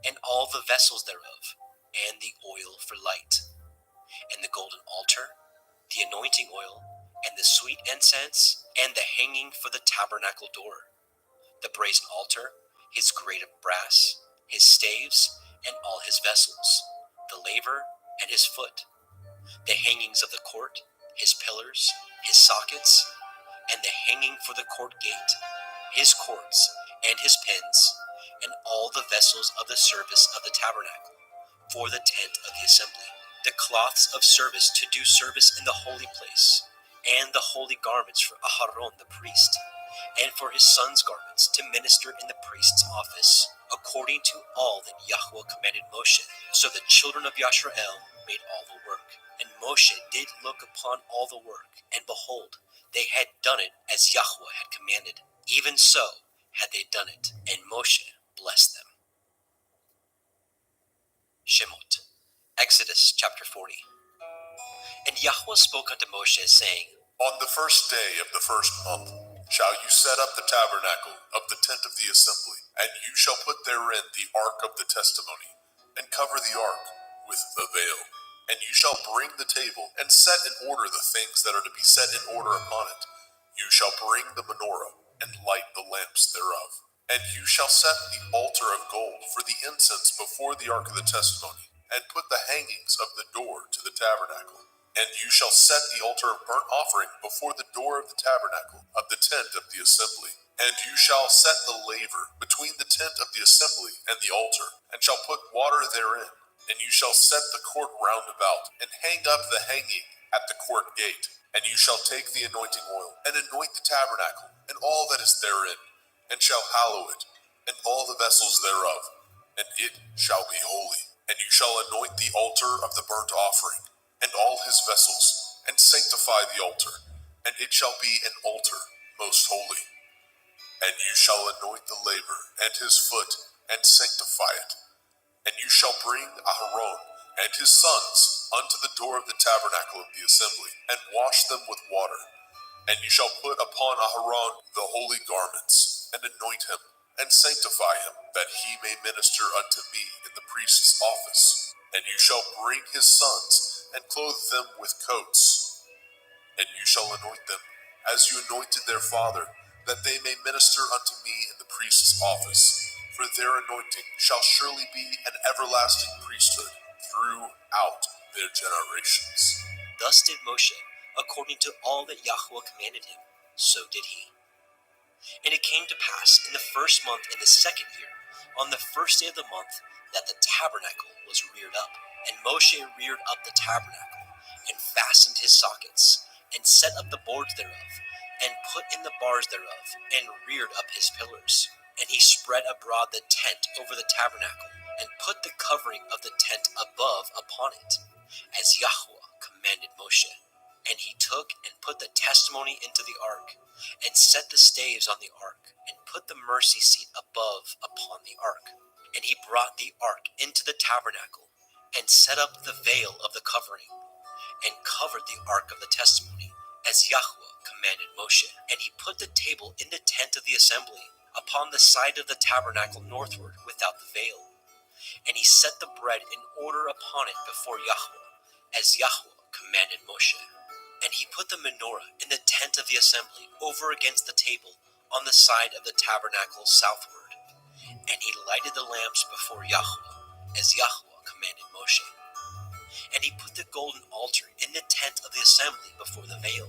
and all the vessels thereof, and the oil for light, and the golden altar, the anointing oil, and the sweet incense, and the hanging for the tabernacle door, the brazen altar, his grate of brass, his staves, and all his vessels, the laver, and his foot, the hangings of the court, his pillars, his sockets, and the hanging for the court gate, his cords, and his pins, and all the vessels of the service of the tabernacle, for the tent of the assembly, the cloths of service to do service in the holy place, and the holy garments for Aharon the priest, and for his sons' garments to minister in the priest's office, according to all that Yahweh commanded Moshe. So the children of Yashrael made all the work. And Moshe did look upon all the work, and behold, they had done it as Yahweh had commanded. Even so had they done it, and Moshe blessed them. Shemot, Exodus chapter 40. And Yahweh spoke unto Moshe, saying, On the first day of the first month shall you set up the tabernacle of the tent of the assembly, and you shall put therein the ark of the testimony, and cover the ark with the veil. And you shall bring the table, and set in order the things that are to be set in order upon it. You shall bring the menorah, and light the lamps thereof. And you shall set the altar of gold for the incense before the ark of the testimony, and put the hangings of the door to the tabernacle. And you shall set the altar of burnt offering before the door of the tabernacle of the tent of the assembly. And you shall set the laver between the tent of the assembly and the altar, and shall put water therein. And you shall set the court round about, and hang up the hanging at the court gate. And you shall take the anointing oil, and anoint the tabernacle, and all that is therein, and shall hallow it, and all the vessels thereof, and it shall be holy. And you shall anoint the altar of the burnt offering, and all his vessels, and sanctify the altar, and it shall be an altar most holy. And you shall anoint the laver, and his foot, and sanctify it. And you shall bring Aharon and his sons unto the door of the tabernacle of the assembly, and wash them with water. And you shall put upon Aharon the holy garments, and anoint him, and sanctify him, that he may minister unto me in the priest's office. And you shall bring his sons, and clothe them with coats. And you shall anoint them, as you anointed their father, that they may minister unto me in the priest's office. for their anointing shall surely be an everlasting priesthood throughout their generations. Thus did Moshe, according to all that Yahweh commanded him, so did he. And it came to pass in the first month in the second year, on the first day of the month, that the tabernacle was reared up. And Moshe reared up the tabernacle, and fastened his sockets, and set up the boards thereof, and put in the bars thereof, and reared up his pillars. And he spread abroad the tent over the tabernacle, and put the covering of the tent above upon it, as Yahweh commanded Moshe. And he took and put the testimony into the ark, and set the staves on the ark, and put the mercy seat above upon the ark. And he brought the ark into the tabernacle, and set up the veil of the covering, and covered the ark of the testimony, as Yahweh commanded Moshe. And he put the table in the tent of the assembly, upon the side of the tabernacle northward without the veil. And he set the bread in order upon it before Yahweh, as Yahweh commanded Moshe. And he put the menorah in the tent of the assembly over against the table on the side of the tabernacle southward. And he lighted the lamps before Yahweh, as Yahweh commanded Moshe. And he put the golden altar in the tent of the assembly before the veil.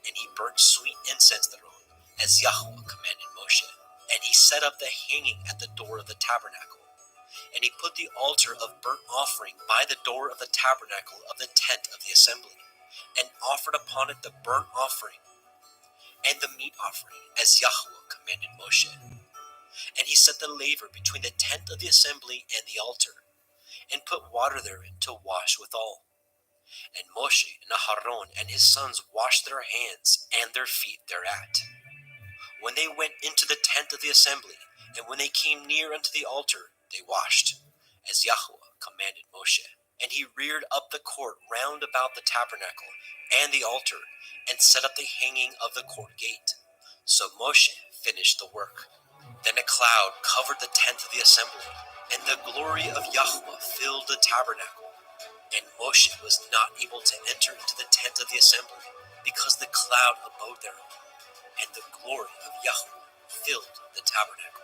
And he burnt sweet incense thereon, as Yahweh commanded Moshe. And he set up the hanging at the door of the tabernacle. And he put the altar of burnt offering by the door of the tabernacle of the tent of the assembly, and offered upon it the burnt offering and the meat offering, as Yahweh commanded Moshe. And he set the laver between the tent of the assembly and the altar, and put water therein to wash withal. And Moshe and Aharon and his sons washed their hands and their feet thereat, when they went into the tent of the assembly, and when they came near unto the altar, they washed, as Yahweh commanded Moshe. And he reared up the court round about the tabernacle and the altar, and set up the hanging of the court gate. So Moshe finished the work. Then a cloud covered the tent of the assembly, and the glory of Yahweh filled the tabernacle. And Moshe was not able to enter into the tent of the assembly, because the cloud abode thereon, and the glory of Yahweh filled the tabernacle.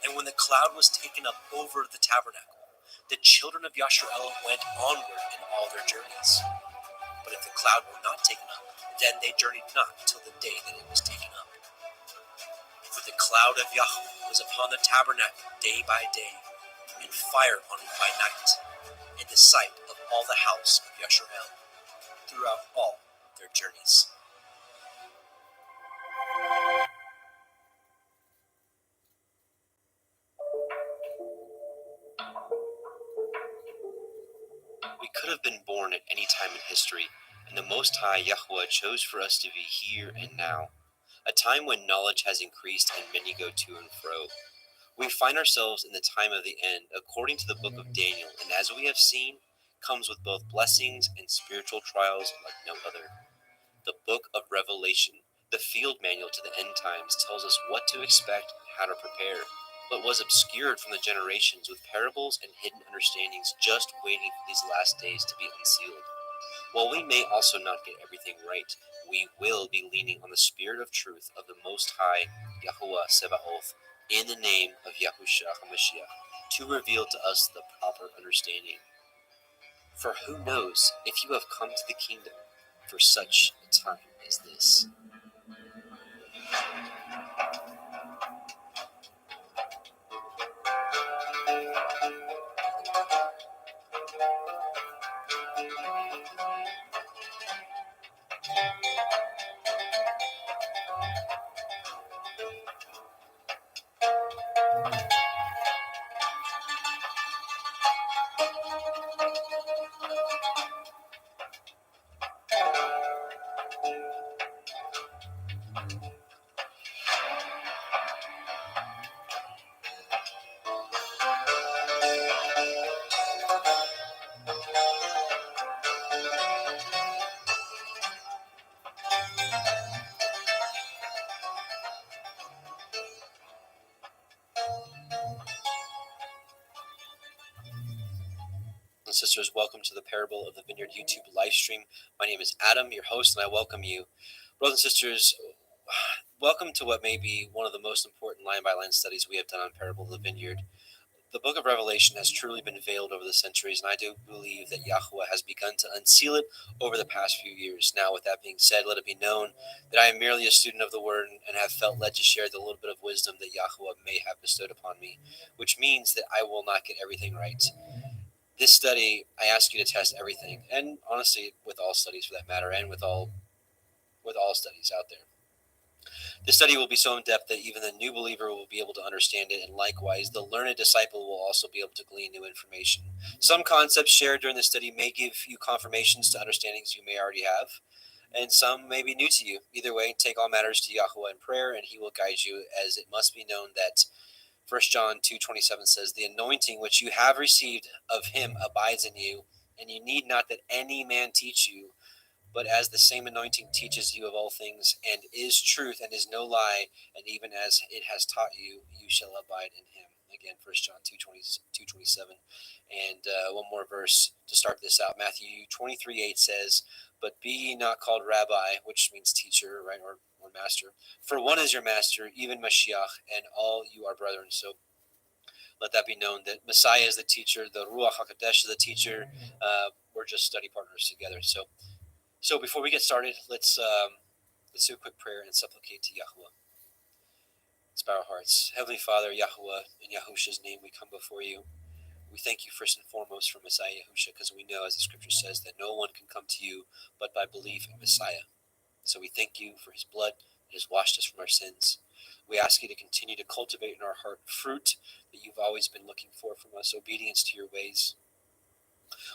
And when the cloud was taken up over the tabernacle, the children of Yasharel went onward in all their journeys. But if the cloud were not taken up, then they journeyed not till the day that it was taken up. For the cloud of Yahweh was upon the tabernacle day by day, and fire on it by night, in the sight of all the house of Yasharel, throughout all their journeys. We could have been born at any time in history, and the Most High Yahweh chose for us to be here and now, a time when knowledge has increased and many go to and fro. We find ourselves in the time of the end, according to the book of Daniel, and as we have seen, comes with both blessings and spiritual trials like no other. The book of Revelation, the field manual to the end times, tells us what to expect and how to prepare, but was obscured from the generations with parables and hidden understandings just waiting for these last days to be unsealed. While we may also not get everything right, we will be leaning on the Spirit of truth of the Most High, Yahuwah Sebaoth, in the name of Yahushua HaMashiach, to reveal to us the proper understanding. For who knows if you have come to the kingdom for such a time as this? And sisters, welcome to the Parable of the Vineyard YouTube live stream. My name is Adam, your host, and I welcome you. Brothers and sisters, welcome to what may be one of the most important line-by-line studies we have done on Parable of the Vineyard, the book of Revelation has truly been veiled over the centuries, and I do believe that Yahweh has begun to unseal it over the past few years. Now, with that being said, let it be known that I am merely a student of the Word and have felt led to share the little bit of wisdom that Yahweh may have bestowed upon me, which means that I will not get everything right. This study, I ask you to test everything, and honestly, with all studies for that matter, and with all studies out there. The study will be so in depth that even the new believer will be able to understand it, and likewise, the learned disciple will also be able to glean new information. Some concepts shared during the study may give you confirmations to understandings you may already have, and some may be new to you. Either way, take all matters to Yahweh in prayer, and he will guide you, as it must be known that 1 John 2:27 says, "The anointing which you have received of him abides in you, and you need not that any man teach you, but as the same anointing teaches you of all things, and is truth, and is no lie, and even as it has taught you, you shall abide in him." Again, 1 John 2:27. And one more verse to start this out. Matthew 23:8 says, "But be ye not called rabbi," which means teacher, right, or master, "for one is your master, even Mashiach, and all you are brethren." So let that be known that Messiah is the teacher, the Ruach HaKodesh is the teacher. We're just study partners together. So before we get started, let's do a quick prayer and supplicate to Yahweh. Let's bow our hearts. Heavenly Father, Yahweh, in Yahusha's name we come before you. We thank you first and foremost for Messiah Yahusha, because we know, as the scripture says, that no one can come to you but by belief in Messiah. So we thank you for his blood that has washed us from our sins. We ask you to continue to cultivate in our heart fruit that you've always been looking for from us, obedience to your ways.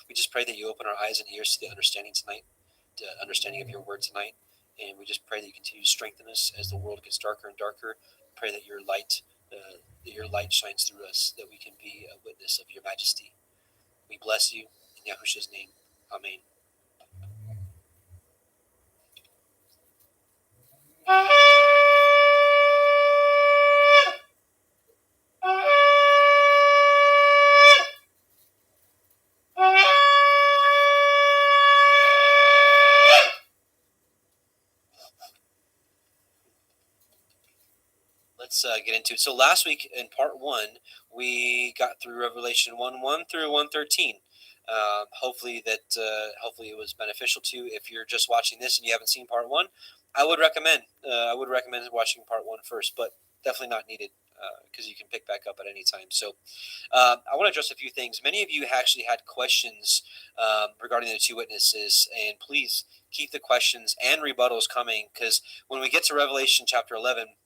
We just pray that you open our eyes and ears to the understanding tonight, the understanding of your word tonight. And we just pray that you continue to strengthen us as the world gets darker and darker. Pray that your light shines through us, that we can be a witness of your majesty. We bless you in Yahusha's name. Amen. Let's get into it. So last week in part 1, we got through Revelation 1:1 through 1:13. Hopefully it was beneficial to you. If you're just watching this and you haven't seen part 1, I would recommend watching part 1 first, but definitely not needed, because you can pick back up at any time. So I want to address a few things. Many of you actually had questions regarding the two witnesses, and please keep the questions and rebuttals coming, because when we get to Revelation chapter 11,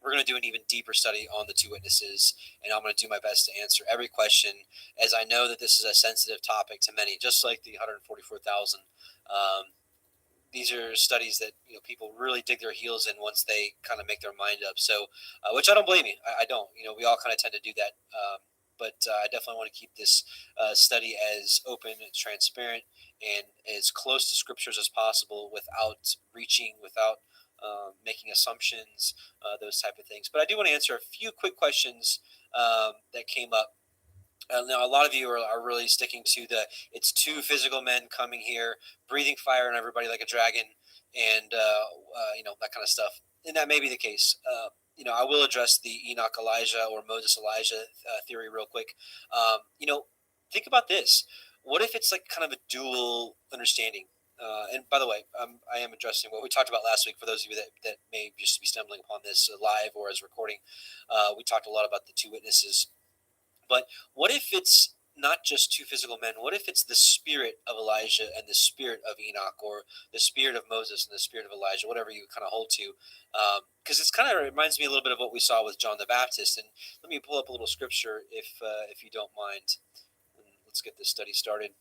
we're going to do an even deeper study on the two witnesses, and I'm going to do my best to answer every question, as I know that this is a sensitive topic to many, just like the 144,000. These are studies that people really dig their heels in once they kind of make their mind up. So, which I don't blame you. I don't. We all kind of tend to do that. But I definitely want to keep this study as open and transparent and as close to scriptures as possible, without reaching, without making assumptions, those type of things. But I do want to answer a few quick questions that came up. Now, a lot of you are really sticking to it's two physical men coming here, breathing fire on everybody like a dragon, and that kind of stuff. And that may be the case. I will address the Enoch Elijah or Moses Elijah theory real quick. Think about this. What if it's like kind of a dual understanding? And by the way, I am addressing what we talked about last week. For those of you that may just be stumbling upon this live or as recording, we talked a lot about the two witnesses. But what if it's not just two physical men? What if it's the spirit of Elijah and the spirit of Enoch, or the spirit of Moses and the spirit of Elijah, whatever you kind of hold to? Because it's kind of reminds me a little bit of what we saw with John the Baptist. And let me pull up a little scripture if you don't mind. And let's get this study started.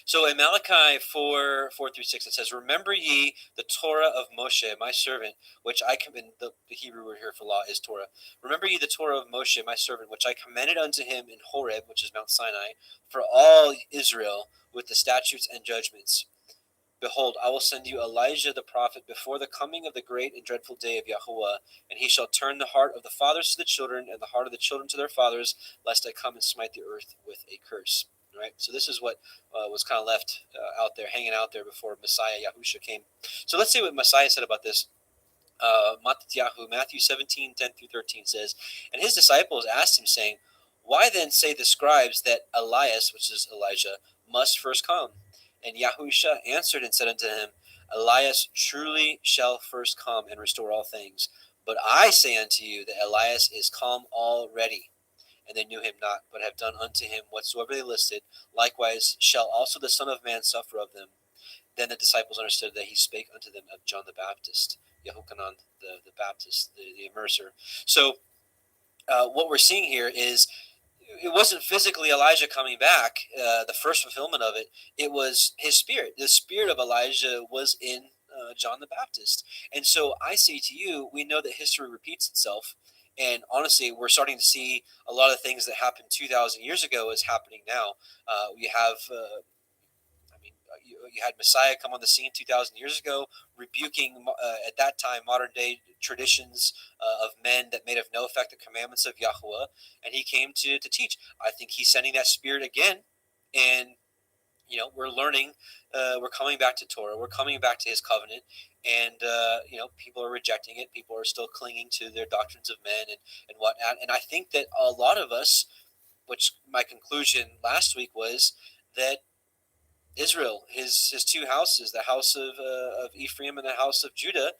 So in Malachi 4:4-6, it says, "Remember ye the Torah of Moshe, my servant, which I command." The Hebrew word here for law is Torah. "Remember ye the Torah of Moshe, my servant, which I commanded unto him in Horeb," which is Mount Sinai, "for all Israel, with the statutes and judgments. Behold, I will send you Elijah the prophet before the coming of the great and dreadful day of Yahuwah, and he shall turn the heart of the fathers to the children, and the heart of the children to their fathers, lest I come and smite the earth with a curse." Right? So this is what was kind of left out there, hanging out there before Messiah Yahusha came. So let's see what Messiah said about this. Matthew 17, 10 through 13 says, "And his disciples asked him, saying, Why then say the scribes that Elias," which is Elijah, "must first come? And Yahusha answered and said unto him, Elias truly shall first come and restore all things. But I say unto you that Elias is come already. And they knew him not, but have done unto him whatsoever they listed. Likewise shall also the Son of Man suffer of them. Then the disciples understood that he spake unto them of John the Baptist," Yehochanan the Baptist, the immerser. So what we're seeing here is it wasn't physically Elijah coming back, the first fulfillment of it. It was his spirit. The spirit of Elijah was in John the Baptist. And so I say to you, we know that history repeats itself. And honestly, we're starting to see a lot of things that happened 2,000 years ago is happening now. We have you had Messiah come on the scene 2,000 years ago, rebuking at that time modern day traditions of men that made of no effect the commandments of Yahweh, and he came to teach. I think he's sending that spirit again, and we're learning. We're coming back to Torah. We're coming back to his covenant, and people are rejecting it. People are still clinging to their doctrines of men and whatnot. And I think that a lot of us, which my conclusion last week was that Israel, his two houses, the house of Ephraim and the house of Judah,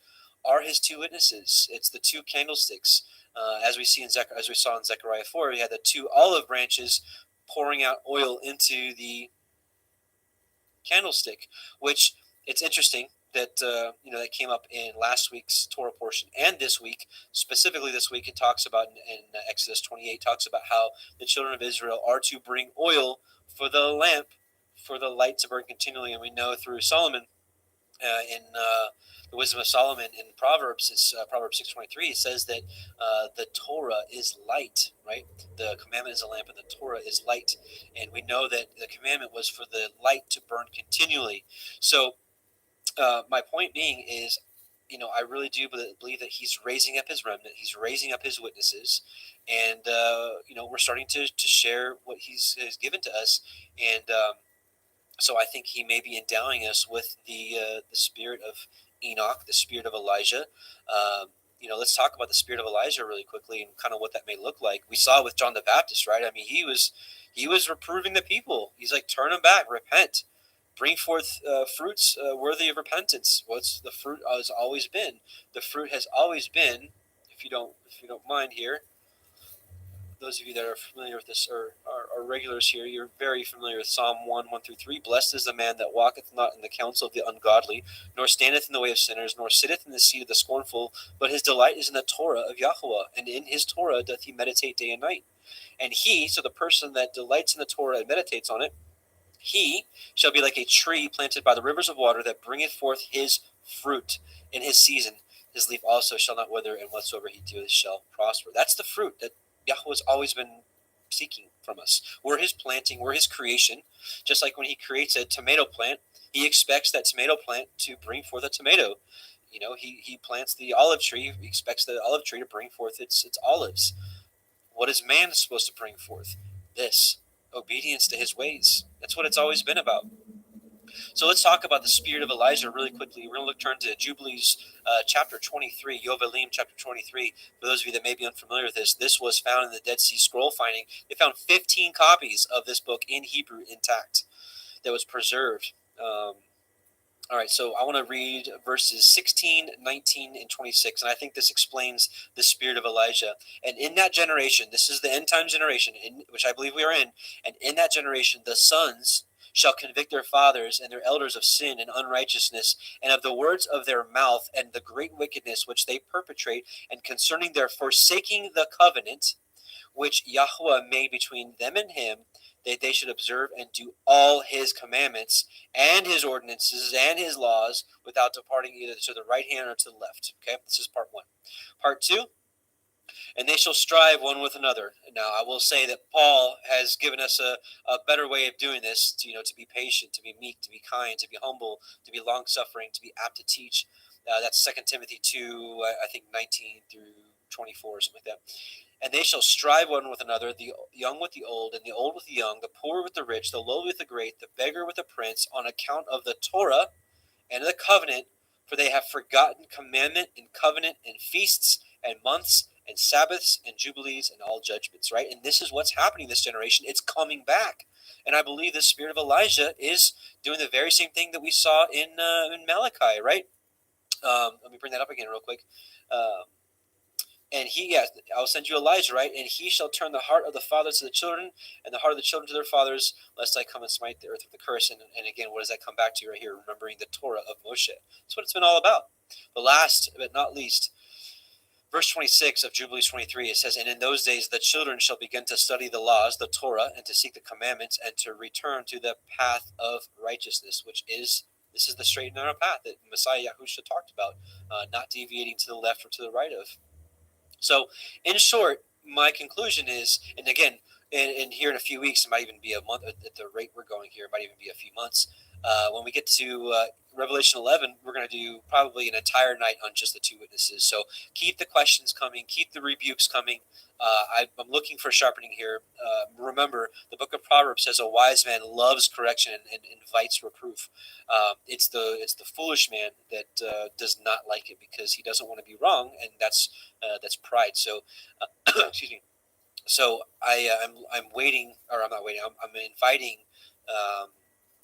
are his two witnesses. It's the two candlesticks, as we saw in Zechariah 4. We had the two olive branches pouring out oil into the candlestick, which it's interesting that that came up in last week's Torah portion and this week. Specifically, this week it talks about in Exodus 28 talks about how the children of Israel are to bring oil for the lamp, for the light to burn continually. And we know through Solomon, in the wisdom of Solomon in Proverbs, it's Proverbs 6:23. It says that the Torah is light, right? The commandment is a lamp, and the Torah is light. And we know that the commandment was for the light to burn continually. So my point being is, I really do believe that he's raising up his remnant. He's raising up his witnesses, and we're starting to share what he's has given to us. And so I think he may be endowing us with the spirit of Enoch, the spirit of Elijah. Let's talk about the spirit of Elijah really quickly and kind of what that may look like. We saw with John the Baptist, right? I mean, he was reproving the people. He's like, turn them back, repent, bring forth fruits worthy of repentance. What's the fruit has always been? The fruit has always been, if you don't mind here, those of you that are familiar with this or are regulars here, you're very familiar with Psalm 1 through 3. Blessed is the man that walketh not in the counsel of the ungodly, nor standeth in the way of sinners, nor sitteth in the seat of the scornful, but his delight is in the Torah of Yahweh, and in his Torah doth he meditate day and night. And he, so the person that delights in the Torah and meditates on it, he shall be like a tree planted by the rivers of water that bringeth forth his fruit in his season. His leaf also shall not wither, and whatsoever he doeth shall prosper. That's the fruit that Yahweh's always been seeking from us. We're his planting, we're his creation. Just like when he creates a tomato plant, he expects that tomato plant to bring forth a tomato. He plants the olive tree, he expects the olive tree to bring forth its olives. What is man supposed to bring forth? This. Obedience to his ways. That's what it's always been about. So let's talk about the spirit of Elijah really quickly. We're going to turn to Jubilees chapter 23, Yovelim chapter 23. For those of you that may be unfamiliar with this was found in the Dead Sea Scroll finding. They found 15 copies of this book in Hebrew intact that was preserved. All right, so I want to read verses 16, 19, and 26, and I think this explains the spirit of Elijah. And in that generation, this is the end time generation, which I believe we are in, and in that generation, the sons shall convict their fathers and their elders of sin and unrighteousness, and of the words of their mouth, and the great wickedness which they perpetrate, and concerning their forsaking the covenant which Yahweh made between them and him, that they should observe and do all his commandments and his ordinances and his laws without departing either to the right hand or to the left. Okay, this is part 1. Part 2, and they shall strive one with another. Now, I will say that Paul has given us a better way of doing this, to be patient, to be meek, to be kind, to be humble, to be long-suffering, to be apt to teach. That's 2 Timothy 2, I think 19 through 24 or something like that. And they shall strive one with another, the young with the old, and the old with the young, the poor with the rich, the lowly with the great, the beggar with the prince, on account of the Torah and the covenant, For they have forgotten commandment and covenant and feasts and months and Sabbaths and jubilees and all judgments, right? And this is what's happening this generation. It's coming back. And I believe the spirit of Elijah is doing the very same thing that we saw in Malachi, right? Let me bring that up again real quick. And I'll send you Elijah, right? And he shall turn the heart of the fathers to the children, and the heart of the children to their fathers, lest I come and smite the earth with a curse. And again, what does that come back to right here? Remembering the Torah of Moshe. That's what it's been all about. But last but not least, verse 26 of Jubilees 23, it says, and in those days the children shall begin to study the laws, the Torah, and to seek the commandments, and to return to the path of righteousness, this is the straight and narrow path that Messiah Yahushua talked about, not deviating to the left or to the right of. So, in short, my conclusion is, and again, in here in a few weeks, it might even be a month at the rate we're going here. It might even be a few months. When we get to Revelation 11, we're going to do probably an entire night on just the two witnesses. So keep the questions coming, keep the rebukes coming. I'm looking for sharpening here. Remember, the book of Proverbs says a wise man loves correction and invites reproof. It's the foolish man that does not like it because he doesn't want to be wrong, and that's pride. So, excuse me. So I'm waiting, or I'm not waiting. I'm inviting.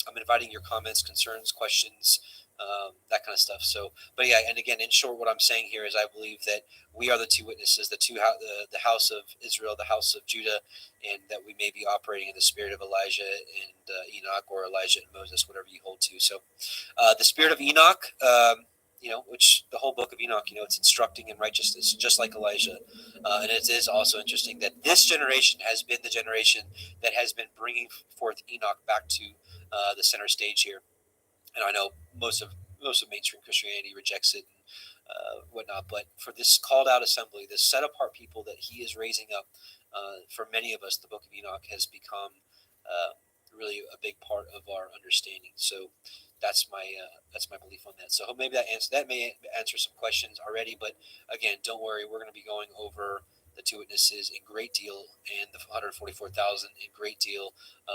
I'm inviting your comments, concerns, questions, that kind of stuff. So, but yeah, and again, in short, what I'm saying here is I believe that we are the two witnesses, the house of Israel, the house of Judah, and that we may be operating in the spirit of Elijah and Enoch, or Elijah and Moses, whatever you hold to. So, the spirit of Enoch, which the whole book of Enoch, it's instructing in righteousness, just like Elijah. And it is also interesting that this generation has been the generation that has been bringing forth Enoch back to the center stage here. And I know most of mainstream Christianity rejects it and whatnot, but for this called out assembly, this set apart people that he is raising up, for many of us, the book of Enoch has become really a big part of our understanding. So that's my belief on that. So maybe that may answer some questions already, but again, don't worry, we're going to be going over the two witnesses in great deal, and the 144,000 in great deal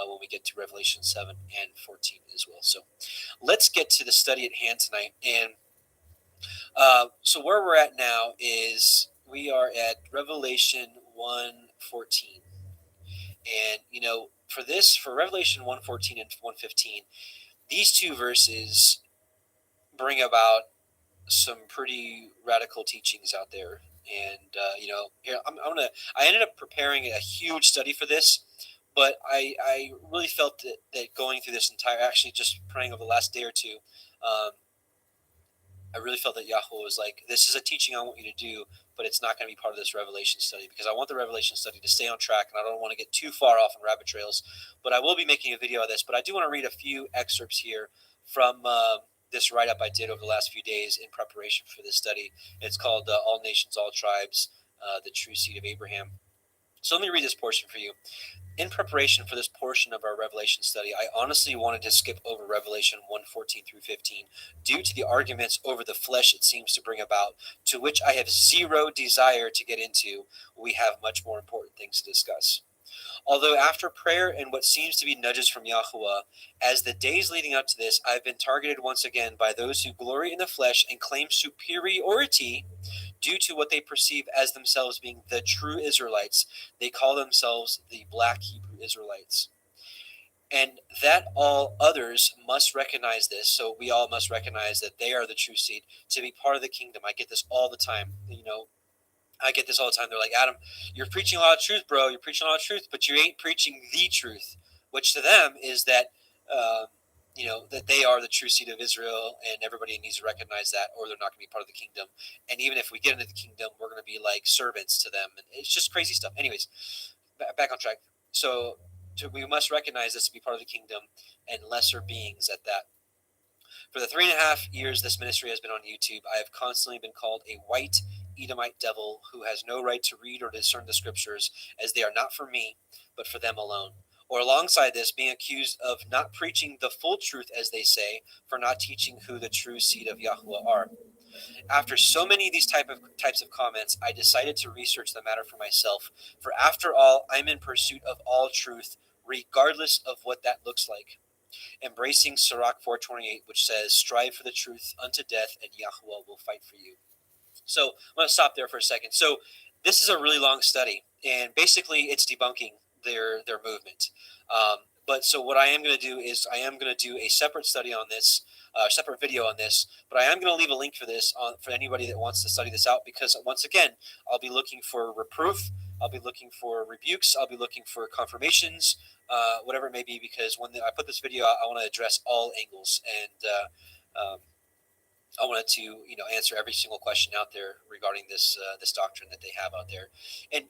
when we get to Revelation 7 and 14 as well. So let's get to the study at hand tonight. And so where we're at now is we are at Revelation 1:14. And, for Revelation 1:14 and 1:15, these two verses bring about some pretty radical teachings out there. And here I ended up preparing a huge study for this, but I really felt that going through this actually just praying over the last day or two, I really felt that Yahweh was like, this is a teaching I want you to do, but it's not going to be part of this Revelation study, because I want the Revelation study to stay on track, and I don't want to get too far off on rabbit trails. But I will be making a video of this, but I do want to read a few excerpts here from this write-up I did over the last few days in preparation for this study. It's called All Nations, All Tribes, the True Seed of Abraham. So let me read this portion for you. In preparation for this portion of our Revelation study, I honestly wanted to skip over Revelation 1:14 through 15 due to the arguments over the flesh it seems to bring about, to which I have zero desire to get into. We have much more important things to discuss. Although after prayer and what seems to be nudges from Yahuwah, as the days leading up to this, I've been targeted once again by those who glory in the flesh and claim superiority due to what they perceive as themselves being the true Israelites. They call themselves the Black Hebrew Israelites. And that all others must recognize this, so we all must recognize that they are the true seed to be part of the kingdom. I get this all the time, I get this all the time. They're like, Adam, you're preaching a lot of truth, bro. You're preaching a lot of truth, but you ain't preaching the truth, which to them is that, that they are the true seed of Israel, and everybody needs to recognize that, or they're not going to be part of the kingdom. And even if we get into the kingdom, we're going to be like servants to them. And it's just crazy stuff. Anyways, back on track. So we must recognize this to be part of the kingdom, and lesser beings at that. For the 3.5 years this ministry has been on YouTube, I have constantly been called a white Edomite devil who has no right to read or discern the scriptures, as they are not for me, but for them alone. Or alongside this, being accused of not preaching the full truth, as they say, for not teaching who the true seed of Yahuwah are. After so many of these types of comments, I decided to research the matter for myself, for after all, I'm in pursuit of all truth, regardless of what that looks like. embracing Sirach 4:28, which says, "Strive for the truth unto death, and Yahweh will fight for you." So I'm going to stop there for a second. So this is a really long study, and basically it's debunking their movement. But so what I am going to do is I am going to do a separate study on this, separate video on this. But I am going to leave a link for this for anybody that wants to study this out, because once again, I'll be looking for reproof, I'll be looking for rebukes, I'll be looking for confirmations, whatever it may be. Because when I put this video out, I want to address all angles, and I wanted to, answer every single question out there regarding this doctrine that they have out there. And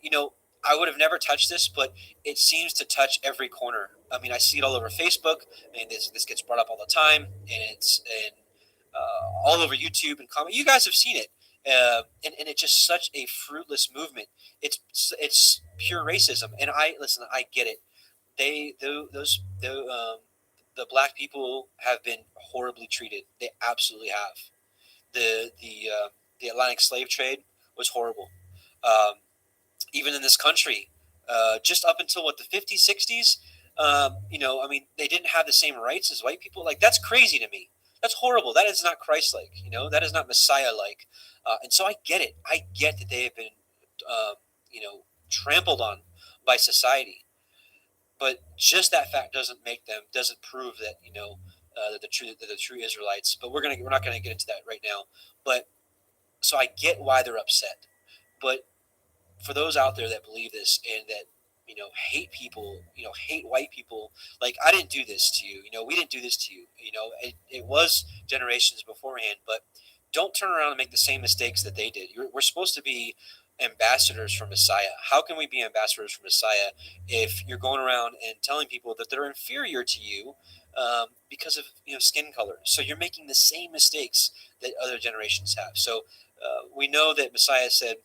I would have never touched this, but it seems to touch every corner. I mean, I see it all over Facebook, and this gets brought up all the time, and it's all over YouTube and comment. You guys have seen it, and it's just such a fruitless movement. It's pure racism, and I get it. The black people have been horribly treated. They absolutely have. The Atlantic slave trade was horrible. Even in this country, just up until the 50s, 60s, they didn't have the same rights as white people. Like, that's crazy to me. That's horrible. That is not Christ-like. That is not Messiah-like. And so I get it. I get that they have been, trampled on by society. But just that fact doesn't prove that the true Israelites. But we're not gonna get into that right now. But so I get why they're upset. But for those out there that believe this and that hate people, hate white people, like, I didn't do this to you. We didn't do this to you. It was generations beforehand. But don't turn around and make the same mistakes that they did. We're supposed to be ambassadors for Messiah. How can we be ambassadors for Messiah if you're going around and telling people that they're inferior to you because of skin color? So you're making the same mistakes that other generations have. So we know that Messiah said,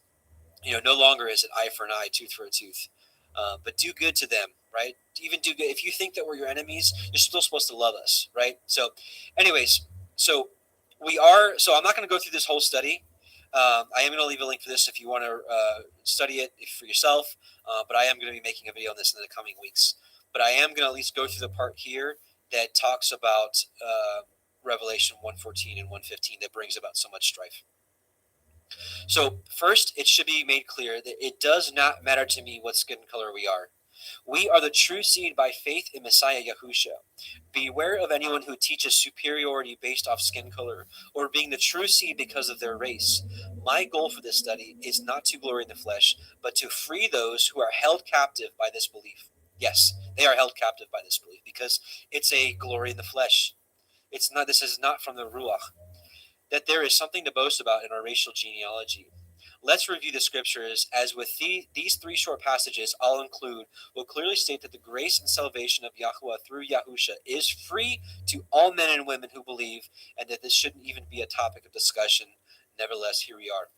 no longer is it eye for an eye, tooth for a tooth, but do good to them, right? Even do good. If you think that we're your enemies, you're still supposed to love us, right? So, anyways, so I'm not going to go through this whole study. I am going to leave a link for this if you want to study it for yourself. But I am going to be making a video on this in the coming weeks. But I am going to at least go through the part here that talks about Revelation 1:14 and 1:15 that brings about so much strife. So first, it should be made clear that it does not matter to me what skin color we are. We are the true seed by faith in Messiah Yahusha. Beware of anyone who teaches superiority based off skin color or being the true seed because of their race. My goal for this study is not to glory in the flesh, but to free those who are held captive by this belief. Yes, they are held captive by this belief because it's a glory in the flesh. This is not from the Ruach. That there is something to boast about in our racial genealogy. Let's review the scriptures, as with these three short passages I'll include will clearly state that the grace and salvation of Yahweh through Yahusha is free to all men and women who believe, and that this shouldn't even be a topic of discussion. Nevertheless, here we are.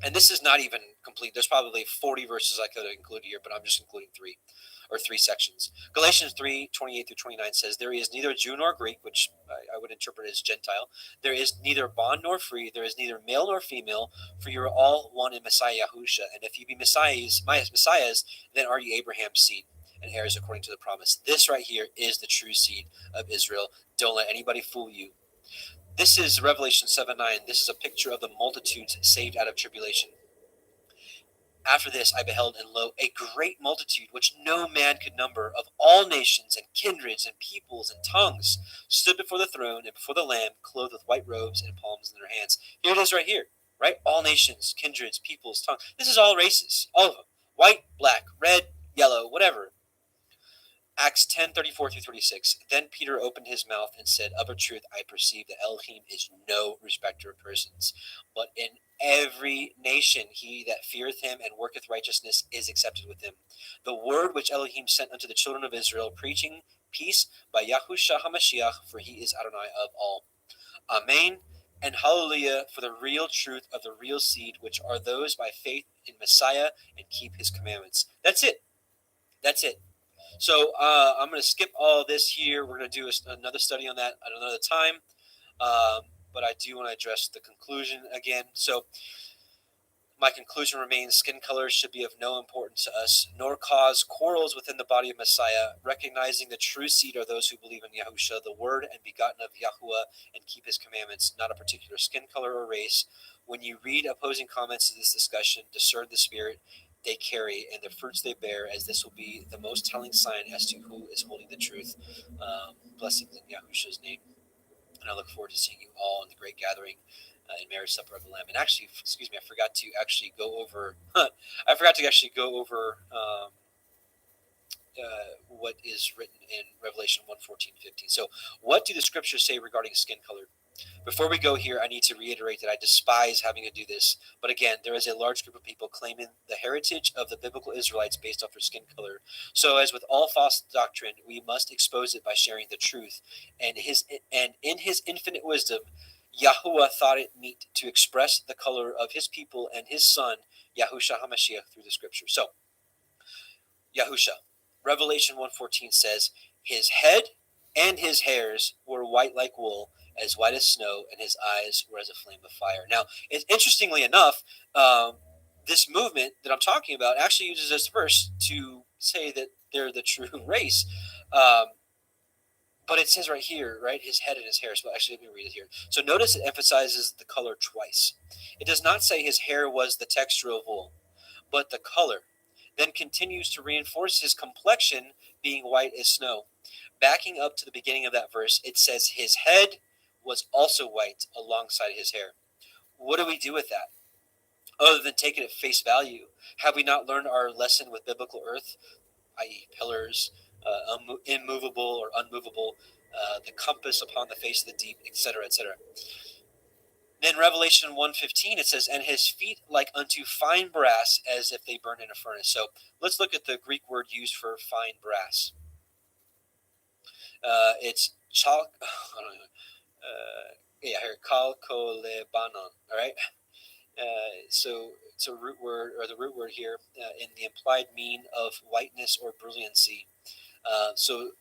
And this is not even complete. There's probably 40 verses I could have included here, but I'm just including three sections. Galatians 3:28-29 says, there is neither Jew nor Greek, which I would interpret as Gentile. There is neither bond nor free. There is neither male nor female, for you are all one in Messiah Yahusha. And if you be messiahs, then are you Abraham's seed and heirs according to the promise. This right here is the true seed of Israel. Don't let anybody fool you. This is Revelation 7:9. This is a picture of the multitudes saved out of tribulation. After this I beheld, and lo, a great multitude, which no man could number, of all nations and kindreds and peoples and tongues, stood before the throne and before the Lamb, clothed with white robes and palms in their hands. Here it is right here, right? All nations, kindreds, peoples, tongues. This is all races, all of them. White, black, red, yellow, whatever. Acts 10:34-36. Then Peter opened his mouth and said, of a truth I perceive that Elohim is no respecter of persons, but in every nation he that feareth him and worketh righteousness is accepted with him. The word which Elohim sent unto the children of Israel, preaching peace by Yahushua HaMashiach, for he is Adonai of all. Amen and hallelujah for the real truth of the real seed, which are those by faith in Messiah and keep his commandments. That's it. So I'm going to skip all this here. We're going to do another study on that at another time. But I do want to address the conclusion again. So My conclusion remains: skin color should be of no importance to us, nor cause quarrels within the body of Messiah. Recognizing the true seed are those who believe in Yahusha, the Word and begotten of Yahuwah, and keep His commandments, not a particular skin color or race. When you read opposing comments to this discussion, discern the spirit they carry and the fruits they bear, as this will be the most telling sign as to who is holding the truth. Blessings in Yahusha's name. And I look forward to seeing you all in the great gathering in marriage supper of the Lamb. And actually, excuse me, I forgot to actually go over. What is written in Revelation 1:14-15. So, what do the scriptures say regarding skin color? Before we go here, I need to reiterate that I despise having to do this. But again, there is a large group of people claiming the heritage of the biblical Israelites based off their skin color. So, as with all false doctrine, we must expose it by sharing the truth. And in His infinite wisdom, Yahuwah thought it meet to express the color of His people and His Son, Yahusha HaMashiach, through the Scripture. So, Yahusha, Revelation 1:14 says, "His head and his hairs were white like wool, as white as snow, and his eyes were as a flame of fire." Now, interestingly enough, this movement that I'm talking about actually uses this verse to say that they're the true race. But it says right here, right, his head and his hair. So actually, let me read it here. So notice it emphasizes the color twice. It does not say his hair was the texture of wool, but the color. Then continues to reinforce his complexion being white as snow. Backing up to the beginning of that verse, it says his head was also white alongside his hair. What do we do with that? Other than take it at face value, have we not learned our lesson with biblical earth, i.e. pillars, immovable or unmovable, the compass upon the face of the deep, etc., etc.? Then Revelation 1:15, it says, "And his feet like unto fine brass, as if they burn in a furnace." So let's look at the Greek word used for fine brass. It's chalk. Here, kalkolebanon. All right. So it's a root word, or the root word here, in the implied mean of whiteness or brilliancy. The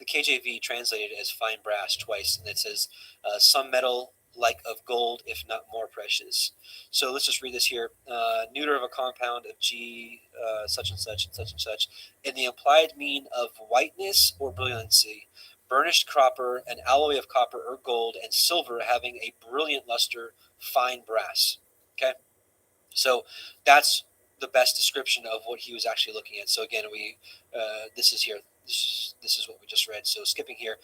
KJV translated it as fine brass twice, and it says some metal like of gold, if not more precious. So let's just read this here. Neuter of a compound of G, such and such and such and such, in the implied mean of whiteness or brilliancy. Burnished copper, an alloy of copper or gold, and silver having a brilliant luster, fine brass. Okay? So that's the best description of what he was actually looking at. So again, this is here. This is what we just read. So skipping here,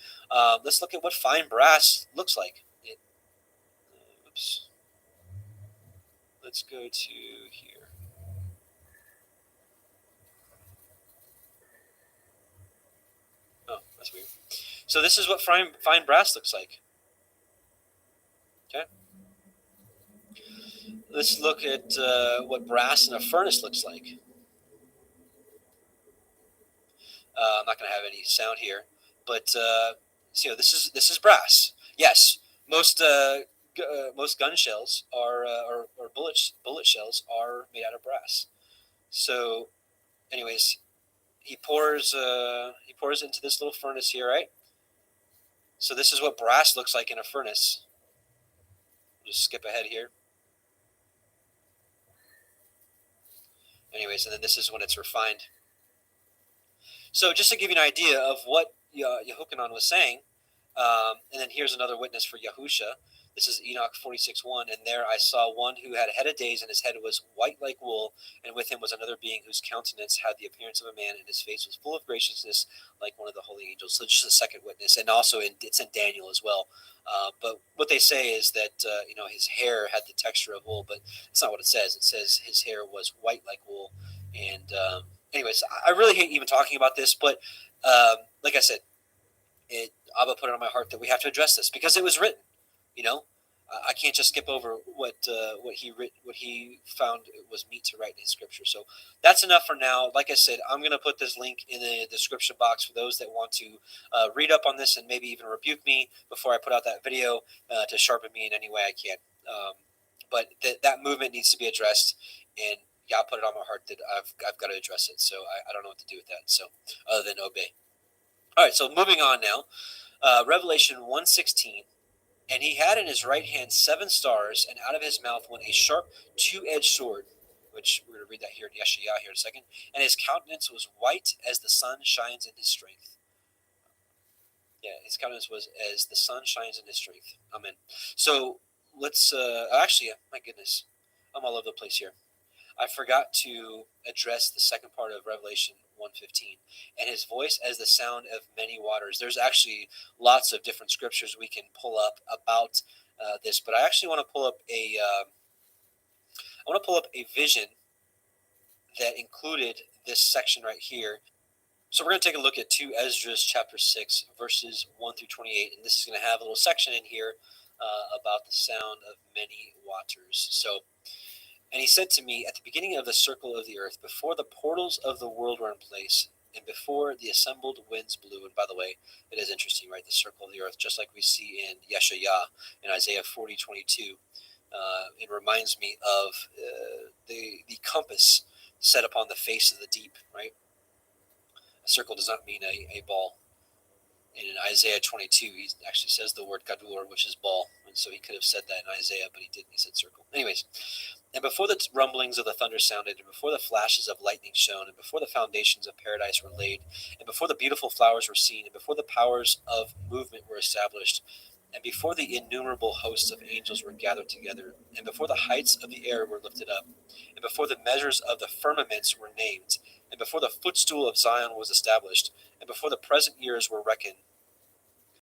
let's look at what fine brass looks like. Oops. Let's go to here. Oh, that's weird. So this is what fine brass looks like. Okay. Let's look at what brass in a furnace looks like. I'm not going to have any sound here, but this is brass. Yes, most gun shells are or bullet shells are made out of brass. So, anyways, he pours into this little furnace here, right? So this is what brass looks like in a furnace. Just skip ahead here. Anyways, and then this is when it's refined. So just to give you an idea of what Yehochanan was saying, and then here's another witness for Yahusha. This is Enoch 46:1, and there I saw one who had a head of days, and his head was white like wool, and with him was another being whose countenance had the appearance of a man, and his face was full of graciousness like one of the holy angels. So just a second witness, and also it's in Daniel as well. But what they say is that his hair had the texture of wool, but it's not what it says. It says his hair was white like wool. And anyways, I really hate even talking about this, but like I said, Abba put it on my heart that we have to address this because it was written. I can't just skip over what he found was meet to write in his scripture. So that's enough for now. Like I said, I'm going to put this link in the description box for those that want to read up on this and maybe even rebuke me before I put out that video to sharpen me in any way I can. But that movement needs to be addressed, and God put it on my heart that I've got to address it. So I don't know what to do with that. So other than obey. All right. So moving on now, Revelation 1:16. And he had in his right hand 7 stars, and out of his mouth went a sharp 2-edged sword, which we're going to read that here in Yeshayah here in a second. And his countenance was white as the sun shines in his strength. Yeah, his countenance was as the sun shines in his strength. Amen. So let's, actually, my goodness, I'm all over the place here. I forgot to address the second part of Revelation 1:15, and his voice as the sound of many waters. There's actually lots of different scriptures we can pull up about this, but I actually want to pull up a vision that included this section right here. So we're going to take a look at 2 Esdras chapter 6, verses 1 through 28, and this is going to have a little section in here about the sound of many waters. So, and he said to me, at the beginning of the circle of the earth, before the portals of the world were in place, and before the assembled winds blew, and by the way, it is interesting, right? The circle of the earth, just like we see in Yeshayah, in Isaiah 40:22. It reminds me of the compass set upon the face of the deep, right? A circle does not mean a ball. And in Isaiah 22, he actually says the word gadur, which is ball. And so he could have said that in Isaiah, but he didn't. He said circle. Anyways, and before the rumblings of the thunder sounded, and before the flashes of lightning shone, and before the foundations of paradise were laid, and before the beautiful flowers were seen, and before the powers of movement were established, and before the innumerable hosts of angels were gathered together, and before the heights of the air were lifted up, and before the measures of the firmaments were named, and before the footstool of Zion was established, and before the present years were reckoned,